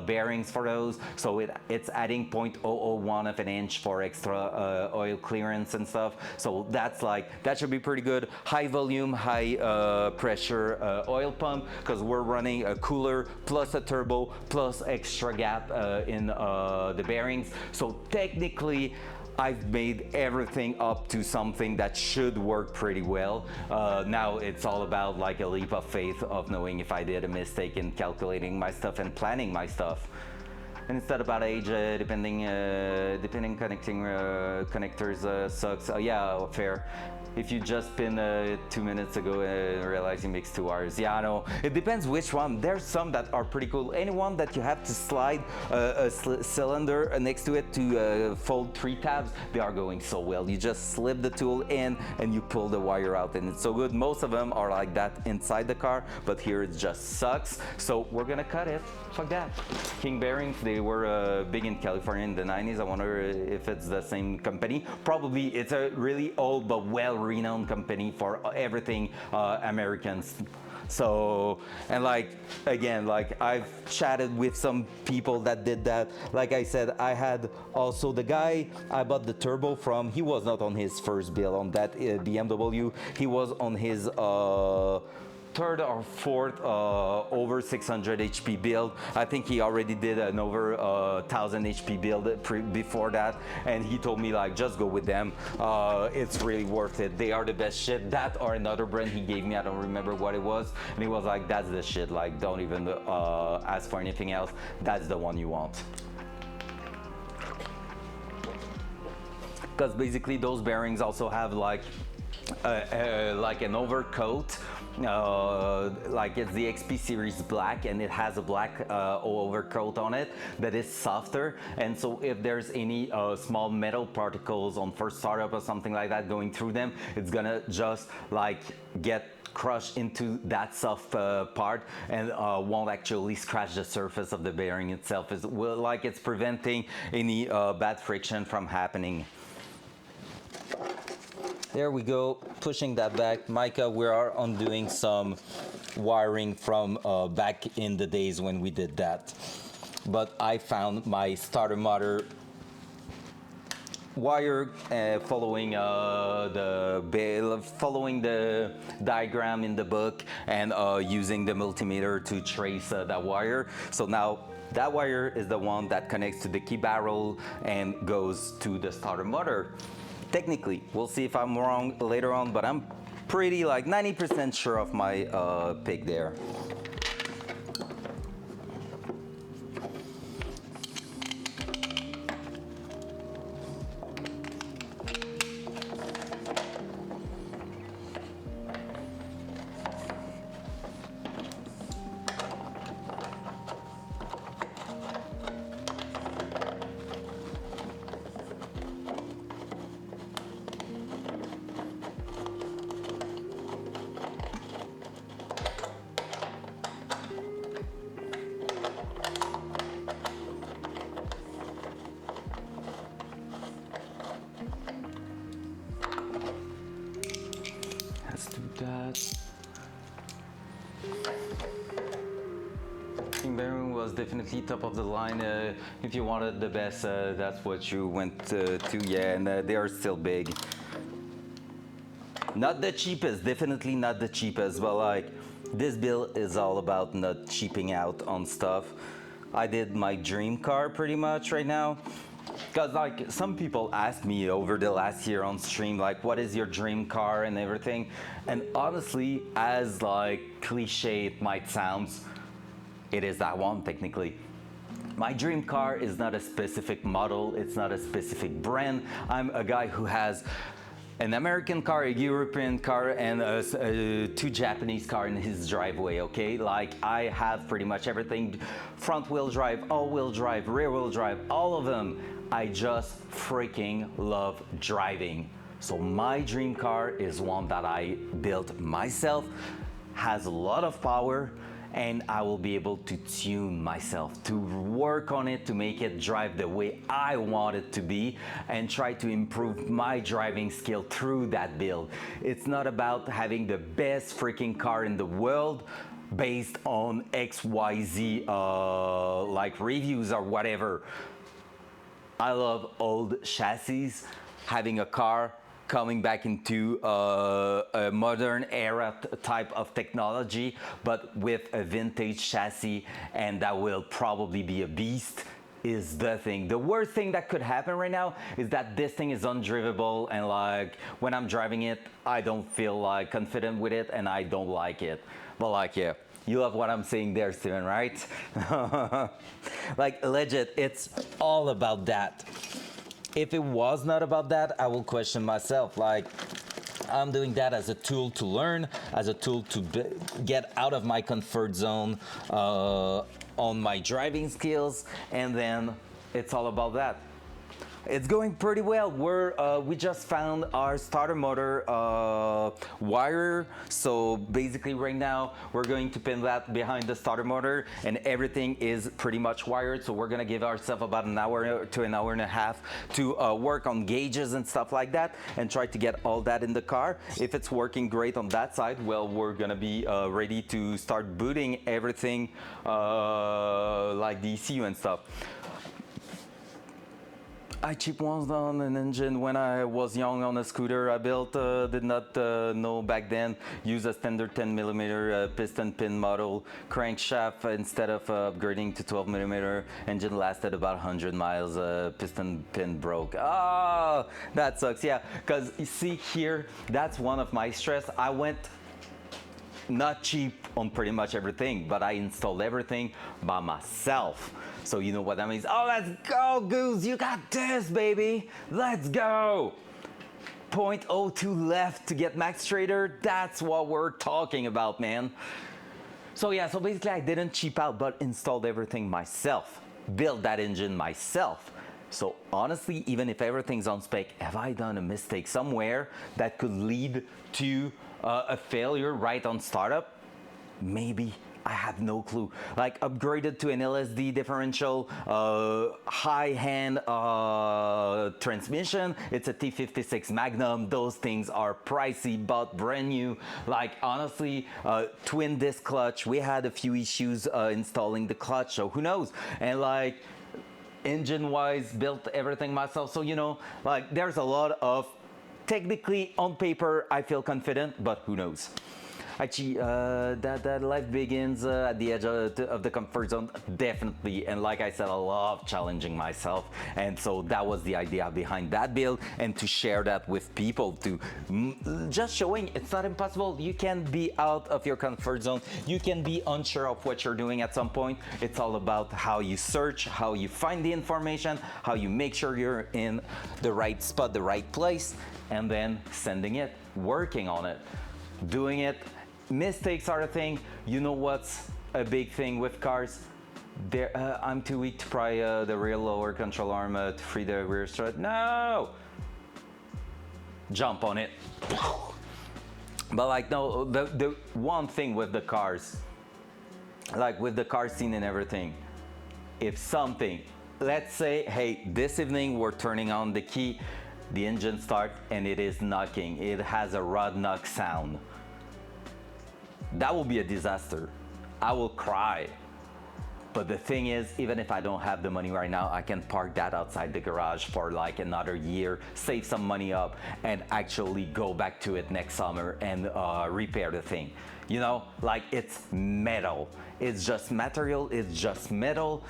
bearings for those. So it's adding 0.001 of an inch for extra oil clearance and stuff. So that's like, that should be pretty good. High volume, high pressure oil pump, because we're running a cooler plus a turbo plus extra gap in the bearings. So technically, I've made everything up to something that should work pretty well. Now it's all about like a leap of faith of knowing if I did a mistake in calculating my stuff and planning my stuff. And instead about age, depending connecting connectors sucks. Yeah, fair. If you just been 2 minutes ago and realize you mixed two wires. Yeah, I know. It depends which one. There's some that are pretty cool. Anyone that you have to slide a cylinder next to it to fold 3 tabs, they are going so well. You just slip the tool in and you pull the wire out, and it's so good. Most of them are like that inside the car, but here it just sucks. So we're gonna cut it. Fuck that. King bearings, they were big in California in the 90s. I wonder if it's the same company. Probably. It's a really old but well-renowned company for everything Americans. So, and like, again, like, I've chatted with some people that did that. Like I said, I had also the guy I bought the turbo from. He was not on his first build on that BMW. He was on his third or fourth over 600 HP build. I think he already did an over 1000 HP build before that, and he told me like, just go with them. It's really worth it. They are the best shit. That or another brand he gave me, I don't remember what it was, and he was like, that's the shit. Like, don't even ask for anything else. That's the one you want. Because basically those bearings also have like an overcoat. Like, it's the XP series black, and it has a black overcoat on it that is softer, and so if there's any small metal particles on first startup or something like that going through them, it's gonna just like get crushed into that soft part and won't actually scratch the surface of the bearing itself. It's preventing any bad friction from happening. There we go, pushing that back. Micah, we are undoing some wiring from back in the days when we did that. But I found my starter motor wire following the diagram in the book, and using the multimeter to trace that wire. So now that wire is the one that connects to the key barrel and goes to the starter motor. Technically, we'll see if I'm wrong later on, but I'm pretty like 90% sure of my pick there. definitely top of the line. If you wanted the best, that's what you went to. Yeah, and they are still big. Not the cheapest, definitely not the cheapest, but like this build is all about not cheaping out on stuff. I did my dream car pretty much right now. Cause like some people asked me over the last year on stream, like what is your dream car and everything. And honestly, as like cliche it might sound, it is that one technically. My dream car is not a specific model, it's not a specific brand. I'm a guy who has an American car, a European car, and two Japanese car in his driveway, okay? Like I have pretty much everything, front wheel drive, all wheel drive, rear wheel drive, all of them. I just freaking love driving. So my dream car is one that I built myself, has a lot of power, and I will be able to tune myself, to work on it, to make it drive the way I want it to be, and try to improve my driving skill through that build. It's not about having the best freaking car in the world based on XYZ like reviews or whatever. I love old chassis, having a car coming back into a modern era type of technology, but with a vintage chassis, and that will probably be a beast, is the thing. The worst thing that could happen right now is that this thing is undrivable, and like when I'm driving it, I don't feel like confident with it, and I don't like it. But like, yeah. You love what I'm saying there, Steven, right? Like legit, it's all about that. If it was not about that, I will question myself. Like, I'm doing that as a tool to learn, as a tool to get out of my comfort zone on my driving skills, and then it's all about that. It's going pretty well. We just found our starter motor wire. So basically right now we're going to pin that behind the starter motor, and everything is pretty much wired. So we're gonna give ourselves about an hour to an hour and a half to work on gauges and stuff like that, and try to get all that in the car. If it's working great on that side, well, we're gonna be ready to start booting everything like the ECU and stuff. I cheap ones on an engine when I was young on a scooter I built, did not know back then, use a standard 10mm piston pin model crankshaft instead of upgrading to 12mm. Engine lasted about 100 miles, piston pin broke. Ah, that sucks, yeah, because you see here, that's one of my stress. I went not cheap on pretty much everything, but I installed everything by myself. So you know what that means. Oh, let's go, Goose. You got this, baby. Let's go. 0.02 left to get max trader. That's what we're talking about, man. So yeah, so basically I didn't cheap out, but installed everything myself. Built that engine myself. So honestly, even if everything's on spec, have I done a mistake somewhere that could lead to a failure right on startup? Maybe. I have no clue. Like upgraded to an LSD differential, high hand transmission. It's a T56 Magnum. Those things are pricey, but brand new. Like honestly, twin disc clutch. We had a few issues installing the clutch, so who knows? And like engine wise, built everything myself. So you know, like there's a lot of, technically on paper, I feel confident, but who knows? Actually, that life begins at the edge of the comfort zone, definitely. And like I said, I love challenging myself. And so that was the idea behind that build, and to share that with people, to just showing it's not impossible. You can be out of your comfort zone. You can be unsure of what you're doing at some point. It's all about how you search, how you find the information, how you make sure you're in the right spot, the right place, and then sending it, working on it, doing it. Mistakes are a thing. You know what's a big thing with cars? I'm too weak to pry the rear lower control arm to free the rear strut. No! Jump on it. But like, no, the one thing with the cars, like with the car scene and everything, if something, let's say, hey, this evening we're turning on the key, the engine start and it is knocking. It has a rod knock sound. That will be a disaster. I will cry. But the thing is, even if I don't have the money right now, I can park that outside the garage for like another year, save some money up, and actually go back to it next summer and repair the thing. You know, like it's metal. It's just material, it's just metal.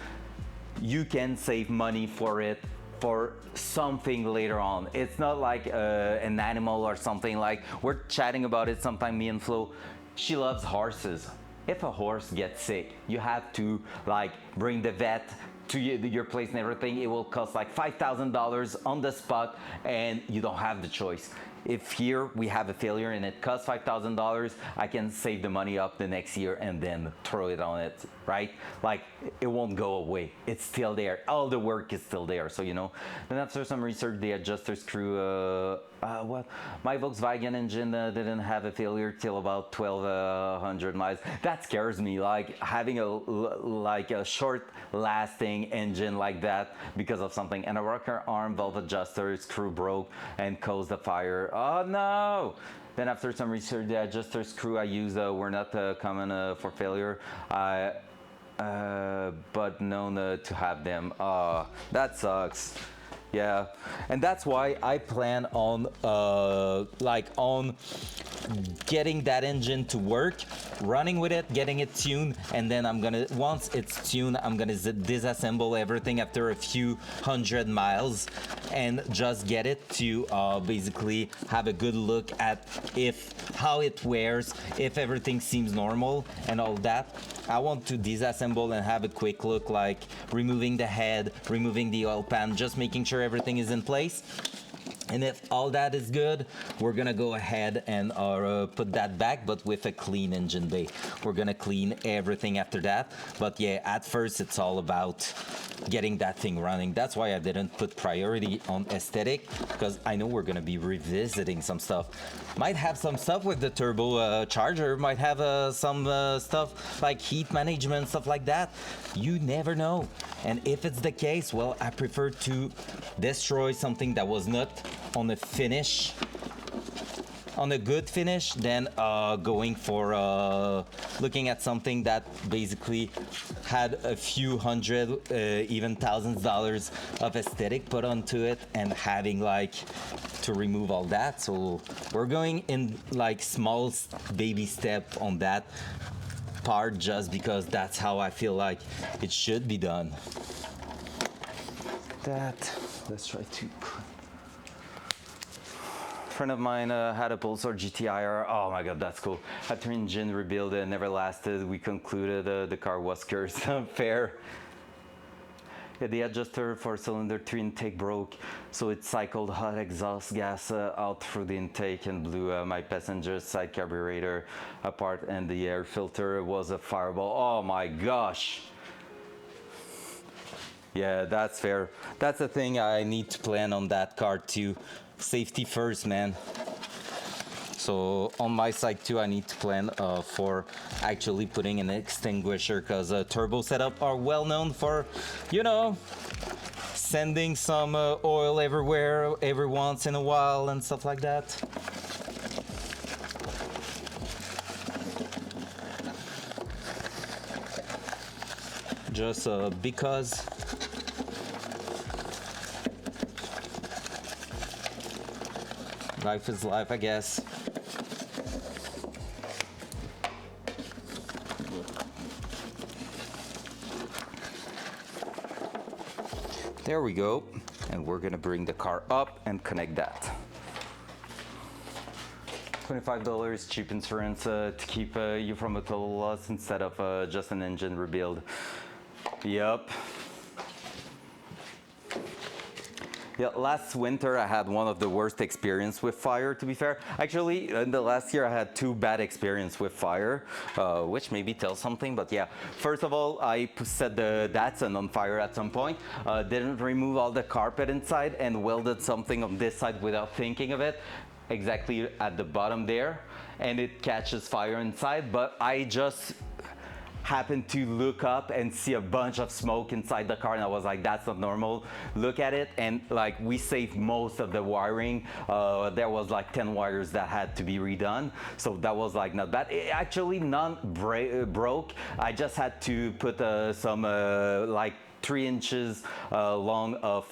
You can save money for it for something later on. It's not like an animal or something. Like we're chatting about it sometime, me and Flo. She loves horses. If a horse gets sick, you have to like bring the vet to your place and everything. It will cost like $5,000 on the spot, and you don't have the choice. If here we have a failure and it costs $5,000, I can save the money up the next year and then throw it on it, right? Like it won't go away. It's still there. All the work is still there. So, you know, then after some research, the adjuster screw, my Volkswagen engine didn't have a failure till about 1,200 miles. That scares me, like having a short lasting engine like that because of something. And a rocker arm valve adjuster screw broke and caused a fire. Oh no! Then after some research, the adjuster screw I use were not common for failure, but known to have them. That sucks. Yeah, and that's why I plan on getting that engine to work, running with it, getting it tuned, and then once it's tuned, I'm gonna disassemble everything after a few hundred miles and just get it to basically have a good look at how it wears, if everything seems normal and all that. I want to disassemble and have a quick look, like removing the head, removing the oil pan, just making sure everything is in place. And if all that is good, we're gonna go ahead and put that back, but with a clean engine bay. We're gonna clean everything after that. But yeah, at first it's all about getting that thing running. That's why I didn't put priority on aesthetic, because I know we're gonna be revisiting some stuff. Might have some stuff with the turbo charger, might have some stuff like heat management, stuff like that. You never know. And if it's the case, well, I prefer to destroy something that was not on a finish, on a good finish, than going for looking at something that basically had a few hundred, even thousands dollars of aesthetic put onto it, and having like to remove all that. So we're going in like small baby step on that part, just because that's how I feel like it should be done. Let's try to. Friend of mine had a Pulsar GTIR. Oh my god, that's cool. After engine rebuild never lasted, we concluded the car was cursed. Fair. Yeah, the adjuster for cylinder 3 intake broke, so it cycled hot exhaust gas out through the intake and blew my passenger side carburetor apart, and the air filter was a fireball. Oh my gosh. Yeah, that's fair. That's the thing I need to plan on that car too. Safety first, man. So on my side too, I need to plan for actually putting an extinguisher, because turbo setup are well known for, you know, sending some oil everywhere every once in a while and stuff like that. Just because. Life is life, I guess. There we go. And we're gonna bring the car up and connect that. $25 cheap insurance to keep you from a total loss instead of just an engine rebuild. Yep. Yeah, last winter I had one of the worst experience with fire, to be fair. Actually, in the last year I had 2 bad experience with fire, which maybe tells something, but yeah. First of all, I set the Datsun on fire at some point, didn't remove all the carpet inside, and welded something on this side without thinking of it, exactly at the bottom there, and it catches fire inside, but I just happened to look up and see a bunch of smoke inside the car, and I was like, that's not normal. Look at it, and like we saved most of the wiring. There was like 10 wires that had to be redone, so that was like not bad. Actually, none broke. I just had to put some like 3 inches long of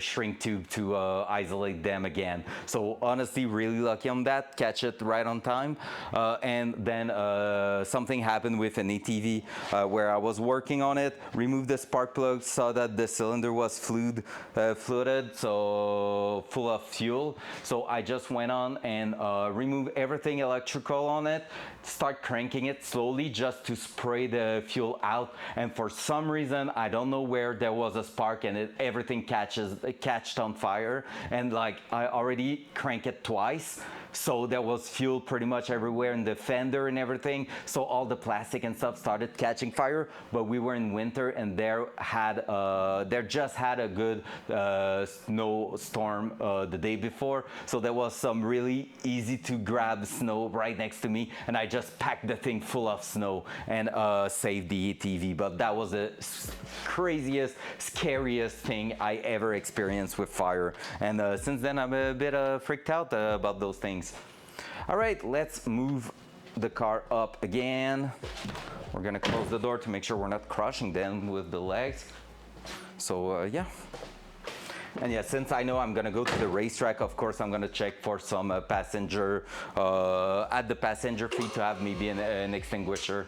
shrink tube to isolate them again. So honestly, really lucky on that, catch it right on time. And then something happened with an ATV where I was working on it, removed the spark plug, saw that the cylinder was flooded, so full of fuel. So I just went on and removed everything electrical on it, start cranking it slowly just to spray the fuel out. And for some reason, I don't know where, there was a spark and everything catched on fire, and like I already cranked it twice, so there was fuel pretty much everywhere in the fender and everything, so all the plastic and stuff started catching fire. But we were in winter, and there just had a good snowstorm the day before, so there was some really easy to grab snow right next to me, and I just packed the thing full of snow and saved the ATV. But that was the craziest, scariest thing I ever experienced with fire, and since then I'm a bit freaked out about those things. All right, let's move the car up again. We're gonna close the door to make sure we're not crushing them with the legs. So yeah. And yeah, since I know I'm gonna go to the racetrack, of course I'm gonna check for some passenger at the passenger feet to have maybe an extinguisher.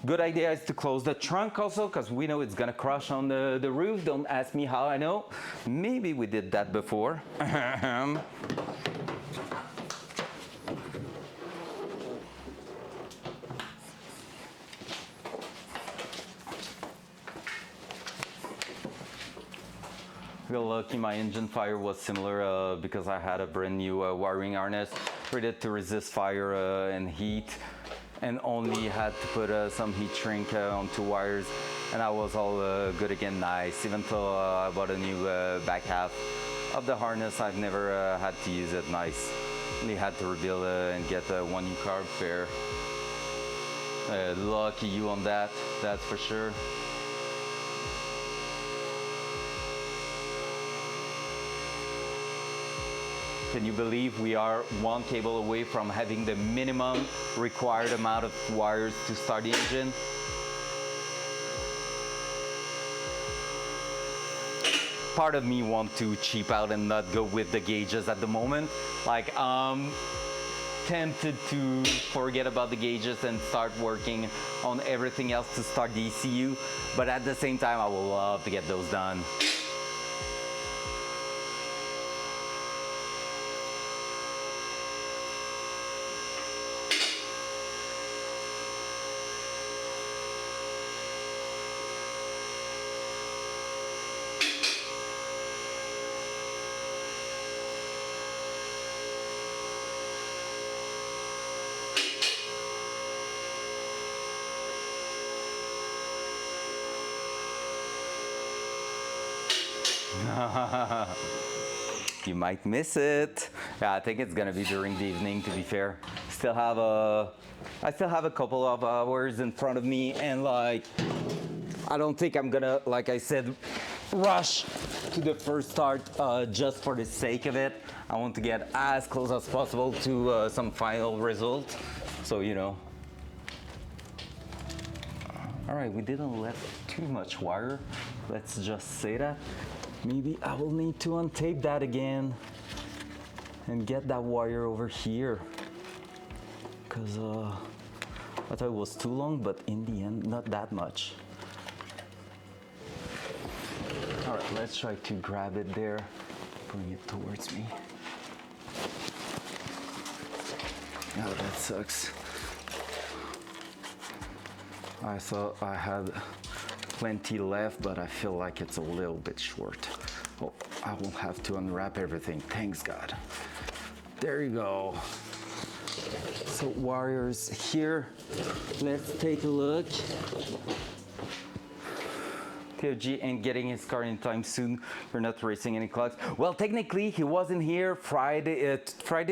Good idea is to close the trunk also, because we know it's gonna crush on the roof. Don't ask me how I know. Maybe we did that before. Real lucky my engine fire was similar because I had a brand new wiring harness rated to resist fire and heat, and only had to put some heat shrink on 2 wires, and I was all good again. Nice. Even though I bought a new back half of the harness, I've never had to use it. Nice. Only had to rebuild and get 1 new carb pair. Lucky you on that, that's for sure. Can you believe we are 1 cable away from having the minimum required amount of wires to start the engine? Part of me wants to cheap out and not go with the gauges at the moment. Like, I'm tempted to forget about the gauges and start working on everything else to start the ECU, but at the same time, I would love to get those done. You might miss it. Yeah, I think it's gonna be during the evening, to be fair. I still have a couple of hours in front of me, and like, I don't think I'm gonna, like I said, rush to the first start just for the sake of it. I want to get as close as possible to some final result. So, you know. All right, we didn't let too much wire. Let's just say that. Maybe I will need to untape that again and get that wire over here, because I thought it was too long, but in the end, not that much. All right, let's try to grab it there, bring it towards me. Oh, that sucks. I thought I had plenty left, but I feel like it's a little bit short. Oh, I won't have to unwrap everything, thanks God. There you go. So wires here, let's take a look. TOG ain't getting his car anytime soon. You're not racing any clocks. Well, technically, he wasn't here Friday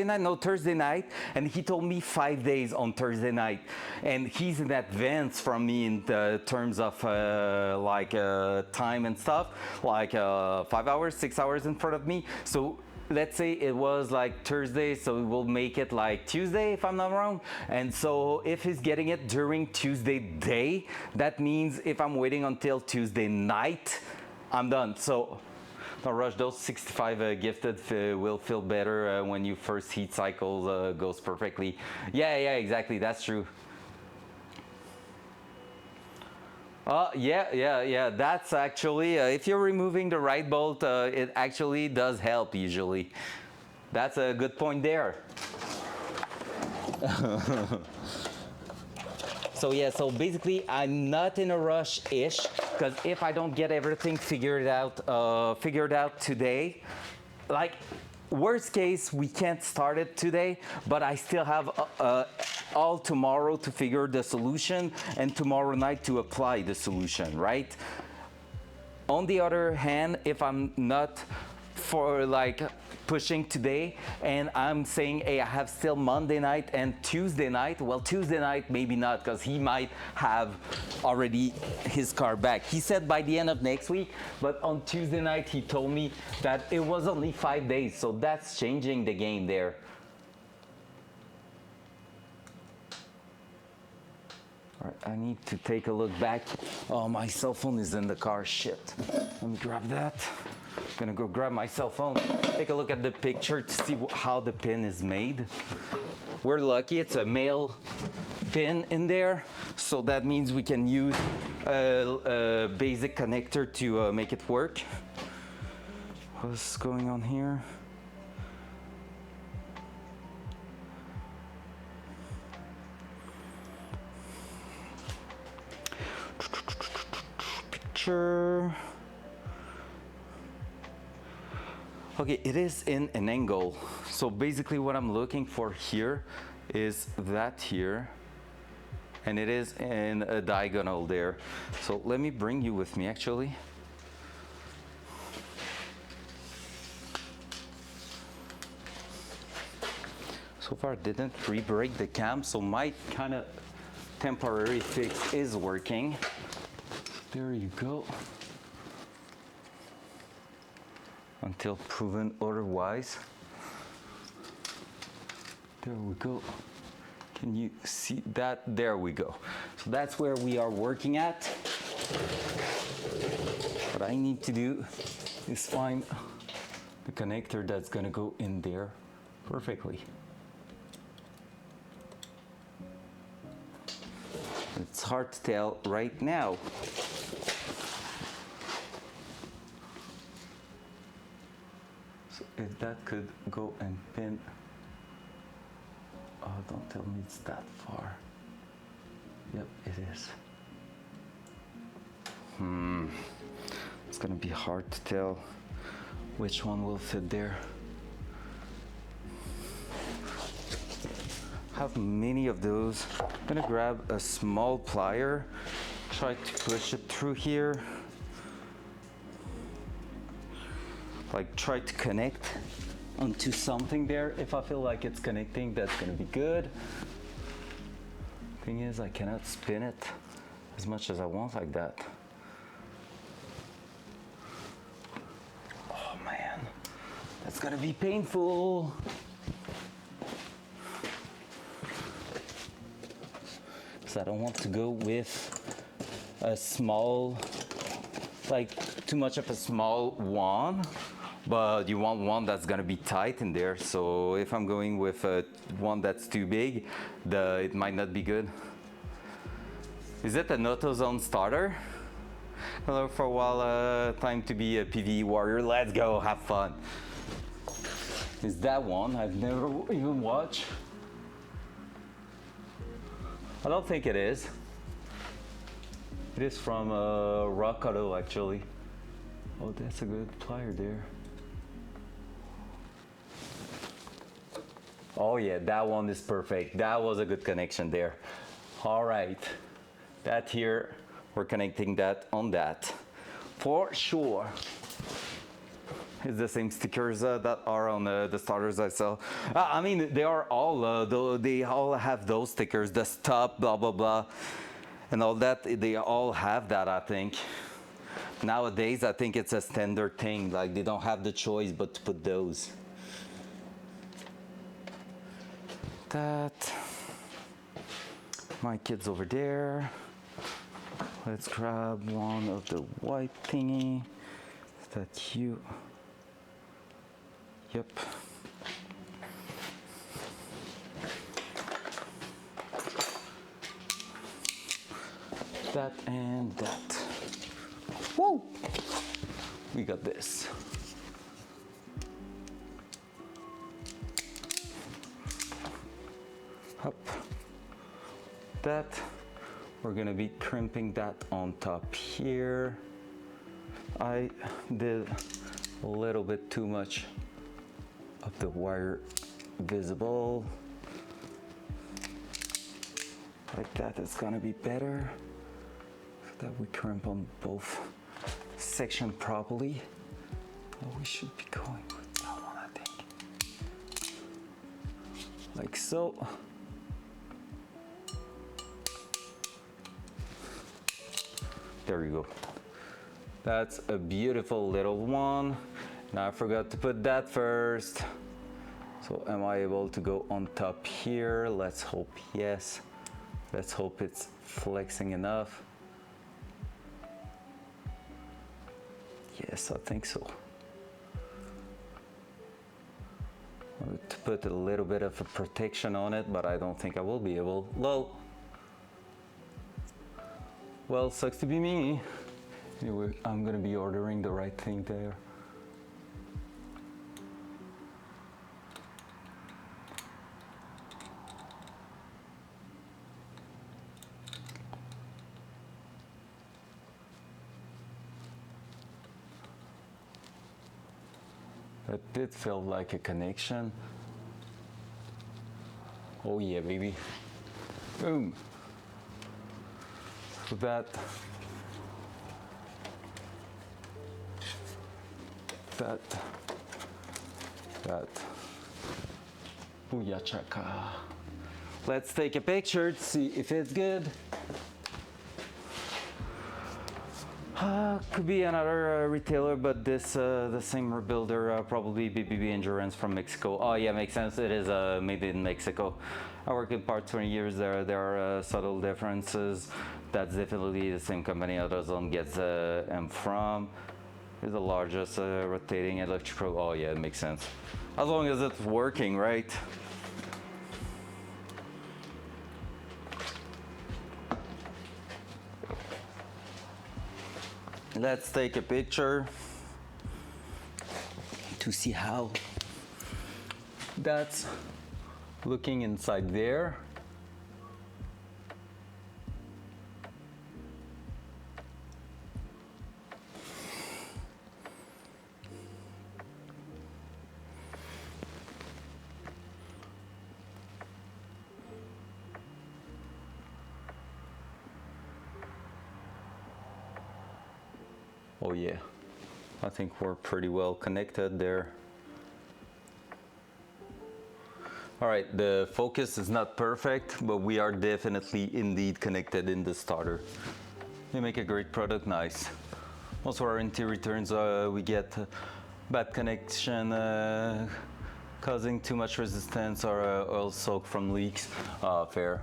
night, no, Thursday night, and he told me 5 days on Thursday night. And he's in advance from me in the terms of time and stuff, like 5 hours, 6 hours in front of me. So let's say it was like Thursday, so we'll make it like Tuesday if I'm not wrong. And so if he's getting it during Tuesday day, that means if I'm waiting until Tuesday night, I'm done. So don't rush. Those 65 gifted will feel better when your first heat cycle goes perfectly. Yeah, exactly, that's true. Yeah. That's actually, if you're removing the right bolt, it actually does help usually. That's a good point there. So basically I'm not in a rush-ish, because if I don't get everything figured out today, like worst case, we can't start it today, but I still have all tomorrow to figure the solution and tomorrow night to apply the solution, right? On the other hand, if I'm not for like pushing today and I'm saying, hey, I have still Monday night and Tuesday night, well, Tuesday night maybe not, because he might have already his car back. He said by the end of next week, but on Tuesday night he told me that it was only 5 days, so that's changing the game there. All right, I need to take a look back. Oh, my cell phone is in the car, shit. Let me grab that. I'm gonna go grab my cell phone, take a look at the picture to see how the pin is made. We're lucky, it's a male pin in there, so that means we can use a basic connector to make it work. What's going on here? Picture. Okay, it is in an angle. So basically what I'm looking for here is that here, and it is in a diagonal there. So let me bring you with me actually. So far I didn't re-break the cam, so my kind of temporary fix is working. There you go. Until proven otherwise. There we go. Can you see that? There we go. So that's where we are working at. What I need to do is find the connector that's gonna go in there perfectly. It's hard to tell right now. If that could go and pin, oh, don't tell me it's that far. Yep, it is. It's gonna be hard to tell which one will fit there. I have many of those. I'm gonna grab a small plier, try to push it through here. Like try to connect onto something there. If I feel like it's connecting, that's gonna be good. Thing is, I cannot spin it as much as I want like that. Oh man, that's gonna be painful. So I don't want to go with a small, like too much of a small one. But you want one that's gonna be tight in there. So if I'm going with one that's too big, it might not be good. Is it an AutoZone starter? Hello for a while, time to be a PvE warrior. Let's go, have fun. Is that one? I've never even watched. I don't think it is. It is from Rock Auto actually. Oh, that's a good plier there. Oh yeah, that one is perfect. That was a good connection there. All right, that here, we're connecting that on that. for sure. It's the same stickers that are on the starters I sell. I mean, they are all, they all have those stickers, the stop, blah, blah, blah, and all that. They all have that, I think. Nowadays, I think it's a standard thing. Like, they don't have the choice but to put those. That. My kid's over there. Let's grab one of the white thingy. Is that cute? Yep. That and that. Woo! We got this. Up. That. We're gonna be crimping that on top here. I did a little bit too much of the wire visible. Like that, it's gonna be better. So that we crimp on both sections properly. Oh, we should be going with that one, I think. Like so. There you go. That's a beautiful little one. Now I forgot to put that first. So am I able to go on top here? Let's hope yes. Let's hope it's flexing enough. Yes, I think so. I want to put a little bit of a protection on it, but I don't think I will be able. Well, sucks to be me. Anyway, I'm gonna be ordering the right thing there. That did feel like a connection. Oh yeah, baby. Boom. So that Booyah chaka. Let's take a picture to see if it's good. Could be another retailer, but this the same rebuilder, probably BBB Endurance from Mexico. Oh yeah, makes sense. It is made in Mexico. I work in part 20 years there. There are subtle differences. That's definitely the same company AutoZone gets them from. It's the largest rotating electrical. Oh yeah, it makes sense. As long as it's working, right? Let's take a picture to see how that's looking inside there. Oh yeah, I think we're pretty well connected there. All right, the focus is not perfect, but we are definitely indeed connected in the starter. They make a great product, nice. Most of our interior returns, we get bad connection, causing too much resistance or oil soak from leaks. Fair.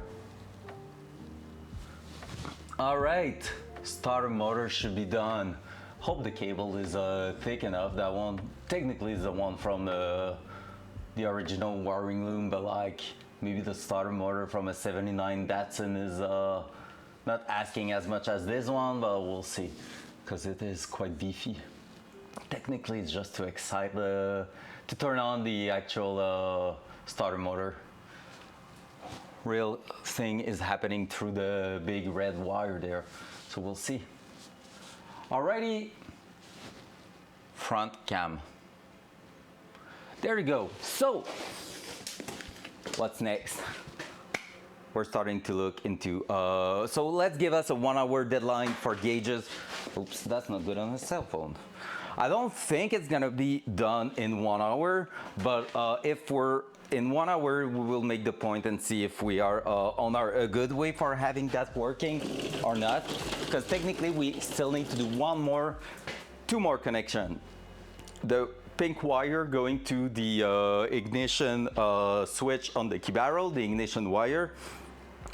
All right, starter motor should be done. Hope the cable is thick enough. That one technically is the one from the original wiring loom, but like maybe the starter motor from a 79 Datsun is not asking as much as this one, but we'll see, because it is quite beefy. Technically it's just to excite to turn on the actual starter motor. Real thing is happening through the big red wire there, so we'll see. Alrighty, front cam. There you go. So, what's next? We're starting to look into, so let's give us a 1 hour deadline for gauges. Oops, that's not good on a cell phone. I don't think it's gonna be done in 1 hour, but if we're in 1 hour, we will make the point and see if we are on a good way for having that working or not. Because technically, we still need to do two more connection. The pink wire going to the ignition switch on the key barrel, the ignition wire.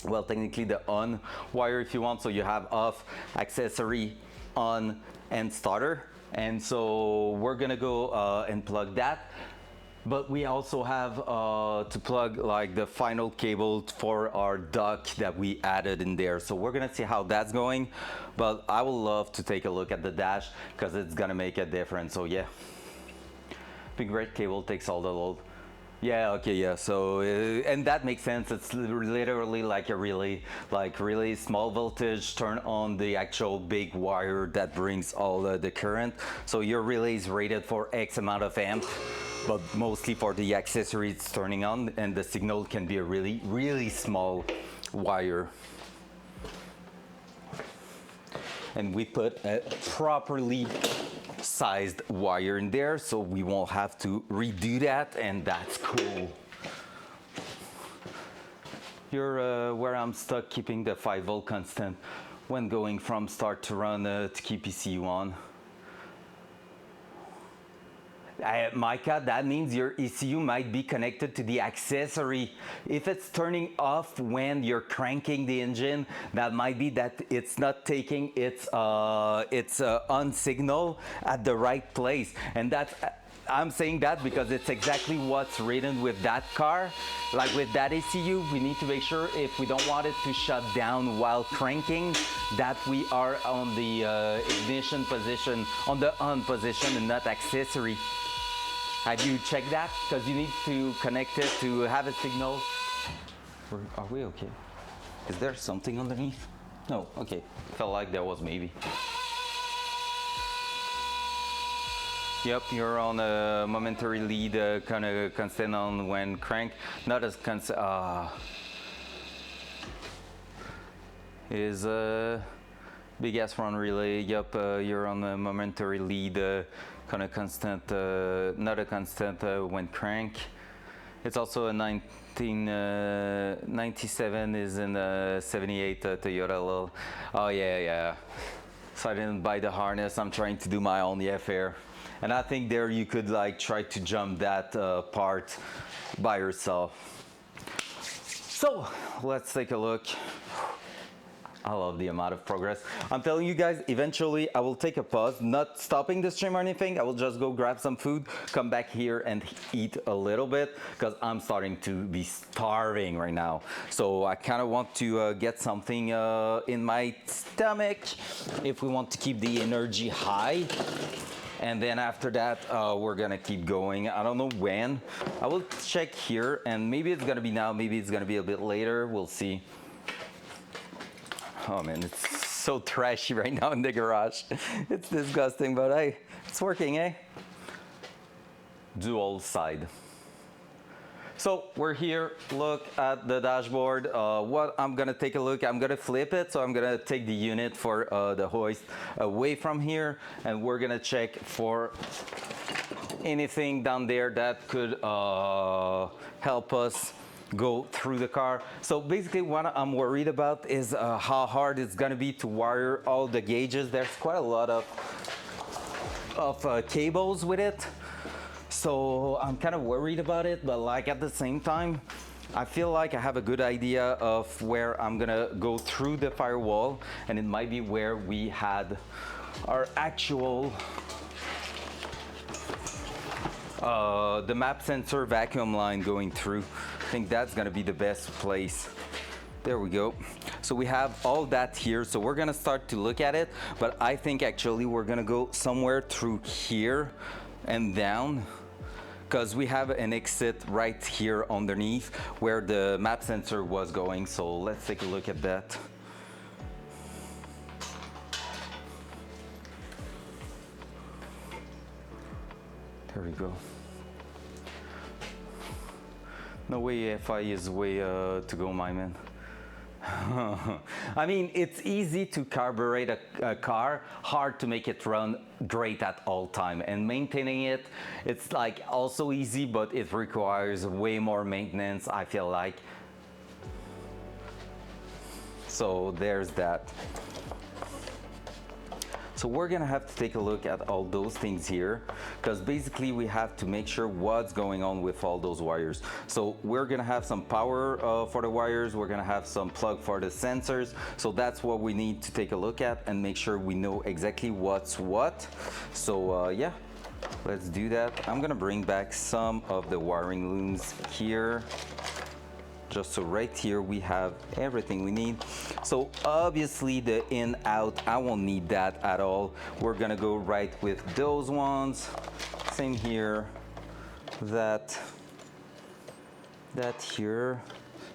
Well, technically the on wire if you want, so you have off, accessory, on, and starter. And so we're gonna go and plug that. But we also have to plug like the final cable for our dock that we added in there. So we're gonna see how that's going. But I would love to take a look at the dash because it's gonna make a difference. So yeah, big red cable takes all the load. Yeah, okay, yeah, so, and that makes sense. It's literally like a relay, like really small voltage, turn on the actual big wire that brings all the current. So your relay is rated for X amount of amp, but mostly for the accessory it's turning on, and the signal can be a really, really small wire. And we put a properly sized wire in there, so we won't have to redo that, and that's cool. You're where I'm stuck keeping the 5-volt constant when going from start to run to keep ECU on. Micah, that means your ECU might be connected to the accessory. If it's turning off when you're cranking the engine, that might be that it's not taking its on signal at the right place. And that's, I'm saying that because it's exactly what's written with that car. Like with that ECU, we need to make sure if we don't want it to shut down while cranking, that we are on the ignition position, on the on position and not accessory. Have you checked that? Because you need to connect it to have a signal. Are we okay? Is there something underneath? No, okay. Felt like there was maybe. Yep, you're on a momentary lead, kind of constant on when crank. Not as constant. Is big ass run relay. Yep, you're on a momentary lead. Kind of constant, not a constant when crank. It's also a 1997 is in a 78 Toyota LL. Oh yeah. So I didn't buy the harness. I'm trying to do my own, yeah, fair. And I think there you could like try to jump that part by yourself. So let's take a look. I love the amount of progress. I'm telling you guys, eventually I will take a pause, not stopping the stream or anything. I will just go grab some food, come back here and eat a little bit because I'm starting to be starving right now. So I kind of want to get something in my stomach if we want to keep the energy high. And then after that, we're gonna keep going. I don't know when. I will check here and maybe it's gonna be now, maybe it's gonna be a bit later. We'll see. Oh man, it's so trashy right now in the garage. It's disgusting, but hey, it's working, eh? Dual side. So we're here, look at the dashboard. What I'm gonna take a look, I'm gonna flip it. So I'm gonna take the unit for the hoist away from here, and we're gonna check for anything down there that could help us go through the car. So basically what I'm worried about is how hard it's gonna be to wire all the gauges. There's quite a lot of cables with it. So I'm kind of worried about it, but like at the same time, I feel like I have a good idea of where I'm gonna go through the firewall, and it might be where we had our actual the map sensor vacuum line going through. I think that's gonna be the best place. There we go. So we have all that here. So we're gonna start to look at it, but I think actually we're gonna go somewhere through here and down, because we have an exit right here underneath where the map sensor was going. So let's take a look at that. There we go. No way FI is way to go, my man. I mean, it's easy to carburate a car, hard to make it run great at all time. And maintaining it, it's like also easy, but it requires way more maintenance, I feel like. So there's that. So we're gonna have to take a look at all those things here, because basically we have to make sure what's going on with all those wires. So we're gonna have some power for the wires, we're gonna have some plug for the sensors. So that's what we need to take a look at and make sure we know exactly what's what. So yeah, let's do that. I'm gonna bring back some of the wiring looms here. Just so right here we have everything we need. So obviously the in out, I won't need that at all. We're gonna go right with those ones. Same here. That here.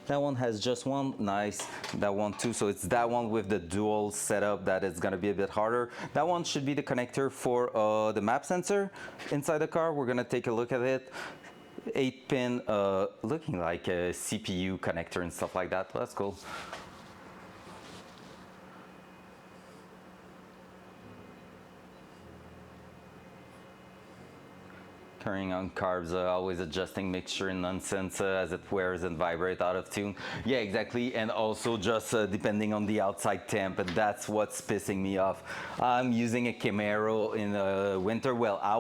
That one has just one, nice. That one too, so it's that one with the dual setup that is gonna be a bit harder. That one should be the connector for the map sensor inside the car. We're gonna take a look at it. 8-pin, looking like a CPU connector and stuff like that. That's cool. Carrying on carbs, always adjusting mixture and nonsense as it wears and vibrate out of tune. Yeah, exactly. And also just depending on the outside temp, and that's what's pissing me off. I'm using a Camaro in winter. Well, I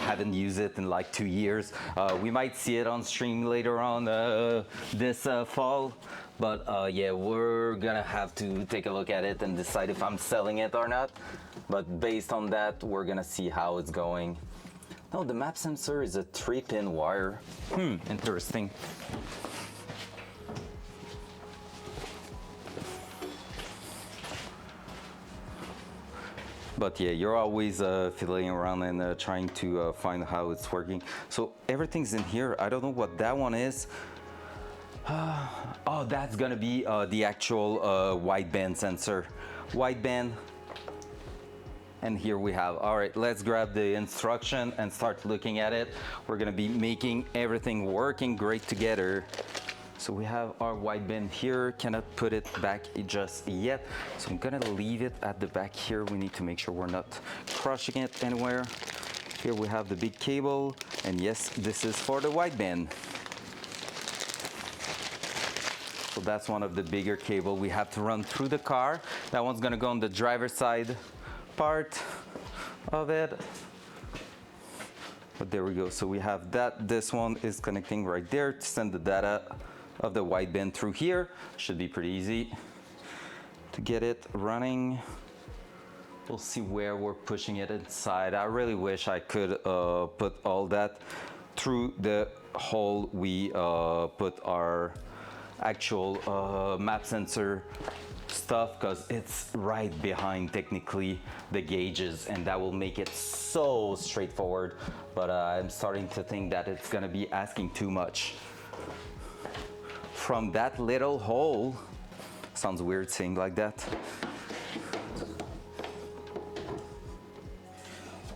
haven't used it in like 2 years. We might see it on stream later on this fall. But yeah, we're gonna have to take a look at it and decide if I'm selling it or not. But based on that, we're gonna see how it's going. No, the map sensor is a 3-pin wire. Interesting. But yeah, you're always fiddling around and trying to find how it's working. So everything's in here. I don't know what that one is. Oh, that's gonna be the actual wideband sensor. Wideband. And here we have, all right, let's grab the instruction and start looking at it. We're gonna be making everything working great together. So we have our wideband here, cannot put it back just yet. So I'm gonna leave it at the back here. We need to make sure we're not crushing it anywhere. Here we have the big cable, and yes, this is for the wideband. So that's one of the bigger cable we have to run through the car. That one's gonna go on the driver's side part of it. But there we go. So we have that. This one is connecting right there to send the data of the wideband through here. Should be pretty easy to get it running. We'll see where we're pushing it inside. I really wish I could put all that through the hole we put our actual map sensor stuff, because it's right behind technically the gauges, and that will make it so straightforward. But I'm starting to think that it's gonna be asking too much from that little hole. Sounds weird saying like that.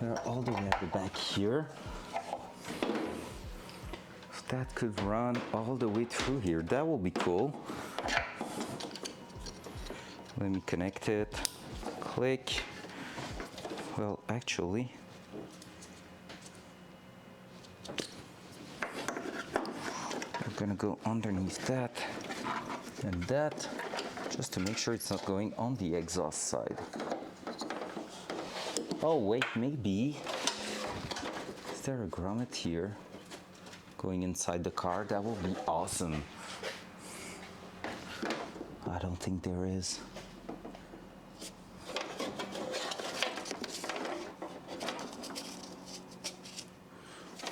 We're all the way at the back here. That could run all the way through here. That will be cool. Let me connect it. Click. Well, actually, we're gonna go underneath that and that, just to make sure it's not going on the exhaust side. Oh wait, maybe. Is there a grommet here going inside the car? That will be awesome. I don't think there is.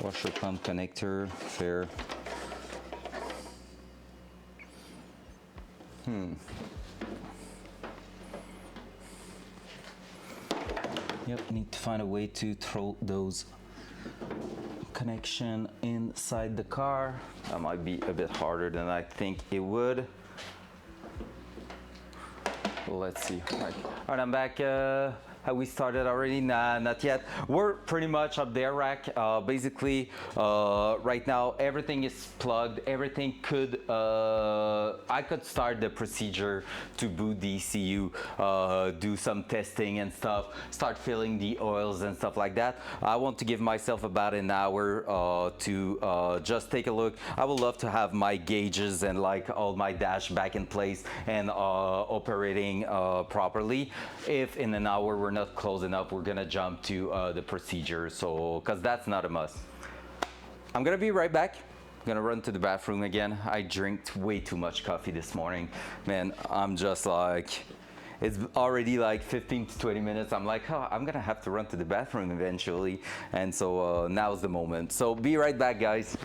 Washer pump connector, fair. Yep, need to find a way to throw those connection inside the car. That might be a bit harder than I think it would. Let's see. All right, I'm back. Have we started already? Nah, not yet. We're pretty much up there, Rack. Basically, right now everything is plugged. Everything could, I could start the procedure to boot the ECU, do some testing and stuff, start filling the oils and stuff like that. I want to give myself about an hour to just take a look. I would love to have my gauges and like all my dash back in place and operating properly. If in an hour we're not close enough, we're gonna jump to the procedure. So, cause that's not a must. I'm gonna be right back. I'm gonna run to the bathroom again. I drank way too much coffee this morning. Man, I'm just like, it's already like 15 to 20 minutes. I'm like, oh, I'm gonna have to run to the bathroom eventually. And so now's the moment. So be right back, guys.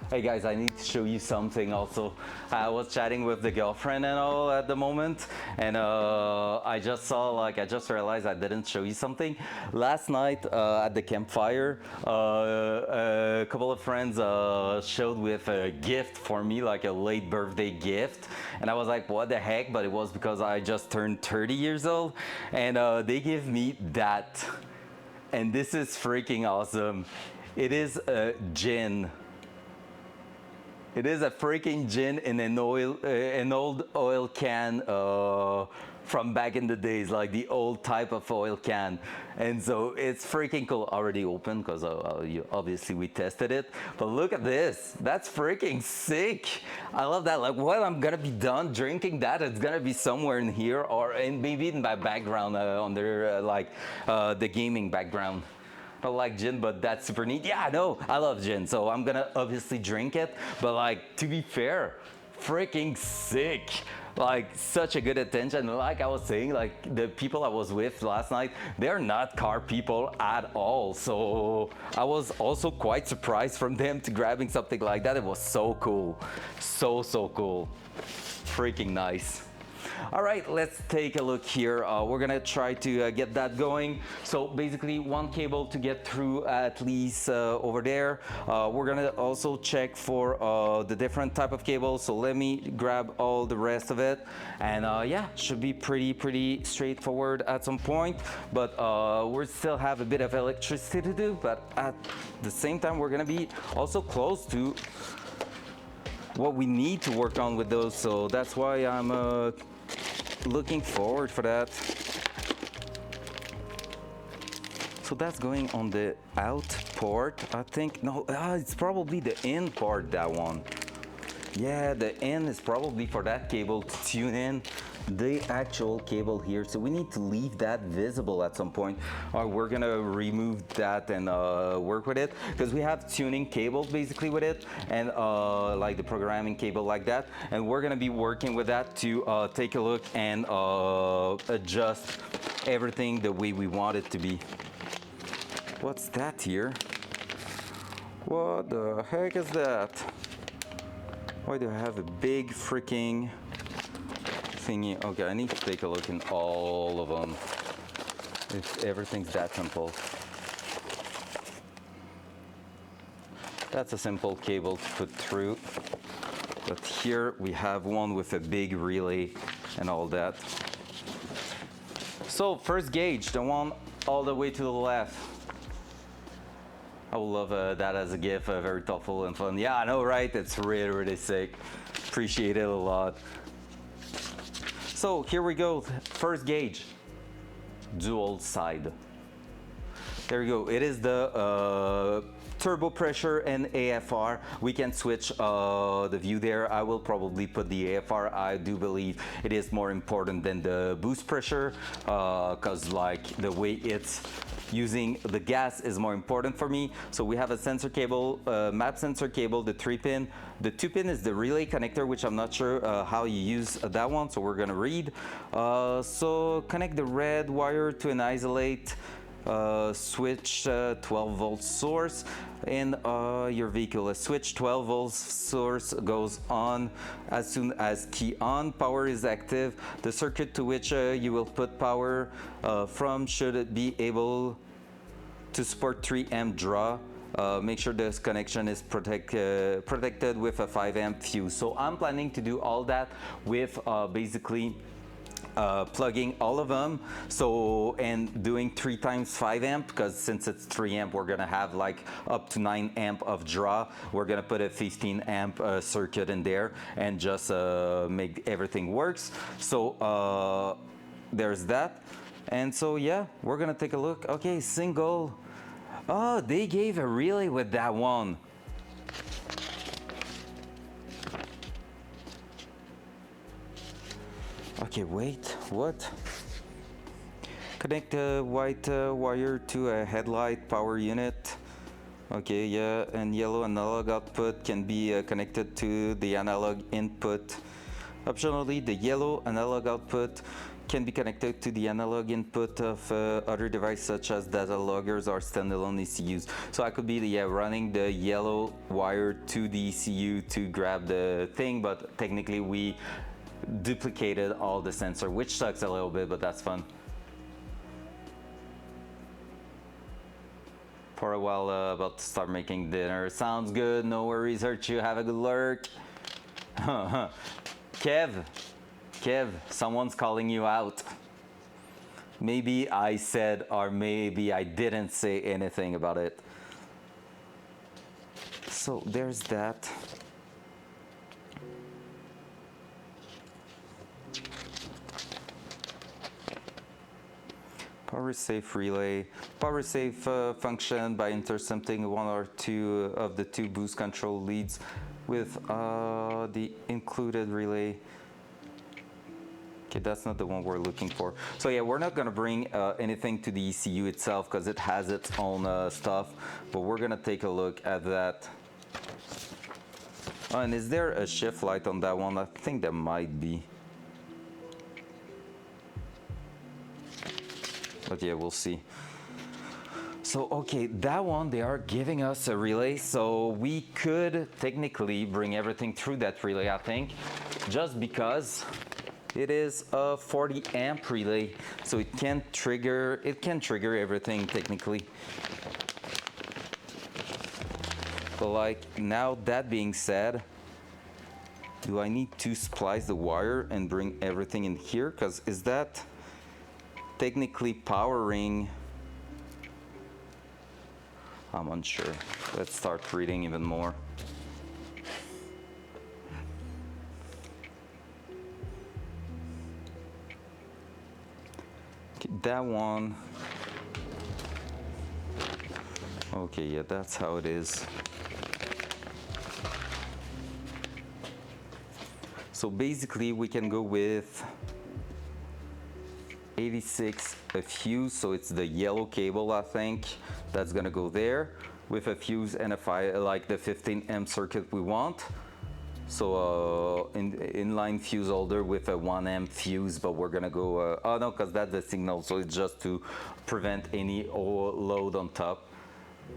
Hey guys, I need to show you something also. I was chatting with the girlfriend and all at the moment, and I just realized I didn't show you something. Last night at the campfire, a couple of friends showed with a gift for me, like a late birthday gift. And I was like, what the heck? But it was because I just turned 30 years old, and they give me that. And this is freaking awesome. It is a gin. It is a freaking gin in an old oil can from back in the days, like the old type of oil can. And so it's freaking cool. Already open because obviously we tested it. But look at this. That's freaking sick. I love that. Like, when I'm gonna be done drinking that, it's gonna be somewhere in here or maybe in my background under the gaming background. I don't like gin, but that's super neat. Yeah, I know, I love gin, so I'm gonna obviously drink it. But like, to be fair, freaking sick. Like, such a good attention. Like I was saying, like the people I was with last night, they're not car people at all. So I was also quite surprised from them to grabbing something like that. It was so cool. So cool. Freaking nice. All right, let's take a look here. We're gonna try to get that going. So basically one cable to get through at least over there. We're gonna also check for the different type of cables. So let me grab all the rest of it. And yeah, should be pretty straightforward at some point. But we still have a bit of electricity to do. But at the same time, we're gonna be also close to what we need to work on with those. So that's why I'm looking forward for that. So that's going on the out port, I think. No, it's probably the in port, that one. Yeah, the in is probably for that cable to tune in the actual cable here. So we need to leave that visible at some point, or we're gonna remove that and work with it, because we have tuning cables basically with it, and like the programming cable like that, and we're gonna be working with that to take a look and adjust everything the way we want it to be. What's that here? What the heck is that? Why do I have a big freaking thingy? Okay, I need to take a look in all of them. If everything's that simple. That's a simple cable to put through. But here we have one with a big relay and all that. So first gauge, the one all the way to the left. I will love that as a GIF, very thoughtful and fun. Yeah, I know, right? It's really sick. Appreciate it a lot. So here we go, first gauge, dual side. There we go, it is the turbo pressure and AFR. We can switch the view there. I will probably put the AFR. I do believe it is more important than the boost pressure, because like the way it's using the gas is more important for me. So we have a sensor cable, map sensor cable, the 3-pin. The 2-pin is the relay connector, which I'm not sure how you use that one, so we're gonna read. So connect the red wire to an isolate switch 12 volt source in your vehicle. A switch 12 volt source goes on as soon as key on. Power is active. The circuit to which you will put power from should be able to support 3 amp draw. Make sure this connection is protected with a 5 amp fuse. So I'm planning to do all that with basically plugging all of them, so, and doing 3 times 5 amp, because since it's 3 amp we're gonna have like up to 9 amp of draw. We're gonna put a 15 amp circuit in there and just make everything works. So there's that. And so yeah, we're gonna take a look. Okay, single. Oh, they gave a relay with that one. Okay, wait, what? Connect a white wire to a headlight power unit. Okay, yeah, and yellow analog output can be connected to the analog input. Optionally, the yellow analog output can be connected to the analog input of other devices such as data loggers or standalone ECUs. So I could be running the yellow wire to the ECU to grab the thing, but technically we duplicated all the sensor, which sucks a little bit, but that's fun. For a while, about to start making dinner. Sounds good, no worries, hurt you, have a good lurk. Kev, someone's calling you out. Maybe I said, or maybe I didn't say anything about it. So there's that. Power safe relay. Power safe function by intercepting one or two of the two boost control leads with the included relay. Okay, that's not the one we're looking for. So yeah, we're not gonna bring anything to the ECU itself because it has its own stuff, but we're gonna take a look at that. Oh, and is there a shift light on that one? I think there might be. But yeah, we'll see. So, okay, that one, they are giving us a relay, so we could technically bring everything through that relay, I think, just because it is a 40 amp relay, so it can trigger everything technically. But like, now that being said, do I need to splice the wire and bring everything in here? Because is that technically powering? I'm unsure. Let's start reading even more. Okay, that one. Okay, yeah, that's how it is. So basically we can go with 86 a fuse, so it's the yellow cable, I think, that's gonna go there with a fuse and like the 15 amp circuit we want. So inline fuse holder with a 1 amp fuse, but we're gonna go oh no, because that's the signal, so it's just to prevent any load on top.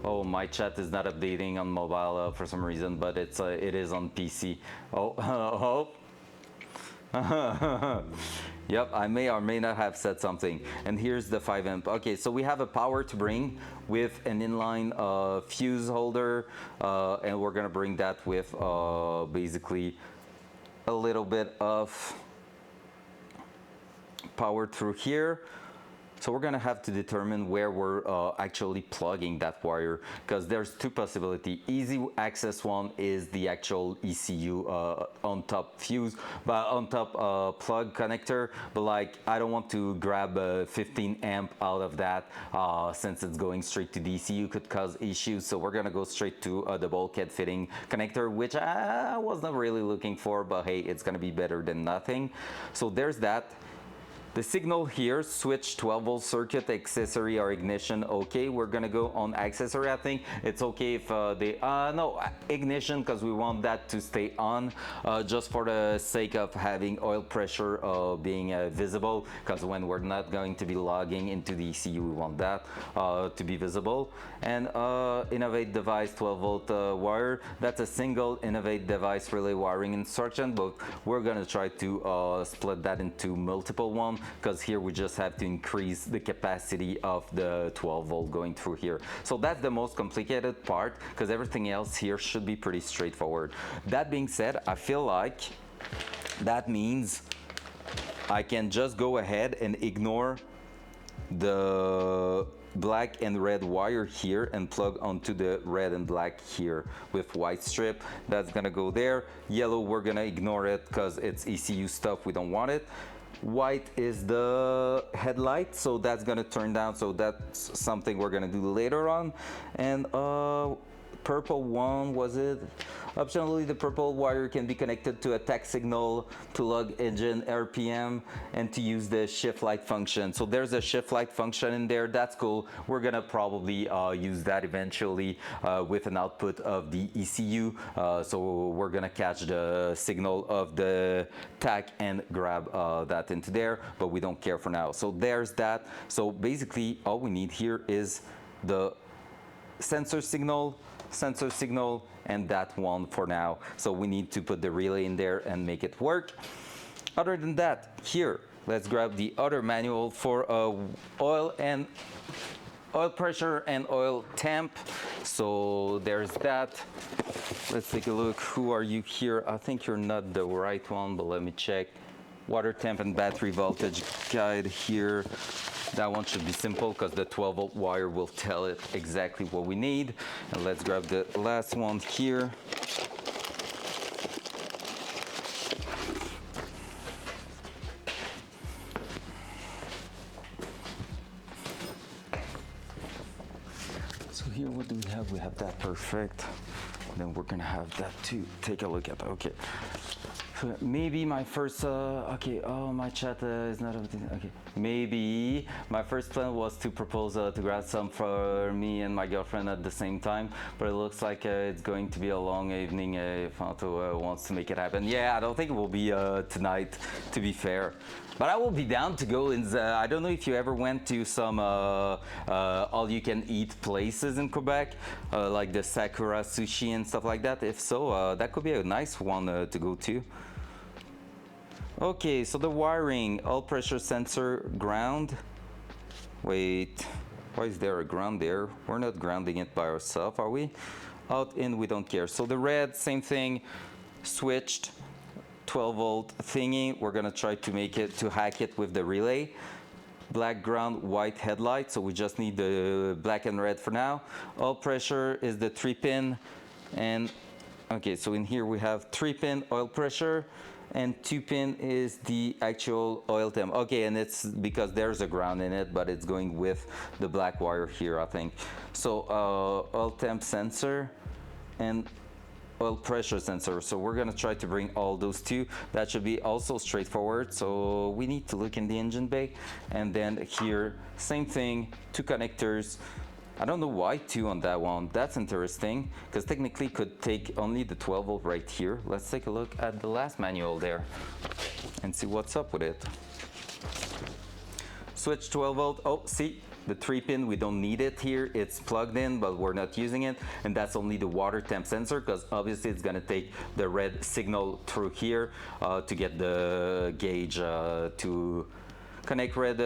Oh, my chat is not updating on mobile for some reason, but it is on PC. Oh. Yep, I may or may not have said something. And here's the 5 amp. Okay, so we have a power to bring with an inline fuse holder, and we're gonna bring that with basically a little bit of power through here. So we're gonna have to determine where we're actually plugging that wire, because there's two possibilities. Easy access one is the actual ECU on top fuse, but on top plug connector. But like, I don't want to grab a 15 amp out of that since it's going straight to the ECU, could cause issues. So we're gonna go straight to the bulkhead fitting connector, which I was not really looking for, but hey, it's gonna be better than nothing. So there's that. The signal here, switch 12 volt circuit, accessory or ignition, okay. We're gonna go on accessory. I think it's okay if no, ignition, because we want that to stay on, just for the sake of having oil pressure being visible, because when we're not going to be logging into the ECU, we want that to be visible. And innovate device 12 volt wire, that's a single innovate device relay wiring instruction, but we're gonna try to split that into multiple ones, because here we just have to increase the capacity of the 12 volt going through here. So that's the most complicated part, because everything else here should be pretty straightforward. That being said, I feel like that means I can just go ahead and ignore the black and red wire here and plug onto the red and black here with white strip. That's gonna go there. Yellow, we're gonna ignore it because it's ECU stuff, we don't want it. White is the headlight, so that's gonna turn down, so that's something we're gonna do later on. And purple one, was it? Optionally, the purple wire can be connected to a tach signal to log engine RPM and to use the shift light function. So there's a shift light function in there. That's cool. We're gonna probably use that eventually with an output of the ECU. So we're gonna catch the signal of the tach and grab that into there, but we don't care for now. So there's that. So basically, all we need here is the sensor signal, and that one for now. So we need to put the relay in there and make it work. Other than that, here, let's grab the other manual for oil pressure and oil temp. So there's that. Let's take a look. Who are you here? I think you're not the right one, but let me check. Water temp and battery voltage guide here. That one should be simple because the 12-volt wire will tell it exactly what we need. And let's grab the last one here. So here, what do we have? We have that, perfect. And then we're gonna have that too. Take a look at that. Okay. Maybe my first, okay, oh, my chat is not, okay. Maybe my first plan was to propose to grab some for me and my girlfriend at the same time, but it looks like it's going to be a long evening if Anto wants to make it happen. Yeah, I don't think it will be tonight, to be fair. But I will be down to go in. I don't know if you ever went to some all-you-can-eat places in Quebec, like the Sakura Sushi and stuff like that. If so, that could be a nice one to go to. Okay, so the wiring, oil pressure sensor, ground. Wait, why is there a ground there? We're not grounding it by ourselves, are we? Out, in, we don't care. So the red, same thing, switched. 12-volt thingy. We're gonna try to make it, to hack it with the relay. Black ground, white headlight. So we just need the black and red for now. Oil pressure is the 3-pin. And okay, so in here we have 3-pin oil pressure and 2-pin is the actual oil temp. Okay, and it's because there's a ground in it, but it's going with the black wire here, I think. So oil temp sensor and oil pressure sensor. So we're gonna try to bring all those two. That should be also straightforward. So we need to look in the engine bay. And then here, same thing, 2 connectors. I don't know why 2 on that one. That's interesting, because technically could take only the 12-volt right here. Let's take a look at the last manual there and see what's up with it. Switch 12-volt, oh, see, the 3-pin, we don't need it here. It's plugged in, but we're not using it. And that's only the water temp sensor, because obviously it's gonna take the red signal through here to get the gauge to connect red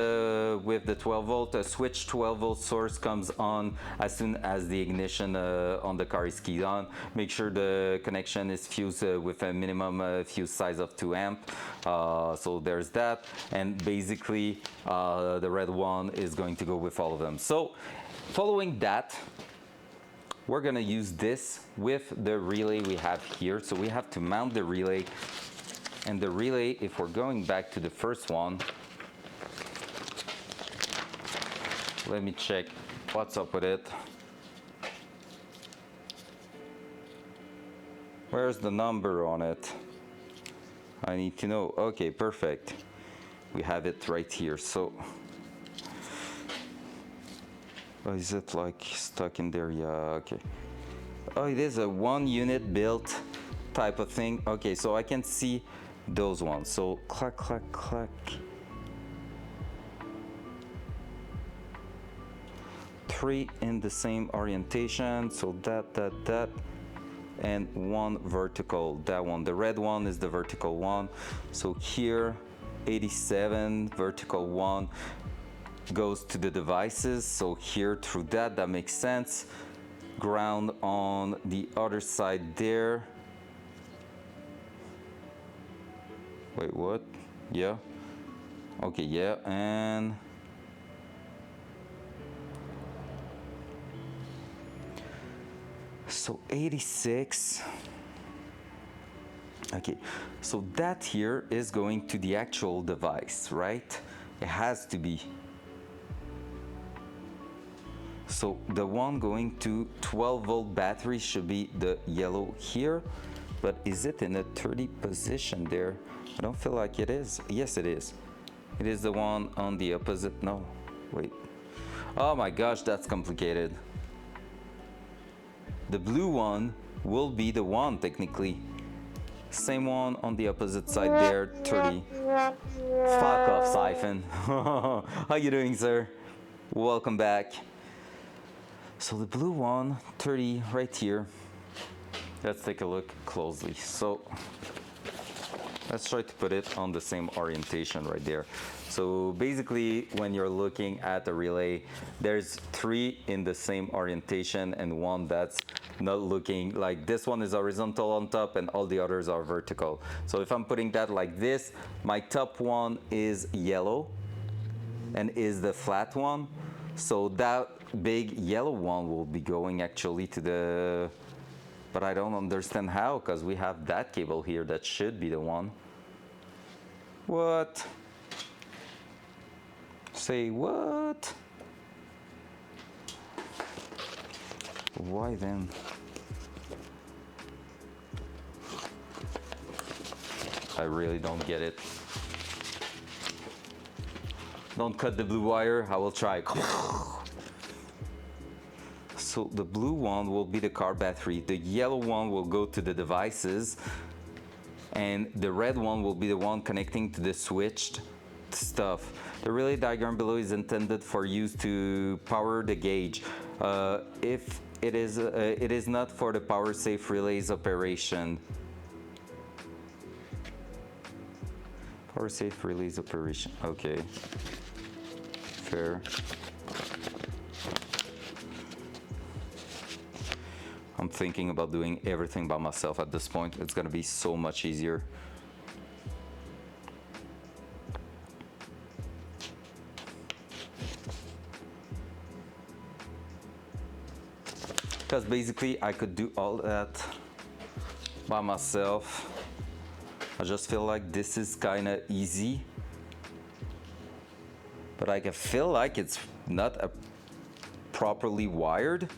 with the 12-volt. A switch 12-volt source comes on as soon as the ignition on the car is keyed on. Make sure the connection is fused with a minimum fuse size of 2 amp. So there's that. And basically the red one is going to go with all of them. So following that, we're gonna use this with the relay we have here. So we have to mount the relay. And the relay, if we're going back to the first one, let me check what's up with it. Where's the number on it? I need to know. Okay, perfect. We have it right here. So, oh, is it like stuck in there? Yeah, okay. Oh, it is a 1 unit built type of thing. Okay, so I can see those ones. So, clack, clack, clack. 3 in the same orientation, so that, and 1 vertical, that one. The red one is the vertical one. So here, 87, vertical 1 goes to the devices. So here through that makes sense. Ground on the other side there. Wait, what? Yeah. Okay, yeah, and so 86. Okay, so that here is going to the actual device, right? It has to be. So the one going to 12-volt battery should be the yellow here, but is it in a 30 position there? I don't feel like it is. Yes, it is. It is the one on the opposite. No, wait. Oh my gosh, that's complicated. The blue one will be the one technically. Same one on the opposite side there, 30. Fuck off, Siphon. How you doing, sir? Welcome back. So the blue one, 30 right here. Let's take a look closely. So let's try to put it on the same orientation right there. So basically, when you're looking at the relay, there's 3 in the same orientation and one that's not looking like this one is horizontal on top and all the others are vertical. So if I'm putting that like this, my top one is yellow and is the flat one. So that big yellow one will be going actually to the, but I don't understand how, because we have that cable here that should be the one. What? Say what? Why then? I really don't get it. Don't cut the blue wire, I will try. So the blue one will be the car battery, the yellow one will go to the devices, and the red one will be the one connecting to the switched stuff. The relay diagram below is intended for use to power the gauge. If it is not for the power safe relays operation. Power safe relays operation, okay. Fair. I'm thinking about doing everything by myself at this point. It's gonna be so much easier. Because basically I could do all that by myself. I just feel like this is kind of easy. But I can feel like it's not properly wired,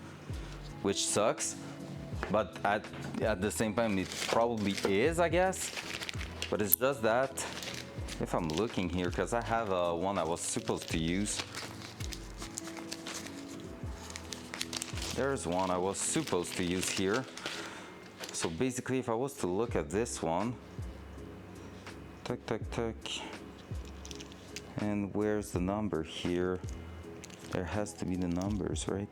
which sucks. But at the same time, it probably is, I guess. But it's just that, if I'm looking here, because I have one I was supposed to use. There's one I was supposed to use here. So basically, if I was to look at this one, tuck, tuck, tuck. And where's the number here? There has to be the numbers, right?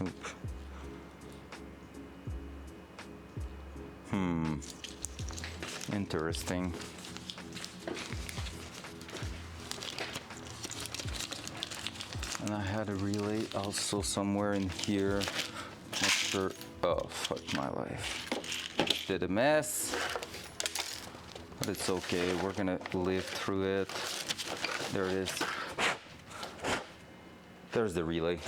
Oop. Interesting. And I had a relay also somewhere in here. Not sure. Oh, fuck my life. Did a mess. But it's okay. We're gonna live through it. There it is. There's the relay.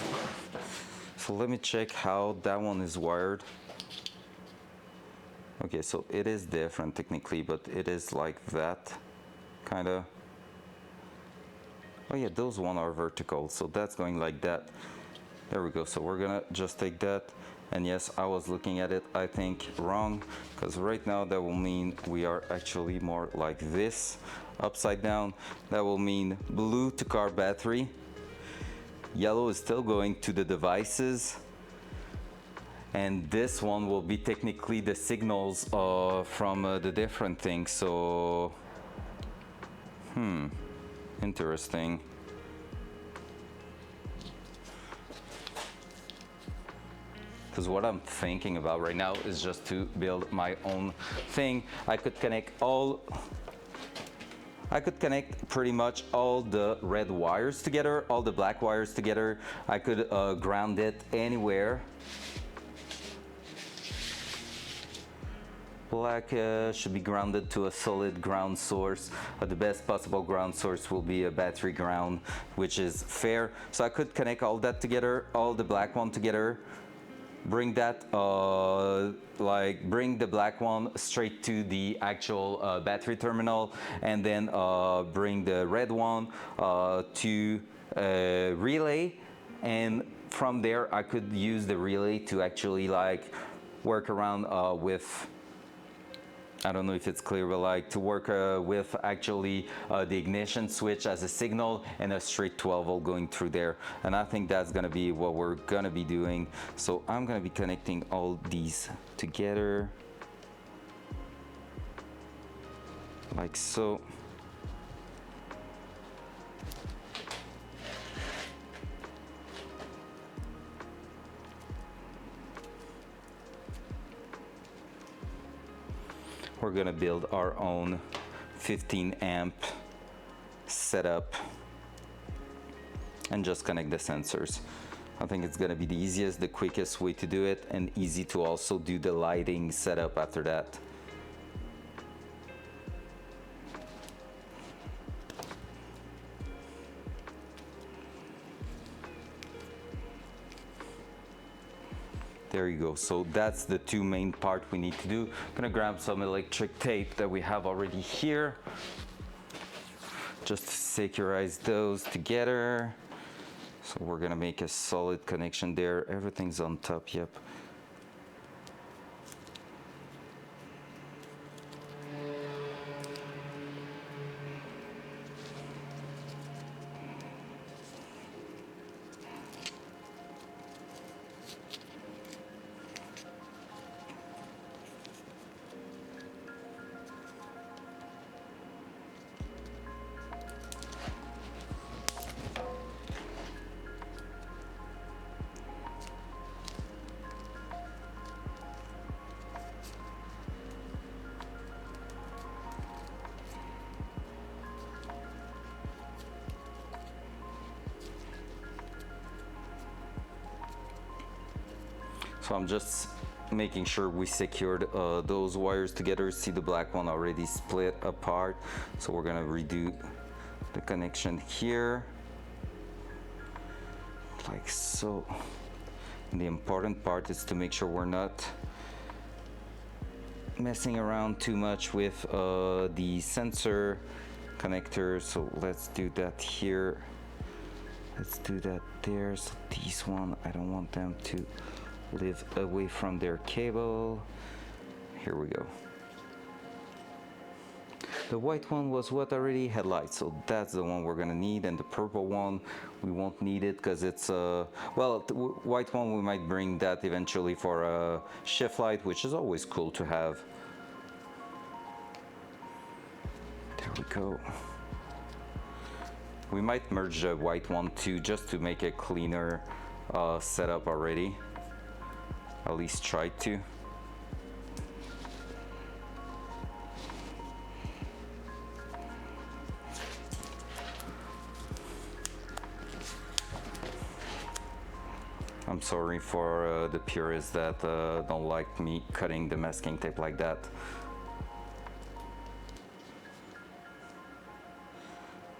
So let me check how that one is wired. Okay, so it is different technically, but it is like that, kind of. Oh yeah, those one are vertical, so that's going like that. There we go. So we're gonna just take that. And yes, I was looking at it, I think, wrong, because right now that will mean we are actually more like this, upside down. That will mean blue to car battery. Yellow is still going to the devices. And this one will be technically the signals from the different things. So, interesting. Because what I'm thinking about right now is just to build my own thing. I could connect pretty much all the red wires together, all the black wires together. I could ground it anywhere. Black should be grounded to a solid ground source. The best possible ground source will be a battery ground, which is fair. So I could connect all that together, all the black one together. Bring that, bring the black one straight to the actual battery terminal, and then bring the red one to relay, and from there I could use the relay to actually like work around with, I don't know if it's clear, but like to work with actually the ignition switch as a signal and a straight 12 volt going through there. And I think that's gonna be what we're gonna be doing. So I'm gonna be connecting all these together like so. We're gonna build our own 15 amp setup and just connect the sensors. I think it's gonna be the easiest, the quickest way to do it, and easy to also do the lighting setup after that. There you go. So that's the two main part we need to do. I'm gonna grab some electric tape that we have already here. Just to securize those together. So we're gonna make a solid connection there. Everything's on top, yep. So I'm just making sure we secured those wires together. See the black one already split apart. So we're gonna redo the connection here, like so. And the important part is to make sure we're not messing around too much with the sensor connector. So let's do that here. Let's do that there. So these one, I don't want them to live away from their cable. Here we go. The white one was what already? Headlights, so that's the one we're gonna need. And the purple one, we won't need it because it's well, the white one we might bring that eventually for a shift light, which is always cool to have. There we go. We might merge the white one too, just to make a cleaner setup already. At least try to. I'm sorry for the purists that don't like me cutting the masking tape like that.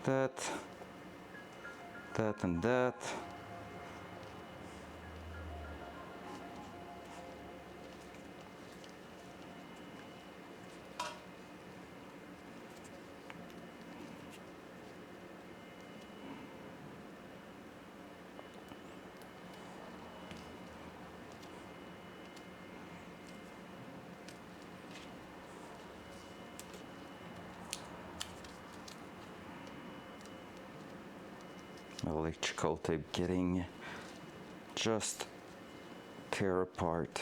That, and that. Electrical tape getting just tear apart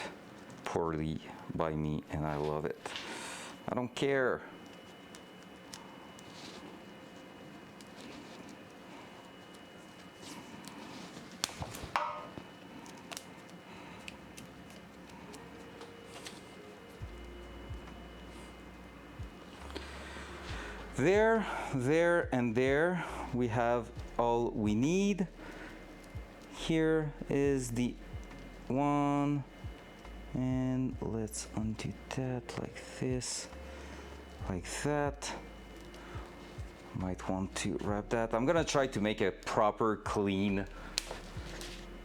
poorly by me, and I love it. I don't care. There, and there we have all we need. Here is the one, and let's undo that like this, like that. Might want to wrap that. I'm gonna try to make a proper clean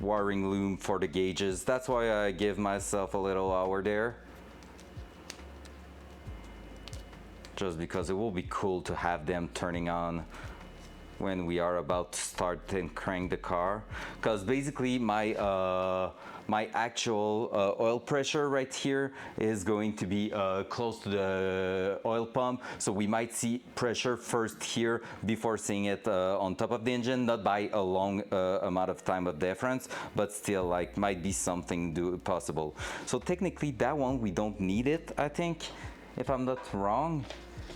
wiring loom for the gauges. That's why I give myself a little hour there. Just because it will be cool to have them turning on when we are about to start and crank the car, because basically my actual oil pressure right here is going to be close to the oil pump, so we might see pressure first here before seeing it on top of the engine, not by a long amount of time of difference, but still like might be something possible. So technically that one we don't need it, I think, if I'm not wrong,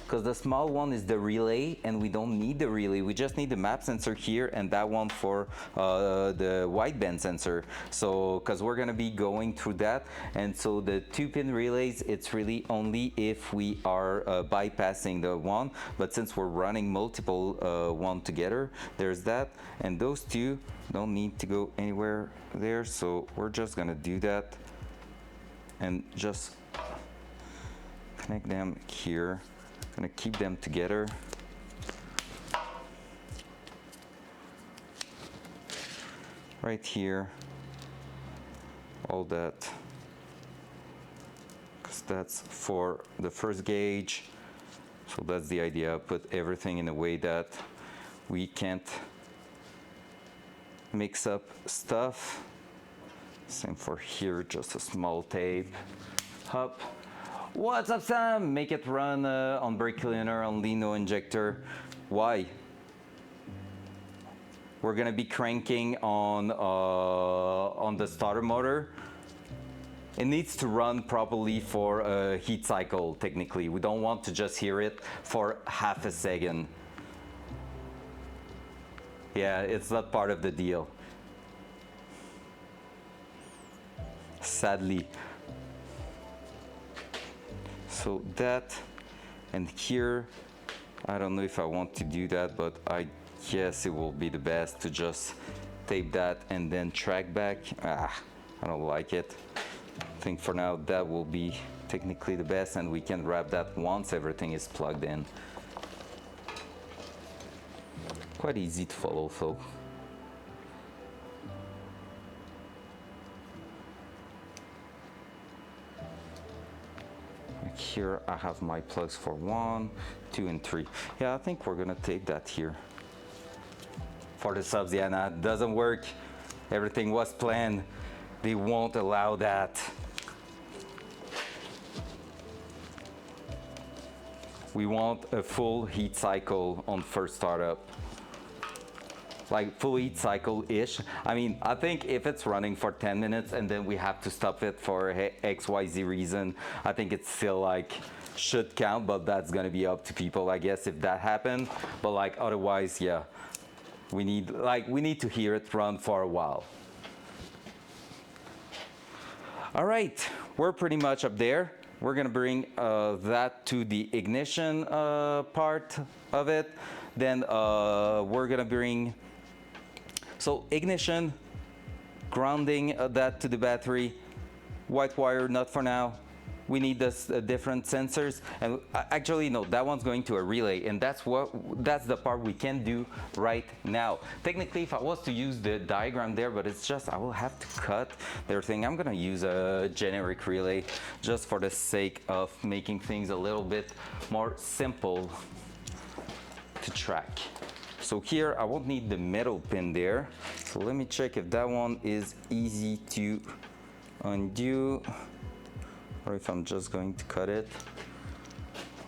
because the small one is the relay and we don't need the relay, we just need the map sensor here and that one for the wideband sensor. So because we're gonna be going through that, and so the 2-pin relays, it's really only if we are bypassing the one, but since we're running multiple one together, there's that, and those two don't need to go anywhere there, so we're just gonna do that and just connect them here. Gonna keep them together. Right here. All that. Because that's for the first gauge. So that's the idea. Put everything in a way that we can't mix up stuff. Same for here, just a small tape. Hop. What's up, Sam? Make it run on brake cleaner, only no injector. Why? We're gonna be cranking on the starter motor. It needs to run properly for a heat cycle, technically. We don't want to just hear it for half a second. Yeah, it's not part of the deal. Sadly. So that, and here, I don't know if I want to do that, but I guess it will be the best to just tape that and then track back. I don't like it. I think for now that will be technically the best, and we can wrap that once everything is plugged in. Quite easy to follow, so. Here I have my plugs for 1, 2, and 3. Yeah, I think we're gonna tape that here. For the subs, yeah, nah, it doesn't work. Everything was planned. They won't allow that. We want a full heat cycle on first startup. Like full heat cycle-ish. I mean, I think if it's running for 10 minutes and then we have to stop it for XYZ reason, I think it's still like should count, but that's gonna be up to people, I guess, if that happened. But like otherwise, yeah, we need to hear it run for a while. All right, we're pretty much up there. We're gonna bring that to the ignition part of it. Then we're gonna bring, so ignition, grounding that to the battery, white wire, not for now. We need this different sensors, and actually no, that one's going to a relay, and that's the part we can do right now. Technically, if I was to use the diagram there, but it's just I will have to cut their thing. I'm gonna use a generic relay just for the sake of making things a little bit more simple to track. So here I won't need the metal pin there, so let me check if that one is easy to undo, or if I'm just going to cut it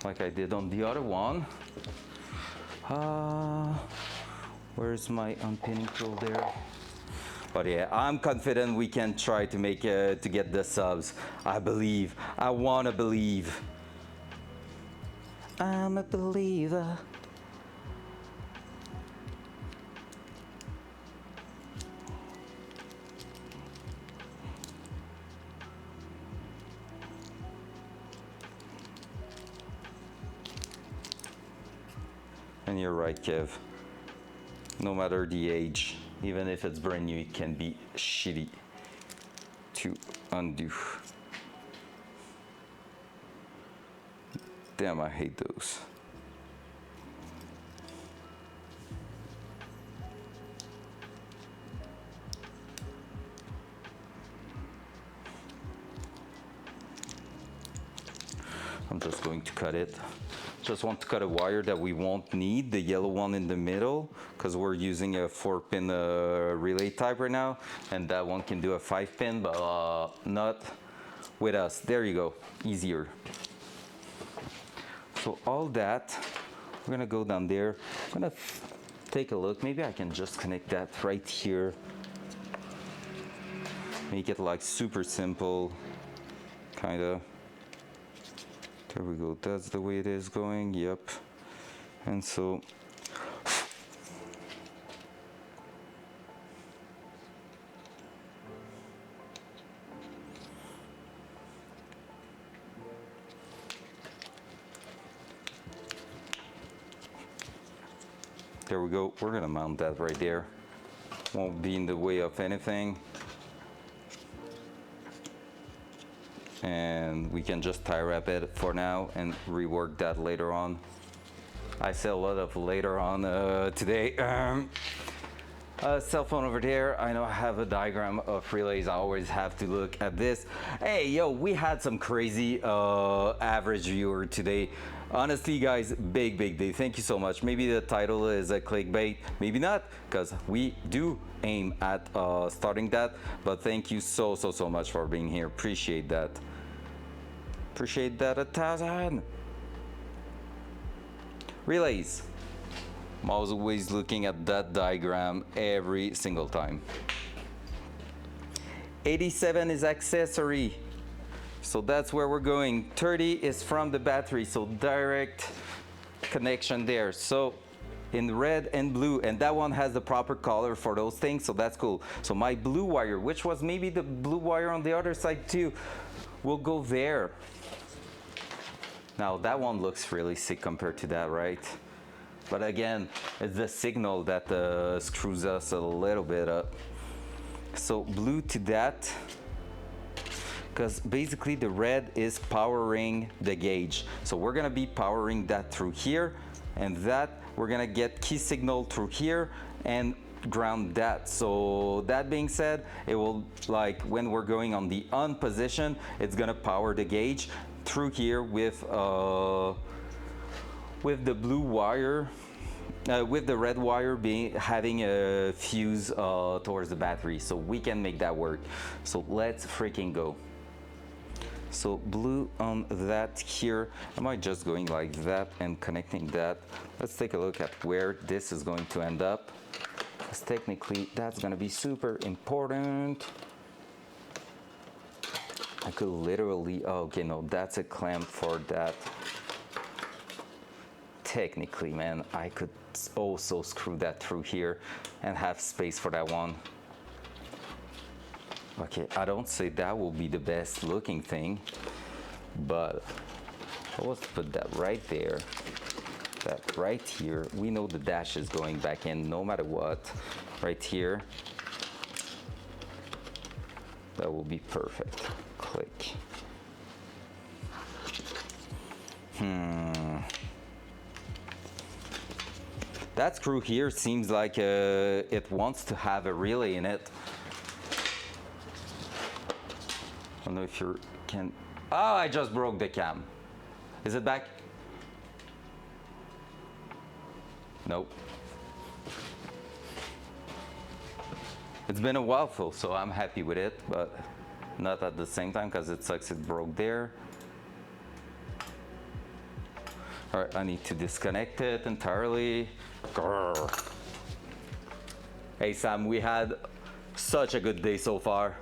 like I did on the other one. Where's my unpinning tool there? But yeah, I'm confident we can try to make to get the subs. I believe. I wanna believe. I'm a believer. And you're right, Kev. No matter the age, even if it's brand new, it can be shitty to undo. Damn, I hate those. I'm just going to cut it. Just want to cut a wire that we won't need, the yellow one in the middle, because we're using a 4-pin relay type right now, and that one can do a 5-pin, but not with us. There you go, easier. So all that, we're gonna go down there. I'm gonna take a look. Maybe I can just connect that right here. Make it like super simple, kinda. There we go, that's the way it is going, yep. And so, there we go, we're gonna mount that right there. Won't be in the way of anything. And we can just tie wrap it for now and rework that later on. I say a lot of later on today. Cell phone over there. I know I have a diagram of relays. I always have to look at this. Hey, yo, we had some crazy average viewer today. Honestly, guys, big day. Thank you so much. Maybe the title is a clickbait, maybe not, because we do aim at starting that. But thank you so much for being here. Appreciate that. Appreciate that 1,000. Relays. I'm always looking at that diagram every single time. 87 is accessory. So that's where we're going. 30 is from the battery, so direct connection there. So in red and blue, and that one has the proper color for those things, so that's cool. So my blue wire, which was maybe the blue wire on the other side too, will go there. Now that one looks really sick compared to that, right? But again, it's the signal that screws us a little bit up. So blue to that, because basically the red is powering the gauge. So we're gonna be powering that through here, and that we're gonna get key signal through here and ground that. So that being said, it will, like when we're going on the on position, it's gonna power the gauge through here with the blue wire, with the red wire having a fuse towards the battery, so we can make that work. So let's freaking go. So blue on that here. Am I just going like that and connecting that? Let's take a look at where this is going to end up, because technically that's gonna be super important. I could literally, oh, okay, no, that's a clamp for that. Technically, man, I could also screw that through here and have space for that one. Okay, I don't say that will be the best looking thing, but let's put that right there, that right here. We know the dash is going back in no matter what. Right here, that will be perfect. Click. That screw here seems like it wants to have a relay in it. I don't know if you can. Oh, I just broke the cam. Is it back? Nope. It's been a while, though, so I'm happy with it, but not at the same time, because it sucks it broke there. All right, I need to disconnect it entirely. Grr. Hey Sam, we had such a good day so far.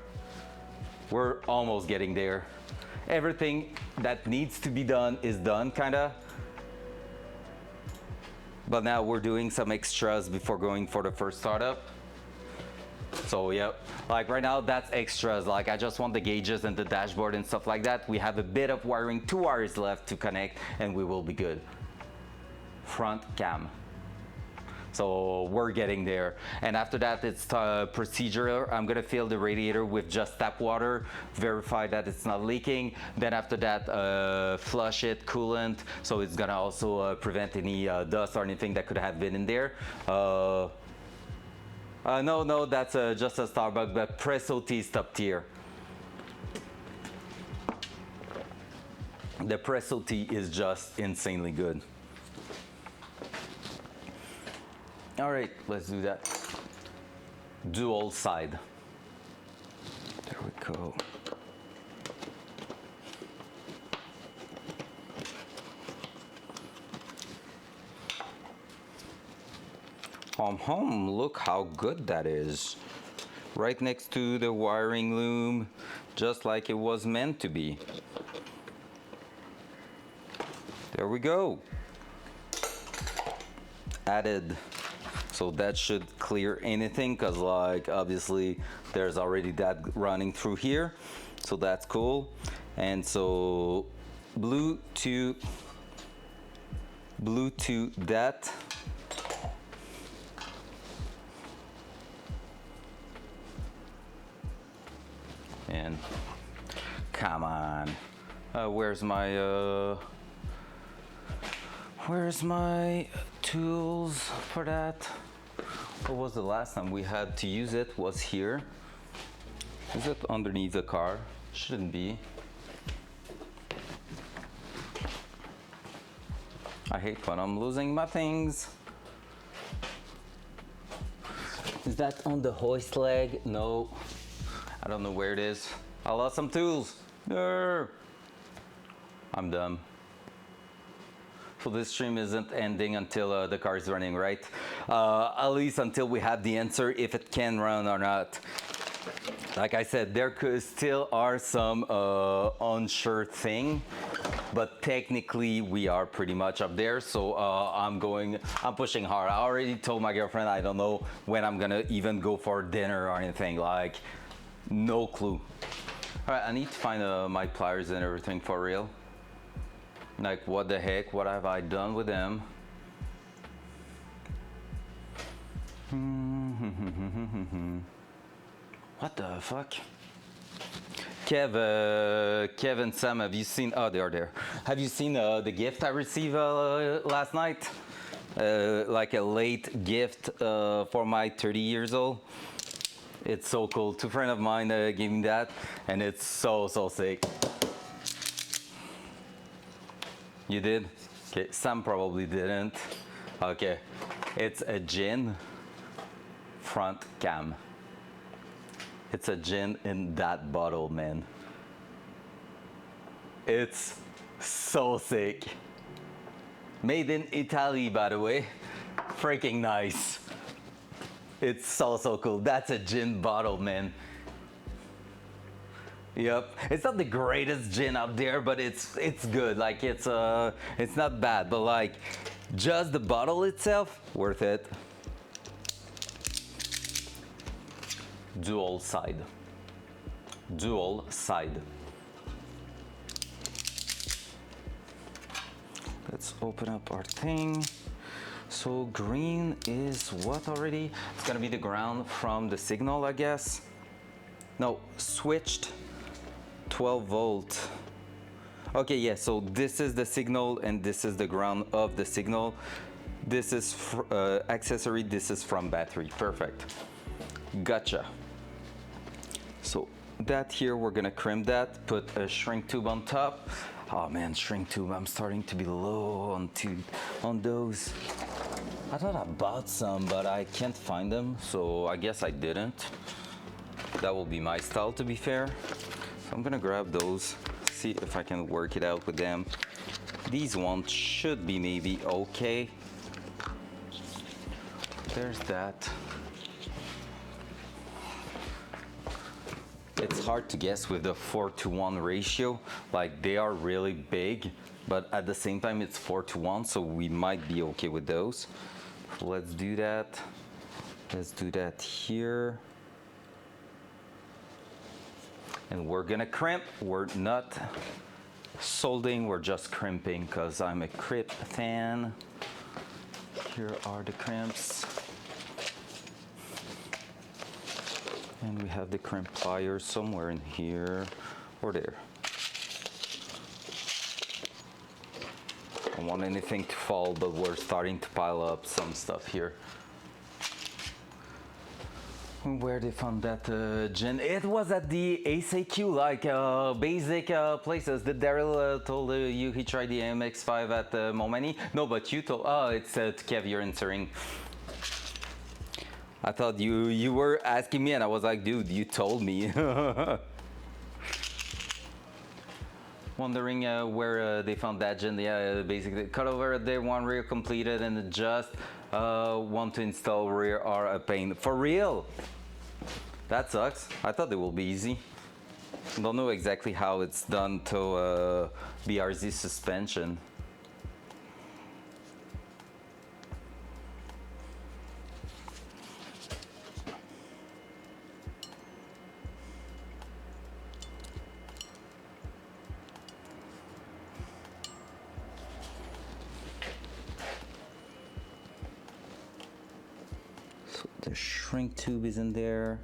We're almost getting there. Everything that needs to be done is done, kinda. But now we're doing some extras before going for the first startup. So yep, like right now that's extras. Like I just want the gauges and the dashboard and stuff like that. We have a bit of wiring, 2 wires left to connect, and we will be good. Front cam. So we're getting there. And after that, it's procedural. I'm gonna fill the radiator with just tap water, verify that it's not leaking. Then after that, flush it, coolant. So it's gonna also prevent any dust or anything that could have been in there. No, that's just a Starbucks, but Presso tea is top tier. The presso tee is just insanely good. All right, let's do that. Dual side. There we go. Look how good that is. Right next to the wiring loom, just like it was meant to be. There we go. Added. So that should clear anything, because like obviously there's already that running through here. So that's cool. And so blue to that. And come on, where's my tools for that? What was the last time we had to use it? Was here. Is it underneath the car? Shouldn't be. I hate when I'm losing my things. Is that on the hoist leg? No. I don't know where it is. I lost some tools. No. I'm dumb. So this stream isn't ending until the car is running, right? At least until we have the answer if it can run or not. Like I said, there still are some unsure thing, but technically we are pretty much up there. So I'm pushing hard. I already told my girlfriend I don't know when I'm gonna even go for dinner or anything. Like, no clue. All right, I need to find my pliers and everything for real. Like, what the heck? What have I done with them? What the fuck? Kev and Sam, have you seen? Oh, they are there. Have you seen the gift I received last night? Like a late gift for my 30 years old. It's so cool. Two friends of mine gave me that, and it's so sick. You did? Okay, Sam probably didn't. Okay, it's a gin front cam. It's a gin in that bottle, man. It's so sick. Made in Italy, by the way. Freaking nice. It's so cool. That's a gin bottle, man. Yep. It's not the greatest gin out there, but it's good. Like it's not bad, but like just the bottle itself, worth it. Dual side. Dual side. Let's open up our thing. So green is what already? It's gonna be the ground from the signal, I guess. No, switched 12 volt. Okay, yeah, so this is the signal and this is the ground of the signal. This is accessory, this is from battery. Perfect. Gotcha. So that here, we're gonna crimp that, put a shrink tube on top. Oh man, shrink tube, I'm starting to be low on those. I thought I bought some, but I can't find them, so I guess I didn't. That will be my style, to be fair. So I'm gonna grab those, see if I can work it out with them. These ones should be maybe okay. There's that. It's hard to guess with the 4:1 ratio. Like, they are really big, but at the same time it's 4:1, so we might be okay with those. Let's do that. Let's do that here. And we're gonna crimp. We're not soldering, we're just crimping because I'm a crimp fan. Here are the crimps. And we have the crimp pliers somewhere in here or there. I don't want anything to fall, but we're starting to pile up some stuff here. Where they found that gin? It was at the ACQ, like basic places. Did Daryl told you he tried the MX5 at Momani? No, but you told. Oh, it's to Kev, you're answering. I thought you were asking me, and I was like, dude, you told me. Wondering where they found that gin. Yeah, basically cut over there, one rear completed, and just want to install rear are a pain. For real? That sucks. I thought it will be easy. Don't know exactly how it's done to BRZ suspension. So the shrink tube is in there.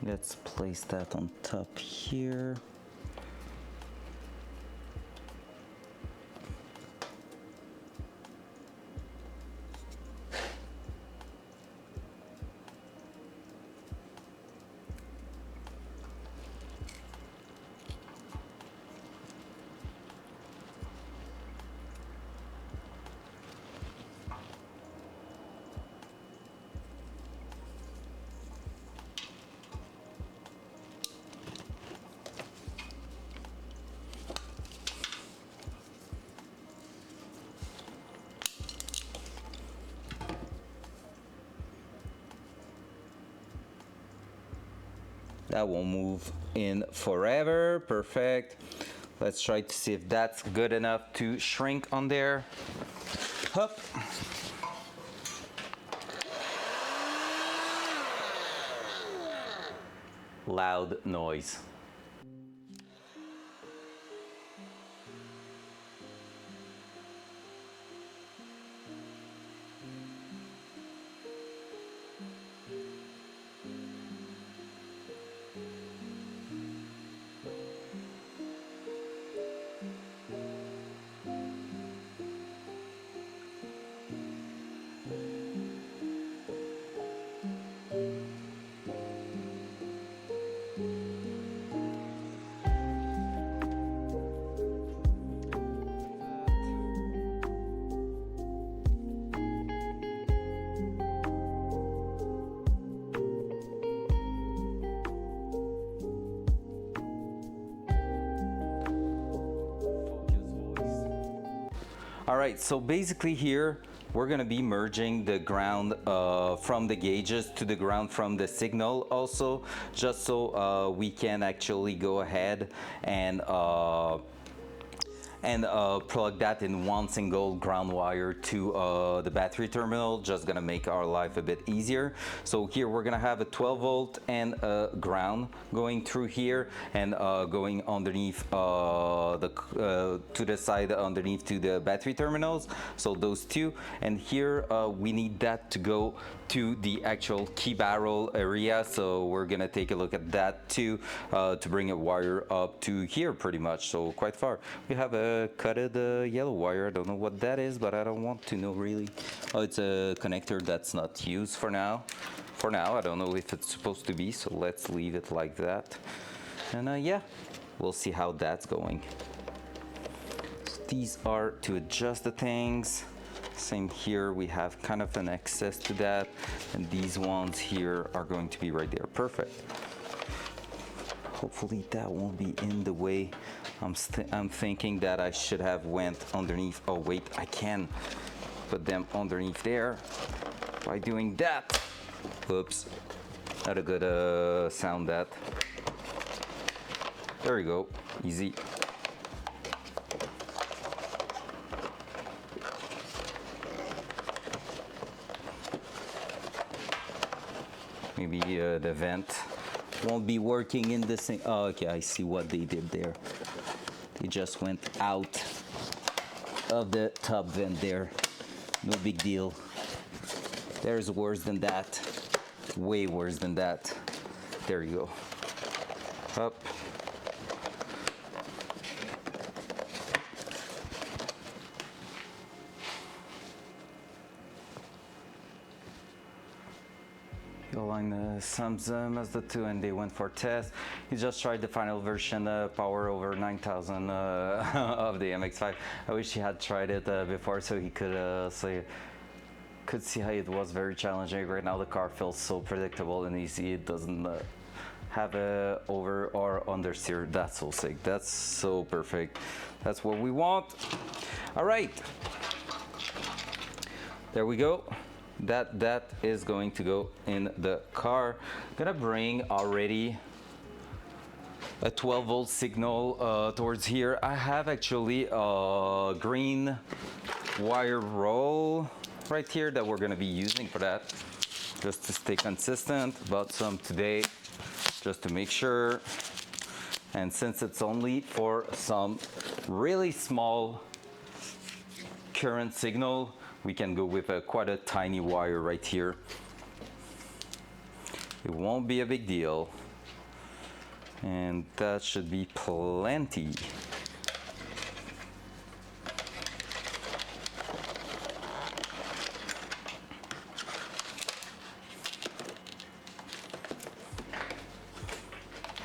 Let's place that on top here. That won't move in forever. Perfect. Let's try to see if that's good enough to shrink on there. Hup. Loud noise. All right, so basically here, we're gonna be merging the ground from the gauges to the ground from the signal also, just so we can actually go ahead and plug that in one single ground wire to the battery terminal. Just gonna make our life a bit easier. So here we're gonna have a 12 volt and a ground going through here and going underneath to the side underneath to the battery terminals. So those two, and here we need that to go to the actual key barrel area. So we're gonna take a look at that too to bring a wire up to here pretty much. So quite far. We have a cutted yellow wire. I don't know what that is, but I don't want to know really. Oh, it's a connector that's not used for now. For now, I don't know if it's supposed to be, so let's leave it like that. And yeah, we'll see how that's going. So these are to adjust the things. Same here, we have kind of an access to that, and these ones here are going to be right there. Perfect. Hopefully that won't be in the way. I'm thinking that I should have went underneath. Oh wait, I can put them underneath there by doing that. Oops, not a good sound that. There we go, easy. Maybe the vent won't be working in the same. Oh, okay, I see what they did there. They just went out of the top vent there. No big deal. There's worse than that. Way worse than that. There you go. Up. Align Samsung Mazda 2 and they went for test. He just tried the final version, power over 9,000 of the MX-5. I wish he had tried it before so he could see how it was very challenging. Right now the car feels so predictable and easy. It doesn't have a over or understeer. That's so sick. That's so perfect. That's what we want. All right. There we go. That is going to go in the car. Gonna bring already a 12 volt signal towards here. I have actually a green wire roll right here that we're gonna be using for that, just to stay consistent. Bought some today just to make sure. And since it's only for some really small current signal, we can go with quite a tiny wire right here. It won't be a big deal. And that should be plenty.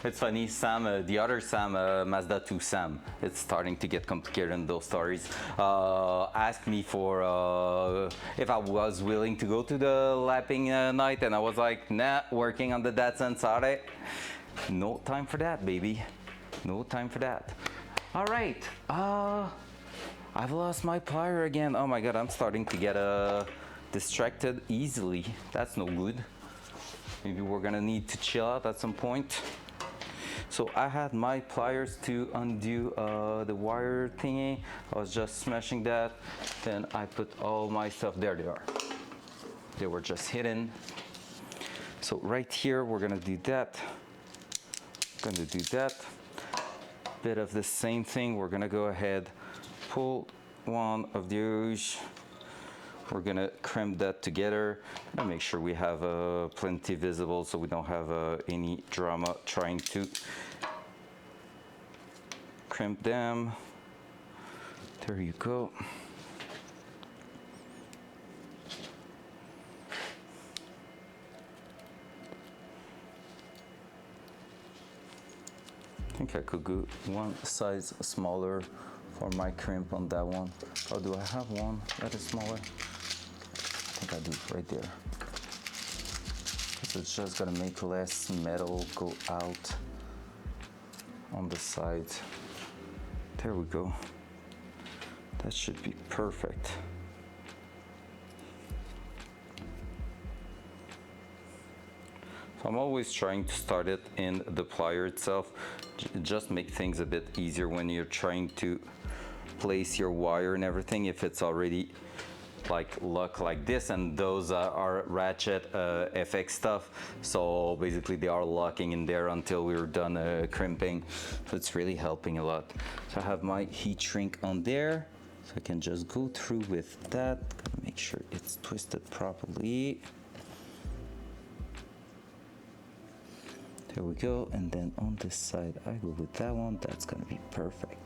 It's funny, Sam, the other Sam, Mazda 2 Sam, it's starting to get complicated in those stories, asked me for if I was willing to go to the lapping night, and I was like, nah, working on the Datsun, sorry. No time for that, baby. No time for that. All right, I've lost my plier again. Oh my God, I'm starting to get distracted easily. That's no good. Maybe we're gonna need to chill out at some point. So I had my pliers to undo the wire thingy. I was just smashing that. Then I put all my stuff, there they are. They were just hidden. So right here, we're gonna do that. Gonna do that. Bit of the same thing. We're gonna go ahead, pull one of those. We're gonna crimp that together and make sure we have plenty visible so we don't have any drama trying to crimp them. There you go. I think I could go one size smaller for my crimp on that one. Or do I have one that is smaller? I think I do, right there. So it's just gonna make less metal go out on the sides. There we go. That should be perfect. So I'm always trying to start it in the plier itself. Just make things a bit easier when you're trying to place your wire and everything if it's already like lock like this, and those are ratchet FX stuff, so basically they are locking in there until we're done crimping, so it's really helping a lot. So I have my heat shrink on there, so I can just go through with that. Gotta make sure it's twisted properly. There we go, and then on this side I go with that one. That's gonna be perfect.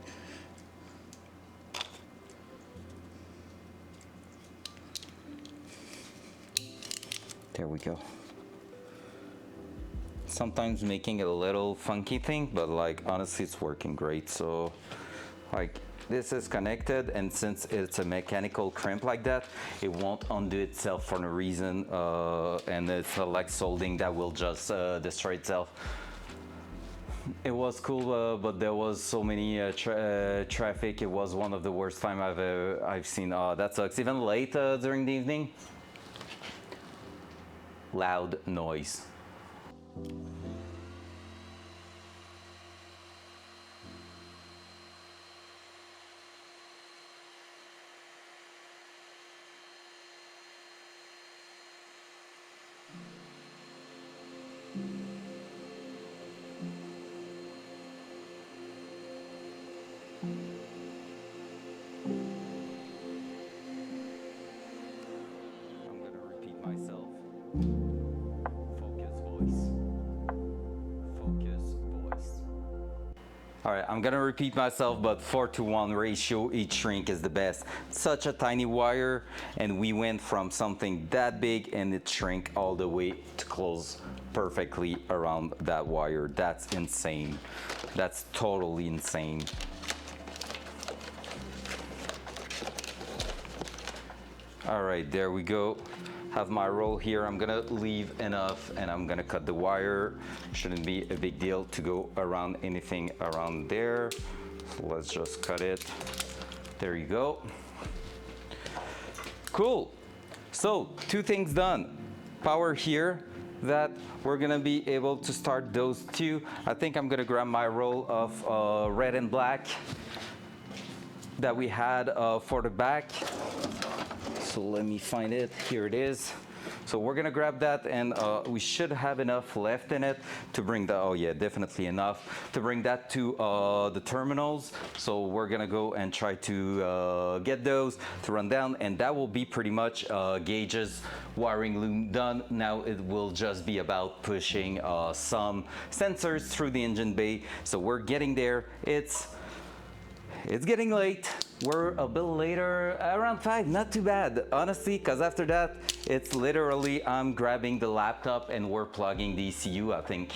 There we go. Sometimes making it a little funky thing, but like honestly it's working great. So like this is connected, and since it's a mechanical crimp like that, it won't undo itself for no reason, and it's like soldering that will just destroy itself. It was cool, but there was so many traffic. It was one of the worst time I've seen. That sucks. Even late during the evening. Loud noise. I'm gonna repeat myself. Focus voice. Focus voice. All right, I'm gonna repeat myself, but 4-to-1 ratio, each shrink is the best. Such a tiny wire, and we went from something that big and it shrank all the way to close perfectly around that wire. That's insane. That's totally insane. All right, there we go. Have my roll here. I'm gonna leave enough and I'm gonna cut the wire. Shouldn't be a big deal to go around anything around there. So let's just cut it. There you go. Cool. So 2 things done. Power here, that we're gonna be able to start those 2. I think I'm gonna grab my roll of red and black that we had for the back. So let me find it. Here it is. So we're gonna grab that, and we should have enough left in it to bring the, oh yeah, definitely enough to bring that to the terminals. So we're gonna go and try to get those to run down, and that will be pretty much gauges wiring loom done. Now it will just be about pushing some sensors through the engine bay. So we're getting there. It's getting late. We're a bit later, around 5, not too bad, honestly, because after that, it's literally I'm grabbing the laptop and we're plugging the ECU, I think.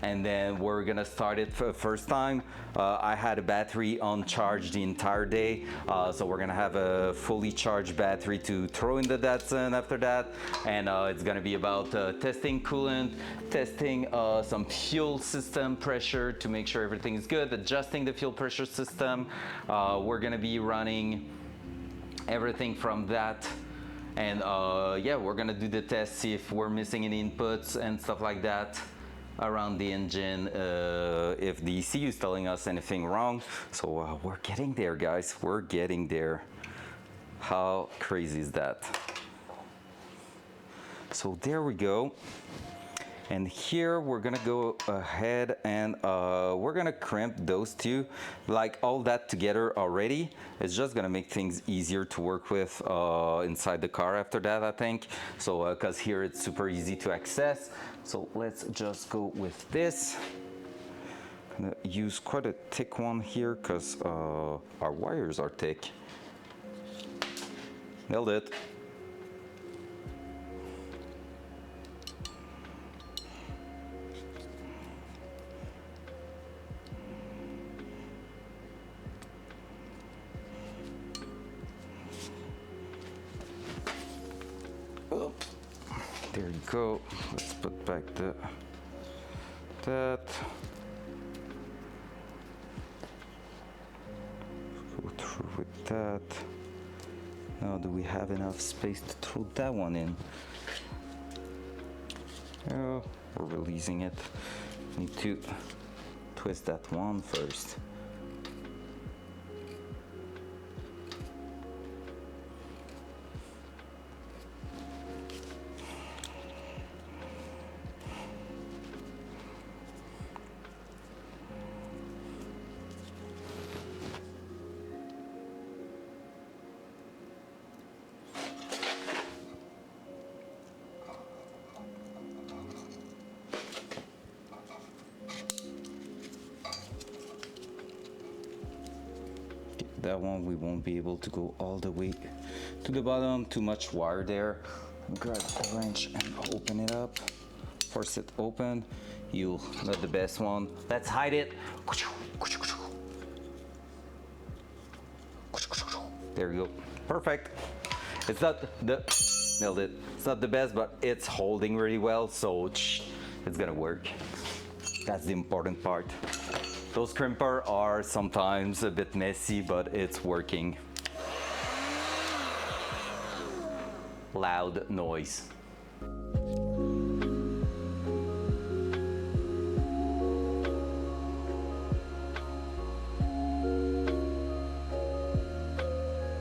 And then we're gonna start it for the first time. I had a battery on charge the entire day, so we're gonna have a fully charged battery to throw in the Datsun after that. And it's gonna be about testing coolant, testing some fuel system pressure to make sure everything is good, adjusting the fuel pressure system. We're gonna be running everything from that. And yeah, we're gonna do the test, see if we're missing any inputs and stuff like that around the engine, if the ECU is telling us anything wrong. So we're getting there, guys. We're getting there. How crazy is that? So there we go. And here we're gonna go ahead and we're gonna crimp those 2, like all that together already. It's just gonna make things easier to work with inside the car after that, I think. So because here it's super easy to access. So let's just go with this. I'm gonna use quite a thick one here because our wires are thick. Nailed it. There you go. Let's put back that. Go through with that. Now, do we have enough space to throw that one in? Oh, we're releasing it. Need to twist that one first. That one we won't be able to go all the way to the bottom, too much wire there. Grab a wrench and open it up, force it open. You'll not the best one. Let's hide it. There you go, perfect. It's not the, nailed it. It's not the best, but it's holding really well, so it's gonna work. That's the important part. Those crimper are sometimes a bit messy, but it's working. Loud noise.